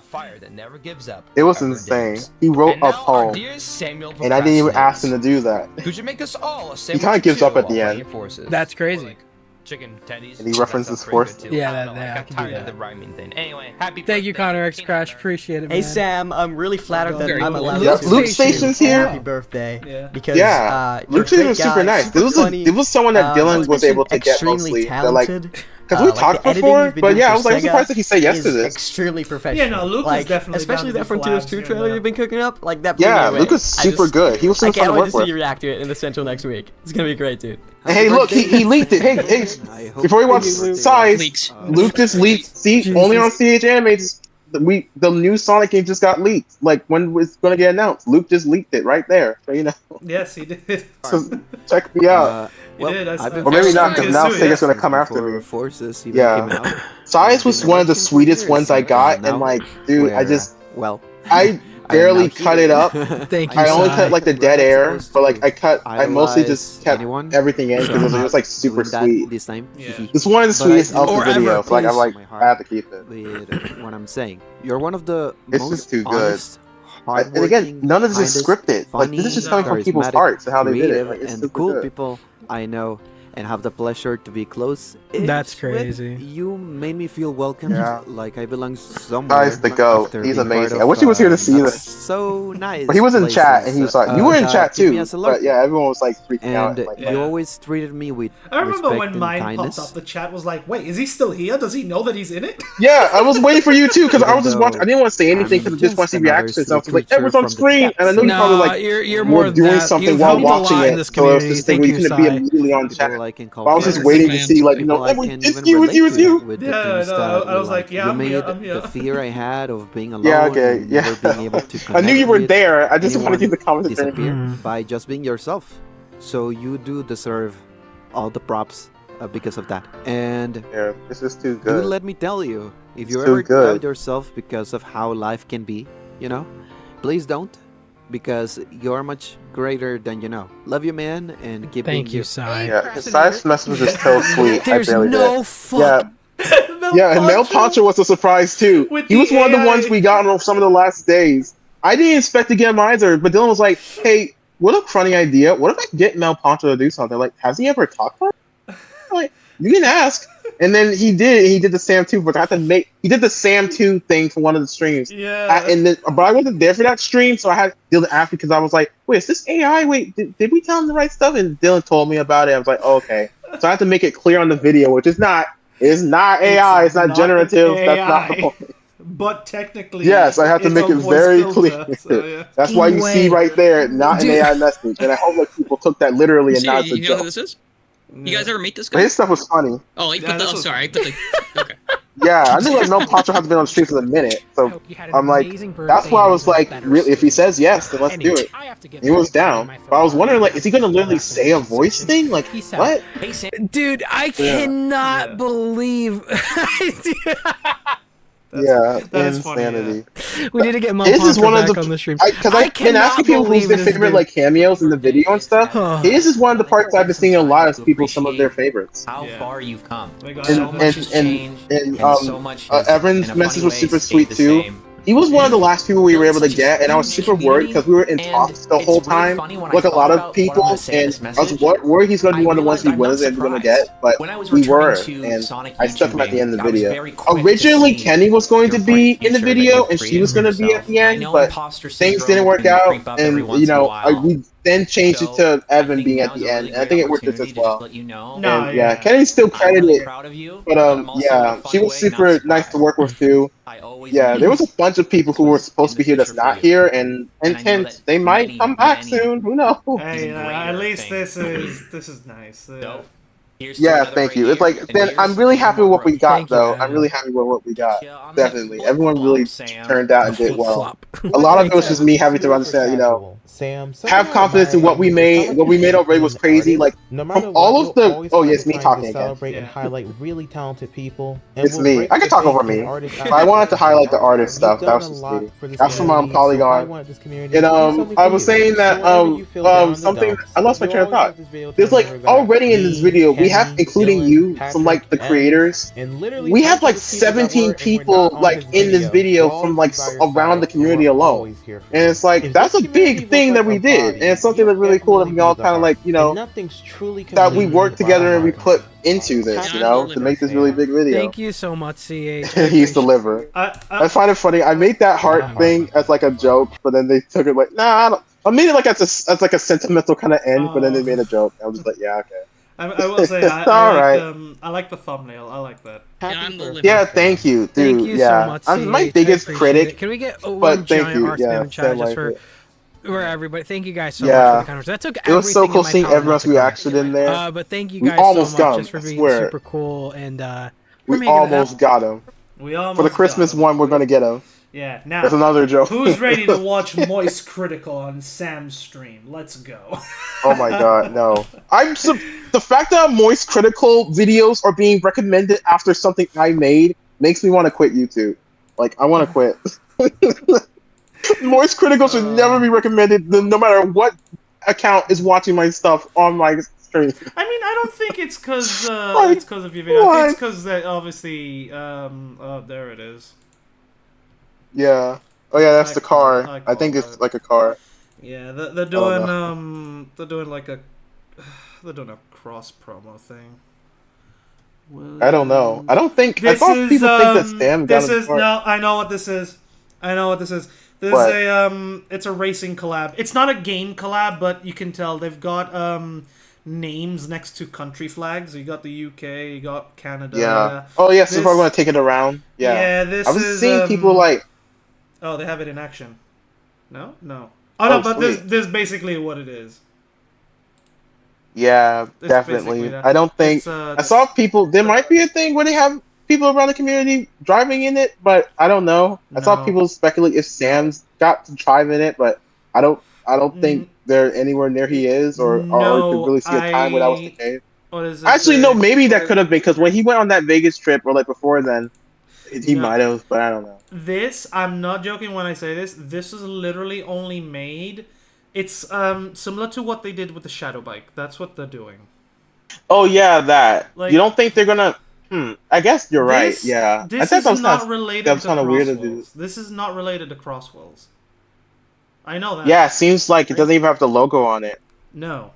it was insane. He wrote a poem, and I didn't even ask him to do that. He kind of gives up at the end. That's crazy. Chicken teddies. And he references Force. Yeah, I can do that. The rhyming thing. Anyway, happy Thank you, Connor X Crash. Appreciate it, man. Hey Sam, I'm really flattered that I'm allowed Yeah, to Luke Station's here. Happy birthday. Yeah. Because Luke Station was super nice. This was someone that Dylan was able to get mostly. Talented. Because we talked before, but yeah, I was like surprised that he said yes to this. Extremely professional. Yeah, no, Luke is definitely especially down that to from be 202 collabs, trailer yeah. you've been cooking up. Like that. Yeah, Luke is super good. He was super I fun can't to wait work to see with. you react to it in the Central next week. It's gonna be great, dude. Hey, look, he leaked it. Hey, before we watch Size, Luke just leaked. See, only on CH Animates, the new Sonic game just got leaked. Like when it's gonna get announced, Luke just leaked it right there. So you know. Yes, he did. So check me out. He did. Or maybe not, because now Sega's gonna come after me. Forces even Yeah. came out. Size was one of the sweetest ones I got, and like, dude, I just, barely cut it up. Thank you, I only Sai. cut like the dead air, but like I mostly just kept anyone, everything in because it was like super doing that sweet. this time. This is one of the But I sweetest do of the forever, video, so like I'm please. like I have to keep it. With what I'm saying, you're one of the It's most just too good. honest, And again, none of this is scripted. Like this is just coming from people's hearts and how they did it. Like, it's and super cool good. people I know and have the pleasure to be close. That's with. crazy. You made me feel welcome, Yeah. like I belong somewhere. Guy's the goat. after He's being part amazing. of, I wish he was here to see that's this. So nice. But he was in chat and he was like, you were in that chat keep me too. as a But lurker. yeah, everyone was like freaking out. And Like, you always treated me with I remember respect when and mine kindness. popped up, the chat was like, wait, is he still here? Does he know that he's in it? yeah, I was waiting for you too because I Even was just watching. I though didn't want to say anything because I just want to see reactions. So I was like, everyone's on screen, and I know you probably like you're were more than doing that. something You've while helped a lot watching in it. this So it was community. just thing Thank where you you, couldn't be Sai. immediately on chat. People I can But I was just confide waiting in, to see, like, you know, people I oh, can it's even you, it's you, relate it's to you. with the Yeah, things no, that I was we like, yeah, you I'm made here, I'm here. the fear I had of being alone Yeah, okay, and yeah. never being able to I knew you connect were with there. I just wanted to keep anyone the conversation. disappear by just being yourself. So you do deserve all the props because of that. And Yeah, this is too dude, good. let me tell you, if It's you too ever good. doubt yourself because of how life can be, you know, please don't, because you're much greater than you know. Love you, man, and keep Thank being you, Sai. Yeah, his size message was so sweet. There's I barely no did. fuck. Yeah, and Mel Poncho was a surprise too. With He was the one of the AI. ones we got on some of the last days. I didn't expect to get him either, but Dylan was like, "Hey, what a funny idea! What if I get Mel Poncho to do something? Like, has he ever talked to her?" I'm like, you can ask. And then he did. He did the Sam 2, but I had to make. He did the Sam 2 thing for one of the streams. Yeah. But I wasn't there for that stream, so I had Dylan ask because I was like, "Wait, is this AI? Wait, did we tell him the right stuff?" And Dylan told me about it. I was like, oh, "Okay." So I had to make it clear on the video, which is not. It's not AI. It's not generative. That's not the AI. point. But technically, Yes, I have to it's make a it voice very filter, clear. so, yeah. That's why you see right there, not an Dude. AI message. And I hope that people took that literally and See, not as a you know who joke. this is? You guys ever meet this But guy? his stuff was funny. Oh, he Yeah, put the. this Oh, was sorry. I put the. Okay. Yeah, I knew like Mel Poncho hasn't been on the street for a minute, so I'm like, that's why I was like, really, if he says yes, then let's do it. He was down, but I was wondering like, is he gonna literally say a voice thing? Like, what? Dude, I cannot believe. Yeah, that is funny, insanity. We need to get Mel His is Poncho one of back the on the stream. because I've been asking people who's their favorite like cameos in the video and stuff. His is one of the parts I've been seeing a lot of people some of their favorites. How far you've come. And So much has changed, and so much has, Everyone's in a message funny was way, super stayed sweet the too. same. He was one of the last people we were able to get, and I was super worried because we were in talks the whole time, like a lot of people, and I was worried he's going to be one of the ones we wasn't going to get, but we were, and I stuck him at the end of the video. Originally, Kenny was going to be in the video, and she was going to be at the end, but things didn't work out, and you know, we then changed it to Evan being at the end, and I think it worked just as well. And yeah, Kenny's still credited, but yeah, she was super nice to work with too. Yeah, there was a bunch of people who were supposed to be here that's not here, and hint, they might come back soon. Who knows? Hey, at least this is nice. Yeah, thank you. It's like then I'm really happy with what we got, though. I'm really happy with what we got. Definitely, everyone really turned out and did well. A lot of it was just me having to understand, you know, have confidence in what we made. What we made already was crazy. Like from all of the it's me talking again. Celebrate and highlight really talented people. It's me. I can talk over me. I wanted to highlight the artist stuff. That was just me. That's from Polygon. And I was saying that something. I lost my train of thought. There's like already in this video we have, including you, some like the creators. We have like 17 people like in this video from like around the community alone, and it's like that's a big thing that we did, and it's something that's really cool that we all kind of like, you know, that we worked together and we put into this, you know, to make this really big video. Thank you so much, CH. He's delivered. I find it funny. I made that heart thing as like a joke, but then they took it like, nah, I don't. I made it like as like a sentimental kind of end, but then they made a joke. I was just like, yeah, okay. I will say, I like the thumbnail. I like that. Yeah, thank you, dude. Thank you yeah, so much, I'm my CH. biggest I appreciate critic. it. Can we get one but thank giant you. heart Yeah, spam in chat just like for everybody? Thank you guys so much for the comments. That took it was so everything cool in my seeing power everyone's not to reaction in there. But thank you We guys almost so got much him, just for I being swear. super cool and We almost got him. We almost for the Christmas one, we're gonna get him. Yeah, now that's another joke. Who's ready to watch Moist Critical on Sam's stream? Let's go. Oh my god, no! The fact that Moist Critical videos are being recommended after something I made makes me want to quit YouTube. Like I want to quit. Moist Critical should never be recommended, no matter what account is watching my stuff on my stream. I mean, I don't think it's because Like, it's because of your video. I think what? it's because that obviously oh, there it is. Yeah. Oh yeah, that's the car. I think it's like a car. Yeah, they're don't doing know. they're doing like a they're doing a cross promo thing. I don't know. I don't think. This I thought is people think that Sam got this him is apart. no. I know what this is. I know what this is. This What? is a it's a racing collab. It's not a game collab, but you can tell they've got names next to country flags. You got the UK, you got Canada. Yeah. Oh yeah, so we're gonna take it around. Yeah. Yeah, this I was is seeing people like. Oh, they have it in action. No, no. Oh no, but sweet. this is basically what it is. Yeah, It's basically definitely. that. I don't think It's, I saw people. There might be a thing where they have people around the community driving in it, but I don't know. I saw No. people speculate if Sam's got to drive in it, but I don't think they're anywhere near he is, or could really see a time where that was the case. What is it Actually, say? no. Maybe that could have been because when he went on that Vegas trip, or like before then, he No. might have, but I don't know. This, I'm not joking when I say this. This is literally only made. It's similar to what they did with the Shadow Bike. That's what they're doing. Oh yeah, that. Like- You don't think they're gonna? I guess you're right. This- Yeah. I This thought is that was not kinda, related that was to kind of weird to do. Crosswells. This is not related to Crosswells. I know that. Yeah, it seems like it doesn't even have the logo on it. No,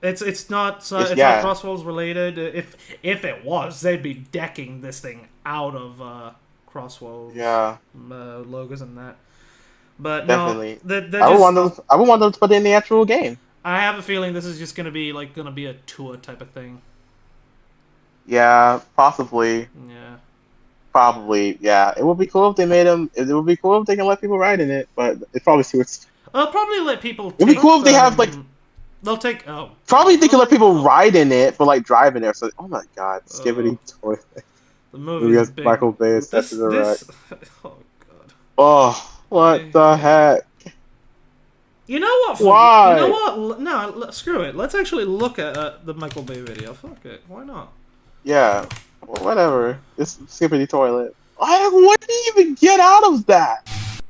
it's not. So It's- it's yeah. not Crosswells related. If it was, they'd be decking this thing out of Crosswells. Yeah. Logos and that. But Definitely. no, they're I would just, want them. I would want them to put it in the actual game. I have a feeling this is just gonna be a tour type of thing. Yeah, possibly. Yeah. Probably. Yeah, it would be cool if they made them. It would be cool if they can let people ride in it, but it's probably too expensive. I'll probably let people. It'd be cool if they have like. They'll take. Oh. Probably they can let people ride in it, but like drive in there. So, oh my god, Skibbity toilet. The movie is big. Michael Bay is set This, to direct. oh, Oh, what the heck? You know what? Why? You know what? No, screw it. Let's actually look at the Michael Bay video. Fuck it. Why not? Yeah, well, whatever. It's Skibbity toilet. What do you even get out of that?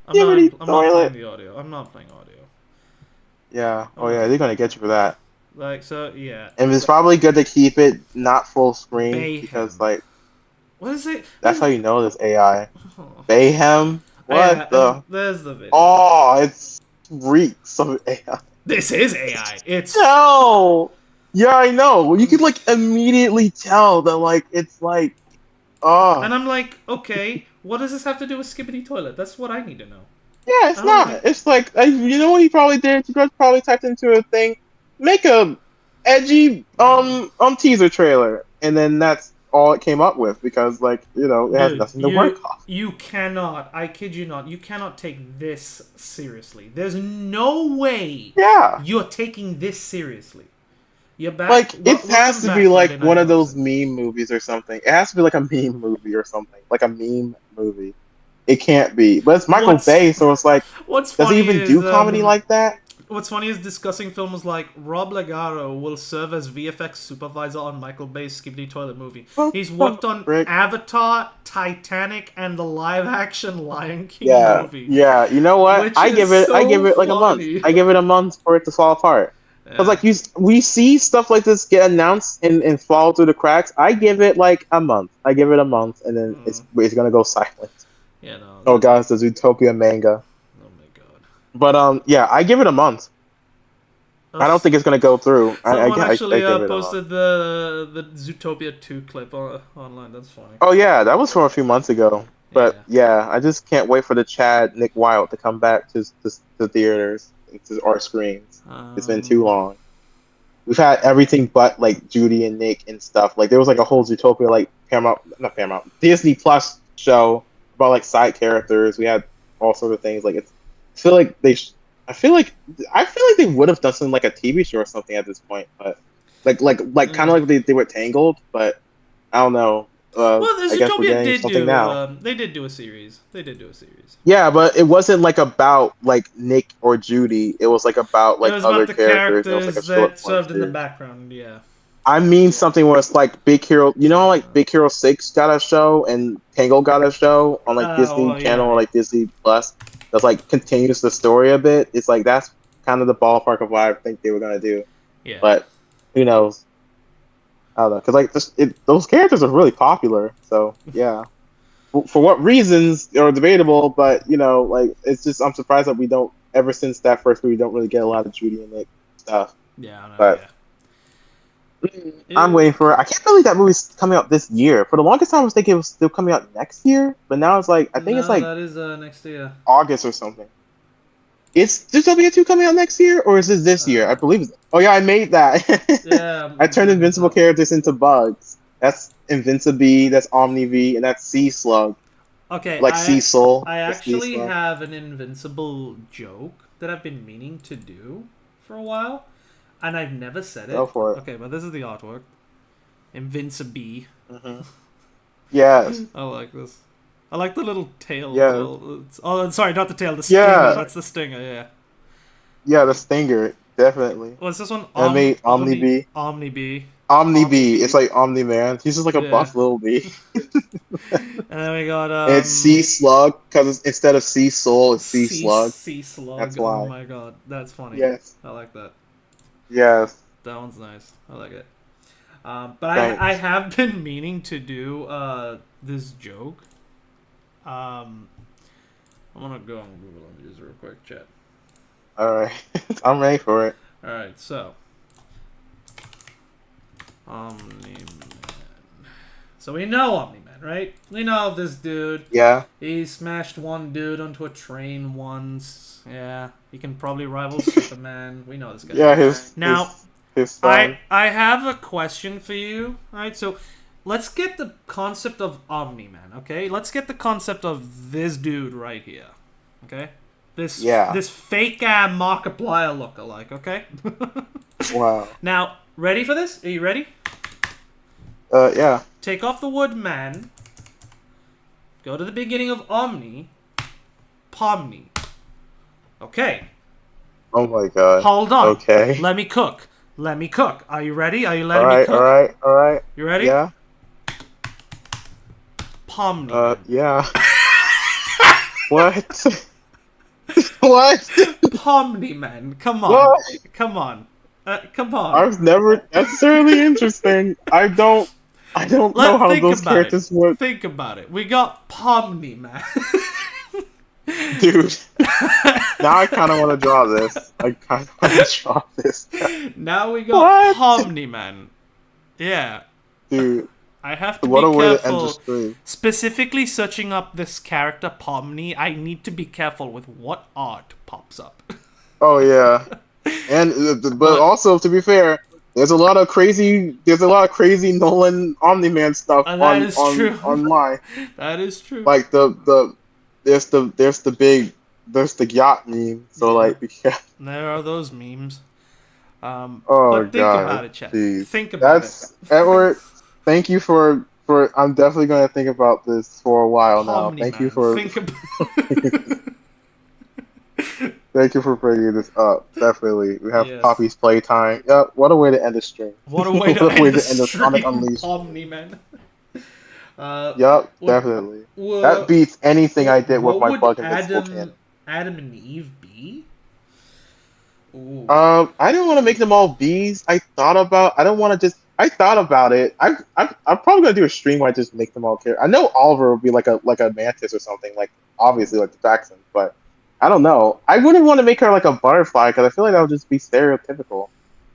I'm not Skibbity playing toilet. the audio. I'm not playing audio. Yeah. Oh yeah, they're gonna get you for that. Like so, yeah. And it's probably good to keep it not full screen Bayhem. because like What is it? that's how you know this AI. Oh. Bayhem. What Yeah, the? there's the video. Oh, it's reeks of AI. This is AI. It's No. Yeah, I know. You could like immediately tell that like it's like, oh. And I'm like, okay, what does this have to do with Skibbity Toilet? That's what I need to know. Yeah, it's I don't not. know. It's like you know what he probably did. He probably typed into a thing, make a edgy teaser trailer, and then that's all it came up with because like it has Dude, nothing to work off. You cannot, I kid you not, you cannot take this seriously. There's no way Yeah. you're taking this seriously. You're back. Like it welcome has to back be like Friday one Night of those meme movies or something. It has to be like a meme movie or something, like a meme movie. It can't be, but it's Michael Bay, so it's like, What's does he funny even do is, comedy like that? What's funny is discussing films like Rob Legaro will serve as VFX supervisor on Michael Bay's Skibbity Toilet movie. He's worked on Avatar, Titanic, and the live-action Lion King Yeah, movie. yeah. You know what? Which I is give it so like a month. funny. I give it a month for it to fall apart. Because like we see stuff like this get announced and fall through the cracks. I give it like a month. I give it a month, and then it's gonna go silent. Yeah, no. Oh god, it's the Zootopia manga. Oh my god. But yeah, I give it a month. I don't think it's gonna go through. Someone I actually give it a month. posted the Zootopia 2 clip online. That's funny. Oh yeah, that was from a few months ago. But yeah, I just can't wait for the Chad Nick Wilde to come back to the theaters, to our screens. It's been too long. We've had everything but like Judy and Nick and stuff. Like there was like a whole Zootopia like Disney Plus show about like side characters. We had all sorts of things. Like it's, I feel like they would have done something like a TV show or something at this point, but like kind of like they were Tangled, but I don't know. Well, I guess we're getting something now. They did do a series. Yeah, but it wasn't like about like Nick or Judy. It was like about like it was other about the characters. It was like a short that served one, in the too. background. Yeah. I mean something where it's like Big Hero. You know, how, like Big Hero 6 got a show and Tangled got a show on like Disney Channel or like Disney Plus. that's like continues the story a bit. It's like that's kind of the ballpark of what I think they were gonna do. Yeah. But who knows? I don't know, because like those characters are really popular. So yeah, for what reasons are debatable, but you know, like it's just I'm surprised that we don't ever since that first movie don't really get a lot of Judy and Nick stuff. Yeah, I know, but yeah. I'm waiting for it. I can't believe that movie's coming out this year. For the longest time, I was thinking it was still coming out next year, but now it's like I think it's like that is next year. August or something. Is Zootopia 2 coming out next year, or is this year? I believe it's... Oh yeah, I made that. Yeah. I turned invincible characters into bugs. That's Invincibee, that's Omni-V, and that's Sea Slug. Okay, Like Sea Soul. I that's Sea actually Slug. have an Invincible joke that I've been meaning to do for a while, and I've never said it. Go for it. Okay, but this is the artwork. Invincibee. Yes. I like this. I like the little tail. Yeah. Oh, sorry, not the tail. The stinger. Yeah. That's the stinger. Yeah. Yeah, the Stinger, definitely. What's this one? I made Omni-Bee. Omni-Bee. Omni-Bee. It's like Omni-Man. He's just like a buff little bee. And then we got And it's Sea Slug, because instead of Sea Soul, it's Sea Slug. Sea Slug. That's why. Oh my god, that's funny. Yes. I like that. Yes. That one's nice. I like it. But I have been meaning to do this joke. I'm gonna go on Google Images real quick, chat. Alright. I'm ready for it. Alright, so Omni-Man. So we know Omni-Man, right? We know this dude. Yeah. He smashed one dude onto a train once. Yeah. He can probably rival Superman. We know this guy. Yeah, his I have a question for you. Alright, so let's get the concept of Omni-Man, okay? Let's get the concept of this dude right here. Okay? This fake Markiplier lookalike, okay? Wow. Now, ready for this? Are you ready? Yeah. Take off the word man. Go to the beginning of Omni. Pomni. Okay. Oh my god. Hold on. Okay. Let me cook. Let me cook. Are you ready? Are you letting me cook? Alright. You ready? Yeah. Pomni. Yeah. What? What? Pomni Man. Come on. What? Come on. Come on. I was never necessarily interesting. I don't know how those characters work. Think about it. We got Pomni Man. Dude. Now I kind of want to draw this. I kind of want to draw this. Now we got Pomni Man. Yeah. Dude. I have to what be a way to end the careful. stream. Specifically searching up this character Pomni, I need to be careful with what art pops up. Oh yeah. And but also to be fair, there's a lot of crazy Nolan Omni-Man stuff online. That is true. Like there's the yacht meme. So like be careful. There are those memes. Oh but think god. about it, chat. Jeez. Think about it. Edward, thank you for I'm definitely going to think about this for a while now. Thank you for Think about Thank you for bringing this up. Definitely. We have Yes. Poppy's playtime. Yep, what a way to end the stream. What a way to What a end the Sonic stream, Unleashed. Omni-Man. Yep, definitely. That beats anything I did with my bug invincible cannon. Adam and Eve be? Ooh. I didn't want to make them all bees. I thought about it. I'm probably gonna do a stream where I just make them all care. I know Oliver would be like a mantis or something, like obviously like the Jackson, but I don't know. I wouldn't want to make her like a butterfly because I feel like that would just be stereotypical.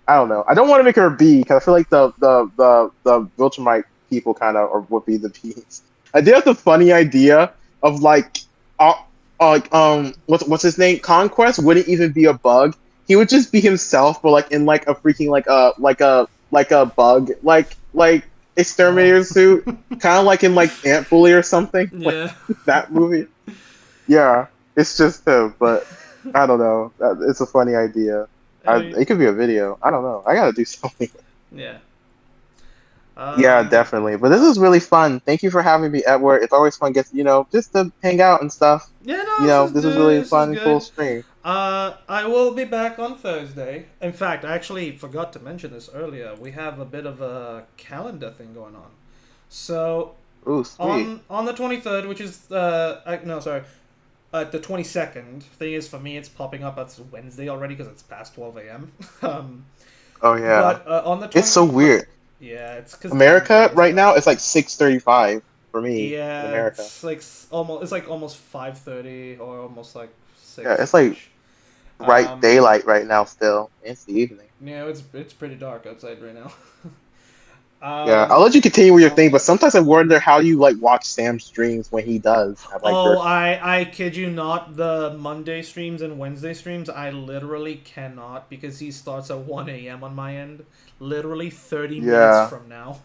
I don't know. I don't want to make her a bee because I feel like the Viltrumite people kind of would be the bees. I did have the funny idea of what's his name? Conquest wouldn't even be a bug. He would just be himself, but like in like a freaking like a bug like exterminator suit, kind of like in like Ant Bully or something. Yeah, like, that movie. Yeah, it's just him, but I don't know. It's a funny idea. It could be a video. I don't know. I gotta do something. Yeah. Yeah, definitely. But this is really fun. Thank you for having me, Edward. It's always fun, just to hang out and stuff. Yeah, no, this is really fun, cool stream. I will be back on Thursday. In fact, I actually forgot to mention this earlier. We have a bit of a calendar thing going on. So, ooh, sweet. on the 23rd, which is The 22nd. Thing is, for me, it's popping up as Wednesday already because it's past 12 a.m. Oh yeah. But on the 20th, It's so weird. Yeah, it's because America right now it's like 6:35 for me in Yeah, America. it's like almost 5:30 or almost like 6. Yeah, it's like right daylight right now still. It's the evening. Yeah, it's pretty dark outside right now. Yeah, I'll let you continue with your thing, but sometimes I wonder how you like watch Sam's streams when he does have like I kid you not, the Monday streams and Wednesday streams, I literally cannot because he starts at 1 a.m. on my end. Literally 30 minutes from now.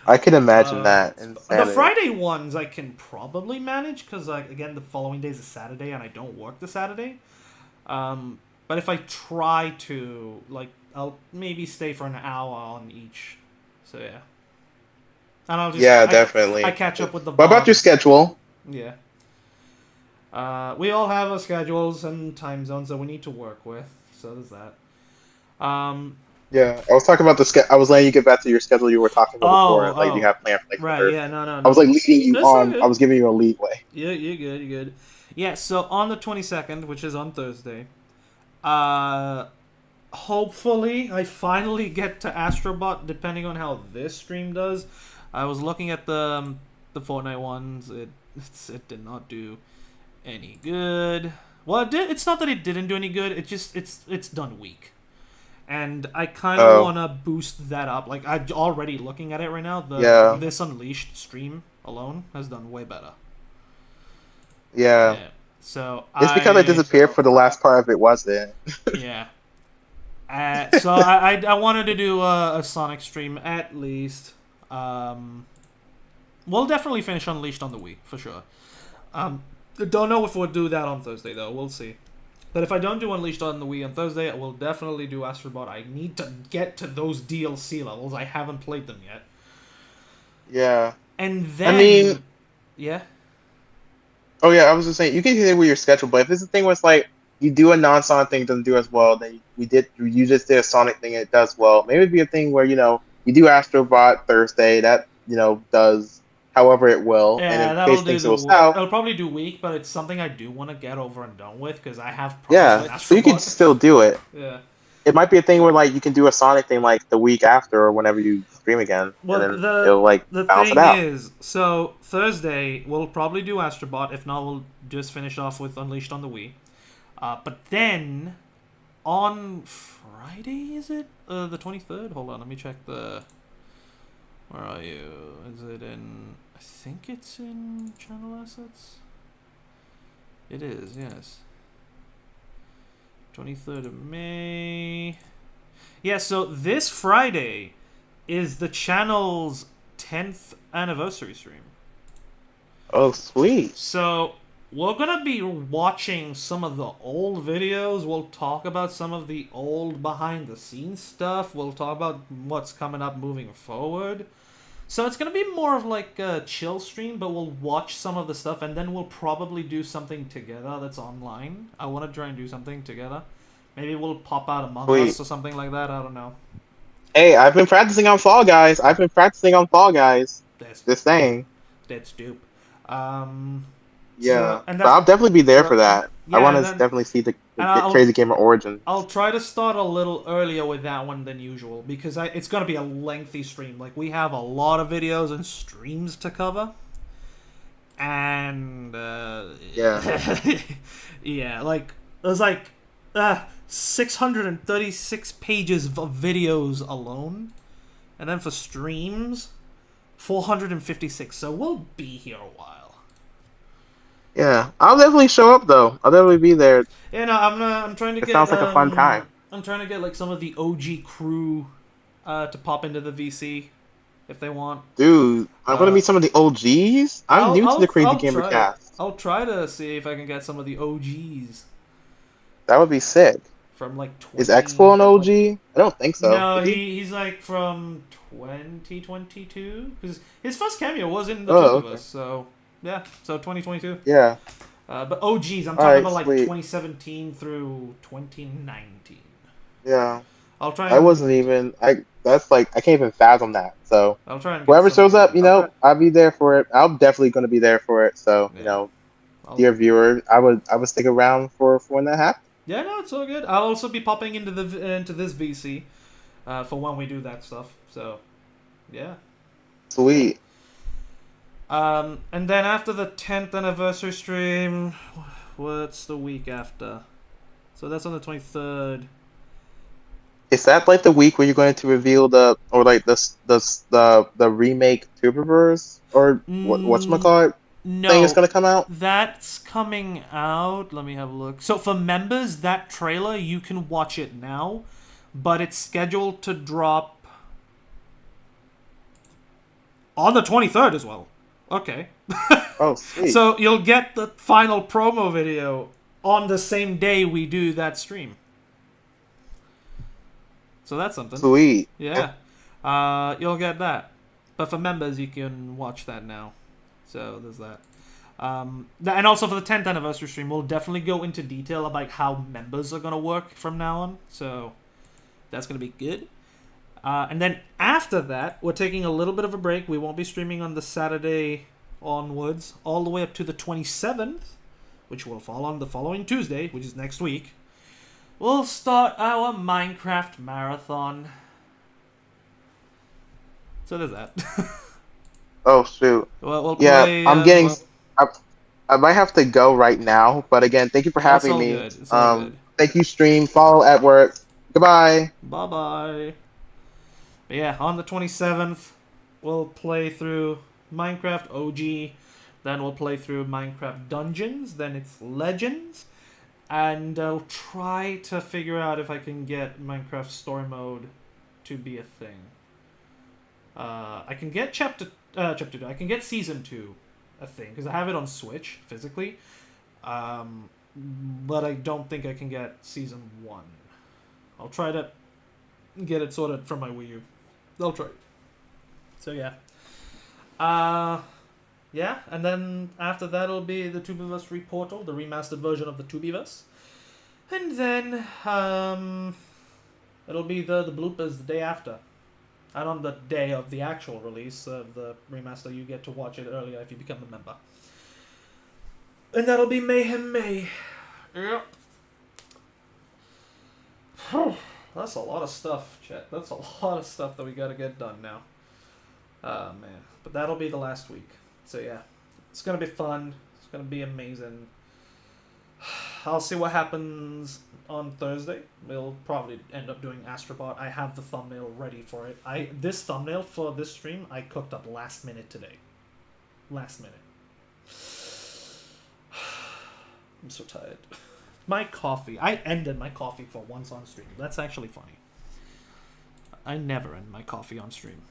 I can imagine that. The Friday ones I can probably manage because, like, again, the following day is a Saturday and I don't work the Saturday. But if I try to, like, I'll maybe stay for an hour on each. So yeah. And I'll just definitely. I catch up with the. What about your schedule? Yeah. We all have our schedules and time zones that we need to work with. So there's that. Yeah, I was talking about I was letting you get back to your schedule you were talking about before. Like you have planned for like right, yeah, no. I was like leading you That's on. okay. I was giving you a leeway. Yeah, you're good. Yeah, so on the 22nd, which is on Thursday, hopefully I finally get to Astrobot, depending on how this stream does. I was looking at the Fortnite ones. It did not do any good. Well, it did. It's not that it didn't do any good. It just it's done weak. And I kind of want to boost that up. Like, I'm already looking at it right now. This Unleashed stream alone has done way better. Yeah. So it's because I disappeared for the last part of it, wasn't it? Yeah. So I wanted to do a Sonic stream at least. We'll definitely finish Unleashed on the Wii, for sure. Don't know if we'll do that on Thursday, though. We'll see. But if I don't do Unleashed on the Wii on Thursday, I will definitely do Astrobot. I need to get to those DLC levels. I haven't played them yet. Yeah. And then... I mean... Yeah? Oh, yeah, I was just saying, you can continue with your schedule, but if it's a thing where it's like, you do a non-Sonic thing, it doesn't do as well, then you just did a Sonic thing and it does well. Maybe it'd be a thing where, you do Astrobot Thursday, that, does however it will. Yeah, and that'll do I'll probably do week, but it's something I do want to get over and done with because I have problems with Astrobot. So you can still do it. Yeah. It might be a thing where like you can do a Sonic thing like the week after or whenever you stream again, well, and then it'll like balance it out. The thing is, so Thursday we'll probably do Astrobot. If not, we'll just finish off with Unleashed on the Wii. But then on Friday, is it the 23rd? Hold on, let me check the. Where are you? Is it in... I think it's in channel assets? It is, yes. 23rd of May... Yeah, so this Friday is the channel's 10th anniversary stream. Oh, sweet. So, we're gonna be watching some of the old videos. We'll talk about some of the old behind-the-scenes stuff. We'll talk about what's coming up moving forward. So it's going to be more of like a chill stream, but we'll watch some of the stuff, and then we'll probably do something together that's online. I want to try and do something together. Maybe we'll pop out Among Us or something like that. I don't know. Hey, I've been practicing on Fall Guys. This thing. That's dope. Yeah, but I'll definitely be there for that. Yeah, I want to definitely see the Crazy Gamer Origin. I'll try to start a little earlier with that one than usual because it's going to be a lengthy stream. Like, we have a lot of videos and streams to cover. And, yeah. Yeah, like, there's like 636 pages of videos alone. And then for streams, 456. So we'll be here a while. Yeah, I'll definitely show up though. I'll definitely be there. Yeah, no, I'm trying to get. It sounds like a fun time. I'm trying to get like some of the OG crew to pop into the VC if they want. Dude, I'm gonna meet some of the OGs. I'm new to the Crazy Gamer cast. I'll try to see if I can get some of the OGs. That would be sick. From like 20... Is Expo an OG? I don't think so. No, he's like from 2022 because his first cameo was in the two of us. So. Yeah, so 2022. Yeah. But OGs, I'm talking about like 2017 through 2019. Yeah. I'll try. I wasn't even. That's like I can't even fathom that. So I'll try. And whoever shows up, I'll be there for it. I'm definitely going to be there for it. So dear viewer, I would stick around for when that happens. Yeah, no, it's all good. I'll also be popping into this VC for when we do that stuff. So, yeah. Sweet. And then after the 10th anniversary stream, what's the week after? So that's on the 23rd. Is that like the week where you're going to reveal the remake Tuberverse or whatchamacallit thing is going to come out? That's coming out. Let me have a look. So for members, that trailer, you can watch it now, but it's scheduled to drop on the 23rd as well. Okay. Oh, sweet. So you'll get the final promo video on the same day we do that stream. So that's something. Sweet. Yeah. You'll get that. But for members, you can watch that now. So there's that. And also for the 10th anniversary stream, we'll definitely go into detail about how members are going to work from now on. So that's going to be good. And then after that, we're taking a little bit of a break. We won't be streaming on the Saturday onwards, all the way up to the 27th, which will fall on the following Tuesday, which is next week. We'll start our Minecraft marathon. So there's that. Oh, shoot. We'll yeah, play, I'm getting... I might have to go right now, but again, thank you for having me. Good. It's all good. Thank you, stream. Follow at work. Goodbye. Bye-bye. But yeah, on the 27th, we'll play through Minecraft OG, then we'll play through Minecraft Dungeons, then it's Legends, and I'll try to figure out if I can get Minecraft Story Mode to be a thing. I can get Chapter 2, I can get Season 2 a thing, because I have it on Switch, physically, but I don't think I can get Season 1. I'll try to get it sorted from my Wii U. I'll try. So yeah. Yeah, and then after that it'll be the Tubiverse Reportal, the remastered version of the Tubiverse. And then it'll be the bloopers the day after. And on the day of the actual release of the remaster, you get to watch it earlier if you become a member. And that'll be Mayhem May. Yep. That's a lot of stuff, chat. That's a lot of stuff that we gotta get done now. Oh, man. But that'll be the last week. So, yeah. It's gonna be fun. It's gonna be amazing. I'll see what happens on Thursday. We'll probably end up doing Astrobot. I have the thumbnail ready for it. This thumbnail for this stream, I cooked up last minute today. Last minute. I'm so tired. My coffee. I ended my coffee for once on stream. That's actually funny. I never end my coffee on stream.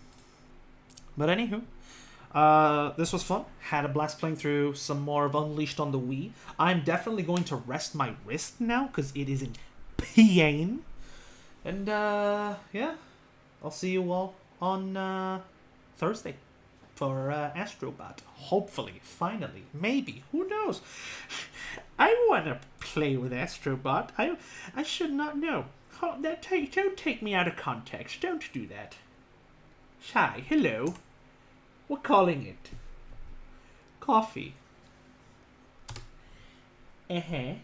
But anywho, this was fun. Had a blast playing through some more of Unleashed on the Wii. I'm definitely going to rest my wrist now because it is in pain. And yeah, I'll see you all on Thursday for Astrobot. Hopefully, finally, maybe. Who knows? I want to play with Astrobot. I should not know. Don't take me out of context. Don't do that. Hi, hello. We're calling it coffee. I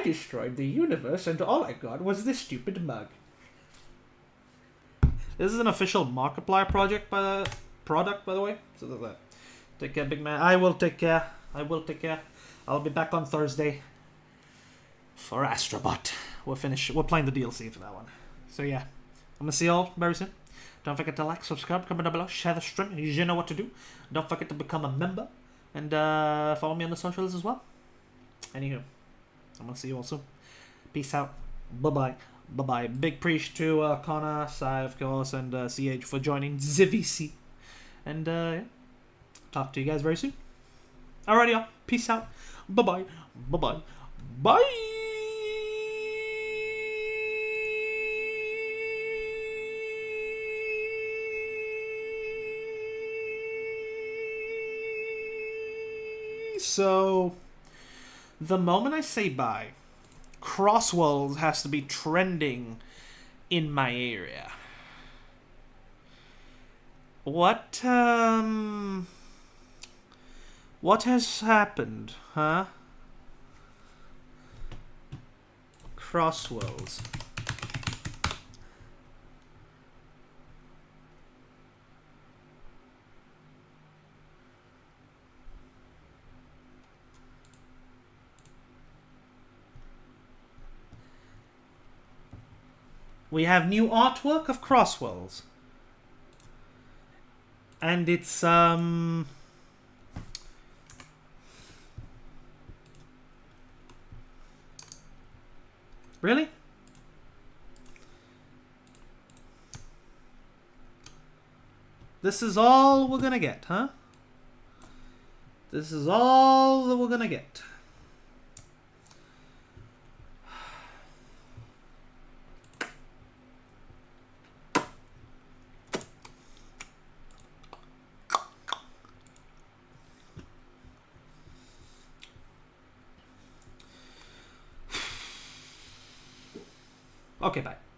destroyed the universe and all I got was this stupid mug. This is an official Markiplier product, by the way. So there's that. Take care, big man. I will take care. I'll be back on Thursday for Astrobot. We're playing the DLC for that one. So yeah. I'm gonna see you all very soon. Don't forget to like, subscribe, comment down below, share the stream. You know what to do. Don't forget to become a member. And follow me on the socials as well. Anywho, I'm gonna see you all soon. Peace out. Bye-bye. Bye-bye. Big preach to Connor, Sai, of course, and CH for joining ZVC. And yeah. Talk to you guys very soon. Alrighty, y'all. Peace out. Bye-bye. Bye-bye. Bye! So, the moment I say bye, Crosswells has to be trending in my area. What What has happened, huh? Crosswells. We have new artwork of Crosswells. And it's, Really? This is all we're gonna get, huh? This is all that we're gonna get. Okay, bye.